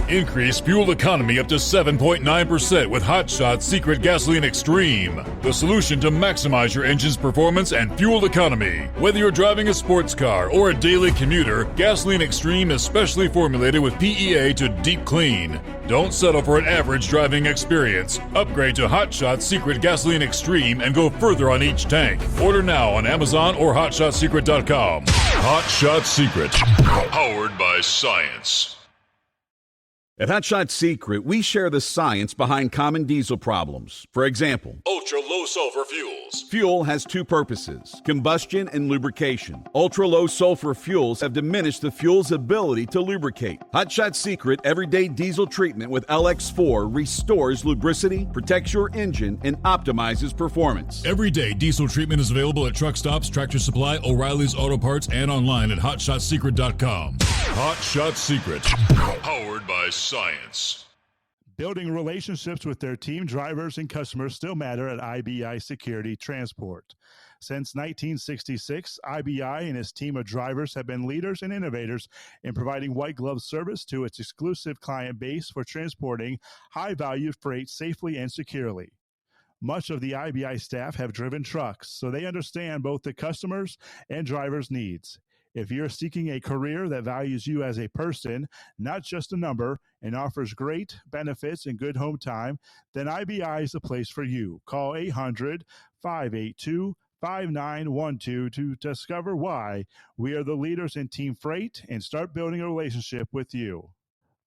Speaker 11: Increase fuel economy up to 7.9% with Hot Shot Secret Gasoline Extreme. The solution to maximize your engine's performance and fuel economy. Whether you're driving a sports car or a daily commuter, Gasoline Extreme is specially formulated with PEA to deep clean. Don't settle for an average driving experience. Upgrade to Hot Shot Secret Gasoline Extreme and go further on each tank. Order now on Amazon or HotShotSecret.com. Hot Shot Secret. Powered by science.
Speaker 10: At Hot Shot Secret, we share the science behind common diesel problems. For example,
Speaker 11: ultra-low sulfur fuels.
Speaker 10: Fuel has two purposes, combustion and lubrication. Ultra-low sulfur fuels have diminished the fuel's ability to lubricate. Hot Shot Secret Everyday Diesel Treatment with LX4 restores lubricity, protects your engine, and optimizes performance.
Speaker 11: Everyday diesel treatment is available at truck stops, Tractor Supply, O'Reilly's Auto Parts, and online at HotShotSecret.com. Hot Shot Secret. Powered by science.
Speaker 3: Building relationships with their team drivers and customers still matter at IBI Security Transport. Since 1966, IBI and its team of drivers have been leaders and innovators in providing white glove service to its exclusive client base for transporting high-value freight safely and securely. Much of the IBI staff have driven trucks, so they understand both the customers' and drivers' needs. If you're seeking a career that values you as a person, not just a number, and offers great benefits and good home time, then IBI is the place for you. Call 800-582-5912 to discover why we are the leaders in team freight and start building a relationship with you.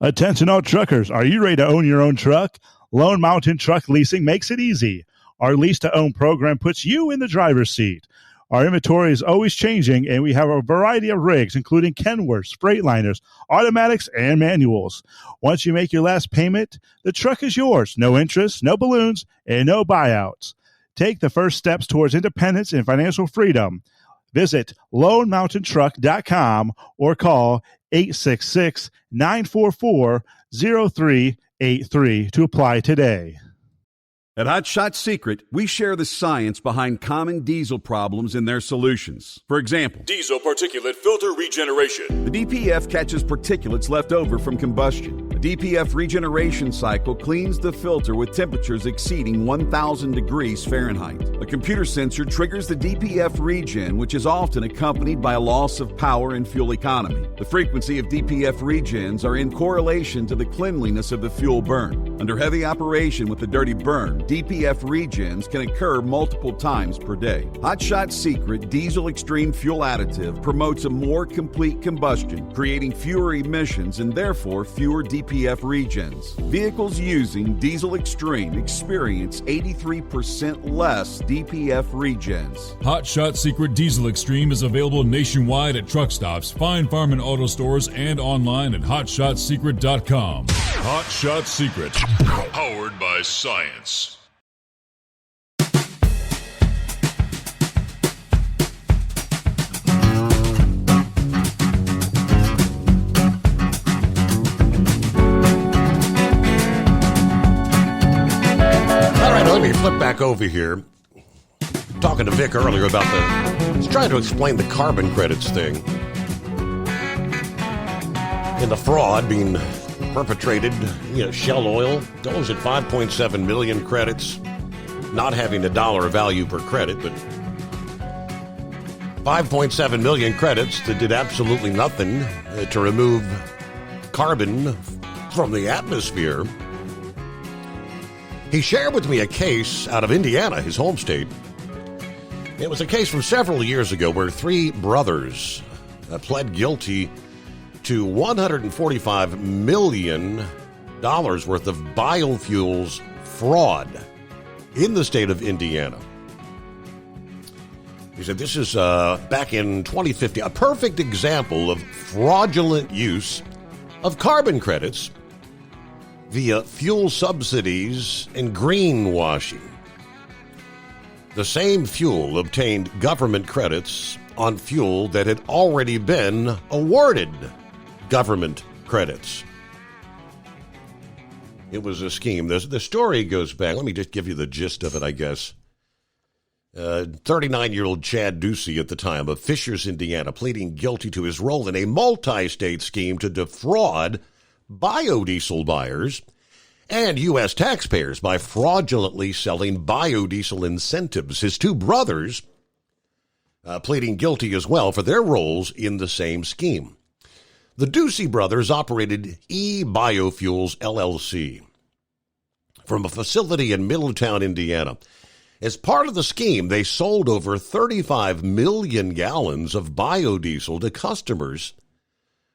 Speaker 3: Attention all truckers, are you ready to own your own truck? Lone Mountain Truck Leasing makes it easy. Our lease-to-own program puts you in the driver's seat. Our inventory is always changing, and we have a variety of rigs, including Kenworths, Freightliners, automatics, and manuals. Once you make your last payment, the truck is yours. No interest, no balloons, and no buyouts. Take the first steps towards independence and financial freedom. Visit LoneMountainTruck.com or call 866-944-0383 to apply today.
Speaker 10: At Hot Shot Secret, we share the science behind common diesel problems and their solutions. For example,
Speaker 11: diesel particulate filter regeneration.
Speaker 10: The DPF catches particulates left over from combustion. The DPF regeneration cycle cleans the filter with temperatures exceeding 1,000 degrees Fahrenheit. A computer sensor triggers the DPF regen, which is often accompanied by a loss of power and fuel economy. The frequency of DPF regens are in correlation to the cleanliness of the fuel burn. Under heavy operation with the dirty burn, DPF regens can occur multiple times per day. Hot Shot Secret Diesel Extreme Fuel Additive promotes a more complete combustion, creating fewer emissions and therefore fewer DPF regens. Vehicles using Diesel Extreme experience 83% less DPF regens.
Speaker 11: Hot Shot Secret Diesel Extreme is available nationwide at truck stops, Fine Farm and auto stores, and online at HotShotSecret.com. Hot Shot Secret. Powered by science.
Speaker 13: flip back over here. Talking to Vic earlier about he's trying to explain the carbon credits thing. And the fraud being perpetrated, Shell Oil, those at 5.7 million credits, not having $1 of value per credit, but 5.7 million credits that did absolutely nothing to remove carbon from the atmosphere. He shared with me a case out of Indiana, his home state. It was a case from several years ago where 3 brothers pled guilty to $145 million worth of biofuels fraud in the state of Indiana. He said this is back in 2015, a perfect example of fraudulent use of carbon credits via fuel subsidies and greenwashing. The same fuel obtained government credits on fuel that had already been awarded government credits. It was a scheme. The story goes back. Let me just give you the gist of it, I guess. 39-year-old Chad Ducey at the time of Fishers, Indiana, pleading guilty to his role in a multi-state scheme to defraud biodiesel buyers and U.S. taxpayers by fraudulently selling biodiesel incentives. His 2 brothers pleading guilty as well for their roles in the same scheme. The Ducey brothers operated E-Biofuels LLC from a facility in Middletown, Indiana. As part of the scheme, they sold over 35 million gallons of biodiesel to customers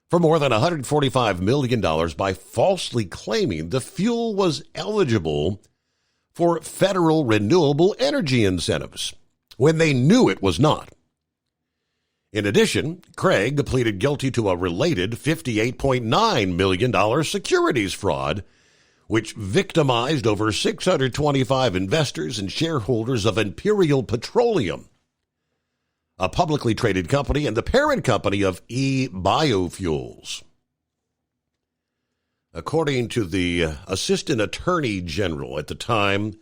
Speaker 13: for more than $145 million by falsely claiming the fuel was eligible for federal renewable energy incentives when they knew it was not. In addition, Craig pleaded guilty to a related $58.9 million securities fraud, which victimized over 625 investors and shareholders of Imperial Petroleum, a publicly traded company and the parent company of E-Biofuels. According to the Assistant Attorney General at the time,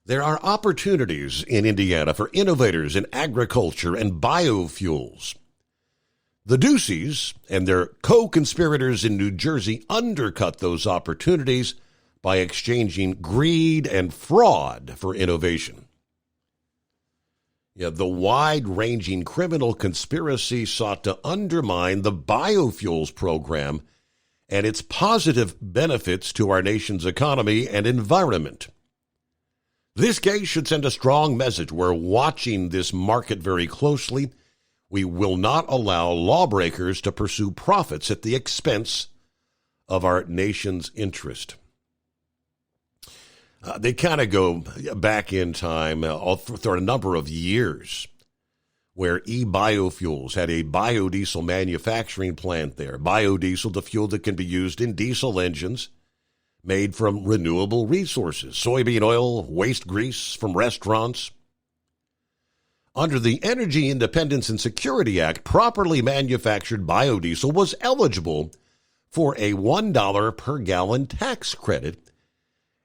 Speaker 13: there are opportunities in Indiana for innovators in agriculture and biofuels. The Duceys and their co-conspirators in New Jersey undercut those opportunities by exchanging greed and fraud for innovation. The wide-ranging criminal conspiracy sought to undermine the biofuels program and its positive benefits to our nation's economy and environment. This case should send a strong message. We're watching this market very closely. We will not allow lawbreakers to pursue profits at the expense of our nation's interest. They kind of go back in time for a number of years where E-Biofuels had a biodiesel manufacturing plant there. Biodiesel, the fuel that can be used in diesel engines, made from renewable resources, soybean oil, waste grease from restaurants. Under the Energy Independence and Security Act, properly manufactured biodiesel was eligible for a $1 per gallon tax credit,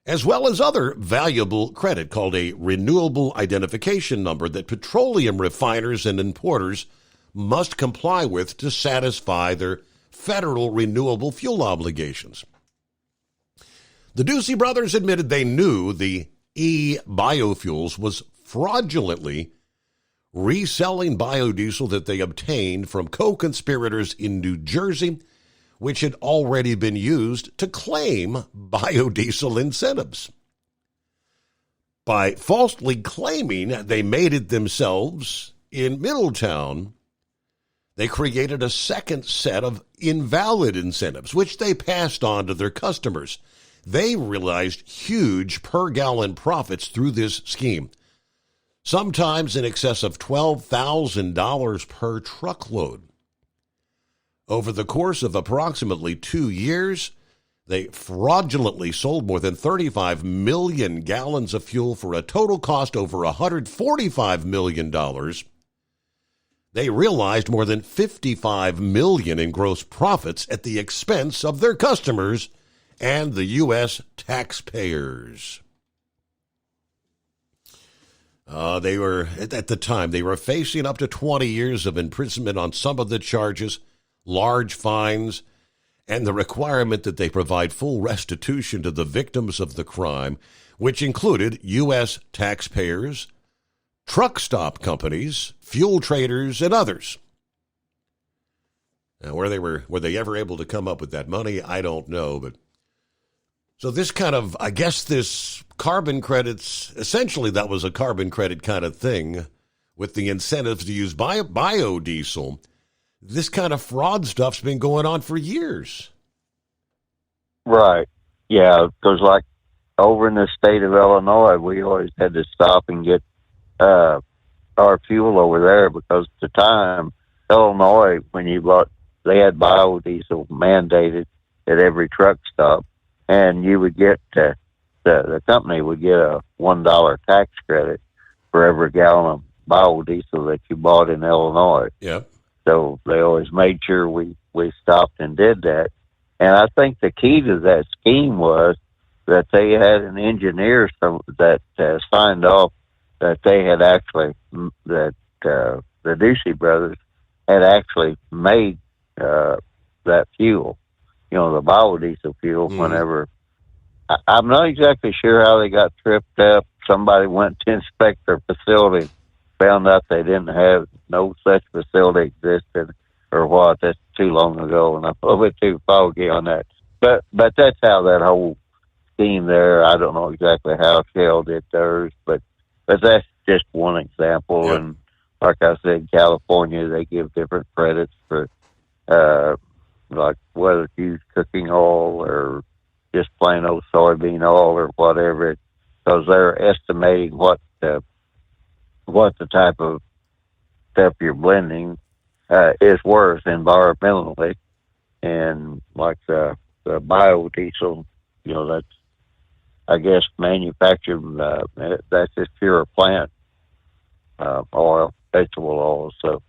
Speaker 13: as well as other valuable credit called a renewable identification number that petroleum refiners and importers must comply with to satisfy their federal renewable fuel obligations. The Ducey brothers admitted they knew the E-Biofuels was fraudulently reselling biodiesel that they obtained from co-conspirators in New Jersey, which had already been used to claim biodiesel incentives. By falsely claiming they made it themselves in Middletown, they created a second set of invalid incentives, which they passed on to their customers. They realized huge per-gallon profits through this scheme, sometimes in excess of $12,000 per truckload. Over the course of approximately 2 years, they fraudulently sold more than 35 million gallons of fuel for a total cost over $145 million. They realized more than $55 million in gross profits at the expense of their customers and the U.S. taxpayers. They were, at the time, they were facing up to 20 years of imprisonment on some of the charges, large fines, and the requirement that they provide full restitution to the victims of the crime, which included U.S. taxpayers, truck stop companies, fuel traders, and others. Now, were they ever able to come up with that money? I don't know, but so this kind of, I guess this carbon credits, essentially that was a carbon credit kind of thing with the incentives to use biodiesel. This kind of fraud stuff's been going on for years.
Speaker 21: Right. Yeah, because like over in the state of Illinois, we always had to stop and get our fuel over there because at the time, Illinois, when you bought, they had biodiesel mandated at every truck stop, and you would get the company would get a $1 tax credit for every gallon of biodiesel that you bought in Illinois.
Speaker 13: Yep.
Speaker 21: So they always made sure we stopped and did that. And I think the key to that scheme was that they had an engineer that signed off that they had actually, that the Ducey brothers had actually made that fuel, the biodiesel fuel, whenever. I'm not exactly sure how they got tripped up. Somebody went to inspect their facility, found out they didn't have, no such facility existed or what. That's too long ago, and I'm a little bit too foggy on that. But that's how that whole scheme there, I don't know exactly how Shell did theirs, but that's just one example.
Speaker 13: Yep.
Speaker 21: And like I said, California, they give different credits for, like whether to use cooking oil or just plain old soybean oil or whatever, because they're estimating what the type of stuff you're blending is worth environmentally. And like the biodiesel, that's, I guess, manufactured, that's just pure plant oil, vegetable oil. So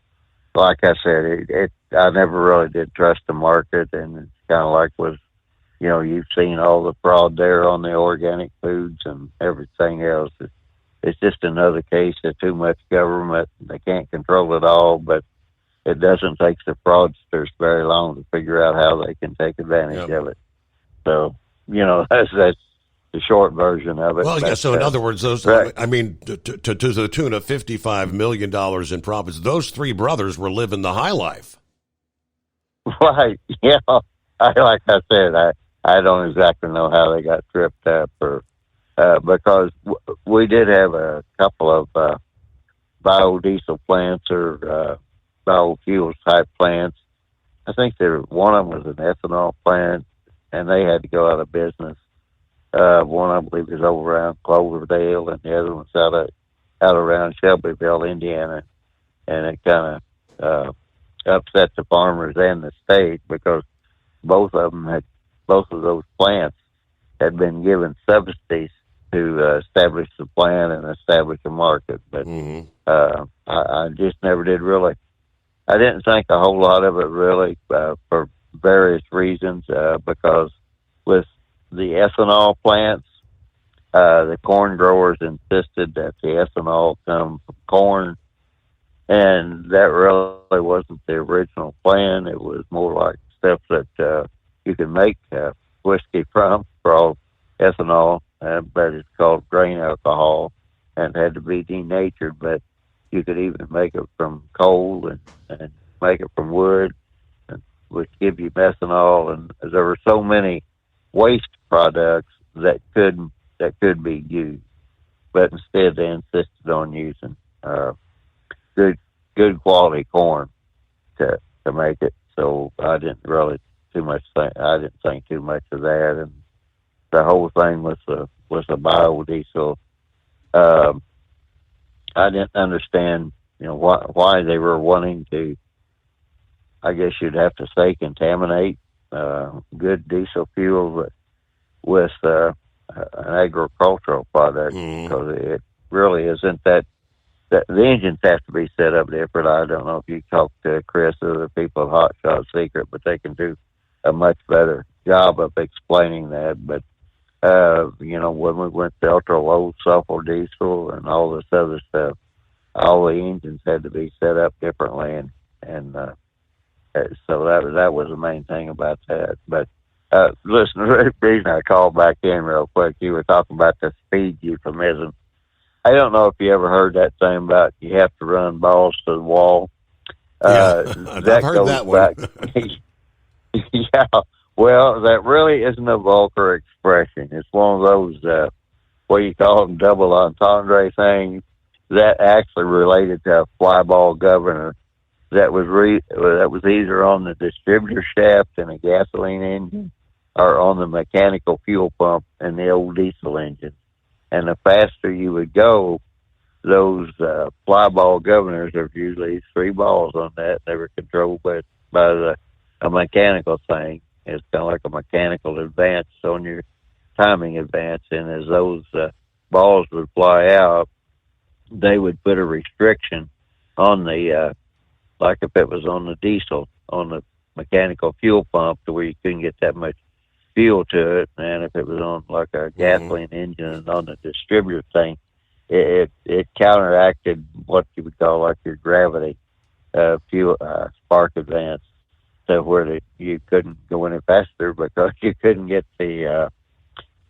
Speaker 21: like I said, I never really did trust the market, and it's kind of like you've seen all the fraud there on the organic foods and everything else. It's just another case of too much government. They can't control it all, but it doesn't take the fraudsters very long to figure out how they can take advantage of it. So, that's the short version of it.
Speaker 13: Well, yeah, so in other words, those, right. I mean, to the tune of $55 million in profits, those three brothers were living the high life.
Speaker 21: Right, yeah. Like I said, I don't exactly know how they got tripped up, or because we did have a couple of biodiesel plants or biofuels type plants. I think one of them was an ethanol plant, and they had to go out of business. One, I believe, is over around Cloverdale, and the other one's out around Shelbyville, Indiana. And it kind of upset the farmers and the state because both of those plants had been given subsidies to establish the plant and establish the market. But I just never did really. I didn't think a whole lot of it really for various reasons because with the ethanol plants, the corn growers insisted that the ethanol come from corn, and that really wasn't the original plan. It was more like stuff that you can make whiskey from, for all ethanol, but it's called grain alcohol, and it had to be denatured, but you could even make it from coal and make it from wood, which give you methanol, and there were so many waste products that could be used, but instead they insisted on using good quality corn to make it. So I didn't really I didn't think too much of that, and the whole thing was the biodiesel. I didn't understand, why they were wanting to. I guess you'd have to say contaminate good diesel fuel with an agricultural product, because it really isn't that. The engines have to be set up different. I don't know if you talk to Chris or the people at Hot Shot Secret, but they can do a much better job of explaining that. But when we went to ultra low sulfur diesel and all this other stuff, all the engines had to be set up differently, and so that was the main thing about that. But listen, the reason I called back in real quick, you were talking about the speed euphemism. I don't know if you ever heard that thing about you have to run balls to the wall.
Speaker 13: I've heard that one.
Speaker 21: Yeah, well, that really isn't a vulgar expression. It's one of those, what you call them, double entendre things that actually related to a flyball governor that was either on the distributor shaft in a gasoline engine or on the mechanical fuel pump in the old diesel engine. And the faster you would go, those flyball governors, there's usually 3 balls on that. They were controlled by a mechanical thing. It's kind of like a mechanical advance on your timing advance. And as those balls would fly out, they would put a restriction on the, like if it was on the diesel, on the mechanical fuel pump, to where you couldn't get that much fuel to it. And if it was on like a gasoline engine and on the distributor thing, it counteracted what you would call like your gravity fuel spark advance, to where you couldn't go any faster because you couldn't get the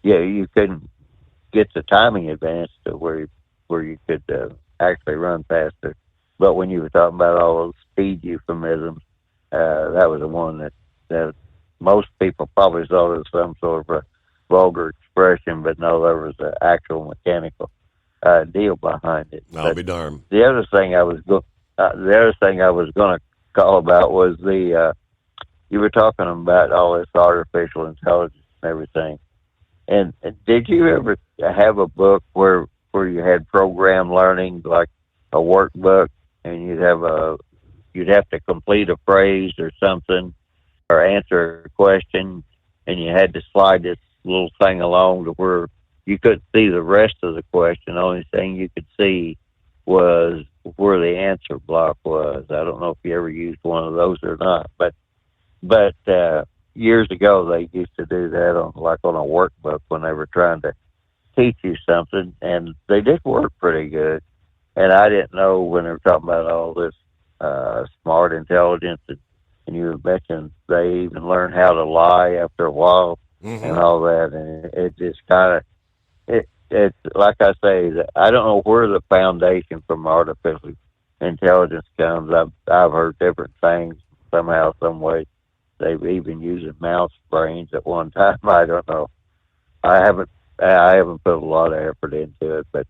Speaker 21: you couldn't get the timing advance to where you could actually run faster. But when you were talking about all those speed euphemisms, that was the one that most people probably saw as some sort of a vulgar expression, but no, there was an actual mechanical deal behind it.
Speaker 13: I'll be darned.
Speaker 21: The other thing I was going to call about was you were talking about all this artificial intelligence and everything. And did you ever have a book where you had program learning, like a workbook, and you'd have to complete a phrase or something, or answer a question, and you had to slide this little thing along to where you couldn't see the rest of the question. The only thing you could see was where the answer block was. I don't know if you ever used one of those or not, but years ago they used to do that on a workbook when they were trying to teach you something, and they did work pretty good. And I didn't know when they were talking about all this smart intelligence, and you mentioned they even learned how to lie after a while and all that, and it just kind of it's like I say, I don't know where the foundation from artificial intelligence comes. I've heard different things somehow, some way. They've even used mouse brains at one time. I don't know. I haven't put a lot of effort into it, but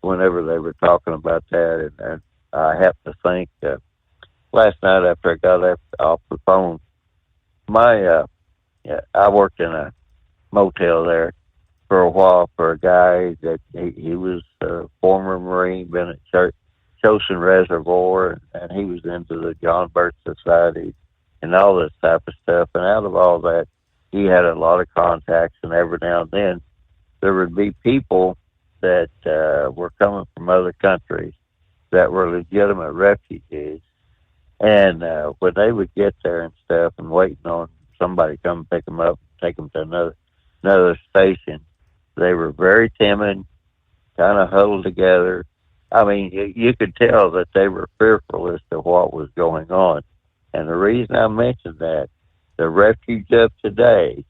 Speaker 21: whenever they were talking about that, and I have to think last night after I got off the phone, I worked in a motel there for a while for a guy that he was a former Marine, been at Chosin Reservoir, and he was into the John Birch Society and all this type of stuff. And out of all that, he had a lot of contacts, and every now and then there would be people that were coming from other countries that were legitimate refugees. And when they would get there and stuff and waiting on somebody to come pick them up, take them to another station, they were very timid, kind of huddled together. I mean, you could tell that they were fearful as to what was going on. And the reason I mentioned that, the refugees of today,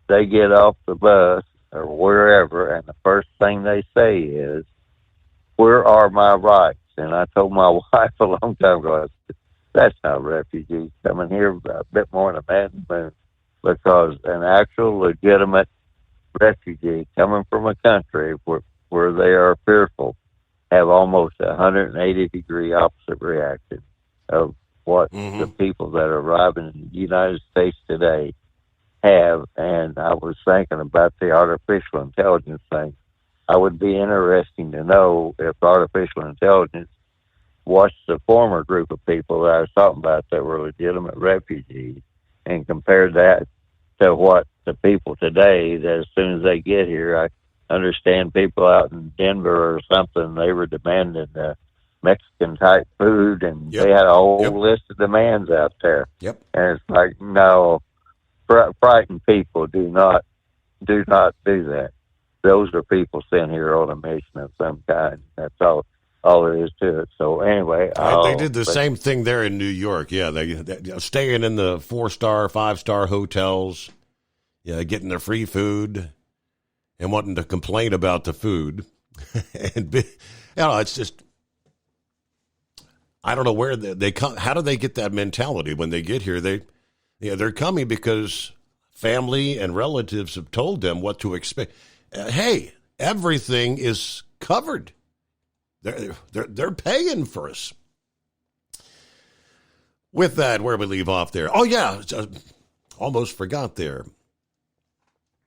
Speaker 21: they get off the bus or wherever, and the first thing they say is, "Where are my rights?" And I told my wife a long time ago, I said, that's not refugees coming here, a bit more than a man in the moon, because an actual legitimate refugee coming from a country where they are fearful have almost a 180-degree opposite reaction of what the people that are arriving in the United States today have. And I was thinking about the artificial intelligence thing. I would be interesting to know if artificial intelligence watched the former group of people that I was talking about that were legitimate refugees and compared that to what the people today, that as soon as they get here, I understand people out in Denver or something, they were demanding Mexican type food, and they had a whole list of demands out there.
Speaker 13: Yep.
Speaker 21: And it's like, no, frightened people do not do not do that. Those are people sent here on a mission of some kind. That's all there is to it. So anyway,
Speaker 13: they did the same thing there in New York. Yeah, they staying in the 4-star, 5-star hotels, getting their free food, and wanting to complain about the food. And it's just, I don't know where they come. How do they get that mentality when they get here? They're coming because family and relatives have told them what to expect. Hey, everything is covered. They're paying for us. With that, where we leave off there? Oh yeah, almost forgot there.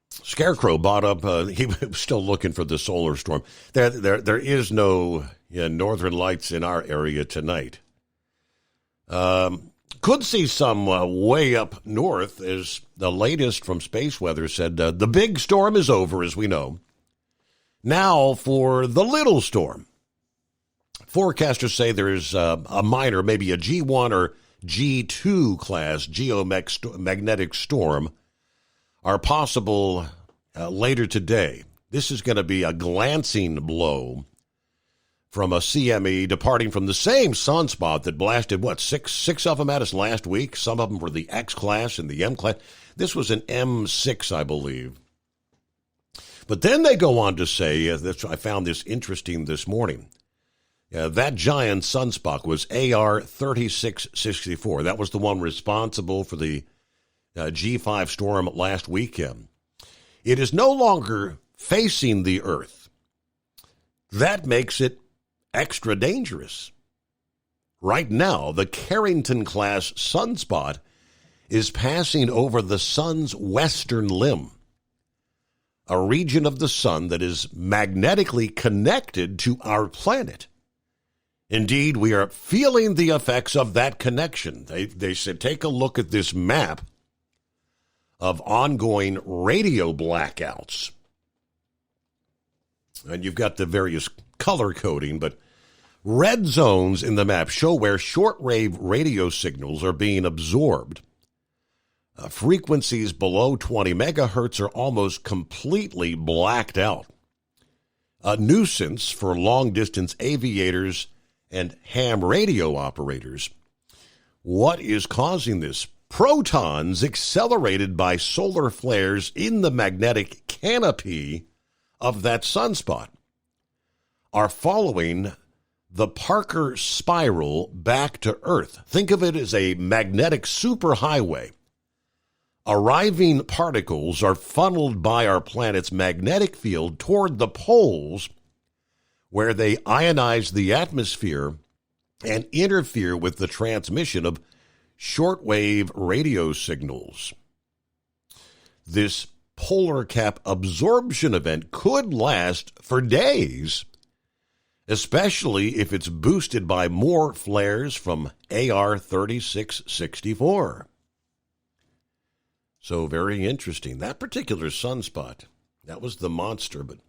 Speaker 13: Scarecrow bought up. He was still looking for the solar storm. There is no northern lights in our area tonight. Could see some way up north, as the latest from Space Weather said. The big storm is over, as we know. Now for the little storm. Forecasters say there is a minor, maybe a G1 or G2 class geomagnetic storm are possible later today. This is going to be a glancing blow from a CME departing from the same sunspot that blasted, six of them at us last week. Some of them were the X class and the M class. This was an M6, I believe. But then they go on to say, I found this interesting this morning, that giant sunspot was AR 3664. That was the one responsible for the G5 storm last weekend. It is no longer facing the Earth. That makes it extra dangerous. Right now, the Carrington-class sunspot is passing over the sun's western limb, a region of the sun that is magnetically connected to our planet. Indeed, we are feeling the effects of that connection. They said, take a look at this map of ongoing radio blackouts. And you've got the various color coding, but red zones in the map show where shortwave radio signals are being absorbed. Frequencies below 20 megahertz are almost completely blacked out. A nuisance for long-distance aviators and ham radio operators. What is causing this? Protons accelerated by solar flares in the magnetic canopy of that sunspot are following the Parker spiral back to Earth. Think of it as a magnetic superhighway. Arriving particles are funneled by our planet's magnetic field toward the poles, where they ionize the atmosphere and interfere with the transmission of shortwave radio signals. This polar cap absorption event could last for days, especially if it's boosted by more flares from AR 3664. So very interesting. That particular sunspot, that was the monster, but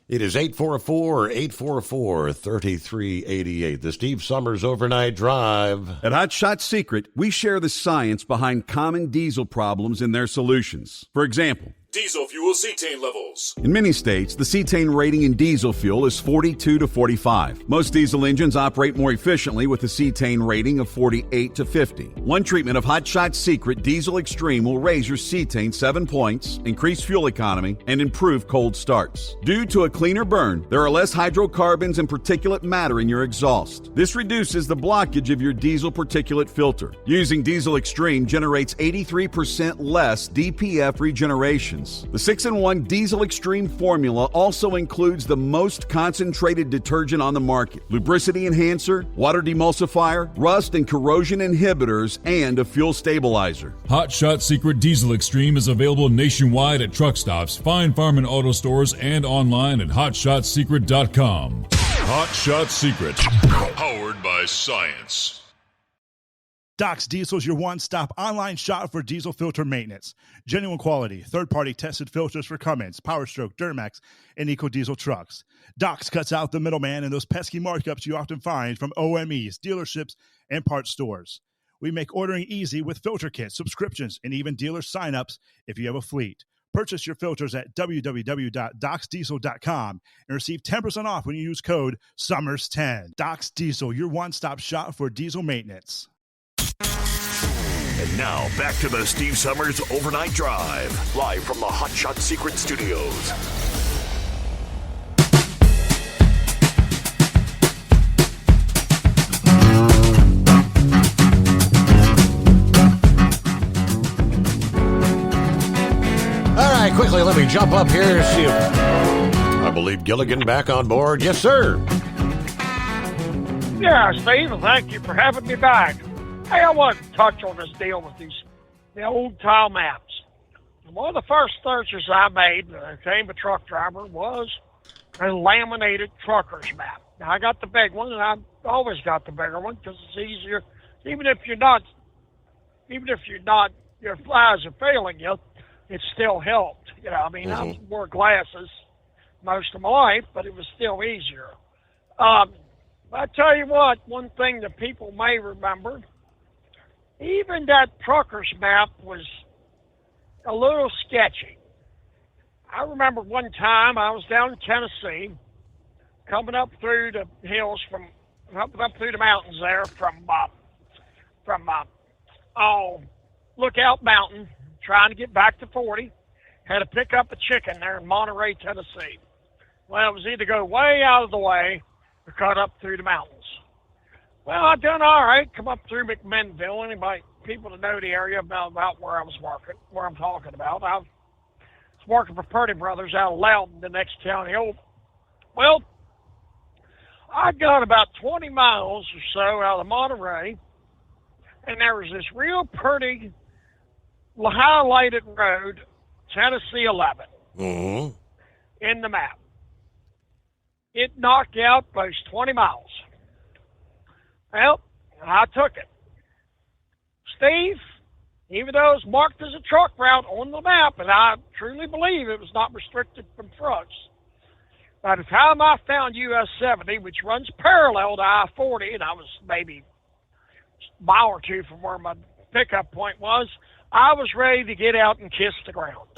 Speaker 13: it is 844-844-3388. The Steve Summers Overnight Drive.
Speaker 10: At Hot Shot Secret, we share the science behind common diesel problems and their solutions. For example,
Speaker 11: Diesel fuel cetane levels.
Speaker 10: in many states, the cetane rating in diesel fuel is 42 to 45. Most diesel engines operate more efficiently with a cetane rating of 48 to 50. One treatment of Hot Shot Secret Diesel Extreme will raise your cetane 7 points, increase fuel economy, and improve cold starts. Due to a cleaner burn, there are less hydrocarbons and particulate matter in your exhaust. This reduces the blockage of your diesel particulate filter. Using Diesel Extreme generates 83% less DPF regeneration. The 6-in-1 Diesel Extreme formula also includes the most concentrated detergent on the market, lubricity enhancer, water demulsifier, rust and corrosion inhibitors, and a fuel stabilizer.
Speaker 11: Hot Shot Secret Diesel Extreme is available nationwide at truck stops, fine farm and auto stores, and online at hotshotsecret.com. Hot Shot Secret, powered by science.
Speaker 3: Doc's Diesel is your one-stop online shop for diesel filter maintenance. Genuine quality, third-party tested filters for Cummins, Powerstroke, Duramax, and EcoDiesel trucks. Doc's cuts out the middleman and those pesky markups you often find from OMEs, dealerships, and parts stores. We make ordering easy with filter kits, subscriptions, and even dealer sign-ups if you have a fleet. Purchase your filters at www.docsdiesel.com and receive 10% off when you use code SUMMERS10. Docs Diesel, your one-stop shop for diesel maintenance.
Speaker 9: And now, back to the Steve Summers Overnight Drive, live from the Hot Shot Secret Studios.
Speaker 13: All right, quickly, let me jump up here and see if I believe Gilligan back on board. Yes, sir.
Speaker 15: Yeah, Steve, thank you for having me back. Hey, I want to touch on this deal with the old tile maps. One of the first searches I made when I became a truck driver was a laminated trucker's map. Now, I got the big one, and I've always got the bigger one because it's easier. Even if your eyes are failing you, it still helped. You know, I mean, I wore glasses most of my life, but it was still easier. I tell you what, one thing that people may remember, even that trucker's map was a little sketchy. I remember one time I was down in Tennessee, coming up through the hills up through the mountains there from Lookout Mountain, trying to get back to 40. Had to pick up a chicken there in Monterey, Tennessee. Well, it was either go way out of the way or cut up through the mountains. Well, I done all right. Come up through McMinnville. People that know the area about where I was working, where I'm talking about. I was working for Purdy Brothers out of Loudon, the next county over. Well, I got about 20 miles or so out of Monterey, and there was this real pretty highlighted road, Tennessee 11, in the map. It knocked out those 20 miles. Well, I took it. Steve, even though it was marked as a truck route on the map, and I truly believe it was not restricted from trucks, by the time I found US 70, which runs parallel to I-40, and I was maybe a mile or two from where my pickup point was, I was ready to get out and kiss the ground.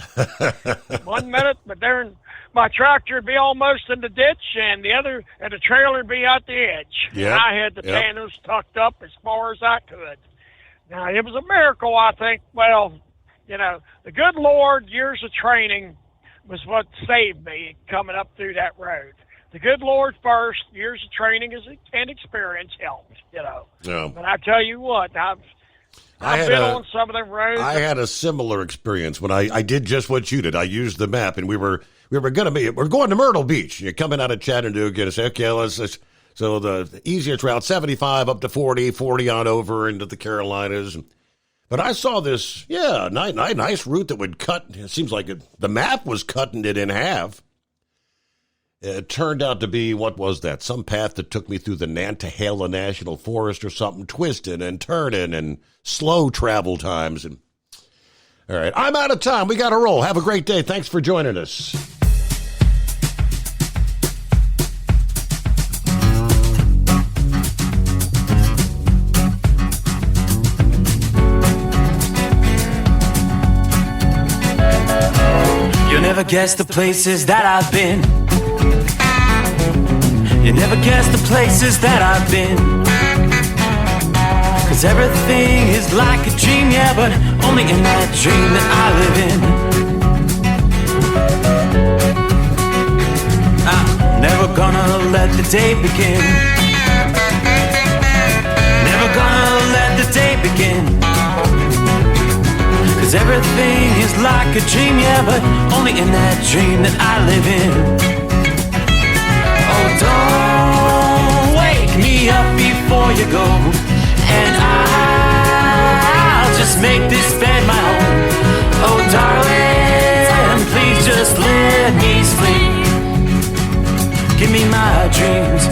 Speaker 15: 1 minute, but then my tractor would be almost in the ditch, and the trailer would be at the edge.
Speaker 13: Yep.
Speaker 15: And I had the tandems tucked up as far as I could. Now, it was a miracle, I think. Well, you know, the good Lord, years of training was what saved me coming up through that road. The good Lord first, years of training and experience helped, you know.
Speaker 13: Yeah.
Speaker 15: But I tell you what, I've been on some of them roads.
Speaker 13: I had a similar experience when I did just what you did. I used the map, and we're going to Myrtle Beach. You're coming out of Chattanooga and say, okay, let's so the easiest route, 75 up to 40, 40 on over into the Carolinas. But I saw this, nice route that would cut. It seems like the map was cutting it in half. It turned out to be, what was that? Some path that took me through the Nantahala National Forest or something, twisting and turning and slow travel times. And all right, I'm out of time. We got to roll. Have a great day. Thanks for joining us.
Speaker 6: You'll never guess the places that I've been. You never guess the places that I've been. 'Cause everything is like a dream, yeah, but only in that dream that I live in. I'm never gonna let the day begin. Never gonna let the day begin. 'Cause everything is like a dream, yeah, but only in that dream that I live in. Oh, don't wake me up before you go, and I'll just make this bed my home. Oh, darling, please just let me sleep. Give me my dreams.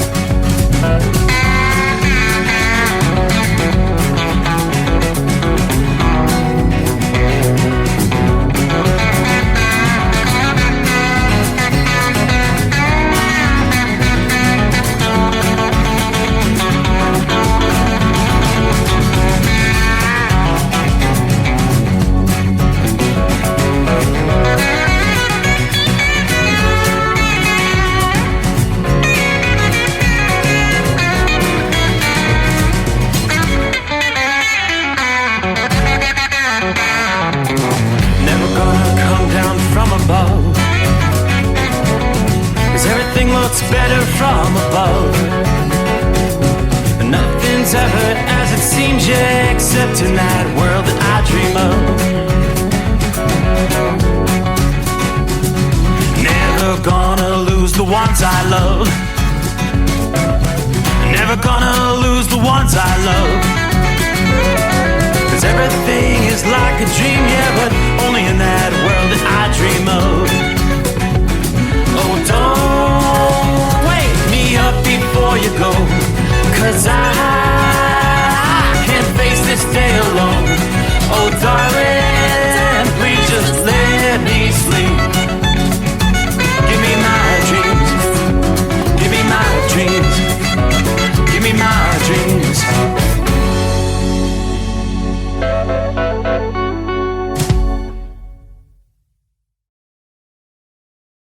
Speaker 6: it's better from above. Nothing's ever as it seems, yeah, except in that world that I dream of. Never gonna lose the ones I love. Never gonna lose the ones I love. 'Cause everything is like a dream, yeah, but only in that world that I dream of. Oh, don't wake me up before you go, 'cause I can't face this day